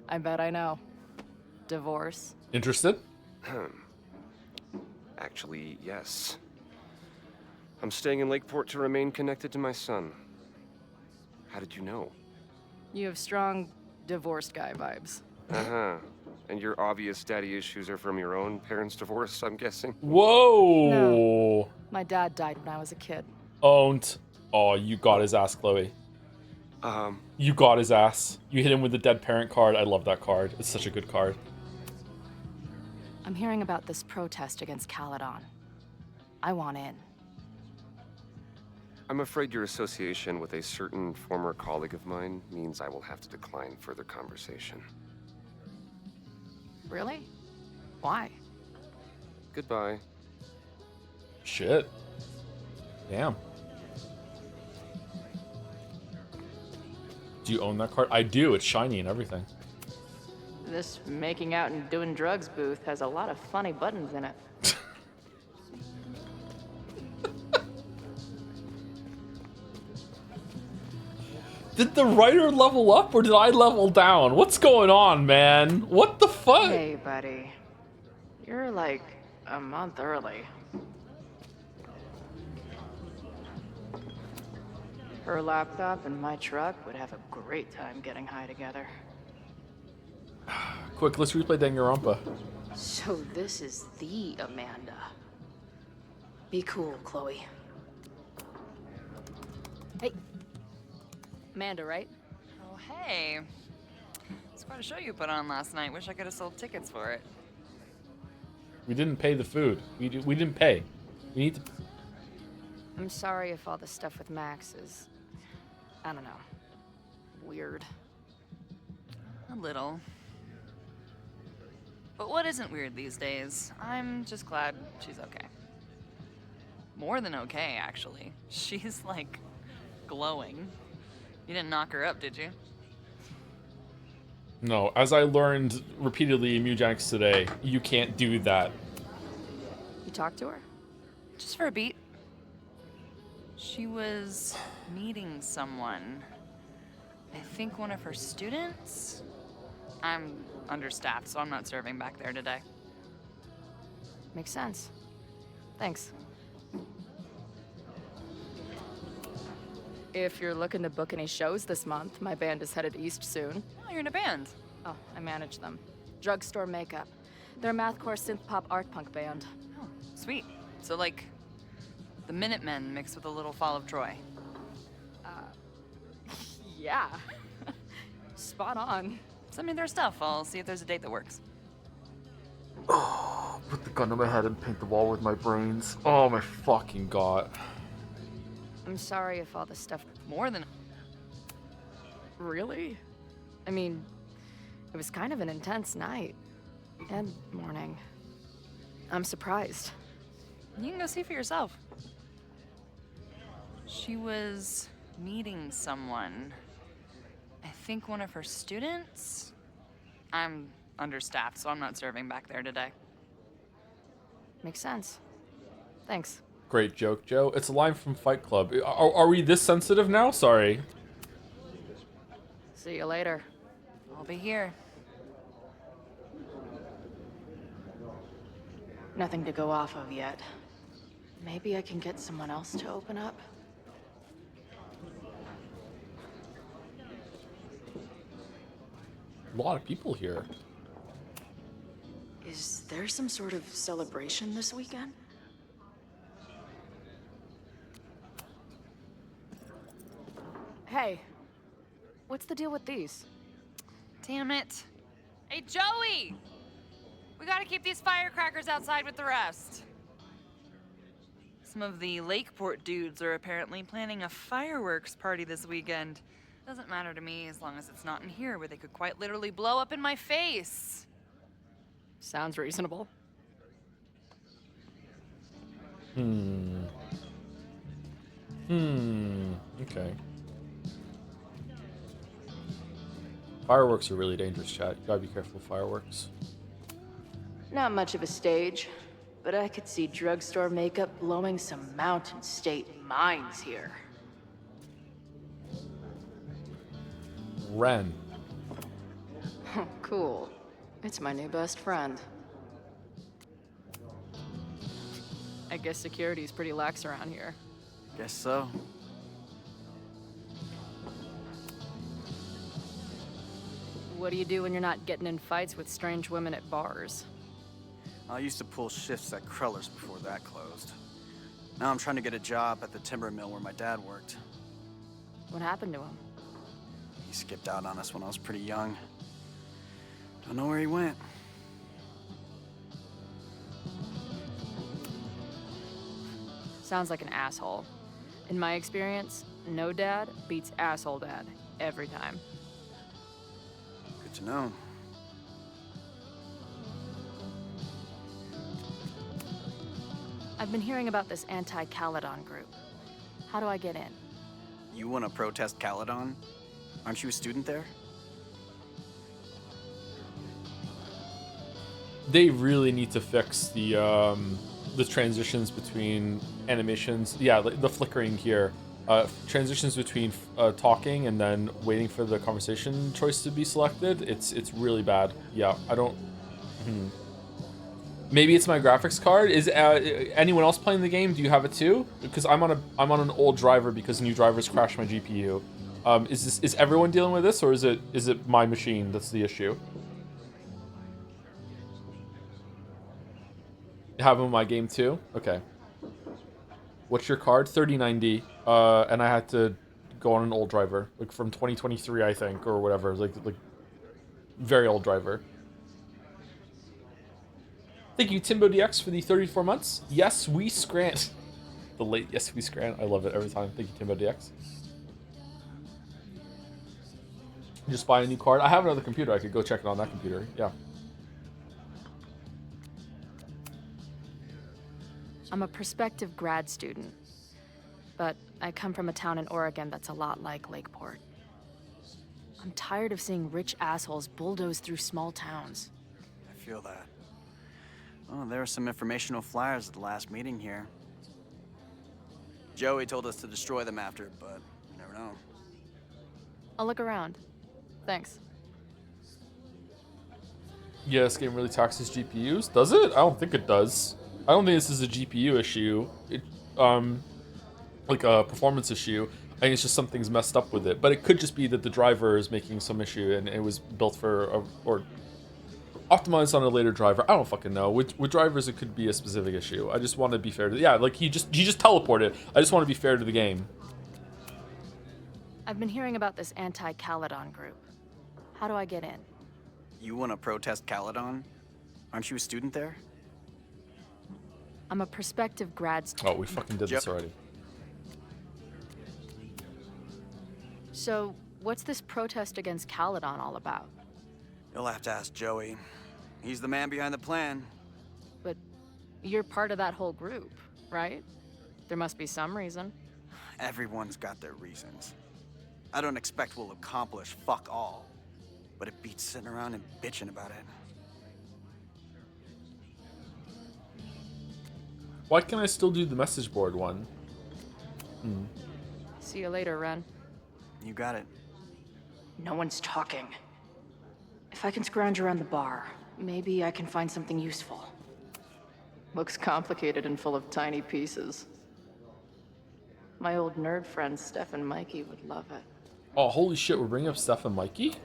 I bet I know. Divorce. Interested? Actually, yes. I'm staying in Lakeport to remain connected to my son. How did you know? You have strong divorced guy vibes. Uh-huh. And your obvious daddy issues are from your own parents' divorce, I'm guessing? Whoa! No. My dad died when I was a kid. Owned. Oh, you got his ass, Chloe. You got his ass. You hit him with the dead parent card. I love that card. It's such a good card. I'm hearing about this protest against Caledon. I want in. I'm afraid your association with a certain former colleague of mine means I will have to decline further conversation. Really? Why? Goodbye. Shit. Damn. Do you own that card? I do. It's shiny and everything. This making out and doing drugs booth has a lot of funny buttons in it. Did the writer level up or did I level down? What's going on, man? What the fuck? Hey, buddy. You're like a month early. Her laptop and my truck would have a great time getting high together. Quick, let's replay Danganronpa. So this is the Amanda. Be cool, Chloe. Hey. Amanda, right? Oh, hey. It's quite a show you put on last night. Wish I could have sold tickets for it. We didn't pay the food. We didn't pay. We need to... I'm sorry if all the stuff with Max is... I don't know. Weird. A little. But what isn't weird these days? I'm just glad she's okay. More than okay, actually. She's, like, glowing. You didn't knock her up, did you? No, as I learned repeatedly in Mugenics today, you can't do that. You talked to her? Just for a beat. She was meeting someone. I think one of her students? I'm understaffed, so I'm not serving back there today. Makes sense. Thanks. If you're looking to book any shows this month, my band is headed east soon. Oh, you're in a band. Oh, I manage them. Drugstore Makeup. They're a mathcore synth-pop art punk band. Oh, sweet. So, like, the Minutemen mixed with a little Fall of Troy. Yeah. Spot on. Send me their stuff. I'll see if there's a date that works. Oh, put the gun to my head and paint the wall with my brains. Oh my fucking god. I'm sorry if all this stuff... More than... Really? I mean, it was kind of an intense night. And morning. I'm surprised. You can go see for yourself. She was meeting someone. I think one of her students? I'm understaffed, so I'm not serving back there today. Makes sense. Thanks. Great joke, Joe. It's a line from Fight Club. Are we this sensitive now? Sorry. See you later. I'll be here. Nothing to go off of yet. Maybe I can get someone else to open up? A lot of people here. Is there some sort of celebration this weekend? Hey, what's the deal with these? Damn it. Hey, Joey! We gotta keep these firecrackers outside with the rest. Some of the Lakeport dudes are apparently planning a fireworks party this weekend. Doesn't matter to me as long as it's not in here where they could quite literally blow up in my face. Sounds reasonable. Okay. Fireworks are really dangerous, chat. You gotta be careful of fireworks. Not much of a stage, but I could see drugstore makeup blowing some Mountain State minds here. Ren. Cool. It's my new best friend. I guess security's pretty lax around here. Guess so. What do you do when you're not getting in fights with strange women at bars? I used to pull shifts at Kruller's before that closed. Now I'm trying to get a job at the timber mill where my dad worked. What happened to him? He skipped out on us when I was pretty young. Don't know where he went. Sounds like an asshole. In my experience, no dad beats asshole dad every time. Good to know. I've been hearing about this anti-Caledon group. How do I get in? You want to protest Caledon? Aren't you a student there? They really need to fix the transitions between animations. Yeah, the flickering here. Transitions between talking and then waiting for the conversation choice to be selected. It's really bad. Yeah, I don't. Maybe it's my graphics card. Is anyone else playing the game? Do you have it too? Because I'm on an old driver because new drivers crash my GPU. Is everyone dealing with this, or is it my machine that's the issue? You have them in my game too? Okay. What's your card? 3090. And I had to go on an old driver, like from 2023, I think, or whatever. Like very old driver. Thank you, Timbo DX, for the 34 months. Yes, we scrant. The late yes, we scrant. I love it every time. Thank you, Timbo DX. Just buy a new card. I have another computer. I could go check it on that computer. Yeah. I'm a prospective grad student, but I come from a town in Oregon that's a lot like Lakeport. I'm tired of seeing rich assholes bulldoze through small towns. I feel that. Oh, there were some informational flyers at the last meeting here. Joey told us to destroy them after, but you never know. I'll look around. Thanks. Yeah, this game really taxes GPUs. Does it? I don't think it does. I don't think this is a GPU issue. Like a performance issue. I think it's just something's messed up with it. But it could just be that the driver is making some issue and it was built for or optimized on a later driver. I don't fucking know. With drivers, it could be a specific issue. I just want to be fair to. Yeah, like he just teleported. I just want to be fair to the game. I've been hearing about this anti-Caledon group. How do I get in? You want to protest Caledon? Aren't you a student there? I'm a prospective grad student. Oh, we fucking did this already. So, what's this protest against Caledon all about? You'll have to ask Joey. He's the man behind the plan. But you're part of that whole group, right? There must be some reason. Everyone's got their reasons. I don't expect we'll accomplish fuck all, but it beats sitting around and bitching about it. Why can't I still do the message board one? See you later, Ren. You got it. No one's talking. If I can scrounge around the bar, maybe I can find something useful. Looks complicated and full of tiny pieces. My old nerd friends, Steph and Mikey, would love it. Oh, holy shit, we're bringing up Steph and Mikey?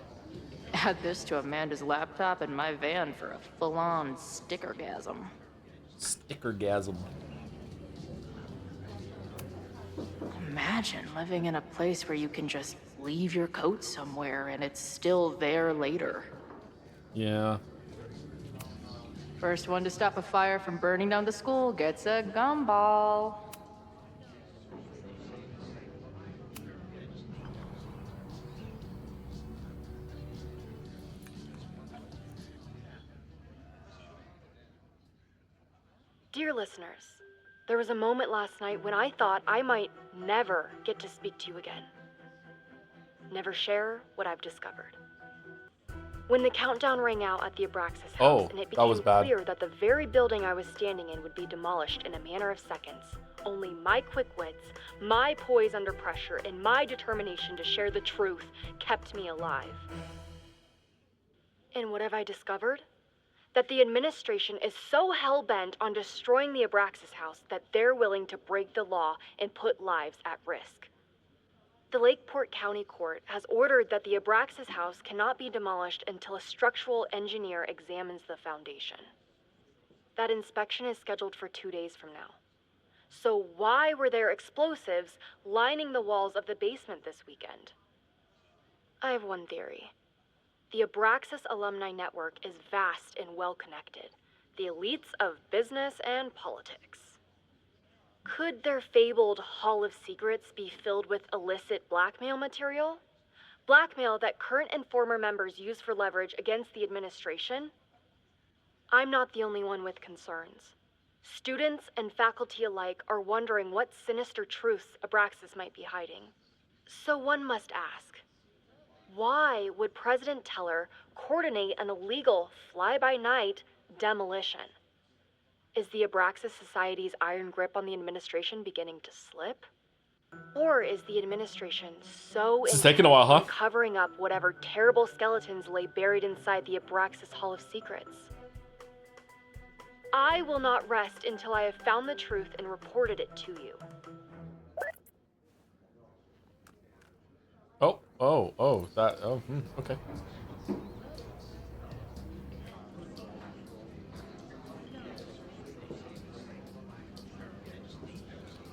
Add this to Amanda's laptop and my van for a full-on stickergasm. Stickergasm. Imagine living in a place where you can just leave your coat somewhere and it's still there later. Yeah. First one to stop a fire from burning down the school gets a gumball. Dear listeners, there was a moment last night when I thought I might never get to speak to you again. Never share what I've discovered. When the countdown rang out at the Abraxas Oh, house, and it that was became bad. clear that the very building I was standing in would be demolished in a matter of seconds, only my quick wits, my poise under pressure, and my determination to share the truth kept me alive. And what have I discovered? That the administration is so hell-bent on destroying the Abraxas house that they're willing to break the law and put lives at risk. The Lakeport County Court has ordered that the Abraxas house cannot be demolished until a structural engineer examines the foundation. That inspection is scheduled for 2 days from now. So why were there explosives lining the walls of the basement this weekend? I have one theory. The Abraxas alumni network is vast and well-connected, the elites of business and politics. Could their fabled Hall of Secrets be filled with illicit blackmail material? Blackmail that current and former members use for leverage against the administration? I'm not the only one with concerns. Students and faculty alike are wondering what sinister truths Abraxas might be hiding. So one must ask, why would President Teller coordinate an illegal, fly-by-night demolition? Is the Abraxas Society's iron grip on the administration beginning to slip? Or is the administration so This is taking a while, intent huh? on covering up whatever terrible skeletons lay buried inside the Abraxas Hall of Secrets? I will not rest until I have found the truth and reported it to you. Okay.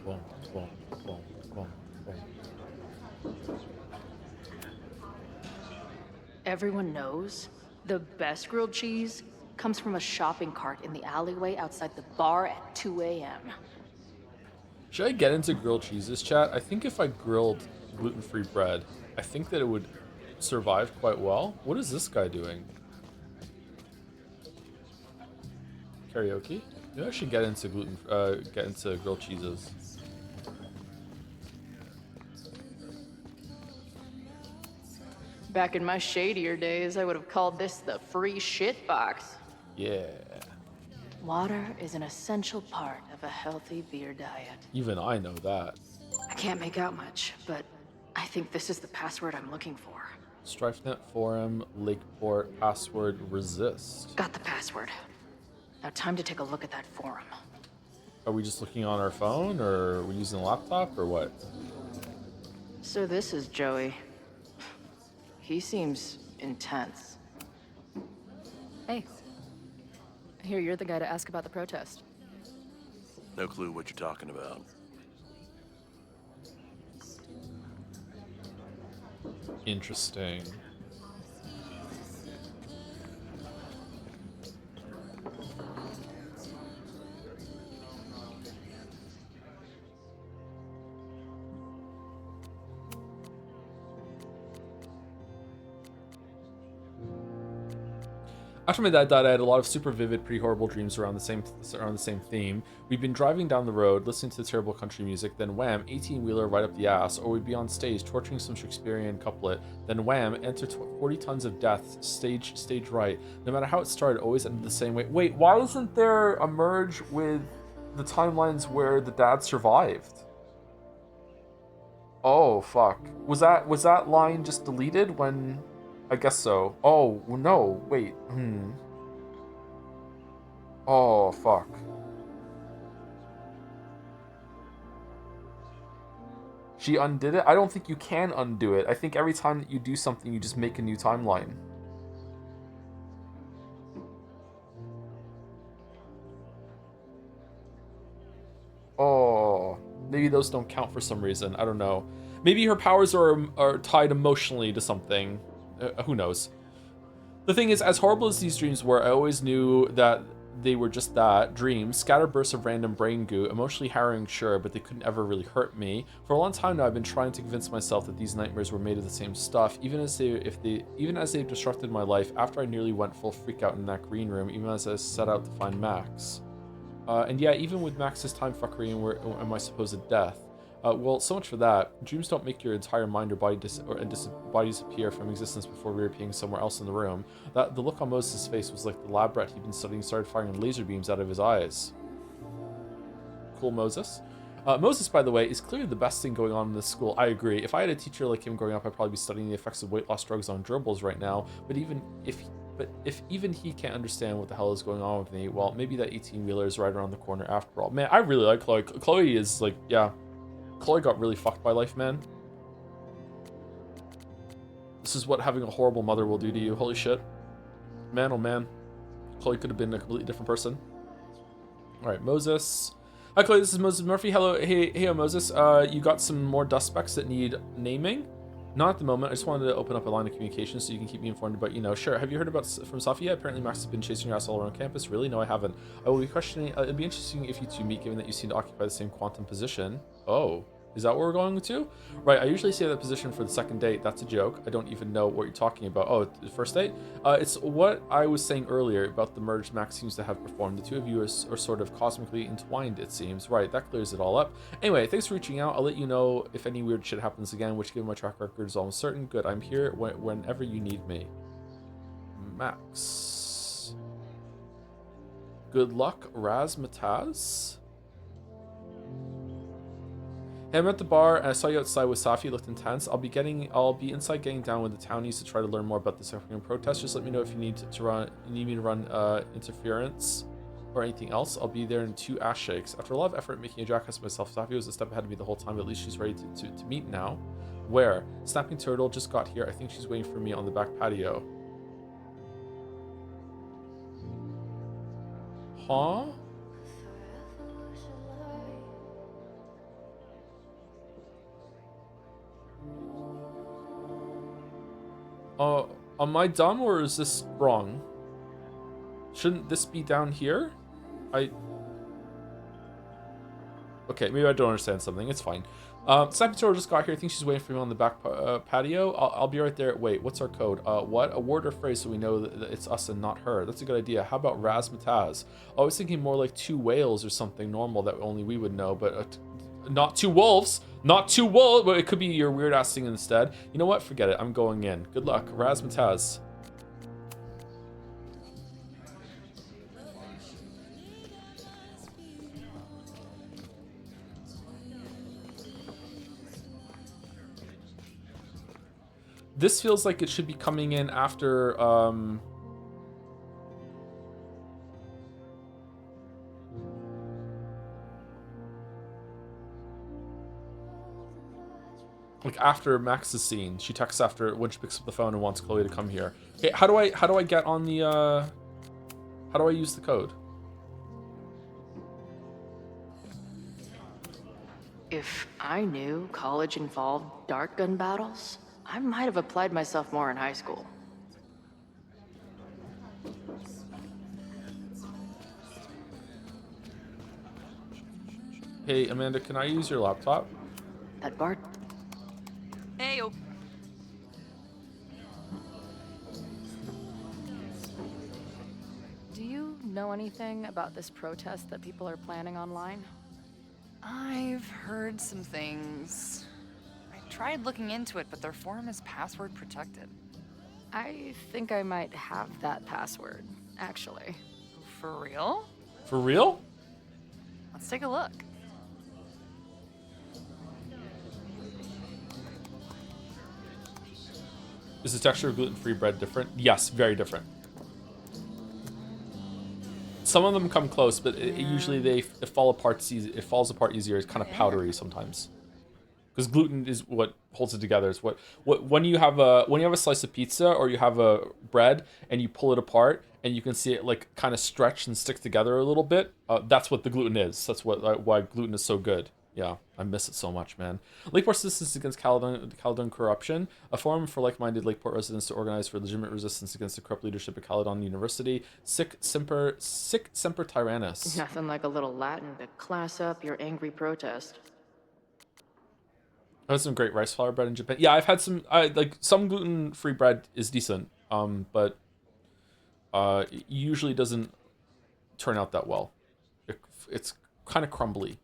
Boom, boom, boom, boom, boom. Everyone knows the best grilled cheese comes from a shopping cart in the alleyway outside the bar at 2 a.m. Should I get into grilled cheeses, chat? I think if I grilled gluten-free bread, I think that it would survive quite well. What is this guy doing? Karaoke? Maybe I should get into grilled cheeses. Back in my shadier days, I would have called this the free shit box. Yeah. Water is an essential part of a healthy beer diet. Even I know that. I can't make out much, but I think this is the password I'm looking for. StrifeNet forum, Lakeport, password, resist. Got the password. Now time to take a look at that forum. Are we just looking on our phone, or are we using a laptop, or what? So this is Joey. He seems intense. Hey. I hear you're the guy to ask about the protest. No clue what you're talking about. Interesting. After my dad died, I had a lot of super vivid, pretty horrible dreams around the same theme. We'd been driving down the road, listening to terrible country music, then wham, 18-wheeler right up the ass, or we'd be on stage torturing some Shakespearean couplet, then wham, enter 40 tons of death, stage right. No matter how it started, always ended the same way. Wait, why isn't there a merge with the timelines where the dad survived? Oh, fuck. Was that line just deleted when... I guess so. Oh, no, wait. Oh, fuck. She undid it? I don't think you can undo it. I think every time that you do something, you just make a new timeline. Oh, maybe those don't count for some reason. I don't know. Maybe her powers are tied emotionally to something. Who knows? The thing is, as horrible as these dreams were, I always knew that they were just that, dreams, scattered bursts of random brain goo, emotionally harrowing, sure, but they couldn't ever really hurt me. For a long time now, I've been trying to convince myself that these nightmares were made of the same stuff, even as they've disrupted my life after I nearly went full freak out in that green room, even as I set out to find Max. And yeah, even with Max's time fuckery and my supposed death. Well, so much for that. Dreams don't make your entire mind or body body disappear from existence before reappearing somewhere else in the room. The look on Moses' face was like the lab rat he'd been studying started firing laser beams out of his eyes. Cool, Moses. Moses, by the way, is clearly the best thing going on in this school. I agree. If I had a teacher like him growing up, I'd probably be studying the effects of weight loss drugs on gerbils right now. But if even he can't understand what the hell is going on with me, well, maybe that 18-wheeler is right around the corner after all. Man, I really like Chloe. Chloe is like, yeah. Chloe got really fucked by life, man. This is what having a horrible mother will do to you. Holy shit. Man, oh man. Chloe could have been a completely different person. Alright, Moses. Hi, Chloe, this is Moses Murphy. Hello, hey, Moses. You got some more dust specks that need naming? Not at the moment. I just wanted to open up a line of communication so you can keep me informed about, sure. Have you heard about from Safi yet? Apparently Max has been chasing your ass all around campus. Really? No, I haven't. I will be questioning. It'd be interesting if you two meet, given that you seem to occupy the same quantum position. Oh, is that what we're going to? Right, I usually say that position for the second date. That's a joke. I don't even know what you're talking about. Oh, the first date? It's what I was saying earlier about the merge Max seems to have performed. The two of you are sort of cosmically entwined, it seems. Right, that clears it all up. Anyway, thanks for reaching out. I'll let you know if any weird shit happens again, which given my track record is almost certain. Good, I'm here whenever you need me. Max. Good luck, Razmataz. Hey, I'm at the bar and I saw you outside with Safi. You looked intense. I'll be inside getting down with the townies to try to learn more about this upcoming protest. Just let me know if you need me to run interference or anything else. I'll be there in 2 ass shakes. After a lot of effort making a jackass of myself, Safi was a step ahead of me the whole time, but at least she's ready to meet now. Where? Snapping Turtle just got here. I think she's waiting for me on the back patio. Huh? Am I dumb or is this wrong? Shouldn't this be down here? Okay, maybe I don't understand something. It's fine. Sapitor just got here. I think she's waiting for me on the back patio. I'll be right there. Wait, what's our code? What? A word or phrase so we know that it's us and not her. That's a good idea. How about Razmataz? I was thinking more like 2 whales or something normal that only we would know, but not 2 wolves. Not 2 wolves, but it could be your weird ass thing instead. You know what? Forget it. I'm going in. Good luck. Razmataz. This feels like it should be coming in after, like after Max's scene. She texts after when she picks up the phone and wants Chloe to come here. Okay, how do I get on the how do I use the code? If I knew college involved dart gun battles, I might have applied myself more in high school. Hey, Amanda, can I use your laptop? That Bart. Heyo. Do you know anything about this protest that people are planning online? I've heard some things. I tried looking into it, but their forum is password protected. I think I might have that password, actually. For real? For real? Let's take a look. Is the texture of gluten-free bread different? Yes, very different. Some of them come close, but usually it falls apart easier. It's kind of powdery sometimes. Because gluten is what holds it together. It's what when you have a slice of pizza or you have a bread and you pull it apart and you can see it like kind of stretch and stick together a little bit. That's what the gluten is. That's why gluten is so good. Yeah, I miss it so much, man. Lakeport Citizens Against Caledon Corruption, a forum for like-minded Lakeport residents to organize for legitimate resistance against the corrupt leadership at Caledon University. Sic Semper Tyrannis. Nothing like a little Latin to class up your angry protest. I had some great rice flour bread in Japan. Yeah, I've had some. Some gluten-free bread is decent, but it usually doesn't turn out that well. It's kind of crumbly.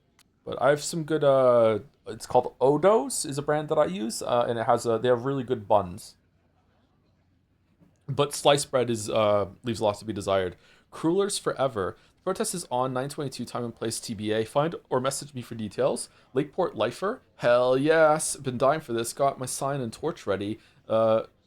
But I have some good. It's called Odo's is a brand that I use, and it has they have really good buns. But sliced bread is leaves a lot to be desired. Crullers forever. The protest is on 9/22 time and place TBA. Find or message me for details. Lakeport Lifer. Hell yes. Been dying for this. Got my sign and torch ready.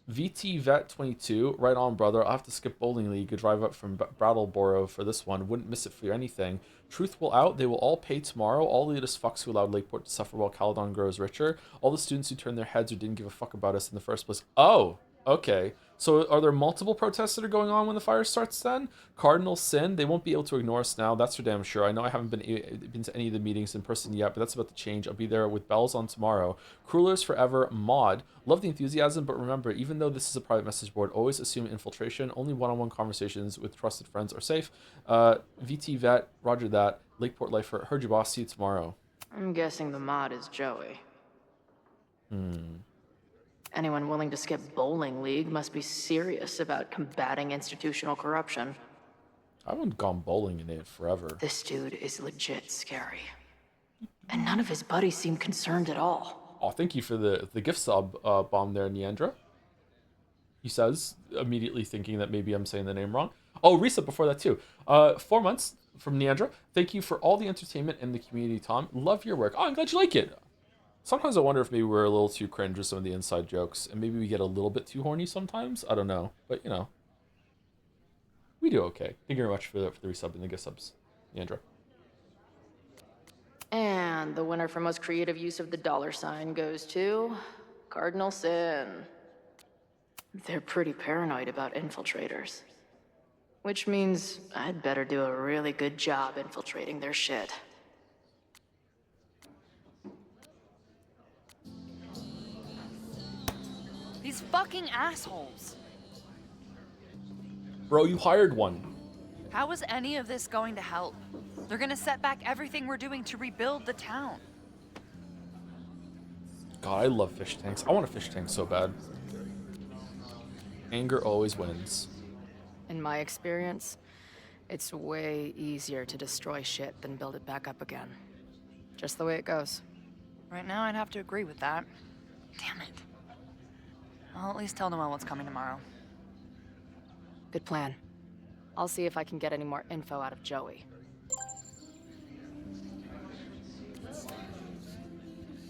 VT Vet 22. Right on, brother. I'll have to skip bowling league. Drive up from Brattleboro for this one. Wouldn't miss it for anything. Truth will out. They will all pay tomorrow. All elitist fucks who allowed Lakeport to suffer while Caledon grows richer. All the students who turned their heads or didn't give a fuck about us in the first place. Oh, okay. So are there multiple protests that are going on when the fire starts then? Cardinal Sin, they won't be able to ignore us now. That's for damn sure. I know I haven't been to any of the meetings in person yet, but that's about to change. I'll be there with bells on tomorrow. Crullers forever, mod. Love the enthusiasm, but remember, even though this is a private message board, always assume infiltration. Only one-on-one conversations with trusted friends are safe. VT Vet, roger that. Lakeport Lifer, heard you, boss. See you tomorrow. I'm guessing the mod is Joey. Anyone willing to skip bowling league must be serious about combating institutional corruption. I haven't gone bowling in it forever. This dude is legit scary. And none of his buddies seem concerned at all. Oh, thank you for the gift sub bomb there, Neandra. He says, immediately thinking that maybe I'm saying the name wrong. Oh, reset before that too. 4 months from Neandra. Thank you for all the entertainment in the community, Tom. Love your work. Oh, I'm glad you like it. Sometimes I wonder if maybe we're a little too cringe with some of the inside jokes, and maybe we get a little bit too horny sometimes. I don't know, but you know, we do okay. Thank you very much for the resub and the gift subs, Neandra. And the winner for most creative use of the $sign goes to Cardinal Sin. They're pretty paranoid about infiltrators, which means I'd better do a really good job infiltrating their shit. These fucking assholes. Bro, you hired one. How is any of this going to help? They're gonna set back everything we're doing to rebuild the town. God, I love fish tanks. I want a fish tank so bad. Anger always wins. In my experience, it's way easier to destroy shit than build it back up again. Just the way it goes. Right now, I'd have to agree with that. Damn it. I'll at least tell Noelle what's coming tomorrow. Good plan. I'll see if I can get any more info out of Joey.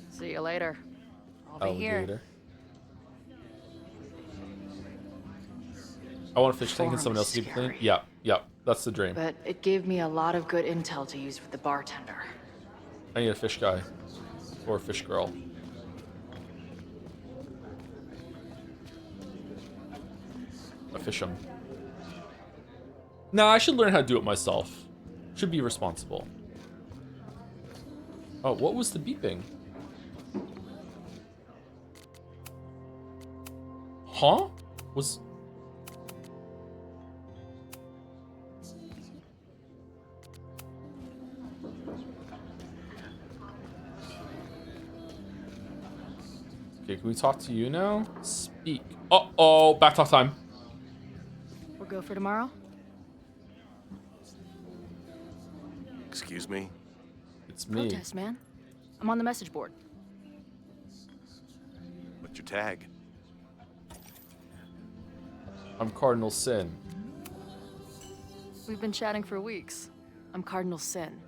See you later. I'll be here. Alligator. I want a fish tank and someone else to keep clean. Yeah, yeah, that's the dream. But it gave me a lot of good intel to use with the bartender. I need a fish guy. Or a fish girl. A fish 'em. Nah, I should learn how to do it myself. Should be responsible. Oh, what was the beeping? Huh? Was... Okay, can we talk to you now? Speak. Uh-oh, back talk time. We'll go for tomorrow? Excuse me? It's me. Protest, man. I'm on the message board. What's your tag? I'm Cardinal Sin. We've been chatting for weeks. I'm Cardinal Sin.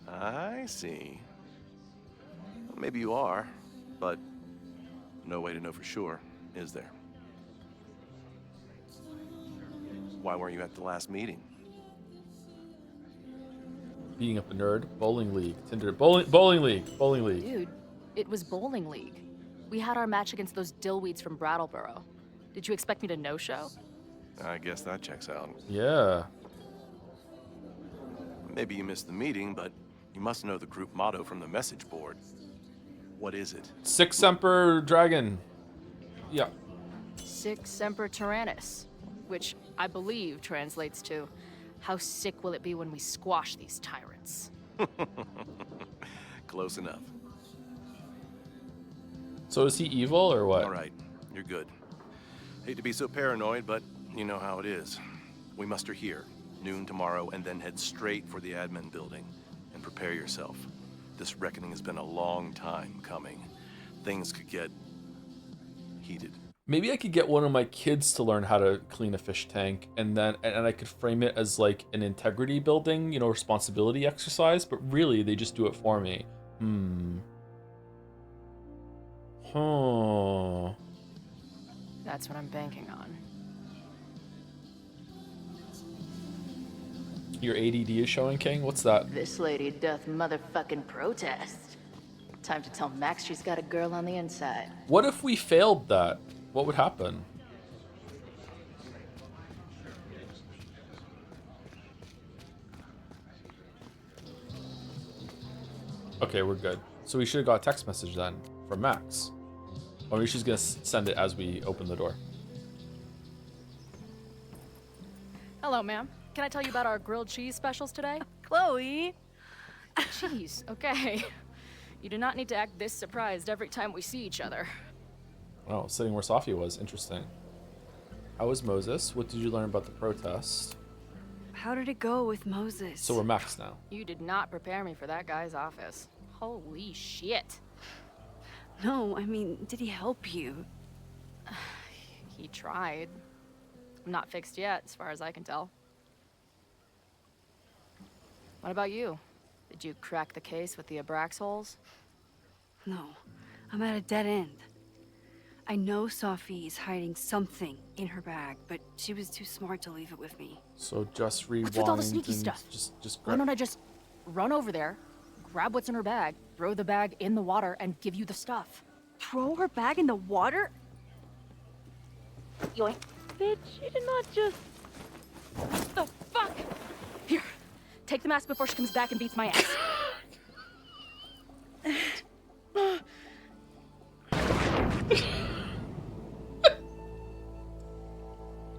I see. Well, maybe you are, but no way to know for sure, is there? Why weren't you at the last meeting? Beating up a nerd. Bowling league. Tinder. Bowling league. Bowling league. Dude, it was bowling league. We had our match against those dillweeds from Brattleboro. Did you expect me to no-show? I guess that checks out. Yeah. Maybe you missed the meeting, but you must know the group motto from the message board. What is it? Sic Semper Dragon. Yeah. Sic Semper Tyrannis, which I believe translates to, how sick will it be when we squash these tyrants? Close enough. So is he evil or what? All right, you're good. Hate to be so paranoid, but you know how it is. We muster here, noon tomorrow, and then head straight for the admin building. And prepare yourself. This reckoning has been a long time coming. Things could get heated. Maybe I could get one of my kids to learn how to clean a fish tank, and I could frame it as like an integrity building, you know, responsibility exercise, but really they just do it for me. Huh. That's what I'm banking on. Your ADD is showing, King? What's that? This lady doth motherfucking protest. Time to tell Max she's got a girl on the inside. What if we failed that? What would happen? Okay, we're good. So we should have got a text message then from Max. Or maybe she's gonna send it as we open the door. Hello, ma'am. Can I tell you about our grilled cheese specials today? Chloe! Cheese, okay. You do not need to act this surprised every time we see each other. Oh, sitting where Safi was. Interesting. How was Moses? What did you learn about the protest? How did it go with Moses? So we're Max now. You did not prepare me for that guy's office. Holy shit. No, I mean, did he help you? He tried. I'm not fixed yet, as far as I can tell. What about you? Did you crack the case with the Abrax holes? No, I'm at a dead end. I know Safi is hiding something in her bag, but she was too smart to leave it with me. So just rewind. What's with all the sneaky and stuff? Just Why don't I just run over there, grab what's in her bag, throw the bag in the water, and give you the stuff? Throw her bag in the water? Yoink. Bitch, you did not just... What the fuck? Here, take the mask before she comes back and beats my ass.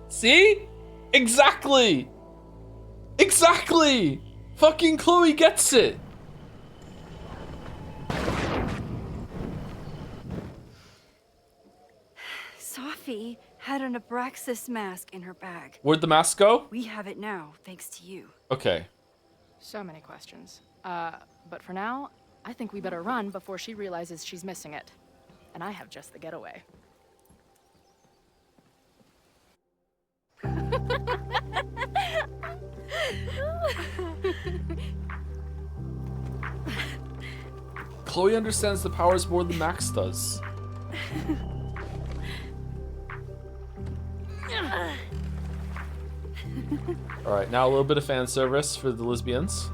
See? Exactly! Exactly! Fucking Chloe gets it! Safi had an Abraxas mask in her bag. Where'd the mask go? We have it now, thanks to you. Okay. So many questions. But for now, I think we better run before she realizes she's missing it. And I have just the getaway. Chloe understands the powers more than Max does. Alright, now a little bit of fan service for the lesbians.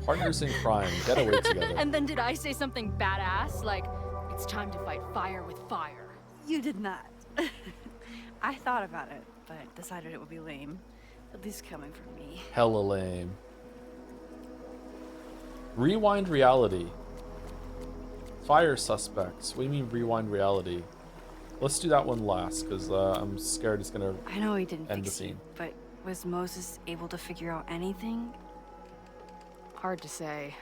Partners in crime, get away together. And then did I say something badass? Like, it's time to fight fire with fire. You did not. I thought about it, but decided it would be lame. At least coming from me. Hella lame. Rewind reality. Fire suspects. What do you mean rewind reality? Let's do that one last, because I'm scared it's gonna I know he didn't end the fix scene. you, but was Moses able to figure out anything? Hard to say.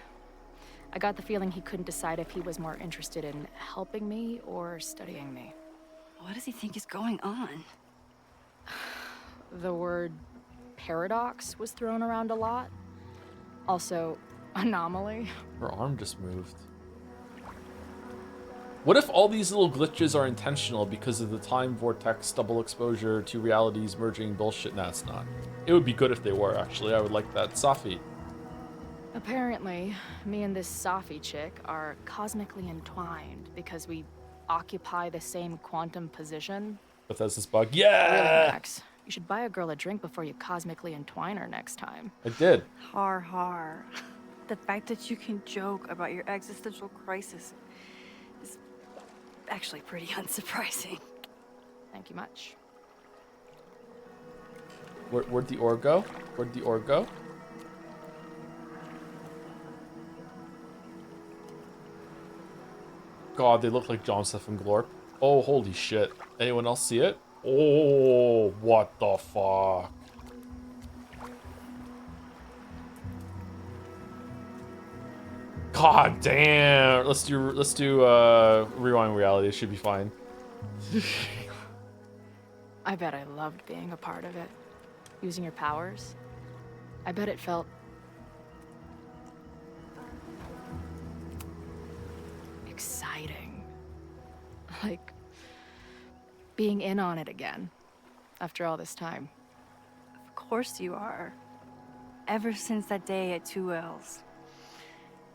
I got the feeling he couldn't decide if he was more interested in helping me or studying me. What does he think is going on? The word paradox was thrown around a lot. Also, anomaly. Her arm just moved. What if all these little glitches are intentional because of the time vortex, double exposure, two realities merging bullshit? Nah, it's not. It would be good if they were, actually. I would like that. Safi. Apparently, me and this Safi chick are cosmically entwined because we occupy the same quantum position. Bethesda's bug. Yeah! Really, Max, you should buy a girl a drink before you cosmically entwine her next time. I did. Har har. The fact that you can joke about your existential crisis is actually pretty unsurprising. Thank you much. Where'd the orb go? Where'd the orb go? God, they look like Joseph and Glorp. Oh, holy shit. Anyone else see it? Oh, what the fuck? God damn. Let's do rewind reality. It should be fine. I bet I loved being a part of it. Using your powers. I bet it felt... exciting. Like... being in on it again. After all this time. Of course you are. Ever since that day at Two Whales.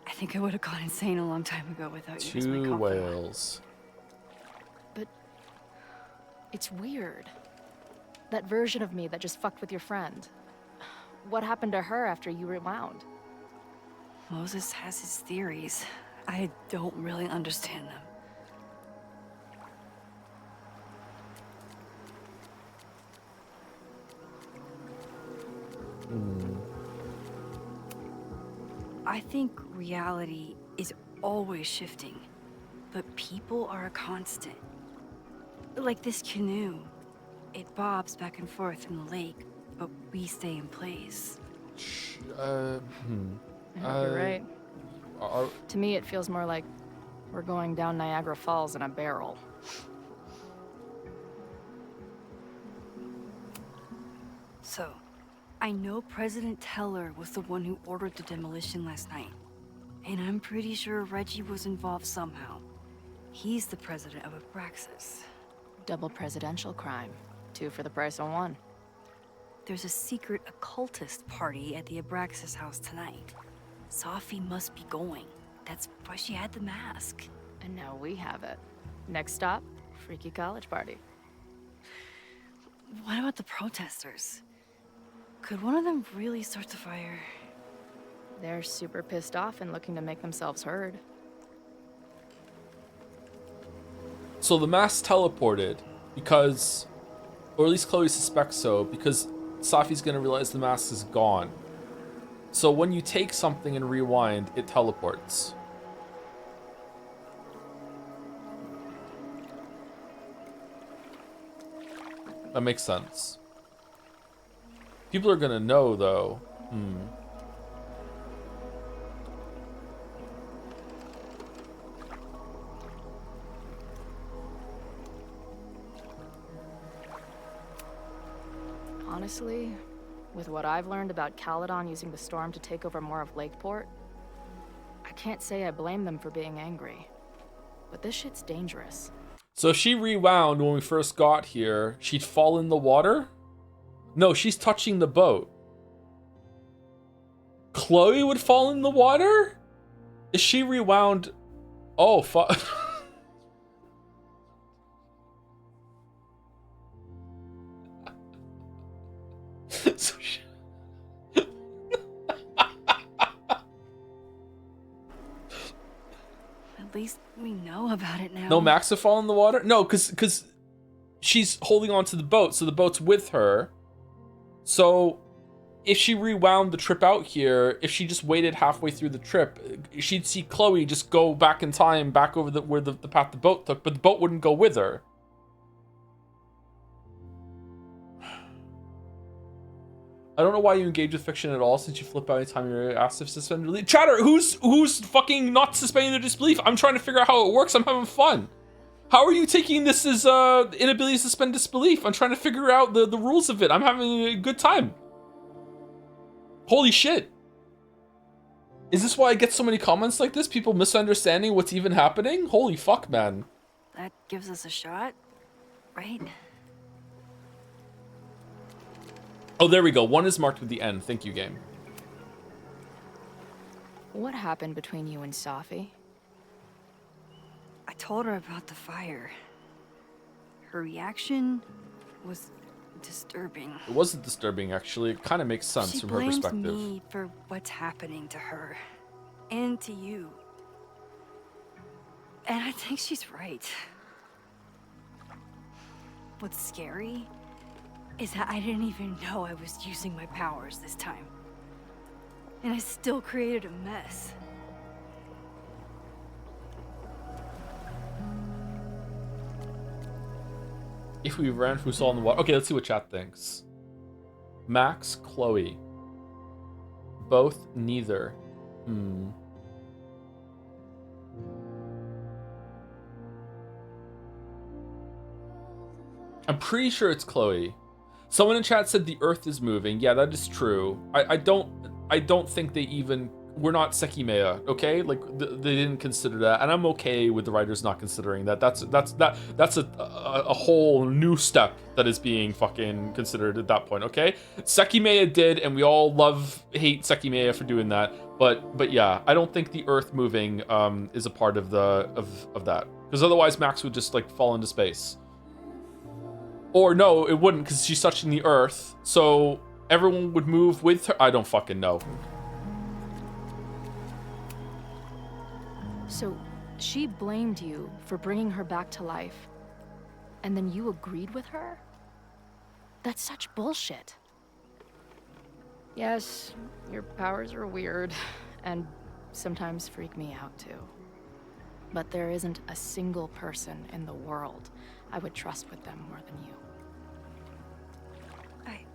I think I would have gone insane a long time ago without you as my Two confidant. whales. But... it's weird. That version of me that just fucked with your friend. What happened to her after you rewound? Moses has his theories. I don't really understand them. I think reality is always shifting, but people are a constant. Like this canoe. It bobs back and forth in the lake, but we stay in place. You're right. To me, it feels more like we're going down Niagara Falls in a barrel. So, I know President Teller was the one who ordered the demolition last night. And I'm pretty sure Reggie was involved somehow. He's the president of Abraxas. Double presidential crime. 2 for the price of 1. There's a secret occultist party at the Abraxas house tonight. Sophie must be going. That's why she had the mask. And now we have it. Next stop, freaky college party. What about the protesters? Could one of them really start the fire? They're super pissed off and looking to make themselves heard. So the mask teleported because, or at least Chloe suspects so, because Safi's gonna realize the mask is gone. So when you take something and rewind, it teleports. That makes sense. People are gonna know though. Honestly, with what I've learned about Caledon using the storm to take over more of Lakeport, I can't say I blame them for being angry. But this shit's dangerous. So if she rewound when we first got here, she'd fall in the water? No, she's touching the boat. Chloe would fall in the water? Is she rewound? Oh, fuck. So At least we know about it now. no, Max would fall in the water? No, because she's holding on to the boat, so the boat's with her. So if she rewound the trip out here, if she just waited halfway through the trip, she'd see Chloe just go back in time, back over where the path the boat took, but the boat wouldn't go with her. I don't know why you engage with fiction at all, since you flip out anytime you're asked if suspended disbelief. Chatter, who's fucking not suspending their disbelief? I'm trying to figure out how it works. I'm having fun. How are you taking this as inability to suspend disbelief? I'm trying to figure out the rules of it. I'm having a good time. Holy shit. Is this why I get so many comments like this? People misunderstanding what's even happening? Holy fuck, man. That gives us a shot, right? Oh, there we go. 1 is marked with the N. Thank you, game. What happened between you and Safi? I told her about the fire. Her reaction was disturbing. It wasn't disturbing, actually. It kind of makes sense She from her blames perspective. me for what's happening to her. And to you. And I think she's right. What's scary is that I didn't even know I was using my powers this time. And I still created a mess. If we ran who saw in the water. Okay, let's see what chat thinks. Max, Chloe. Both, neither. I'm pretty sure it's Chloe. Someone in chat said the Earth is moving. Yeah, that is true. I don't think they even. We're not Sekimea, okay? Like they didn't consider that, and I'm okay with the writers not considering that. That's a whole new step that is being fucking considered at that point, okay? Sekimea did, and we all hate Sekimea for doing that. But yeah, I don't think the Earth moving is a part of that, because otherwise Max would just like fall into space. Or no, it wouldn't, because she's touching the Earth, so everyone would move with her. I don't fucking know. So, she blamed you for bringing her back to life, and then you agreed with her? That's such bullshit. Yes, your powers are weird, and sometimes freak me out too. But there isn't a single person in the world I would trust with them more than you. I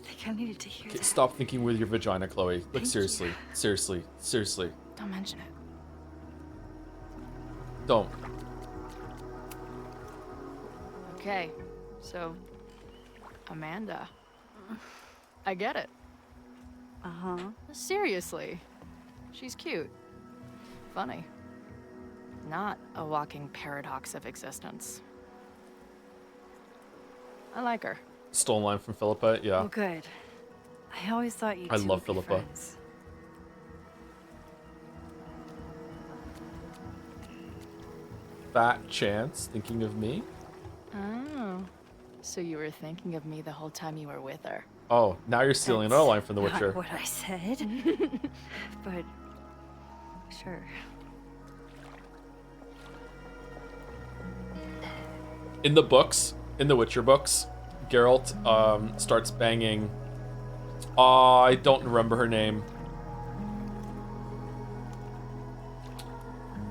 think I needed to hear that. Stop thinking with your vagina, Chloe. Like, seriously. Seriously. Don't mention it. Don't. Okay, so Amanda. I get it. Uh-huh. Seriously. She's cute. Funny. Not a walking paradox of existence. I like her. Stolen line from Philippa, yeah. Oh, good. I always thought you I two love would be Philippa. friends. Fat chance thinking of me? Oh. So you were thinking of me the whole time you were with her. Oh, now you're stealing another line from The Witcher. Not what I said. But sure. In the books, in the Witcher books, Geralt starts banging. I don't remember her name.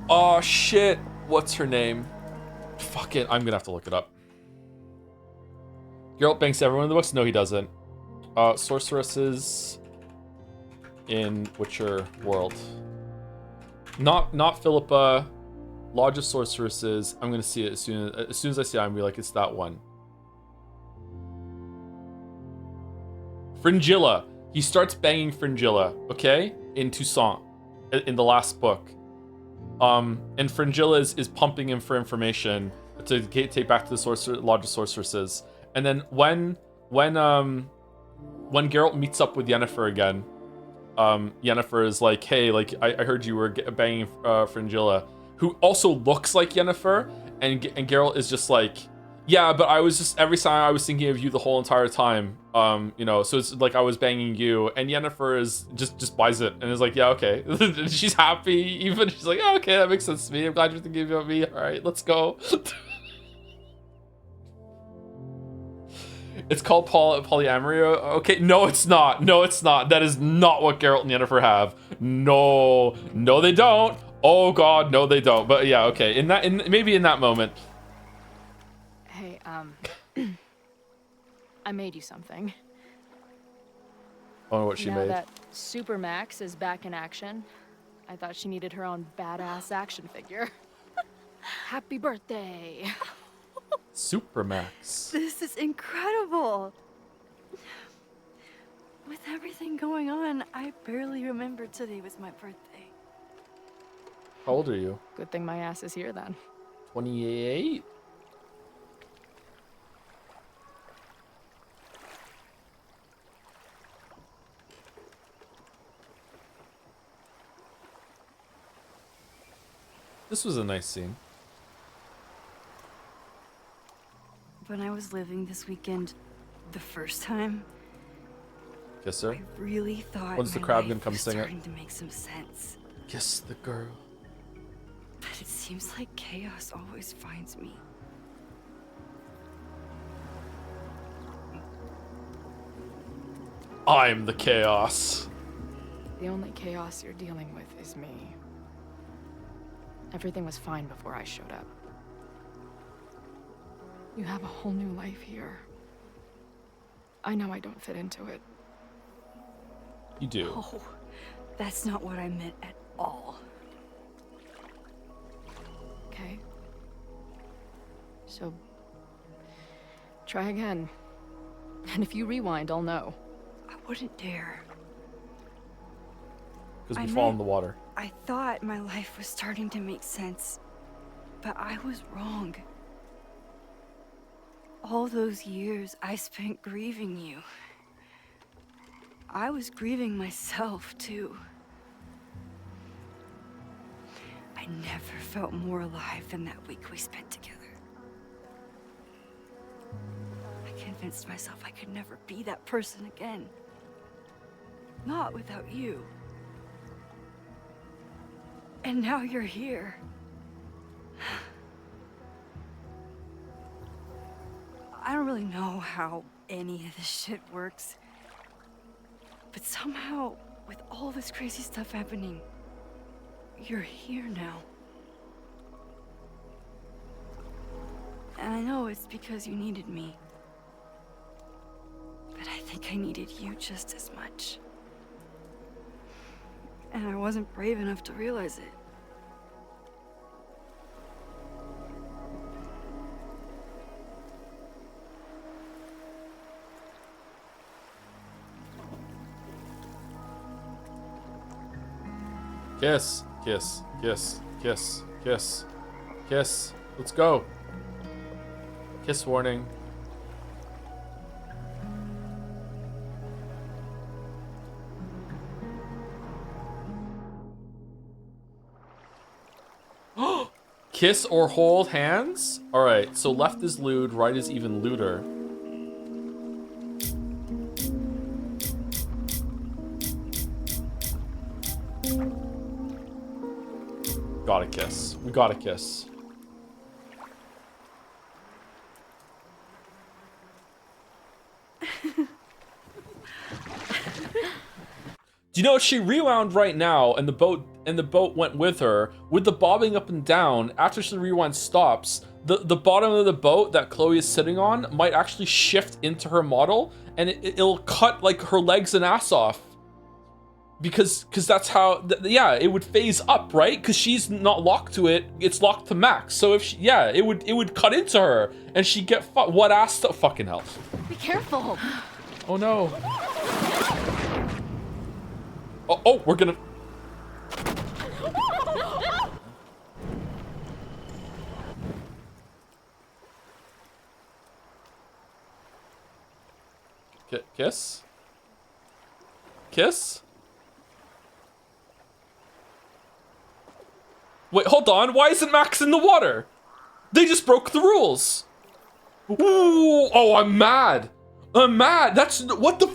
Oh shit! What's her name? Fuck it, I'm gonna have to look it up. Geralt bangs everyone in the books? No, he doesn't. Sorceresses in Witcher world. Not Philippa. Lodge of Sorceresses. I'm gonna see it as soon as I see it. I'm gonna be like, it's that one. Fringilla. He starts banging Fringilla, okay? In Toussaint, in the last book. And Fringilla is pumping him for information to take back to the Lodge of Sorceresses. And then when Geralt meets up with Yennefer again, Yennefer is like, hey, like I heard you were banging Fringilla, who also looks like Yennefer, and Geralt is just like, yeah, but I was just, every time I was thinking of you the whole entire time, you know, so it's like I was banging you, and Yennefer is just buys it and is like, yeah, okay. She's happy, even she's like, oh, okay, that makes sense to me. I'm glad you're thinking about me. All right, let's go. It's called polyamory. Okay, no, it's not. No, it's not. That is not what Geralt and Yennefer have. No, they don't. Oh God, no, they don't. But yeah, okay. Maybe in that moment. Hey, I made you something. I wonder what she now made. That Super Max is back in action, I thought she needed her own badass action figure. Happy birthday. Supermax. This is incredible. With everything going on, I barely remember today was my birthday. How old are you? Good thing my ass is here then. 28? This was a nice scene. When I was living this weekend, the first time, Kiss her. I really thought When's the my crowd life gonna come was sing it? starting to make some sense. Kiss the girl. But it seems like chaos always finds me. I'm the chaos. The only chaos you're dealing with is me. Everything was fine before I showed up. You have a whole new life here. I know I don't fit into it. You do. Oh, that's not what I meant at all. Okay. So, Try again. And if you rewind, I'll know. I wouldn't dare. Because we I fall meant- in the water. I thought my life was starting to make sense, but I was wrong. All those years I spent grieving you. I was grieving myself, too. I never felt more alive than that week we spent together. I convinced myself I could never be that person again. Not without you. And now you're here. I don't really know how any of this shit works. But somehow, with all this crazy stuff happening, you're here now. And I know it's because you needed me. But I think I needed you just as much. And I wasn't brave enough to realize it. Kiss, kiss, kiss, kiss, kiss, kiss. Let's go. Kiss warning. Kiss or hold hands? Alright, so left is lewd, right is even lewder. Gotta kiss. We gotta kiss. Do you know what, she rewound right now and the boat went with her with the bobbing up and down. After the rewind stops, the bottom of the boat that Chloe is sitting on might actually shift into her model and it'll cut like her legs and ass off. Because that's how, yeah, it would phase up, right? Because she's not locked to it, it's locked to Max. So if she, yeah, it would cut into her and she'd get what ass to fucking hell. Be careful. Oh no. Oh, we're gonna. Kiss? Kiss? Wait, hold on. Why isn't Max in the water? They just broke the rules. Ooh, oh, I'm mad. I'm mad. That's what the.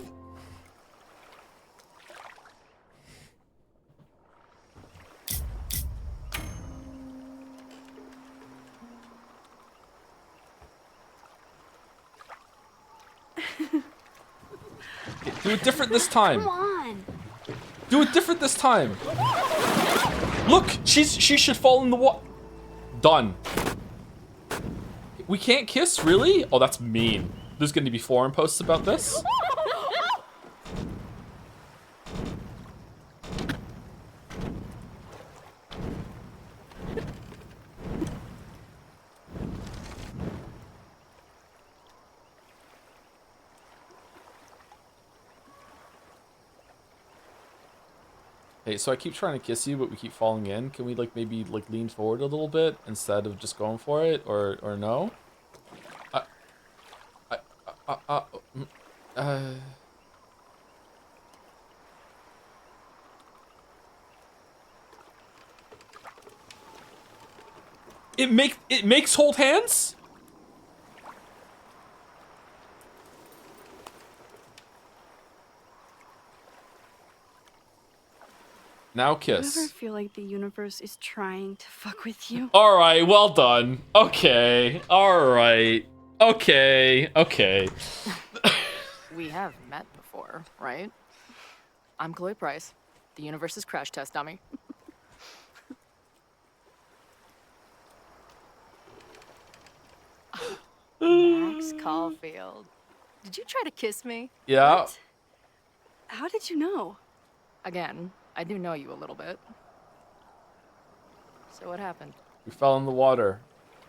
Do it different this time. Come on. Do it different this time. Look, she should fall in the water. Done. We can't kiss, really? Oh, that's mean. There's going to be forum posts about this. Hey, so I keep trying to kiss you, but we keep falling in. Can we like maybe like lean forward a little bit instead of just going for it, or no? It makes hold hands? Now kiss. Do you ever feel like the universe is trying to fuck with you? All right, well done. Okay, all right. Okay. We have met before, right? I'm Chloe Price, the universe's crash test dummy. Max Caulfield. Did you try to kiss me? Yeah. What? How did you know? Again, I do know you a little bit. So what happened? We fell in the water,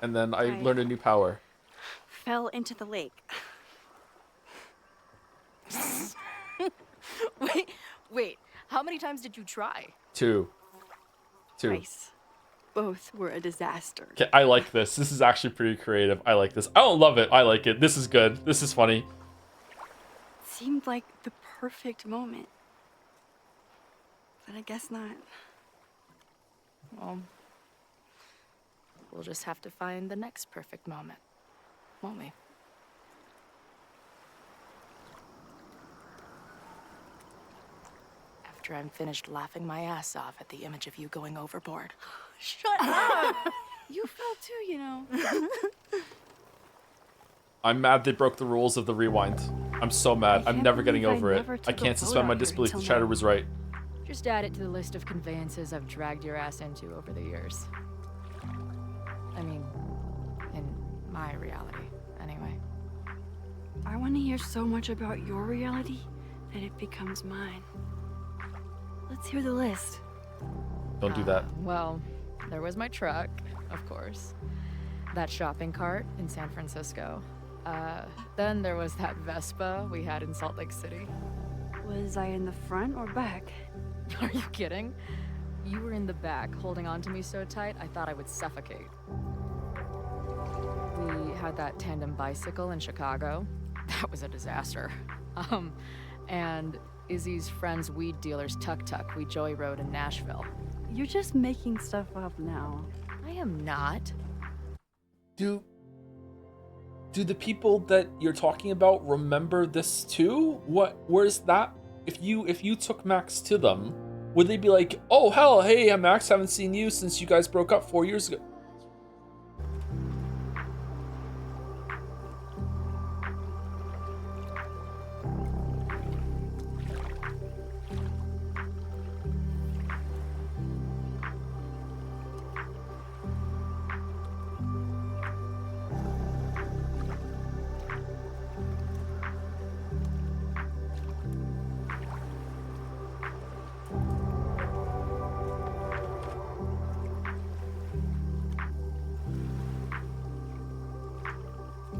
and then I learned a new power. fell into the lake. Wait. How many times did you try? Two. Twice. Both were a disaster. Okay, I like this. This is actually pretty creative. I like this. I don't love it. I like it. This is good. This is funny. Seemed like the perfect moment. But I guess not. Well, we'll just have to find the next perfect moment, won't we? After I'm finished laughing my ass off at the image of you going overboard. Shut up! You fell too, you know. I'm mad they broke the rules of the rewind. I'm so mad. I'm never getting over it. I can't suspend my disbelief. The chatter was right. Just add it to the list of conveyances I've dragged your ass into over the years. I mean, in my reality, anyway. I want to hear so much about your reality that it becomes mine. Let's hear the list. Don't do that. Well, there was my truck, of course. That shopping cart in San Francisco. Then there was that Vespa we had in Salt Lake City. Was I in the front or back? Are you kidding? You were in the back, holding on to me so tight, I thought I would suffocate. We had that tandem bicycle in Chicago. That was a disaster. And Izzy's friend's weed dealer's tuk-tuk we joyrode in Nashville. You're just making stuff up now. I am not. Do the people that you're talking about remember this too? Where's that? If you took Max to them, would they be like, oh hell, hey Max, haven't seen you since you guys broke up 4 years ago?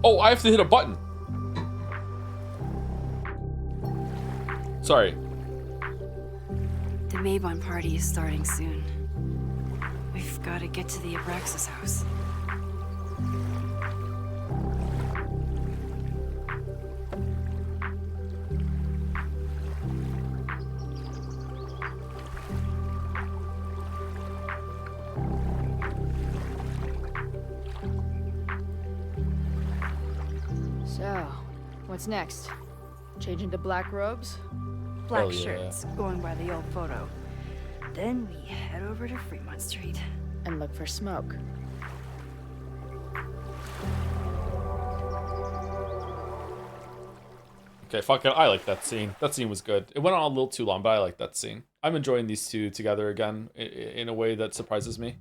Oh, I have to hit a button. Sorry. The Mabon party is starting soon. We've got to get to the Abraxas house. So, what's next? Change into black robes? Black shirts, going by the old photo. Then we head over to Fremont Street. And look for smoke. Okay, fuck it. I like that scene. That scene was good. It went on a little too long, but I like that scene. I'm enjoying these two together again in a way that surprises me.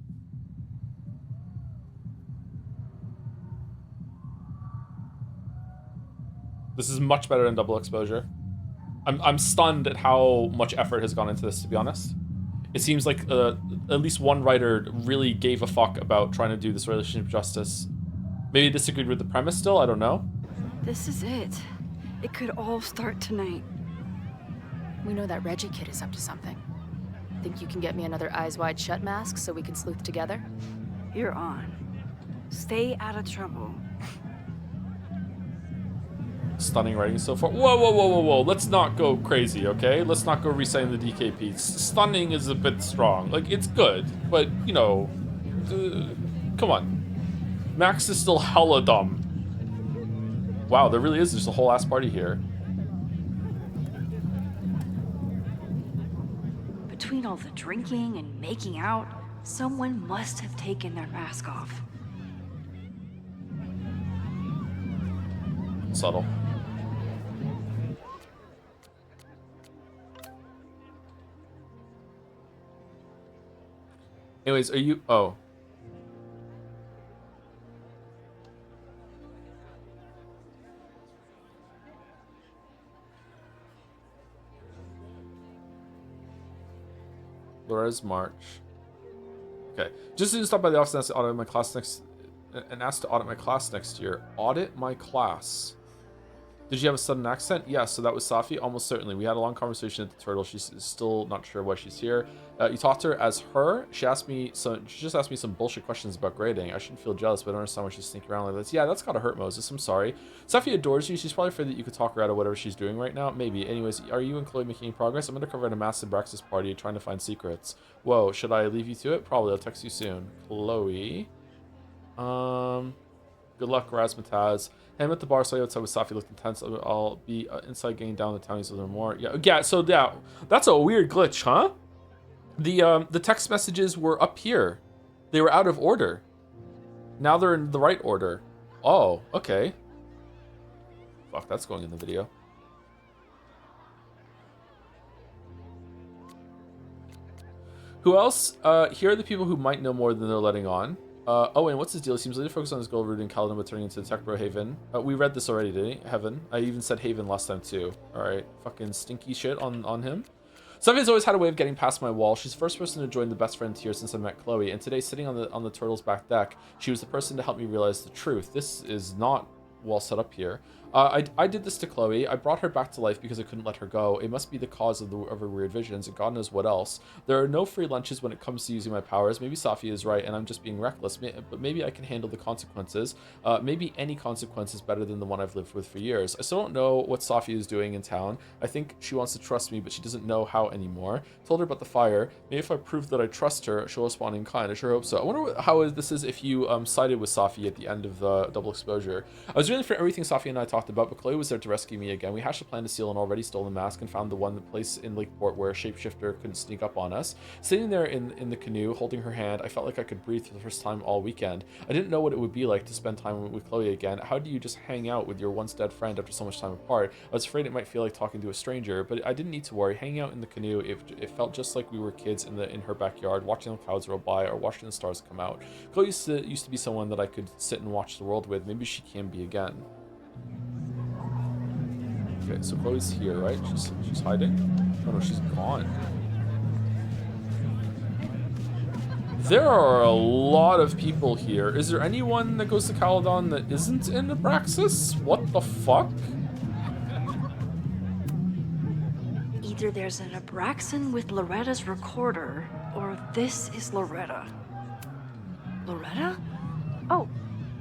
This is much better than Double Exposure. I'm stunned at how much effort has gone into this, to be honest. It seems like at least one writer really gave a fuck about trying to do this relationship justice. Maybe disagreed with the premise still, I don't know. This is it. It could all start tonight. We know that Reggie kid is up to something. Think you can get me another Eyes Wide Shut mask so we can sleuth together? You're on. Stay out of trouble. Stunning writing so far. Whoa, whoa, whoa, whoa, whoa. Let's not go crazy, okay? Let's not go reciting the DKP. Stunning is a bit strong. Like, it's good, but, you know, come on. Max is still hella dumb. Wow, there really is just a whole ass party here. Between all the drinking and making out, someone must have taken their mask off. Subtle. Anyways, are you... Oh. Laura's March. Okay. Just to stop by the office and ask auto in my class next and asked to audit my class next year. Audit my class. Did you have a sudden accent? Yes, so that was Safi? Almost certainly. We had a long conversation at the Turtle. She's still not sure why she's here. You talked to her as her. She just asked me some bullshit questions about grading. I shouldn't feel jealous, but I don't understand why she's sneaking around like this. Yeah, that's gotta hurt Moses. I'm sorry. Safi adores you. She's probably afraid that you could talk her out of whatever she's doing right now. Maybe. Anyways, are you and Chloe making progress? I'm undercover at a massive Braxis party trying to find secrets. Whoa, should I leave you to it? Probably. I'll text you soon. Chloe. Good luck, Razmataz. Hey, I'm at the bar, so outside with Safi looked intense. I'll be inside getting down the townies a little more. Yeah, so yeah, that's a weird glitch, huh? The text messages were up here. They were out of order. Now they're in the right order. Oh, okay. Fuck, that's going in the video. Who else? Here are the people who might know more than they're letting on. Owen, what's his deal? He seems really focused on his goal of rooting Kaladin but turning into Techbro Haven. We read this already, didn't we? Heaven. I even said Haven last time too. Alright, fucking stinky shit on him. Sophie's always had a way of getting past my wall. She's the first person to join the best friend tier since I met Chloe, and today, sitting on the turtle's back deck, she was the person to help me realize the truth. This is not well set up here. I did this to Chloe. I brought her back to life because I couldn't let her go. It must be the cause of her weird visions, and God knows what else. There are no free lunches when it comes to using my powers. Maybe Safi is right, and I'm just being reckless. But maybe I can handle the consequences. Maybe any consequence is better than the one I've lived with for years. I still don't know what Safi is doing in town. I think she wants to trust me, but she doesn't know how anymore. Told her about the fire. Maybe if I prove that I trust her, she'll respond in kind. I sure hope so. I wonder how this is if you sided with Safi at the end of the double exposure. I was really for everything Safi and I talked about, but Chloe was there to rescue me again. We hatched a plan to steal an already stolen mask and found the one place in Lakeport where a shapeshifter couldn't sneak up on us. Sitting there in the canoe, holding her hand, I felt like I could breathe for the first time all weekend. I didn't know what it would be like to spend time with Chloe again. How do you just hang out with your once dead friend after so much time apart? I was afraid it might feel like talking to a stranger, but I didn't need to worry. Hanging out in the canoe, it felt just like we were kids in her backyard, watching the clouds roll by or watching the stars come out. Chloe used to be someone that I could sit and watch the world with. Maybe she can be again. Okay, so Chloe's here, right? She's hiding? Oh no, she's gone. There are a lot of people here. Is there anyone that goes to Caladon that isn't in Abraxas? What the fuck? Either there's an Abraxan with Loretta's recorder, or this is Loretta. Loretta? Oh,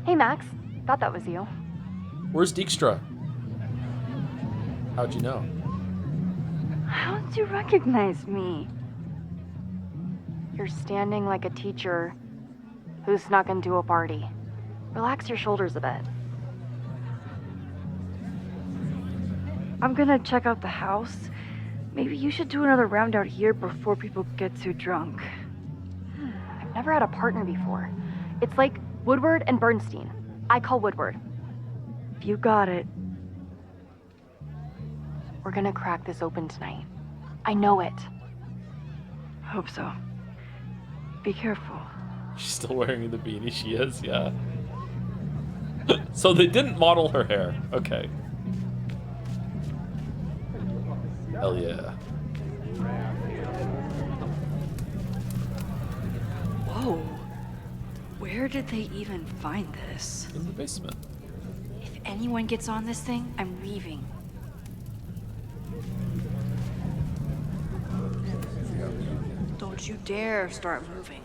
hey Max. Thought that was you. Where's Dijkstra? How'd you know? How'd you recognize me? You're standing like a teacher who snuck into a party. Relax your shoulders a bit. I'm gonna check out the house. Maybe you should do another round out here before people get too drunk. I've never had a partner before. It's like Woodward and Bernstein. I call Woodward. You got it. We're gonna crack this open tonight. I know it. Hope so. Be careful. She's still wearing the beanie. She is, yeah. So they didn't model her hair. Okay. Hell yeah. Whoa. Where did they even find this? In the basement. If anyone gets on this thing, I'm leaving. Don't you dare start moving.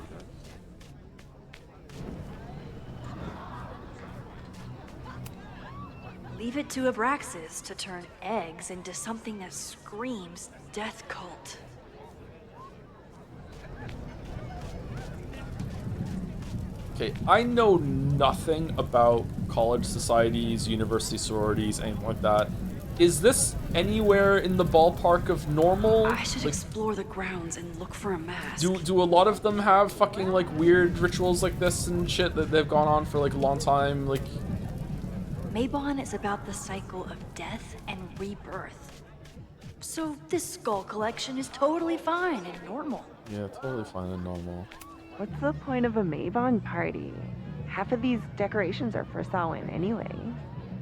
Leave it to Abraxas to turn eggs into something that screams death cult. Okay, I know nothing about college societies, university sororities, anything like that. Is this anywhere in the ballpark of normal? I should explore the grounds and look for a mask. Do a lot of them have fucking like weird rituals like this and shit that they've gone on for like a long time? Like, Mabon is about the cycle of death and rebirth. So this skull collection is totally fine and normal. yeah, totally fine and normal. What's the point of a Mabon party? Half of these decorations are for Samhain anyway.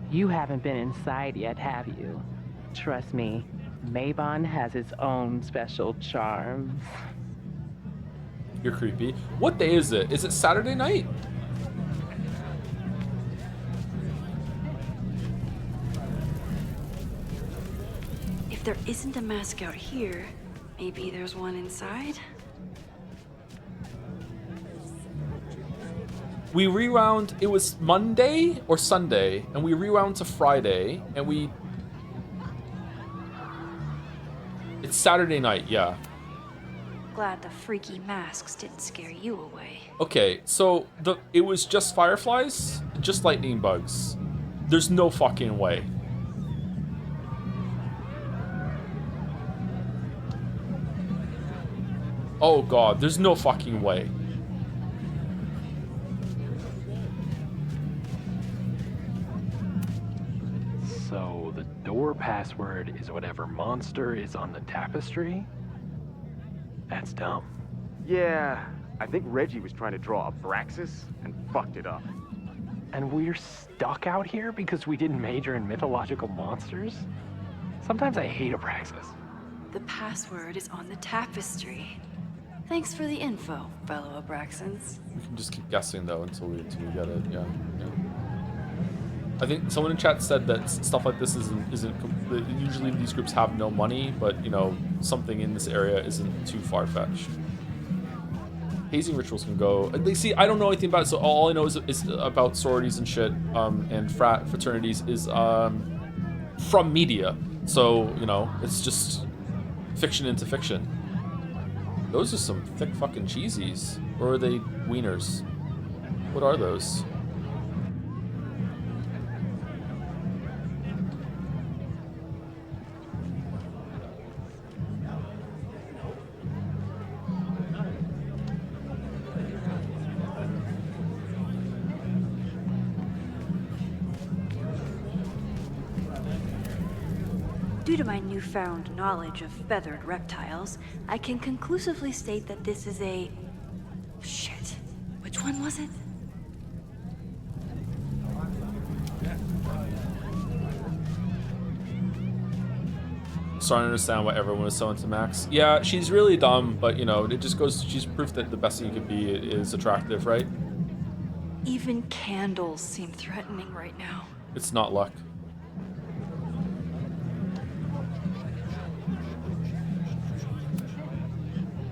You haven't been inside yet, have you? Trust me, Mabon has its own special charms. You're creepy. What day is it? Is it Saturday night? If there isn't a mask out here, maybe there's one inside? We rewound, it was Monday or Sunday, and we rewound to Friday, and it's Saturday night, yeah. Glad the freaky masks didn't scare you away. Okay, so it was just fireflies, just lightning bugs. There's no fucking way. Oh god, there's no fucking way. So the door password is whatever monster is on the tapestry? That's dumb. Yeah, I think Reggie was trying to draw Abraxas and fucked it up. And we're stuck out here because we didn't major in mythological monsters? Sometimes I hate Abraxas. The password is on the tapestry. Thanks for the info, fellow Abraxans. We can just keep guessing though until we get it. Yeah. I think someone in chat said that stuff like this isn't usually these groups have no money, but you know something in this area isn't too far fetched. Hazing rituals can go. They see. I don't know anything about it, so all I know is about sororities and shit, and fraternities is from media. So you know it's just fiction into fiction. Those are some thick fucking cheesies. Or are they wieners? What are those? Due to my newfound knowledge of feathered reptiles, I can conclusively state that this is a... Shit. Which one was it? Starting to understand why everyone is so into Max. Yeah, she's really dumb, but you know, it just goes, she's proof that the best thing you could be is attractive, right? Even candles seem threatening right now. It's not luck.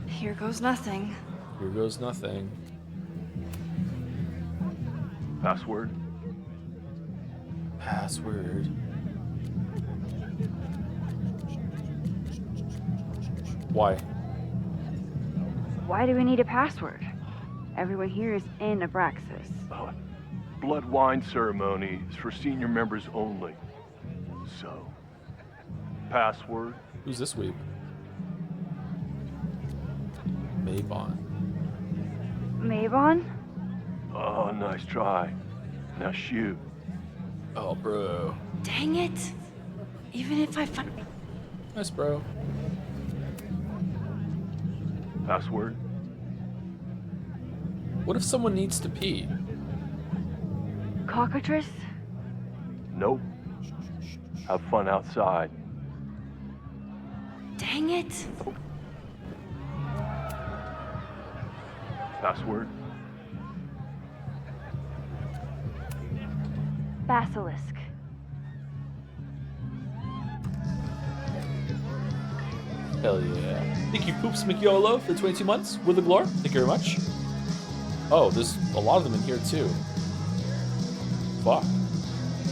Here goes nothing. Here goes nothing. Password? Password. Why? Why do we need a password? Everyone here is in Abraxas. Blood wine ceremony is for senior members only. So, password? Who's this weep? Mabon. Mabon? Oh, nice try. Now shoot. Oh, bro. Dang it! Even if I find... Nice, bro. Password? What if someone needs to pee? Cockatrice? Nope. Have fun outside. Dang it! Password? Basilisk. Hell yeah. Thank you, Poops McYolo, for 22 months with the Glore. Thank you very much. Oh, there's a lot of them in here, too. Fuck.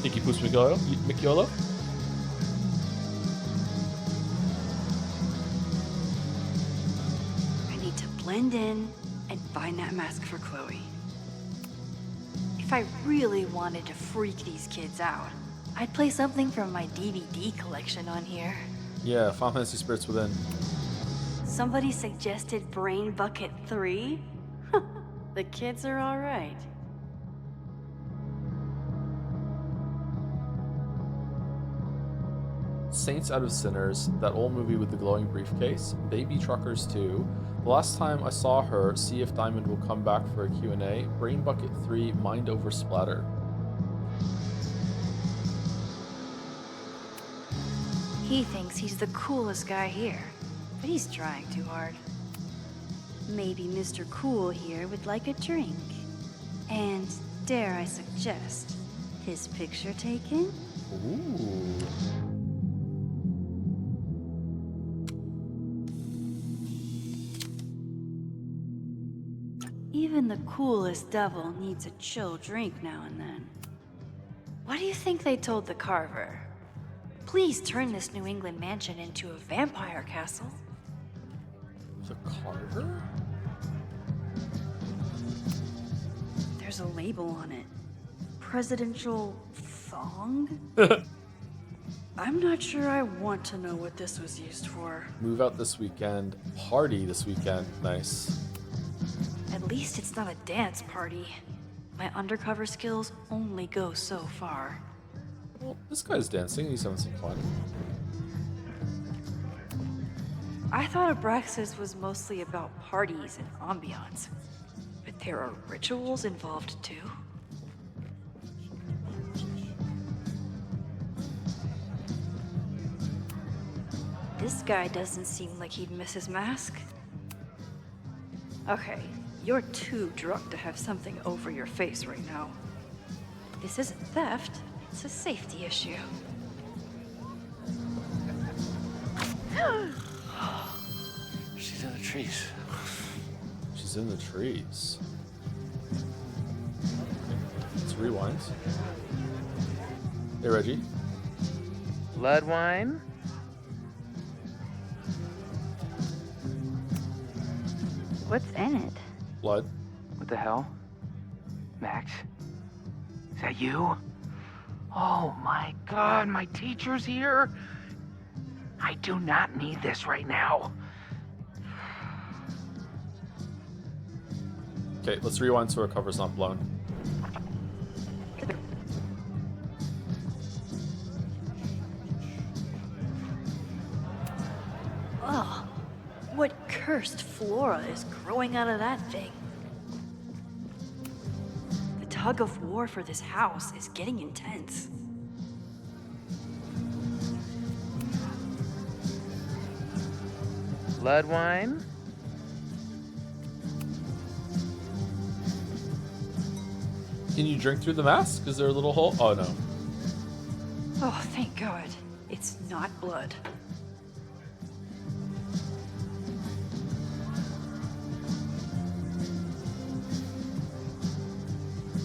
Thank you, Poops McYolo. I need to blend in and find that mask for Chloe. If I really wanted to freak these kids out, I'd play something from my DVD collection on here. Yeah, Final Fantasy Spirits Within. Somebody suggested Brain Bucket 3? The kids are alright. Saints Out of Sinners, that old movie with the glowing briefcase, Baby Truckers 2. The last time I saw her, see if Diamond will come back for a Q&A, Brain Bucket 3, Mind Over Splatter. He thinks he's the coolest guy here, but he's trying too hard. Maybe Mr. Cool here would like a drink. And dare I suggest, his picture taken? Ooh. Even the coolest devil needs a chill drink now and then. What do you think they told the Carver? Please turn this New England mansion into a vampire castle. The Carver? There's a label on it. Presidential thong? I'm not sure I want to know what this was used for. Move out this weekend. Party this weekend. Nice. At least it's not a dance party. My undercover skills only go so far. Well, this guy's dancing. He's having some fun. I thought Abraxas was mostly about parties and ambiance. But there are rituals involved too. This guy doesn't seem like he'd miss his mask. Okay, you're too drunk to have something over your face right now. This isn't theft, it's a safety issue. She's in the trees. She's in the trees. Let's rewind. Hey, Reggie. Blood wine? What's in it? Blood. What the hell? Max? Is that you? Oh my god, my teacher's here? I do not need this right now. Okay, let's rewind so our cover's not blown. Ugh. What cursed flora is growing out of that thing? The tug of war for this house is getting intense. Blood wine? Can you drink through the mask? Is there a little hole? Oh, no. Oh, thank God. It's not blood.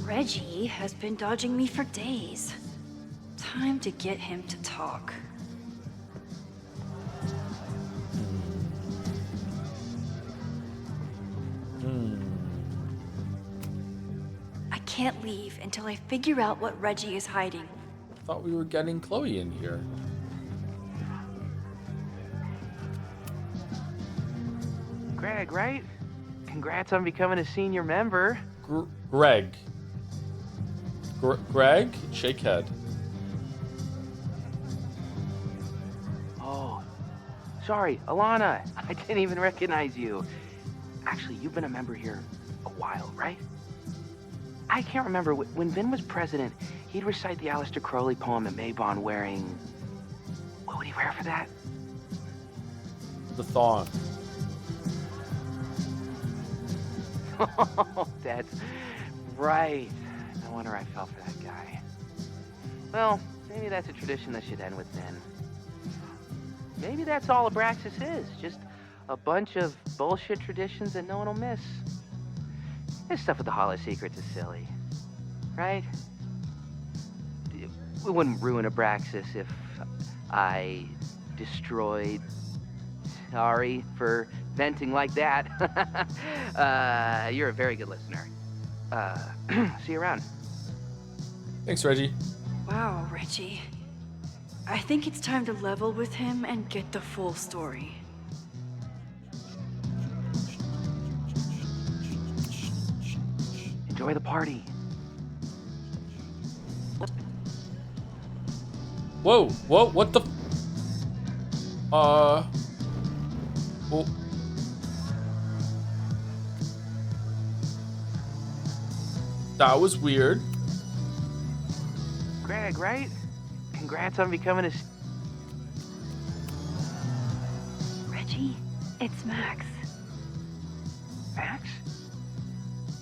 Reggie has been dodging me for days. Time to get him to talk. I can't leave until I figure out what Reggie is hiding. Thought we were getting Chloe in here. Greg, right? Congrats on becoming a senior member. Greg. Greg? Shake head. Oh, sorry, Alana. I didn't even recognize you. Actually, you've been a member here a while, right? I can't remember. When Vin was president, he'd recite the Aleister Crowley poem at Mabon wearing... What would he wear for that? The thong. Oh, that's right. No wonder I fell for that guy. Well, maybe that's a tradition that should end with Vin. Maybe that's all Abraxas is. Just a bunch of bullshit traditions that no one will miss. This stuff with the Hollow Secrets is silly. Right? We wouldn't ruin Abraxas if I destroyed... Sorry for venting like that. You're a very good listener. See you around. Thanks, Reggie. Wow, Reggie. I think it's time to level with him and get the full story. Enjoy the party. Whoa, what the... Well... That was weird. Greg, right? Congrats on becoming a... Reggie, it's Max. Max?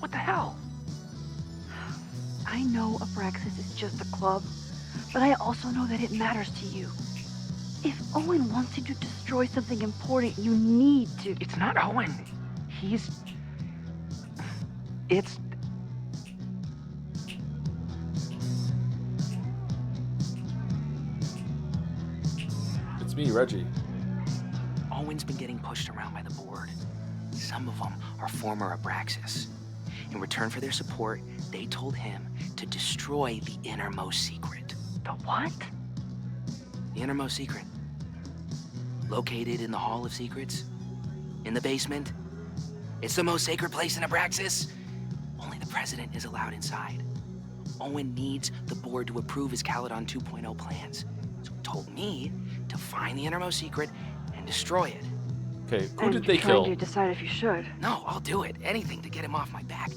What the hell? I know Abraxas is just a club, but I also know that it matters to you. If Owen wants you to destroy something important, you need to... It's not Owen. He's... It's... It's me, Reggie. Owen's been getting pushed around by the board. Some of them are former Abraxas. In return for their support, they told him to destroy the innermost secret. The what? The innermost secret. Located in the Hall of Secrets. In the basement. It's the most sacred place in Abraxas. Only the president is allowed inside. Owen needs the board to approve his Caledon 2.0 plans. So he told me to find the innermost secret and destroy it. Okay, who And did they you're trying kill? to decide if you should. No, I'll do it. Anything to get him off my back.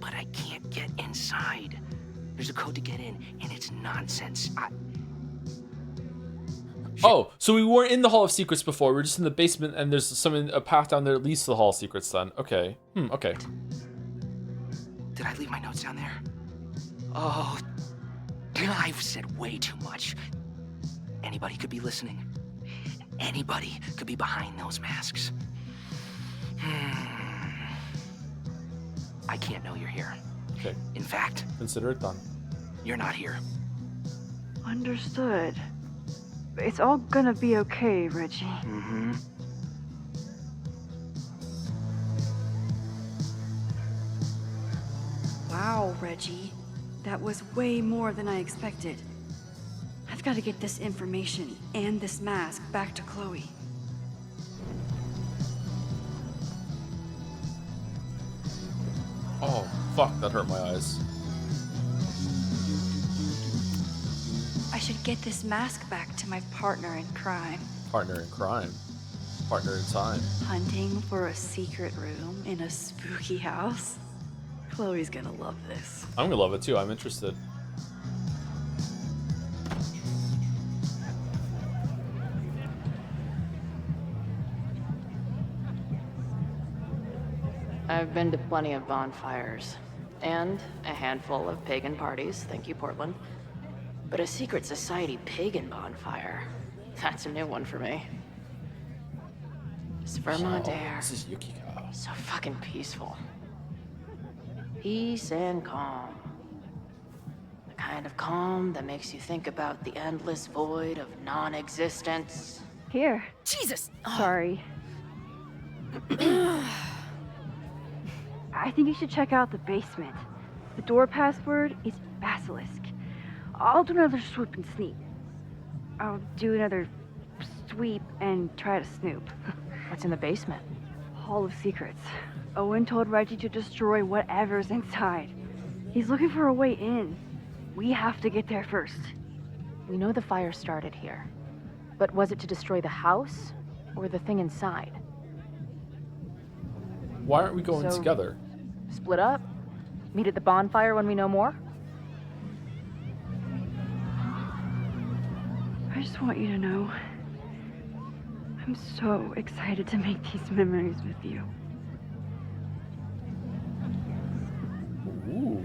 But I can't get inside. There's a code to get in, and it's nonsense. Oh, so we weren't in the Hall of Secrets before. We're just in the basement, and there's a path down there that leads to the Hall of Secrets. Then, okay. Okay. Did I leave my notes down there? Oh, I've said way too much. Anybody could be listening. Anybody could be behind those masks. I can't know you're here. Okay. In fact, Consider it done. you're not here. Understood. It's all gonna be okay, Reggie. Mm-hmm. Wow, Reggie. That was way more than I expected. I've got to get this information and this mask back to Chloe. Oh, fuck, that hurt my eyes. I should get this mask back to my partner in crime. Partner in crime. Partner in time. Hunting for a secret room in a spooky house. Chloe's gonna love this. I'm gonna love it too. I'm interested. I've been to plenty of bonfires, and a handful of pagan parties, thank you, Portland. But a secret society pagan bonfire, that's a new one for me. This Vermont air, This is Yukiko. so fucking peaceful. Peace and calm. The kind of calm that makes you think about the endless void of non-existence. Here. Jesus! Sorry. I think you should check out the basement. The door password is Basilisk. I'll do another swoop and sneak. I'll do another sweep and try to snoop. What's in the basement? Hall of Secrets. Owen told Reggie to destroy whatever's inside. He's looking for a way in. We have to get there first. We know the fire started here. But was it to destroy the house or the thing inside? Why aren't we going So- together? Split up? Meet at the bonfire when we know more? I just want you to know, I'm so excited to make these memories with you. Ooh.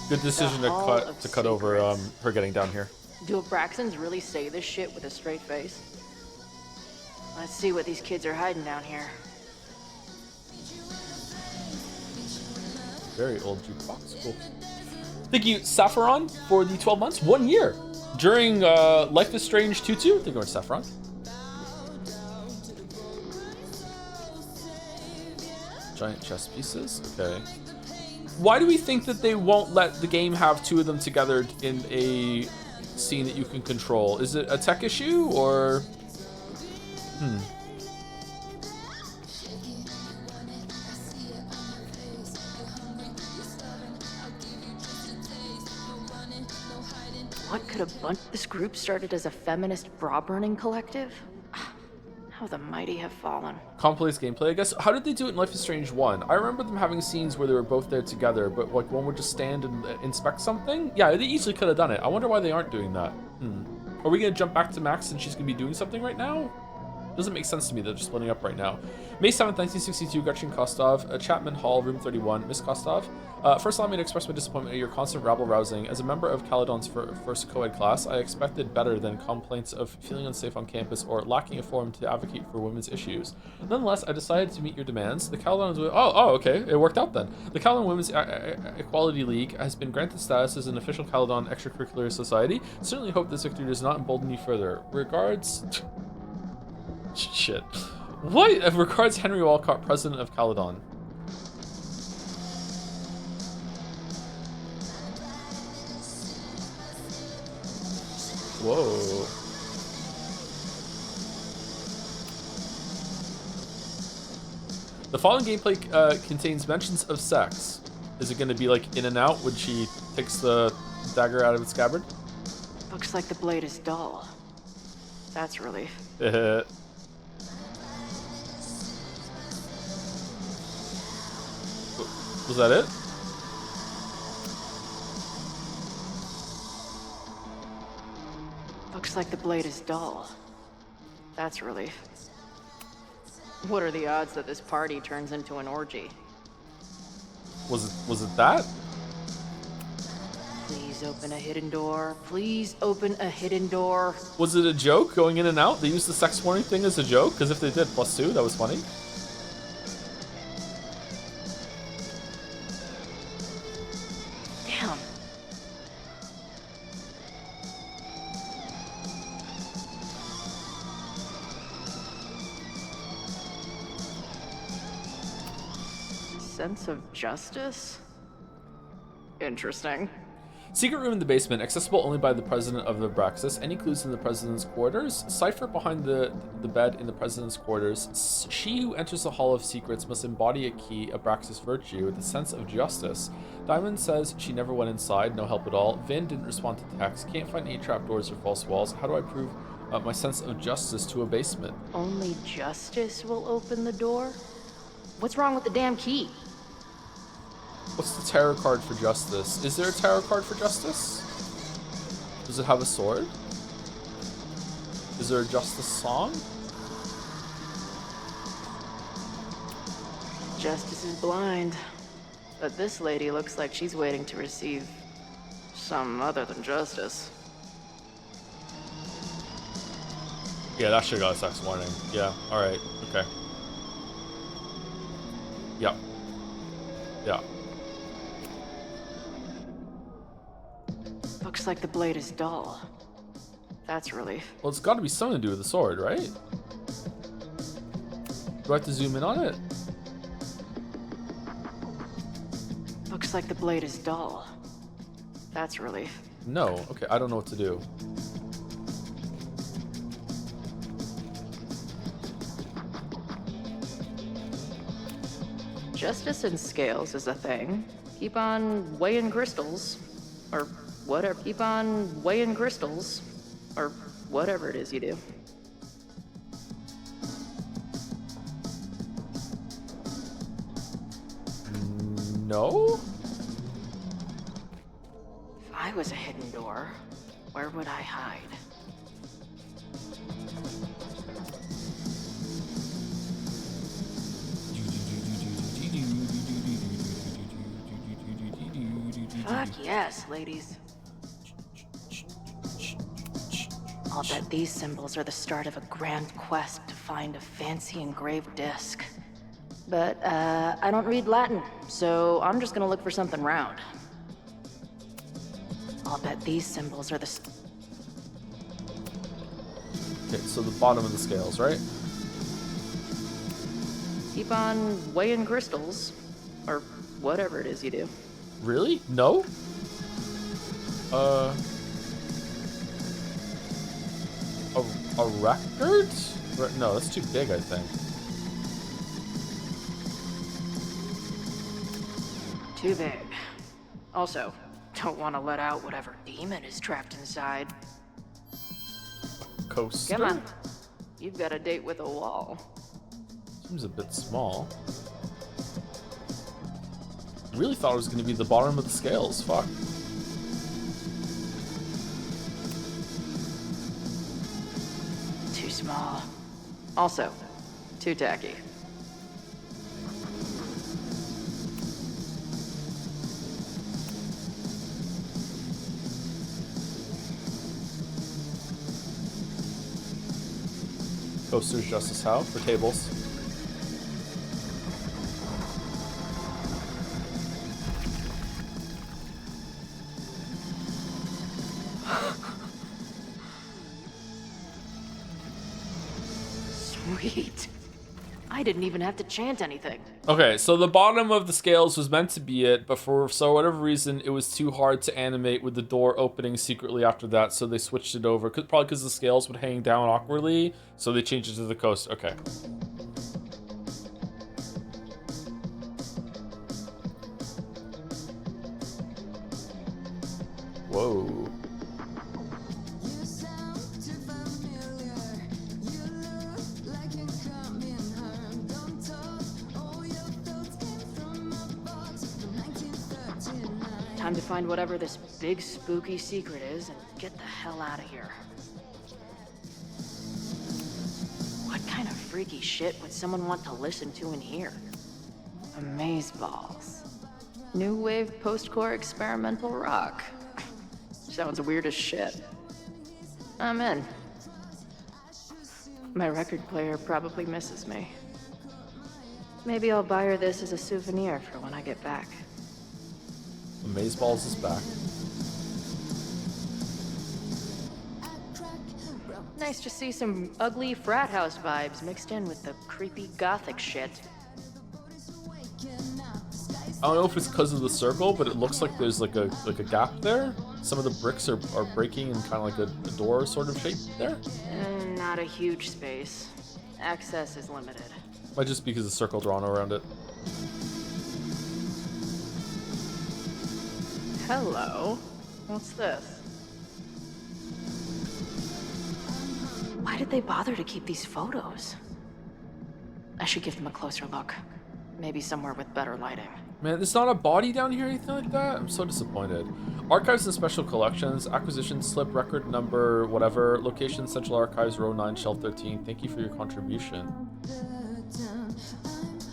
Good decision The Hall of to cut over her getting down here. Do Abraxans really say this shit with a straight face? Let's see what these kids are hiding down here. Very old jukebox. Cool. Thank you, Saffron, for the 12 months. 1 year. During Life is Strange 2-2. Thank you very much, Saffron. Giant chess pieces. Okay. Why do we think that they won't let the game have two of them together in a scene that you can control? Is it a tech issue or... What could a bunch... This group started as a feminist bra-burning collective? How the mighty have fallen. Complex gameplay, I guess. How did they do it in Life is Strange 1? I remember them having scenes where they were both there together, but like one would just stand and inspect something. Yeah, they easily could have done it. I wonder why they aren't doing that. Are we gonna jump back to Max and she's gonna be doing something right now? Doesn't make sense to me that they're splitting up right now. May 7th, 1962, Gretchen Kostov, Chapman Hall, room 31. Miss Kostov, first allow me to express my disappointment at your constant rabble-rousing. As a member of Caledon's first co-ed class, I expected better than complaints of feeling unsafe on campus or lacking a forum to advocate for women's issues. Nonetheless, I decided to meet your demands. The Caledon's... okay, it worked out then. The Caledon Women's Equality League has been granted status as an official Caledon extracurricular society. Certainly hope this victory does not embolden you further. Regards... Shit. What? Regards, Henry Walcott, president of Caledon. Whoa. The following gameplay contains mentions of sex. Is it going to be like in and out when she takes the dagger out of its scabbard? Looks like the blade is dull. That's a relief. Was that it? Looks like the blade is dull. That's a relief. What are the odds that this party turns into an orgy? Was it that? Please open a hidden door. Please open a hidden door. Was it a joke going in and out? They used the sex warning thing as a joke? Because if they did, +2, that was funny. Damn. Sense of justice? Interesting. Secret room in the basement, accessible only by the president of the Abraxas. Any clues in the president's quarters? Cipher behind the bed in the president's quarters. She who enters the Hall of Secrets must embody a key, Abraxas virtue, with a sense of justice. Diamond says she never went inside, no help at all. Vin didn't respond to text. Can't find any trapdoors or false walls. How do I prove my sense of justice to a basement? Only justice will open the door? What's wrong with the damn key? What's the tarot card for justice? Is there a tarot card for justice? Does it have a sword? Is there a justice song? Justice is blind. But this lady looks like she's waiting to receive some other than justice. Yeah, that shit got a sex warning. Yeah, alright, okay. Yep. Yeah. Looks like the blade is dull. That's a relief. Well, it's got to be something to do with the sword, right? Do I have to zoom in on it? Looks like the blade is dull. That's a relief. No. Okay, I don't know what to do. Justice in scales is a thing. Keep on weighing crystals. Or whatever. Keep on weighing crystals. Or whatever it is you do. No? If I was a hidden door, where would I hide? Fuck yes, ladies. I'll bet these symbols are the start of a grand quest to find a fancy engraved disc. But, I don't read Latin, so I'm just gonna look for something round. I'll bet these symbols are the... Okay, so the bottom of the scales, right? Keep on weighing crystals. Or whatever it is you do. Really? No? A record? No, that's too big, I think. Too big. Also, don't want to let out whatever demon is trapped inside. Coaster? Come on. You've got a date with a wall. Seems a bit small. I really thought it was going to be the bottom of the scales. Fuck. Too small. Also, too tacky. Coasters Justice How for tables. Sweet. I didn't even have to chant anything. Okay, so the bottom of the scales was meant to be it, but for whatever reason, it was too hard to animate with the door opening secretly after that, so they switched it over. Probably because the scales would hang down awkwardly, so they changed it to the coast. Okay. Whoa. Time to find whatever this big spooky secret is and get the hell out of here. What kind of freaky shit would someone want to listen to in here? Amazeballs. New wave post-core experimental rock. Sounds weird as shit. I'm in. My record player probably misses me. Maybe I'll buy her this as a souvenir for when I get back. Amazeballs is back. Nice to see some ugly frat house vibes mixed in with the creepy gothic shit. I don't know if it's because of the circle, but it looks like there's like a gap there. Some of the bricks are breaking in kind of like a door sort of shape there. Not a huge space. Access is limited. Might just be because the circle drawn around it. Hello. What's this? Why did they bother to keep these photos? I should give them a closer look. Maybe somewhere with better lighting. Man, there's not a body down here or anything like that? I'm so disappointed. Archives and special collections, acquisition slip, record number, whatever, location, Central Archives, row 9, shelf 13. Thank you for your contribution.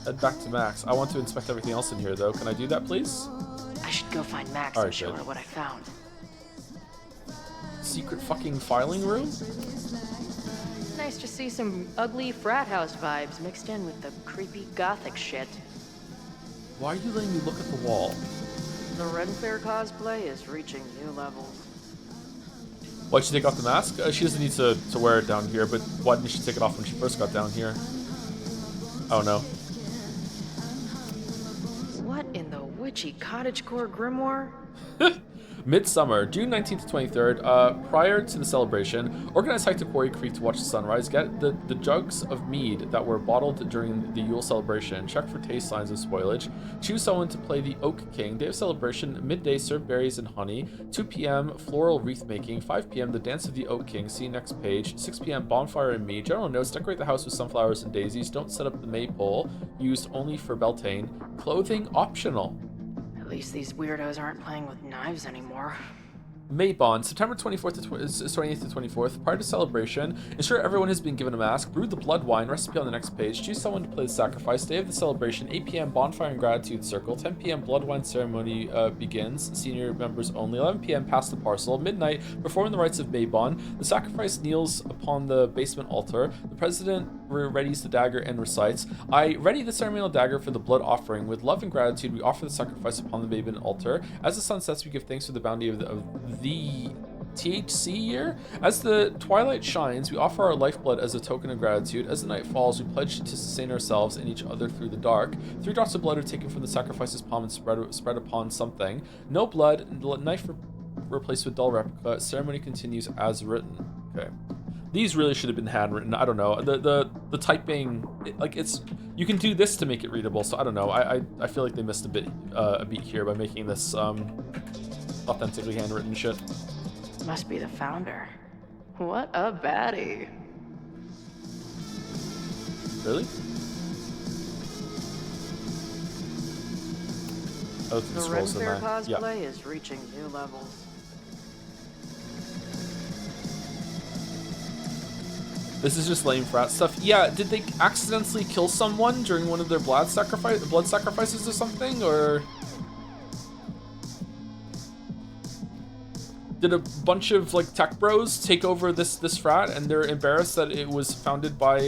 Head back to Max. I want to inspect everything else in here, though. Can I do that, please? I should go find Max All right, and show good. her what I found. Secret fucking filing room? Nice to see some ugly frat house vibes mixed in with the creepy gothic shit. Why are you letting me look at the wall? The Ren Fair cosplay is reaching new levels. Why'd she take off the mask? She doesn't need to wear it down here, but why didn't she take it off when she first got down here? I don't know. What in the witchy cottagecore grimoire? Midsummer, June 19th to 23rd, prior to the celebration, organize hike to Quarry Creek to watch the sunrise. Get the jugs of mead that were bottled during the Yule celebration. Check for taste signs of spoilage. Choose someone to play the Oak King. Day of celebration, midday, serve berries and honey. 2 p.m., floral wreath making. 5 p.m., the dance of the Oak King. See next page. 6 p.m., bonfire and mead. General notes, decorate the house with sunflowers and daisies. Don't set up the maypole. Used only for Beltane. Clothing optional. At least these weirdos aren't playing with knives anymore. Maybon, September 24th to 28th to 24th. Prior to celebration, ensure everyone has been given a mask. Brew the blood wine. Recipe on the next page. Choose someone to play the sacrifice. Day of the celebration, 8 p.m. bonfire and gratitude circle. 10 p.m. blood wine ceremony begins. Senior members only. 11 p.m. pass the parcel. Midnight, perform the rites of Maybon. The sacrifice kneels upon the basement altar. The president readies the dagger and recites, I ready the ceremonial dagger for the blood offering. With love and gratitude, we offer the sacrifice upon the Maybon altar. As the sun sets, we give thanks for the bounty of the THC year. As the twilight shines, we offer our lifeblood as a token of gratitude. As the night falls, we pledge to sustain ourselves and each other through the dark. 3 drops of blood are taken from the sacrifice's palm and spread upon something. No blood, knife replaced with dull replica. Ceremony continues as written. Okay. These really should have been handwritten. I don't know. The typing, it's, you can do this to make it readable. So I don't know. I feel like they missed a beat here by making this authentically handwritten shit. Must be the founder. What a baddie. Really? Oh, The Ren Fair cosplay is reaching new levels. This is just lame frat stuff. Yeah, did they accidentally kill someone during one of their blood sacrifices or something, or did a bunch of like tech bros take over this frat and they're embarrassed that it was founded by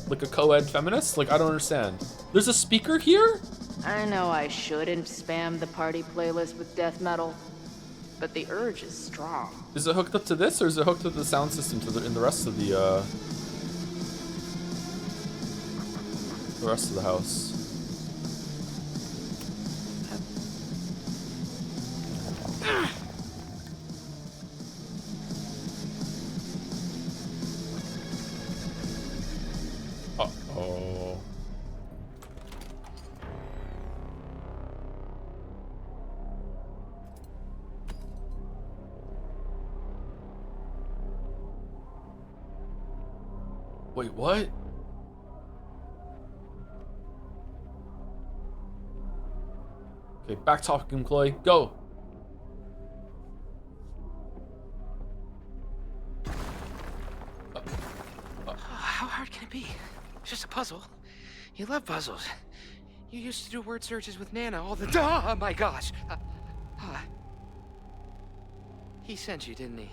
like a co-ed feminist? Like, I don't understand. There's a speaker here? I know I shouldn't spam the party playlist with death metal, but the urge is strong. Is it hooked up to this, or is it hooked up to the sound system in the rest of the rest of the house? Uh-oh. Wait, what? Okay, back talking, Chloe. Go. How hard can it be? It's just a puzzle. You love puzzles. You used to do word searches with Nana all the time. Oh my gosh. He sent you, didn't he?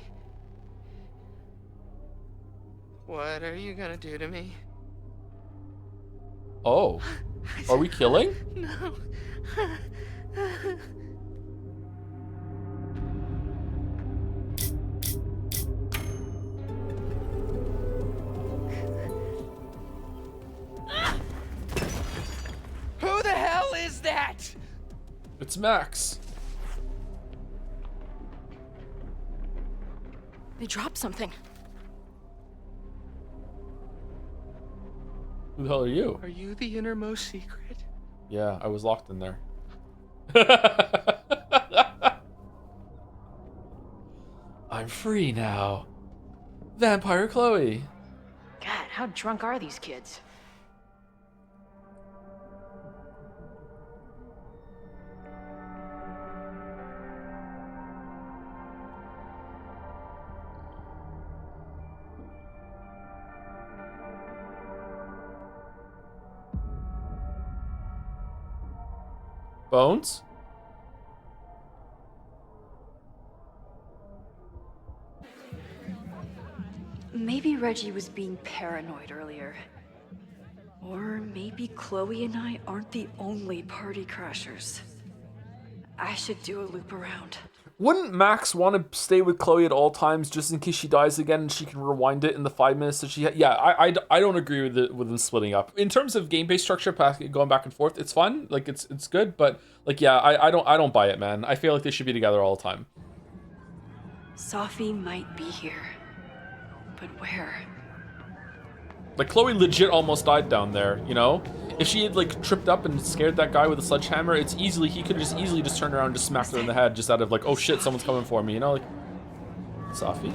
What are you gonna do to me? Oh. Are we killing? No. Who the hell is that? It's Max. They dropped something. Who the hell are you? Are you the innermost secret? Yeah, I was locked in there. I'm free now. Vampire Chloe. God, how drunk are these kids? Bones? Maybe Reggie was being paranoid earlier. Or maybe Chloe and I aren't the only party crashers. I should do a loop around. Wouldn't Max want to stay with Chloe at all times just in case she dies again and she can rewind it in the 5 minutes that she had? Yeah, I don't agree with them splitting up. In terms of game-based structure, going back and forth, it's fun. Like, it's good, but like, yeah, I don't buy it, man. I feel like they should be together all the time. Sophie might be here. But where? Like, Chloe legit almost died down there, you know? If she had, like, tripped up and scared that guy with a sledgehammer, he could have just easily just turned around and just smacked her in the head just out of, like, oh shit, someone's coming for me, you know? Like, Sophie?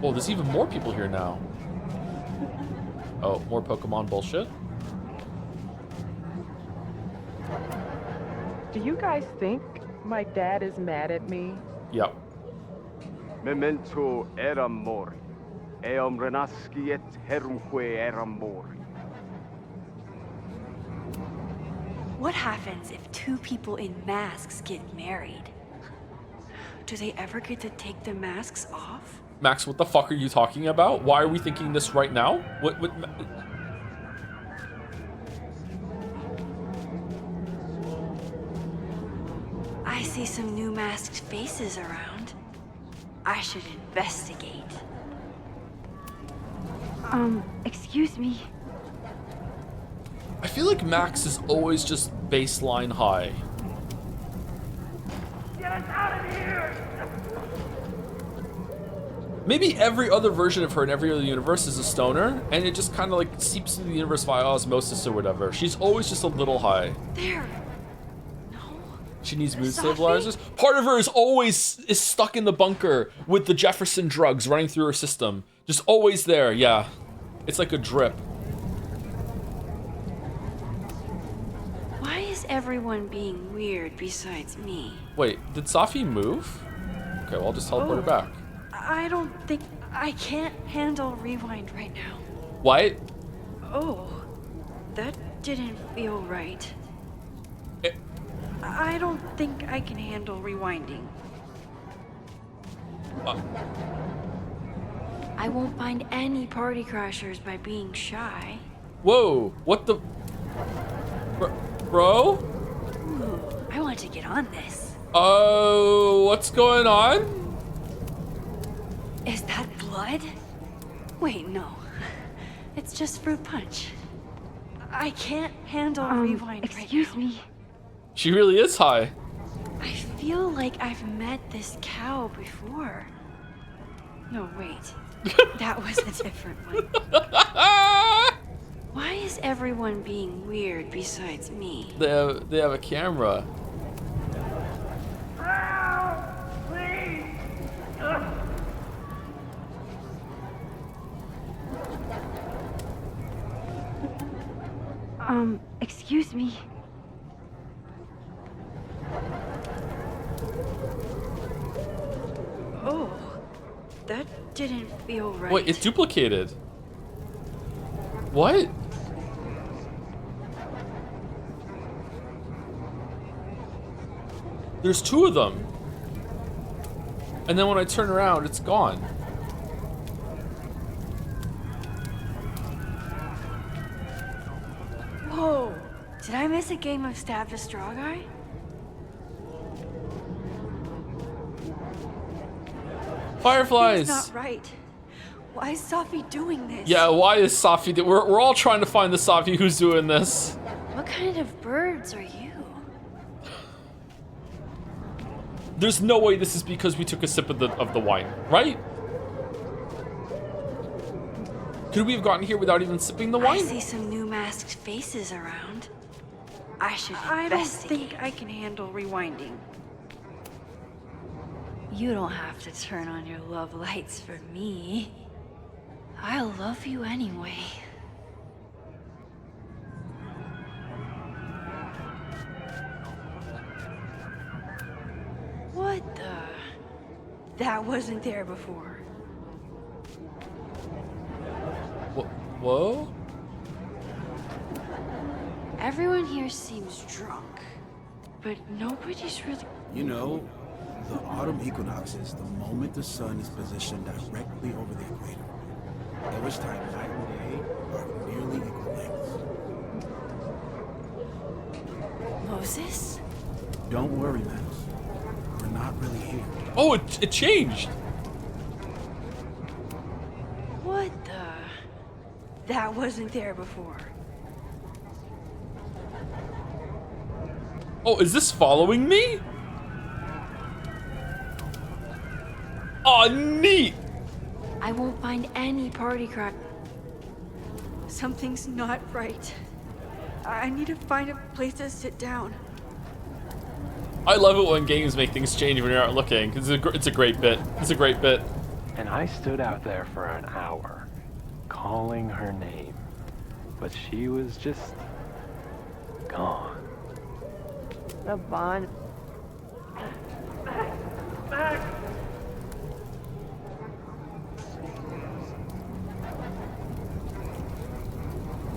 Oh, there's even more people here now. Oh, more Pokemon bullshit? Do you guys think my dad is mad at me? Yep. Memento eram mori. Eum renasciet herumque eram mori. What happens if two people in masks get married? Do they ever get to take the masks off? Max, what the fuck are you talking about? Why are we thinking this right now? What I see some new masked faces around. I should investigate. Excuse me. I feel like Max is always just baseline high. Get us out of here! Maybe every other version of her in every other universe is a stoner, and it just kind of like seeps into the universe via osmosis or whatever. She's always just a little high. There. She needs mood stabilizers. Part of her is stuck in the bunker with the Jefferson drugs running through her system. Just always there, yeah. It's like a drip. Why is everyone being weird besides me? Wait, did Safi move? Okay, well, I'll just teleport her back. I don't think I can't handle rewind right now. What? Oh, that didn't feel right. I don't think I can handle rewinding. I won't find any party crashers by being shy. Whoa, what the? Bro? Ooh, I want to get on this. Oh, what's going on? Is that blood? Wait, no. It's just fruit punch. I can't handle rewind right now. Excuse me. She really is high. I feel like I've met this cow before. No, wait. That was a different one. Why is everyone being weird besides me? They have a camera. Excuse me. Oh, that didn't feel right. Wait, it's duplicated. What? There's two of them. And then when I turn around, it's gone. Whoa, did I miss a game of Stab the Straw Guy? Fireflies! It's not right. Why is Safi doing this? Yeah, why is Safi? We're all trying to find the Safi who's doing this. What kind of birds are you? There's no way this is because we took a sip of the wine, right? Could we have gotten here without even sipping the I wine? see some new masked faces around. I should I don't investigate. think I can handle rewinding. You don't have to turn on your love lights for me. I'll love you anyway. What the? That wasn't there before. Whoa? Everyone here seems drunk, but nobody's really... You know, the autumn equinox is the moment the sun is positioned directly over the equator. At which time night and day are nearly equal lengths. Moses? Don't worry, Max. We're not really here. Oh, it changed. What the? That wasn't there before. Oh, is this following me? Oh, neat. I won't find any party crap. Something's not right. I need to find a place to sit down. I love it when games make things change when you're not looking. It's a great bit. It's a great bit. And I stood out there for an hour, calling her name, but she was just gone. The bond. Max!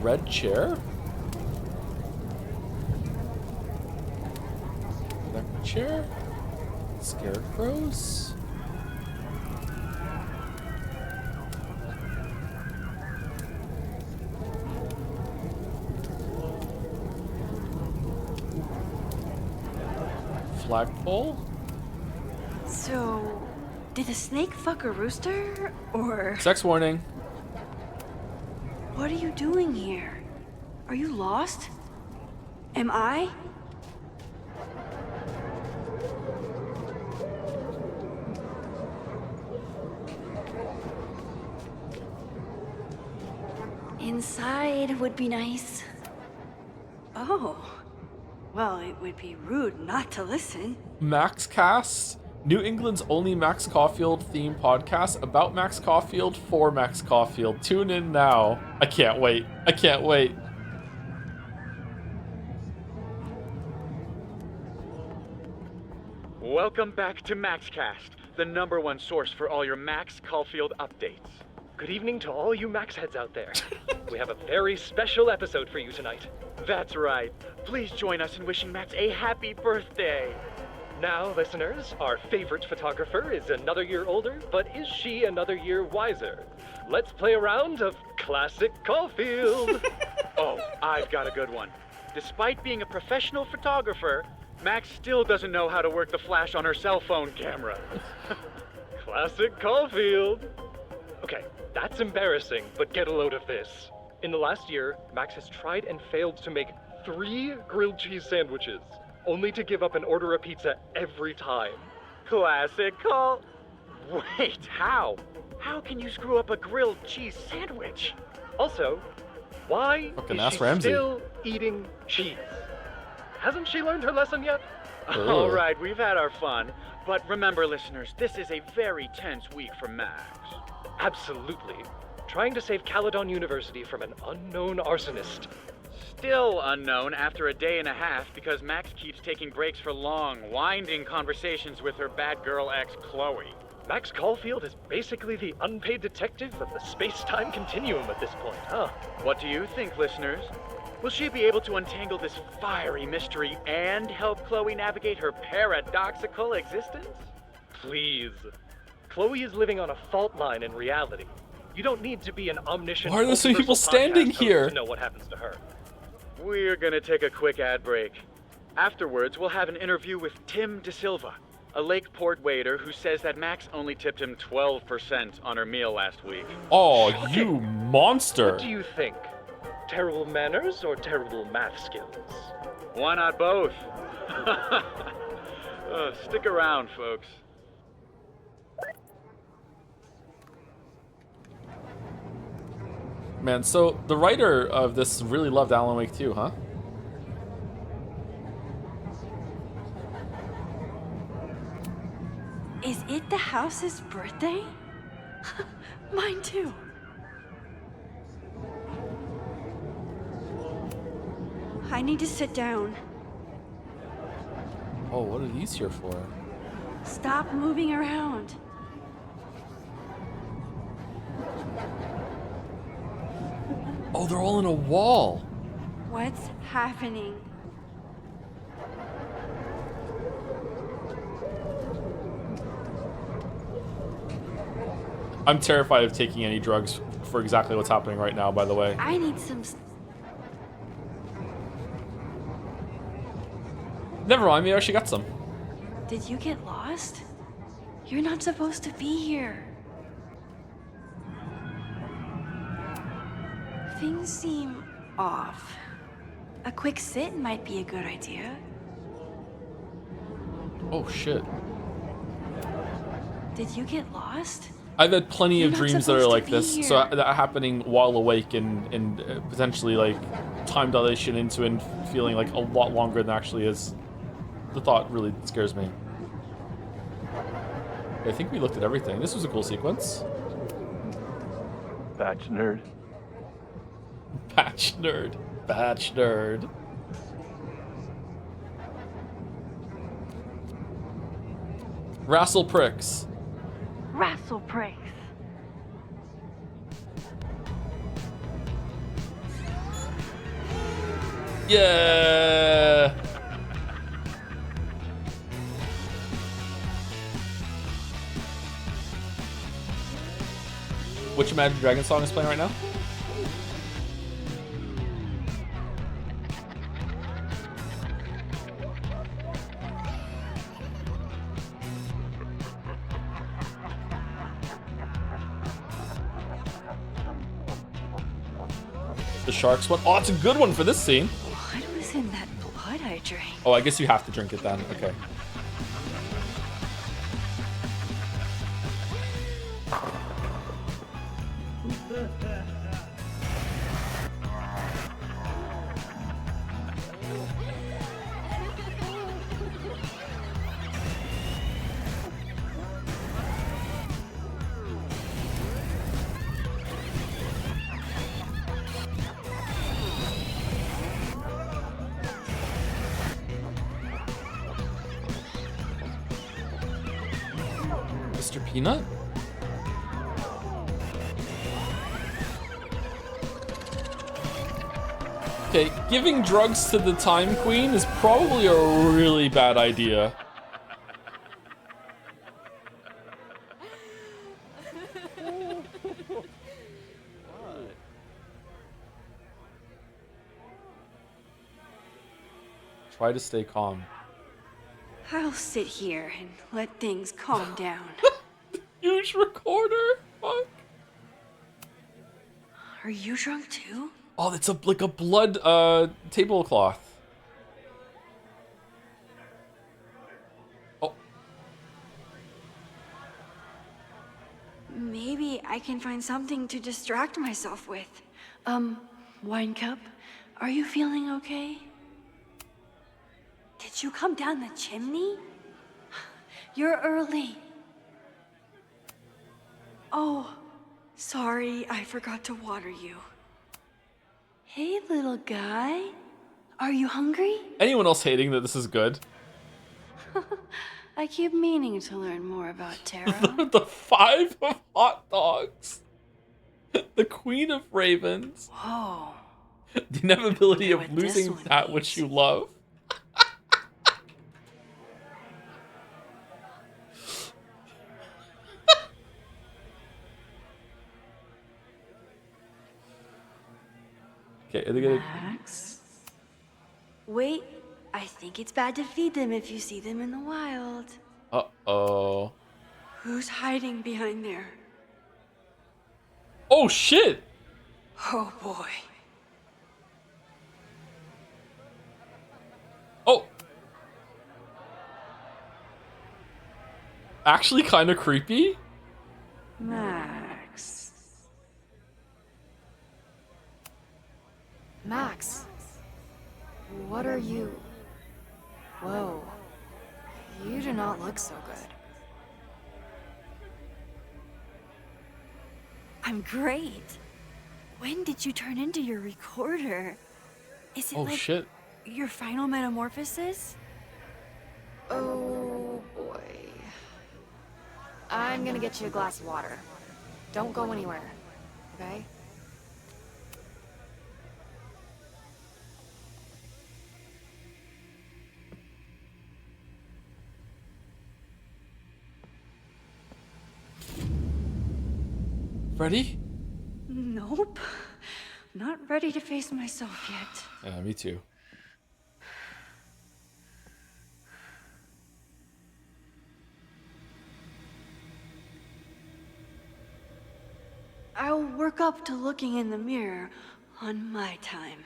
Red chair? Black chair? Scarecrows? Flagpole? So, did the snake fuck a rooster? Or... Sex warning. What are you doing here? Are you lost? Am I? Inside would be nice. Oh. Well, it would be rude not to listen. Max Cast, New England's only Max Caulfield themed podcast about Max Caulfield for Max Caulfield. Tune in now. I can't wait. I can't wait. Welcome back to MaxCast, the #1 source for all your Max Caulfield updates. Good evening to all you Max heads out there. We have a very special episode for you tonight. That's right. Please join us in wishing Max a happy birthday. Now, listeners, our favorite photographer is another year older, but is she another year wiser? Let's play a round of Classic Caulfield. Oh, I've got a good one. Despite being a professional photographer, Max still doesn't know how to work the flash on her cell phone camera. Classic Caulfield. Okay, that's embarrassing, but get a load of this. In the last year, Max has tried and failed to make 3 grilled cheese sandwiches, only to give up and order a pizza every time. Classic Caul... Wait, how? How can you screw up a grilled cheese sandwich? Also, why Fucking is ask she Ramsey. still eating cheese? Hasn't she learned her lesson yet? All right, we've had our fun. But remember, listeners, this is a very tense week for Max. Absolutely. Trying to save Caledon University from an unknown arsonist. Still unknown after a day and a half because Max keeps taking breaks for long, winding conversations with her bad girl ex, Chloe. Max Caulfield is basically the unpaid detective of the space-time continuum at this point, huh? What do you think, listeners? Will she be able to untangle this fiery mystery and help Chloe navigate her paradoxical existence? Please. Chloe is living on a fault line in reality. You don't need to be an omniscient... Why are there so many people standing here? ...to know what happens to her. We're gonna take a quick ad break. Afterwards, we'll have an interview with Tim DeSilva, a Lakeport waiter who says that Max only tipped him 12% on her meal last week. Oh, you monster. What do you think? Terrible manners or terrible math skills? Why not both? Stick around, folks. Man, so the writer of this really loved Alan Wake 2, huh? Is it the house's birthday? Mine too. I need to sit down. Oh, what are these here for? Stop moving around. Oh, they're all in a wall. What's happening? I'm terrified of taking any drugs for exactly what's happening right now, by the way. I need some... Never mind, maybe I should get some. Did you get lost? You're not supposed to be here. Things seem off. A quick sit might be a good idea. Oh, shit. Did you get lost? I've had plenty You're of not dreams that are supposed to like be this, here. so that happening while awake and potentially like time dilation into and feeling like a lot longer than actually is. The thought really scares me. I think we looked at everything. This was a cool sequence. Batch nerd. Batch nerd. Batch nerd. Rassle pricks. Rassle pricks. Yeah. Which Imagine Dragons song is playing right now? The sharks one? Oh, it's a good one for this scene. What was in that blood I drank? Oh, I guess you have to drink it then. Okay. Mr. Peanut? Okay, giving drugs to the Time Queen is probably a really bad idea. Try to stay calm. I'll sit here and let things calm down. Huge recorder? Fuck. Are you drunk too? Oh, it's like a blood tablecloth. Oh. Maybe I can find something to distract myself with. Wine cup, are you feeling okay? Did you come down the chimney? You're early. Oh, sorry, I forgot to water you. Hey, little guy. Are you hungry? Anyone else hating that this is good? I keep meaning to learn more about Tara. The 5 of hot dogs. The Queen of Ravens. Whoa. The inevitability of What this losing one that which you love. Okay, are they gonna... Max? Wait, I think it's bad to feed them if you see them in the wild. Uh-oh. Who's hiding behind there? Oh, shit! Oh, boy. Oh! Actually kind of creepy? Max. Max, what are you? Whoa, you do not look so good. I'm great. When did you turn into your recorder? Is it Oh, like shit. your final metamorphosis? Oh boy. I'm gonna get you a glass of water. Don't go anywhere, okay? Ready? Nope. Not ready to face myself yet. Yeah, me too. I'll work up to looking in the mirror on my time.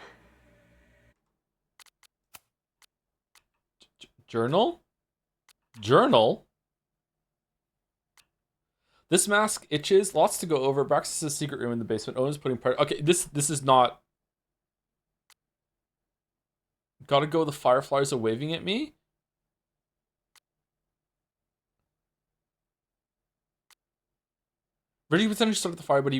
Journal? Journal? This mask itches. Lots to go over. Braxis' secret room in the basement. Owen's putting part... Okay, this is not... Gotta go, the fireflies are waving at me? Ready to potentially start the fire, but if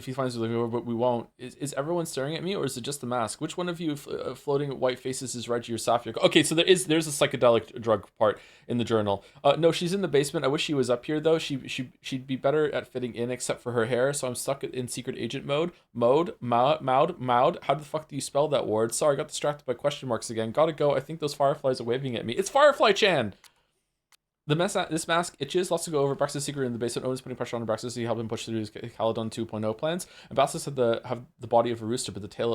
he finds me, but we won't. Is everyone staring at me, or is it just the mask? Which one of you floating white faces is Reggie or Safia? Okay, so there's a psychedelic drug part in the journal. No, she's in the basement. I wish she was up here though. She'd be better at fitting in, except for her hair. So I'm stuck in secret agent mode. Maud. How the fuck do you spell that word? Sorry, I got distracted by question marks again. Gotta go. I think those fireflies are waving at me. It's Firefly Chan. This mask itches. Lots to go over. Braxis' secret in the basement. Owen's putting pressure on Braxis to help him push through his Caledon 2.0 plans. And Bassus had the body of a rooster, but the tail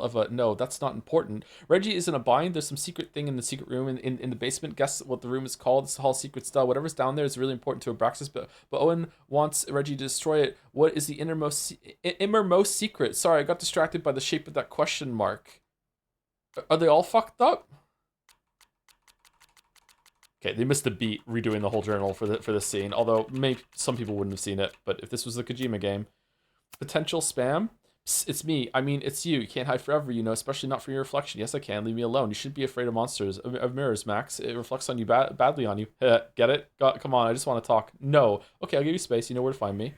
of a... No, that's not important. Reggie is in a bind. There's some secret thing in the secret room in the basement. Guess what the room is called? It's the Hall Secret Style. Whatever's down there is really important to Abraxas, but Owen wants Reggie to destroy it. What is the innermost secret? Sorry, I got distracted by the shape of that question mark. Are they all fucked up? Okay, they missed a beat redoing the whole journal for this scene, although maybe some people wouldn't have seen it, but if this was the Kojima game. Potential spam? Psst, it's me. I mean, it's you. You can't hide forever, you know, especially not from your reflection. Yes, I can. Leave me alone. You shouldn't be afraid of monsters, of mirrors, Max. It reflects on you badly on you. Get it? Come on, I just want to talk. No. Okay, I'll give you space. You know where to find me.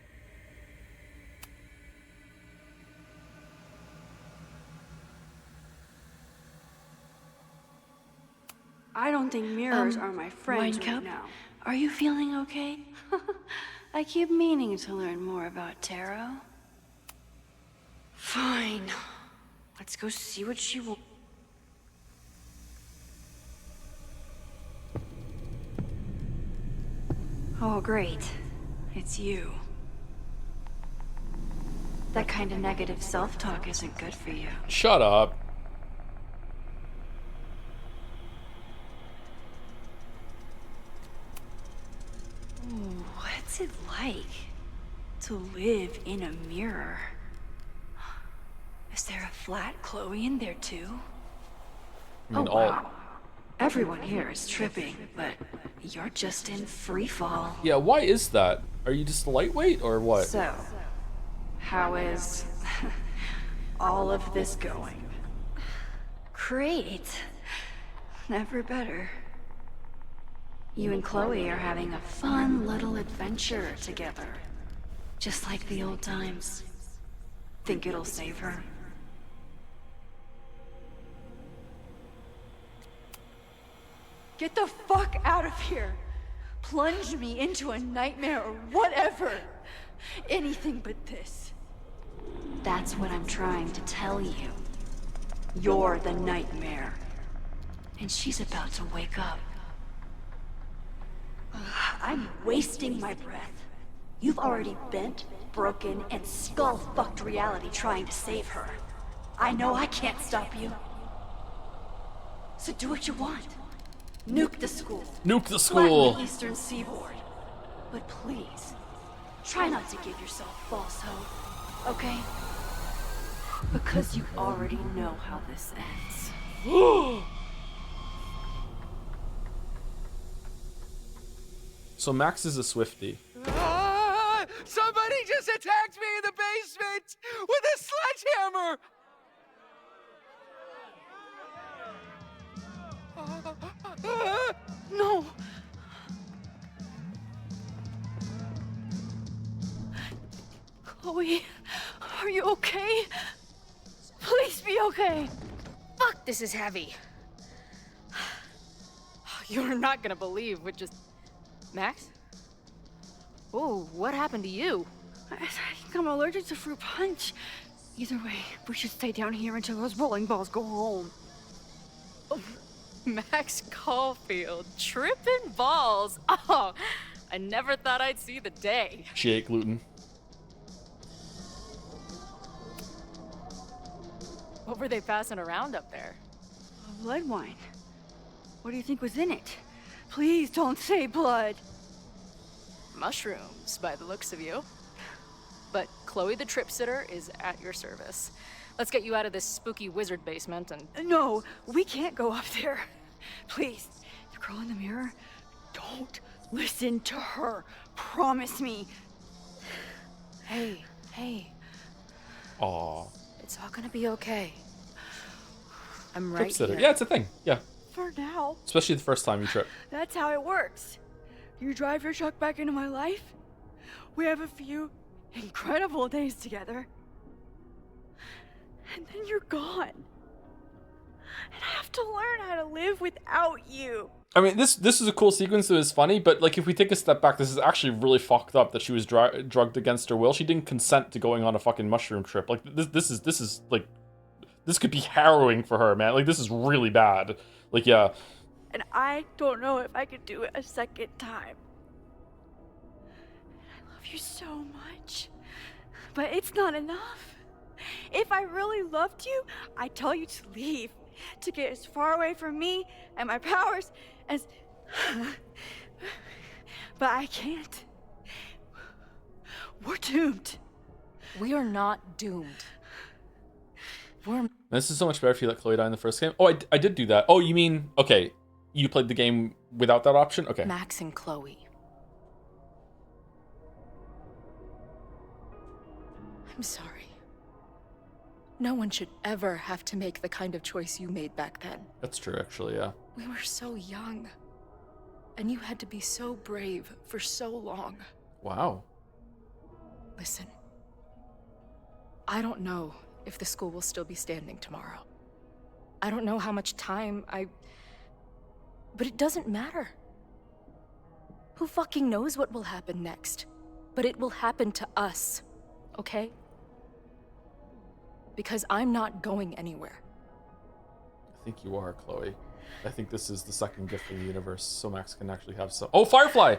I don't think mirrors are my friends right now. Are you feeling okay? I keep meaning to learn more about Taro. Fine. Let's go see what she will. Oh, great. It's you. That kind of negative self-talk isn't good for you. Shut up. Ooh, what's it like to live in a mirror? Is there a flat Chloe in there too? I mean, Oh, wow. Everyone here is tripping, but you're just in free fall. Yeah, why is that? Are you just lightweight or what? So, how is all of this going? Great. Never better. You and Chloe are having a fun little adventure together. Just like the old times. Think it'll save her? Get the fuck out of here! Plunge me into a nightmare or whatever! Anything but this. That's what I'm trying to tell you. You're the nightmare. And she's about to wake up. I'm wasting my breath. You've already bent, broken, and skull-fucked reality trying to save her. I know I can't stop you. So do what you want. Nuke the school. Nuke the school. Flatten the Eastern Seaboard. But please, try not to give yourself false hope, okay? Because you already know how this ends. So Max is a Swiftie. Ah, somebody just attacked me in the basement with a sledgehammer! No! Chloe, are you okay? Please be okay. Fuck, this is heavy. You're not gonna believe what just... Max? Oh, what happened to you? I think I'm allergic to fruit punch. Either way, we should stay down here until those bowling balls go home. Oh, Max Caulfield, tripping balls. Oh, I never thought I'd see the day. She ate gluten. What were they passing around up there? Blood wine. What do you think was in it? Please don't say blood. Mushrooms, by the looks of you. But Chloe the Trip Sitter is at your service. Let's get you out of this spooky wizard basement and... No, we can't go up there. Please, the girl in the mirror, don't listen to her. Promise me. Hey, hey. Aw. It's all gonna be okay. I'm right Trip sitter. here. Yeah, it's a thing. Yeah. For now. Especially the first time you trip. That's how it works. You drive your truck back into my life. We have a few incredible days together. And then you're gone. And I have to learn how to live without you. I mean, this is a cool sequence that is funny, but like if we take a step back, this is actually really fucked up that she was drugged against her will. She didn't consent to going on a fucking mushroom trip. Like this is like, this could be harrowing for her, man. Like this is really bad. Like yeah. And I don't know if I could do it a second time. I love you so much, but it's not enough. If I really loved you, I'd tell you to leave, to get as far away from me and my powers as... But I can't. We're doomed. We are not doomed. We're... This is so much better if you let Chloe die in the first game. Oh, I did do that. Oh, you mean, okay, you played the game without that option? Okay. Max and Chloe. I'm sorry. No one should ever have to make the kind of choice you made back then. That's true, actually, yeah. We were so young. And you had to be so brave for so long. Wow. Listen. I don't know if the school will still be standing tomorrow. I don't know how much time but it doesn't matter. Who fucking knows what will happen next? But it will happen to us, okay? Because I'm not going anywhere. I think you are, Chloe. I think this is the second gift from the universe, so Max can actually have some. Oh, Firefly!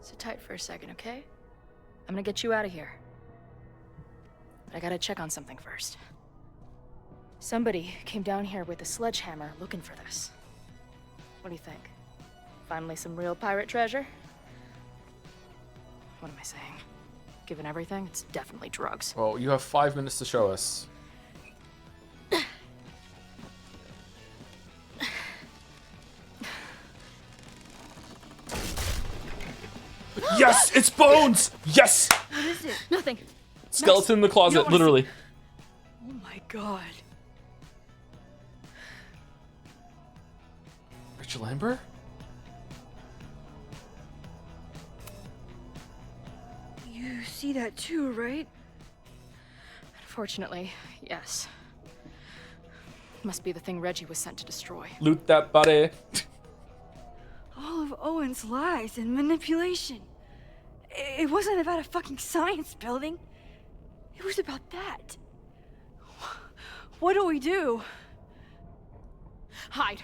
Sit tight for a second, okay? I'm gonna get you out of here. But I gotta check on something first. Somebody came down here with a sledgehammer looking for this. What do you think? Finally some real pirate treasure? What am I saying? Given everything, it's definitely drugs. Well, you have 5 minutes to show us. Yes, it's bones! Yes! What is it? Nothing. Skeleton in the closet, literally. Oh my god. Rachel Amber? You see that too, right? Unfortunately, yes. Must be the thing Reggie was sent to destroy. Loot that body. All of Owen's lies and manipulation. It wasn't about a fucking science building. It was about that. What do we do? Hide.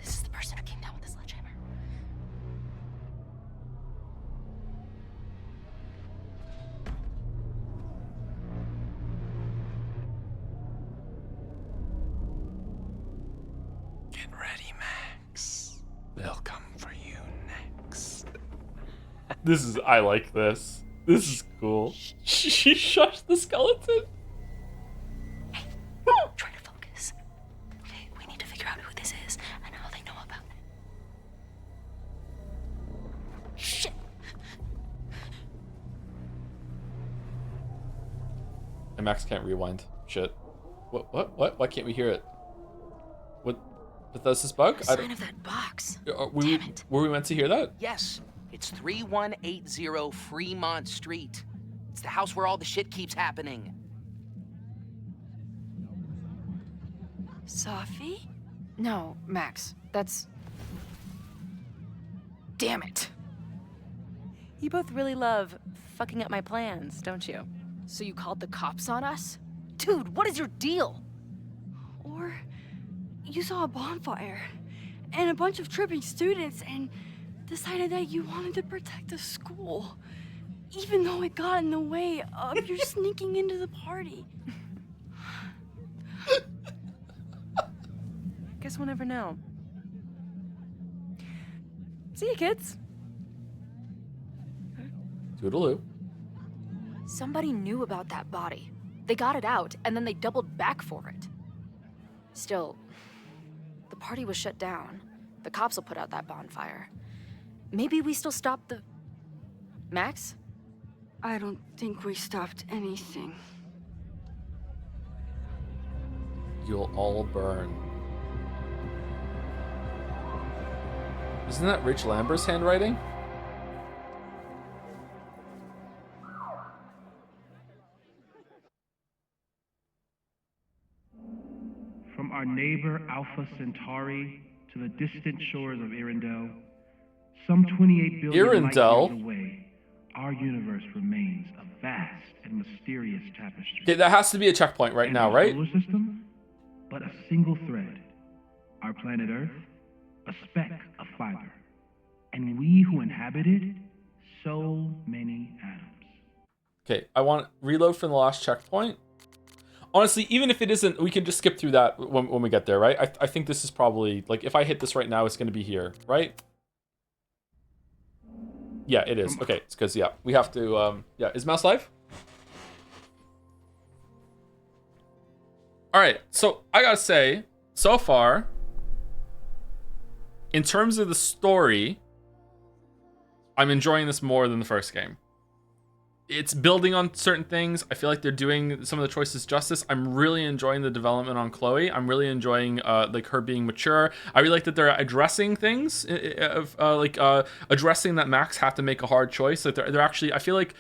This is the person who came down with the sledgehammer. Get ready, Max. They'll come for you next. I like this. This is cool. She shushed the skeleton. Hey, try to focus. Okay, we need to figure out who this is and how they know about it. Shit. And Max can't rewind. Shit. What? Why can't we hear it? What? But that's this bug? The sign of that box. Were we meant to hear that? Yes, it's 3180 Fremont Street. It's the house where all the shit keeps happening. Safi? No, Max. That's... Damn it. You both really love fucking up my plans, don't you? So you called the cops on us? Dude, what is your deal? Or you saw a bonfire and a bunch of tripping students and decided that you wanted to protect the school, even though it got in the way of your sneaking into the party. Guess we'll never know. See you, kids. Toodaloo. Somebody knew about that body. They got it out, and then they doubled back for it. Still, the party was shut down. The cops will put out that bonfire. Maybe we still stopped the... Max? I don't think we stopped anything. You'll all burn. Isn't that Rachel Amber's handwriting? From our neighbor Alpha Centauri to the distant shores of Arendelle, some 28 billion light years away, our universe remains a vast and mysterious tapestry. Okay, that has to be a checkpoint right now, right? Solar system, but a single thread. Our planet Earth, a speck of fiber. And we who inhabit it, so many atoms. Okay, I want reload from the last checkpoint. Honestly, even if it isn't, we can just skip through that when we get there, right? I think this is probably, like, if I hit this right now, it's going to be here, right? Yeah, it is. Okay, it's because, yeah, we have to, yeah, is Mouse live? All right, so I gotta say, so far, in terms of the story, I'm enjoying this more than the first game. it's building on certain things. I feel like they're doing some of the choices justice. I'm really enjoying the development on Chloe. I'm really enjoying like her being mature. I really like that they're addressing things, addressing that Max had to make a hard choice. Like they're actually, I feel like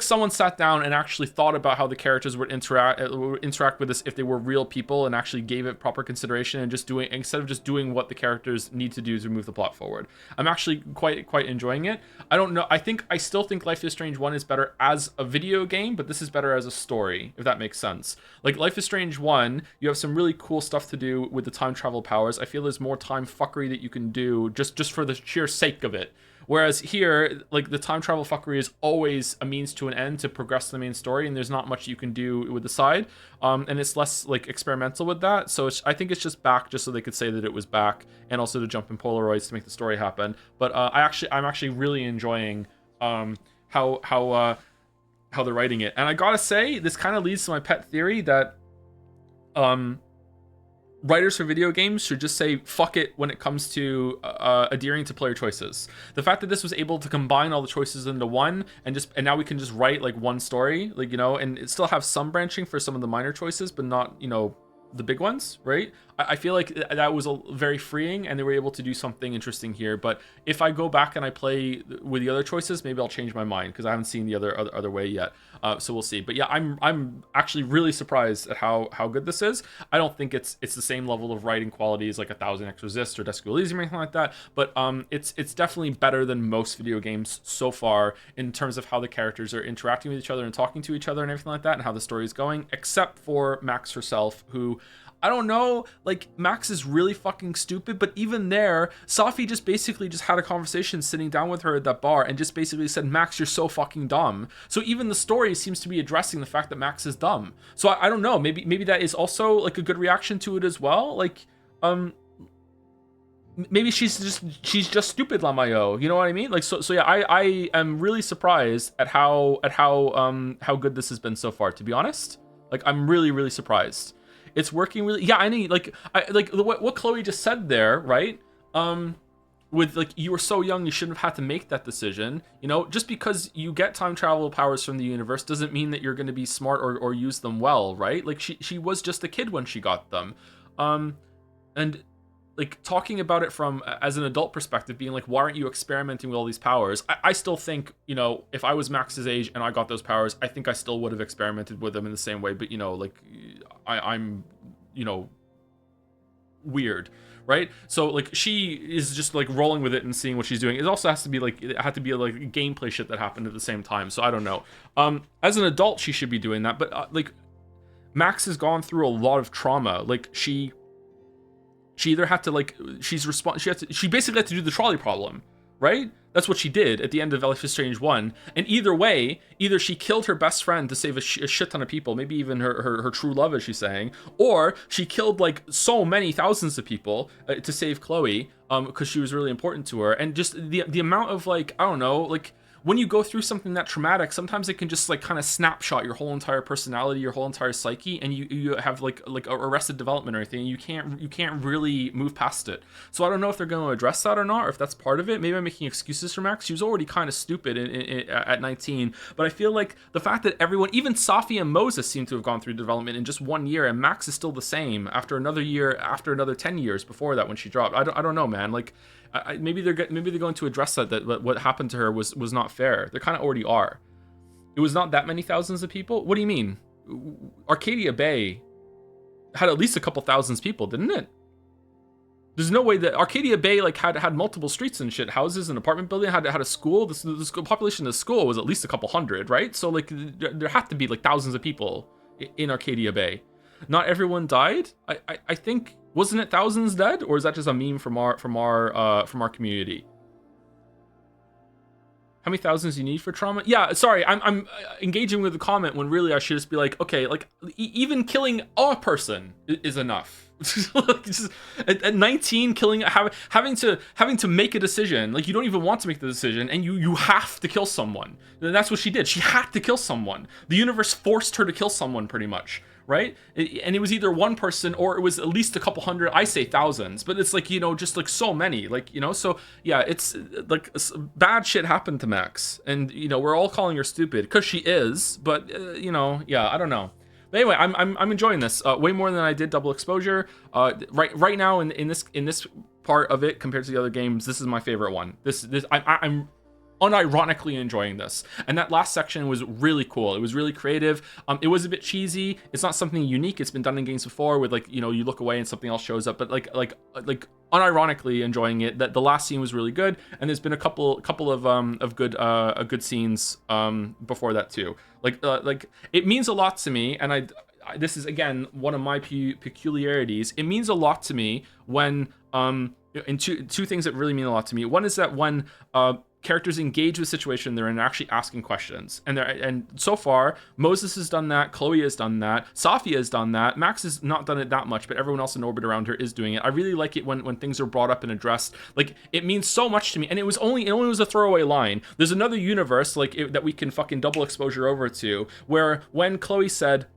someone sat down and actually thought about how the characters would interact with this if they were real people, and actually gave it proper consideration, and instead of just doing what the characters need to do to move the plot forward. I'm actually quite enjoying it. I don't know. I still think Life is Strange 1 is better as a video game, but this is better as a story, if that makes sense. Like Life is Strange 1, you have some really cool stuff to do with the time travel powers. I feel there's more time fuckery that you can do just for the sheer sake of it. Whereas here, like the time travel fuckery is always a means to an end to progress the main story, and there's not much you can do with the side. And it's less like experimental with that. So I think it's just back just so they could say that it was back, and also to jump in Polaroids to make the story happen. But I'm actually really enjoying how they're writing it. And I gotta say, this kind of leads to my pet theory that writers for video games should just say fuck it when it comes to adhering to player choices. The fact that this was able to combine all the choices into one, and now we can just write like one story, like, you know, and it still have some branching for some of the minor choices, but not, you know, the big ones, right? I feel like that was very freeing, and they were able to do something interesting here. But if I go back and I play with the other choices, maybe I'll change my mind, because I haven't seen the other way yet. So we'll see. But yeah, I'm actually really surprised at how good this is. I don't think it's the same level of writing quality as like 1000 X Resist or Disco Elysium or anything like that. But it's definitely better than most video games so far in terms of how the characters are interacting with each other and talking to each other and everything like that, and how the story is going. Except for Max herself, who, I don't know, like, Max is really fucking stupid, but even there, Safi just basically just had a conversation sitting down with her at that bar and just basically said, Max, you're so fucking dumb. So even the story seems to be addressing the fact that Max is dumb. So I don't know, maybe that is also like a good reaction to it as well. Like, maybe she's just stupid, Lamayo, you know what I mean? Like, so yeah, I am really surprised at how good this has been so far, to be honest. Like, I'm really surprised. It's working really, yeah. I need what Chloe just said there, right? With like, you were so young, you shouldn't have had to make that decision. You know, just because you get time travel powers from the universe doesn't mean that you're going to be smart or use them well, right? Like, she was just a kid when she got them, and like, talking about it from as an adult perspective, being like, why aren't you experimenting with all these powers? I still think, you know, if I was Max's age and I got those powers, I think I still would have experimented with them in the same way. But, you know, like, I'm, you know, weird, right? So like, she is just like rolling with it and seeing what she's doing. It also has to be like, it had to be like gameplay shit that happened at the same time. So I don't know. As an adult, she should be doing that. But like, Max has gone through a lot of trauma. Like, she either had to, like, she basically had to do the trolley problem, right? That's what she did at the end of Life is Strange 1. And either way, either she killed her best friend to save a shit ton of people, maybe even her true love, as she's saying, or she killed like so many thousands of people to save Chloe, because she was really important to her. And just the amount of, like, I don't know, like, when you go through something that traumatic, sometimes it can just like kind of snapshot your whole entire personality, your whole entire psyche, and you have like arrested development or anything. You can't really move past it. So I don't know if they're going to address that or not, or if that's part of it. Maybe I'm making excuses for Max. She was already kind of stupid at 19, but I feel like the fact that everyone, even Safi and Moses, seem to have gone through development in just 1 year, and Max is still the same after another year, after another 10 years before that when she dropped. I don't know, man. Like, maybe they're going to address that what happened to her was not fair. They kind of already are. It was not that many thousands of people. What do you mean? Arcadia Bay had at least a couple thousands people, didn't it? There's no way that Arcadia Bay like had multiple streets and shit, houses and apartment building, had a school. The population of the school was at least a couple hundred, right? So like, there had to be like thousands of people in Arcadia Bay. Not everyone died. I think, wasn't it thousands dead, or is that just a meme from our community? How many thousands do you need for trauma? Yeah, sorry, I'm engaging with the comment when really I should just be like, okay, like even killing a person is enough. Just, at 19, killing, having to make a decision, like, you don't even want to make the decision, and you have to kill someone. And that's what she did. She had to kill someone. The universe forced her to kill someone, pretty much, right? And it was either one person or it was at least a couple hundred, I say thousands, but it's like, you know, just like so many, like, you know, so yeah, it's like bad shit happened to Max, and you know, we're all calling her stupid because she is, but you know, yeah, I don't know. But anyway, I'm enjoying this way more than I did Double Exposure. Right now in this part of it compared to the other games, this is my favorite one. I'm unironically enjoying this, and that last section was really cool. It was really creative. It was a bit cheesy. It's not something unique. It's been done in games before with, like, you know, you look away and something else shows up, but like unironically enjoying it. That the last scene was really good, and there's been a couple of good scenes before that too. Like it means a lot to me, and this is again one of my peculiarities. It means a lot to me when and two things that really mean a lot to me. One is that when characters engage with the situation they're in, actually asking questions, and so far Moses has done that, Chloe has done that, Safia has done that, Max has not done it that much, but everyone else in orbit around her is doing it. I really like it when things are brought up and addressed. Like, it means so much to me, and it only was a throwaway line. There's another universe that we can fucking double exposure over to, where when Chloe said,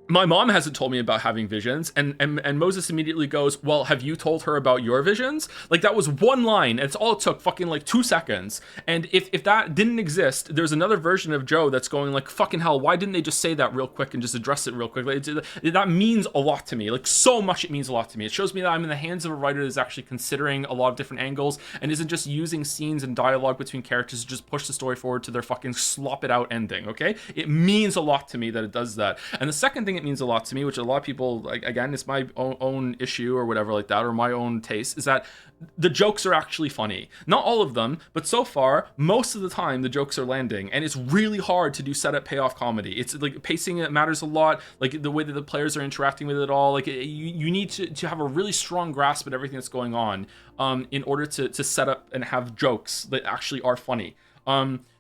my mom hasn't told me about having visions, and Moses immediately goes, well, have you told her about your visions? Like, that was one line, and it's all it took, fucking like 2 seconds. And if that didn't exist, there's another version of Joe that's going like, fucking hell, why didn't they just say that real quick and just address it real quick? Like, that means a lot to me, like, so much. It means a lot to me. It shows me that I'm in the hands of a writer that's actually considering a lot of different angles and isn't just using scenes and dialogue between characters to just push the story forward to their fucking slop it out ending. Okay, it means a lot to me that it does that. And the second thing it means a lot to me, which a lot of people, like, again, it's my own issue or whatever like that, or my own taste, is that the jokes are actually funny. Not all of them, but so far, most of the time, the jokes are landing, and it's really hard to do setup payoff comedy. It's like pacing, it matters a lot, like the way that the players are interacting with it all. Like, you need to have a really strong grasp of everything that's going on in order to set up and have jokes that actually are funny.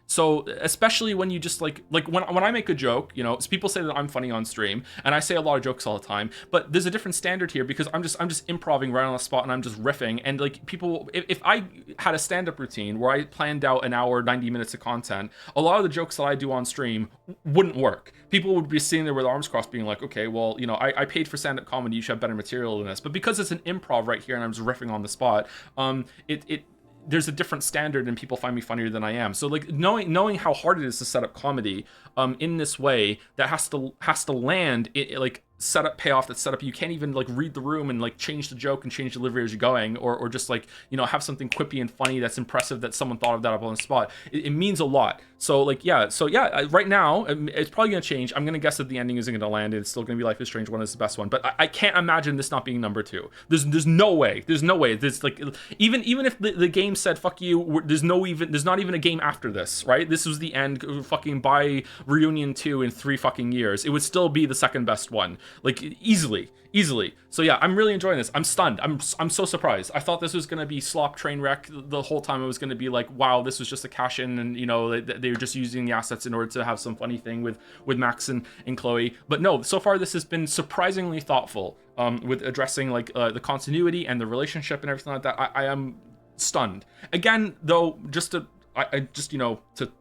So especially when you just like when I make a joke, you know, people say that I'm funny on stream, and I say a lot of jokes all the time, but there's a different standard here because I'm just improvising right on the spot, and I'm just riffing. And like, people, if I had a stand-up routine where I planned out an hour, 90 minutes of content, a lot of the jokes that I do on stream wouldn't work. People would be sitting there with arms crossed being like, okay, well, you know, I paid for stand-up comedy, you should have better material than this. But because it's an improv right here and I'm just riffing on the spot, there's a different standard, and people find me funnier than I am. So like, knowing how hard it is to set up comedy in this way, that has to land like setup payoff, that's set up, you can't even like read the room and like change the joke and change delivery as you're going, or just like, you know, have something quippy and funny that's impressive that someone thought of that up on the spot. It means a lot. So like, yeah, right now it's probably gonna change. I'm gonna guess that the ending isn't gonna land, it's still gonna be Life is Strange 1 is the best one, but I can't imagine this not being number 2. There's no way. There's like, even if the game said fuck you, there's not even a game after this, right? This was the end, fucking by Reunion 2 in 3 fucking years, it would still be the second best one. Like, easily. So yeah, I'm really enjoying this. I'm stunned. I'm so surprised. I thought this was gonna be slop train wreck the whole time. It was gonna be like, wow, this was just a cash in, and you know, they were just using the assets in order to have some funny thing with Max and Chloe. But no, so far this has been surprisingly thoughtful with addressing like the continuity and the relationship and everything like that. I am stunned. Again, though, just you know, to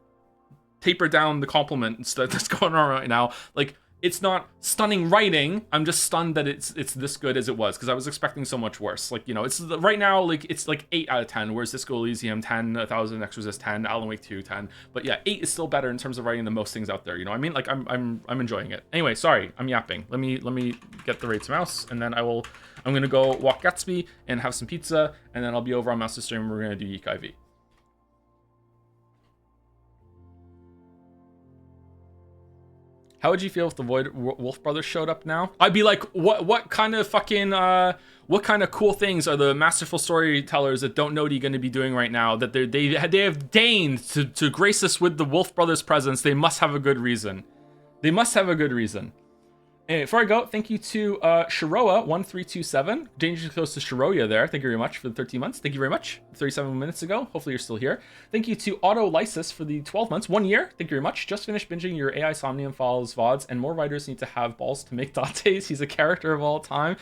taper down the compliments that's going on right now, like, it's not stunning writing. I'm just stunned that it's this good as it was, because I was expecting so much worse. Like, you know, it's right now, like, it's like 8 out of 10, whereas Disco Elysium 10, 1000 Exorcist 10, Alan Wake 2 10. But yeah, 8 is still better in terms of writing than most things out there. You know what I mean? Like, I'm enjoying it. Anyway, sorry, I'm yapping. Let me get the rates mouse, and then I'm gonna go walk Gatsby and have some pizza, and then I'll be over on Master Stream, and we're gonna do Yeek IV. How would you feel if the Wolf Brothers showed up now? I'd be like, what kind of fucking, what kind of cool things are the masterful storytellers that Don't Noti going to be doing right now, that they have deigned to grace us with the Wolf Brothers presence? They must have a good reason. They must have a good reason. Anyway, before I go, thank you to Shiroa1327. Dangerously close to Shiroya there. Thank you very much for the 13 months. Thank you very much. 37 minutes ago. Hopefully you're still here. Thank you to Autolysis for the 12 months. 1 year. Thank you very much. Just finished binging your AI Somnium Files VODs, and more writers need to have balls to make Dante's. He's a character of all time.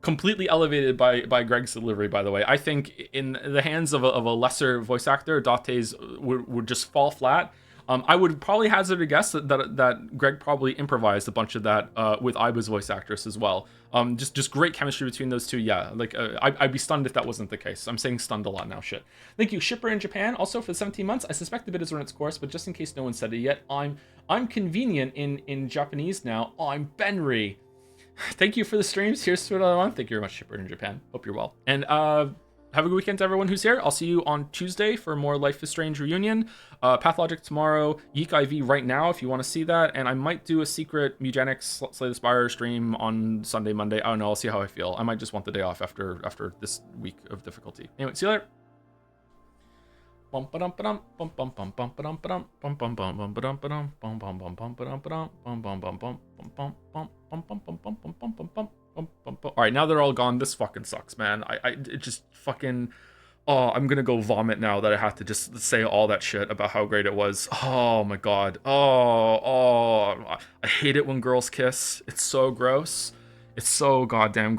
Completely elevated by Greg's delivery, by the way. I think in the hands of a lesser voice actor, Dante's would just fall flat. I would probably hazard a guess that Greg probably improvised a bunch of that with Iba's voice actress as well. Just great chemistry between those two. Yeah, like I'd be stunned if that wasn't the case. I'm saying stunned a lot now. Shit. Thank you, Shipper in Japan. Also for the 17 months. I suspect the bit has run its course, but just in case no one said it yet, I'm convenient in Japanese now. I'm Benry. Thank you for the streams. Here's to another one. Thank you very much, Shipper in Japan. Hope you're well. And have a good weekend to everyone who's here. I'll see you on Tuesday for more Life is Strange reunion. Pathologic tomorrow. Yeek IV right now if you want to see that. And I might do a secret Mugenics Slay the Spire stream on Sunday, Monday. I don't know. I'll see how I feel. I might just want the day off after this week of difficulty. Anyway, see you later. All right, now they're all gone. This fucking sucks, man. It just fucking. Oh, I'm gonna go vomit now that I have to just say all that shit about how great it was. Oh my god. Oh, I hate it when girls kiss. It's so gross. It's so goddamn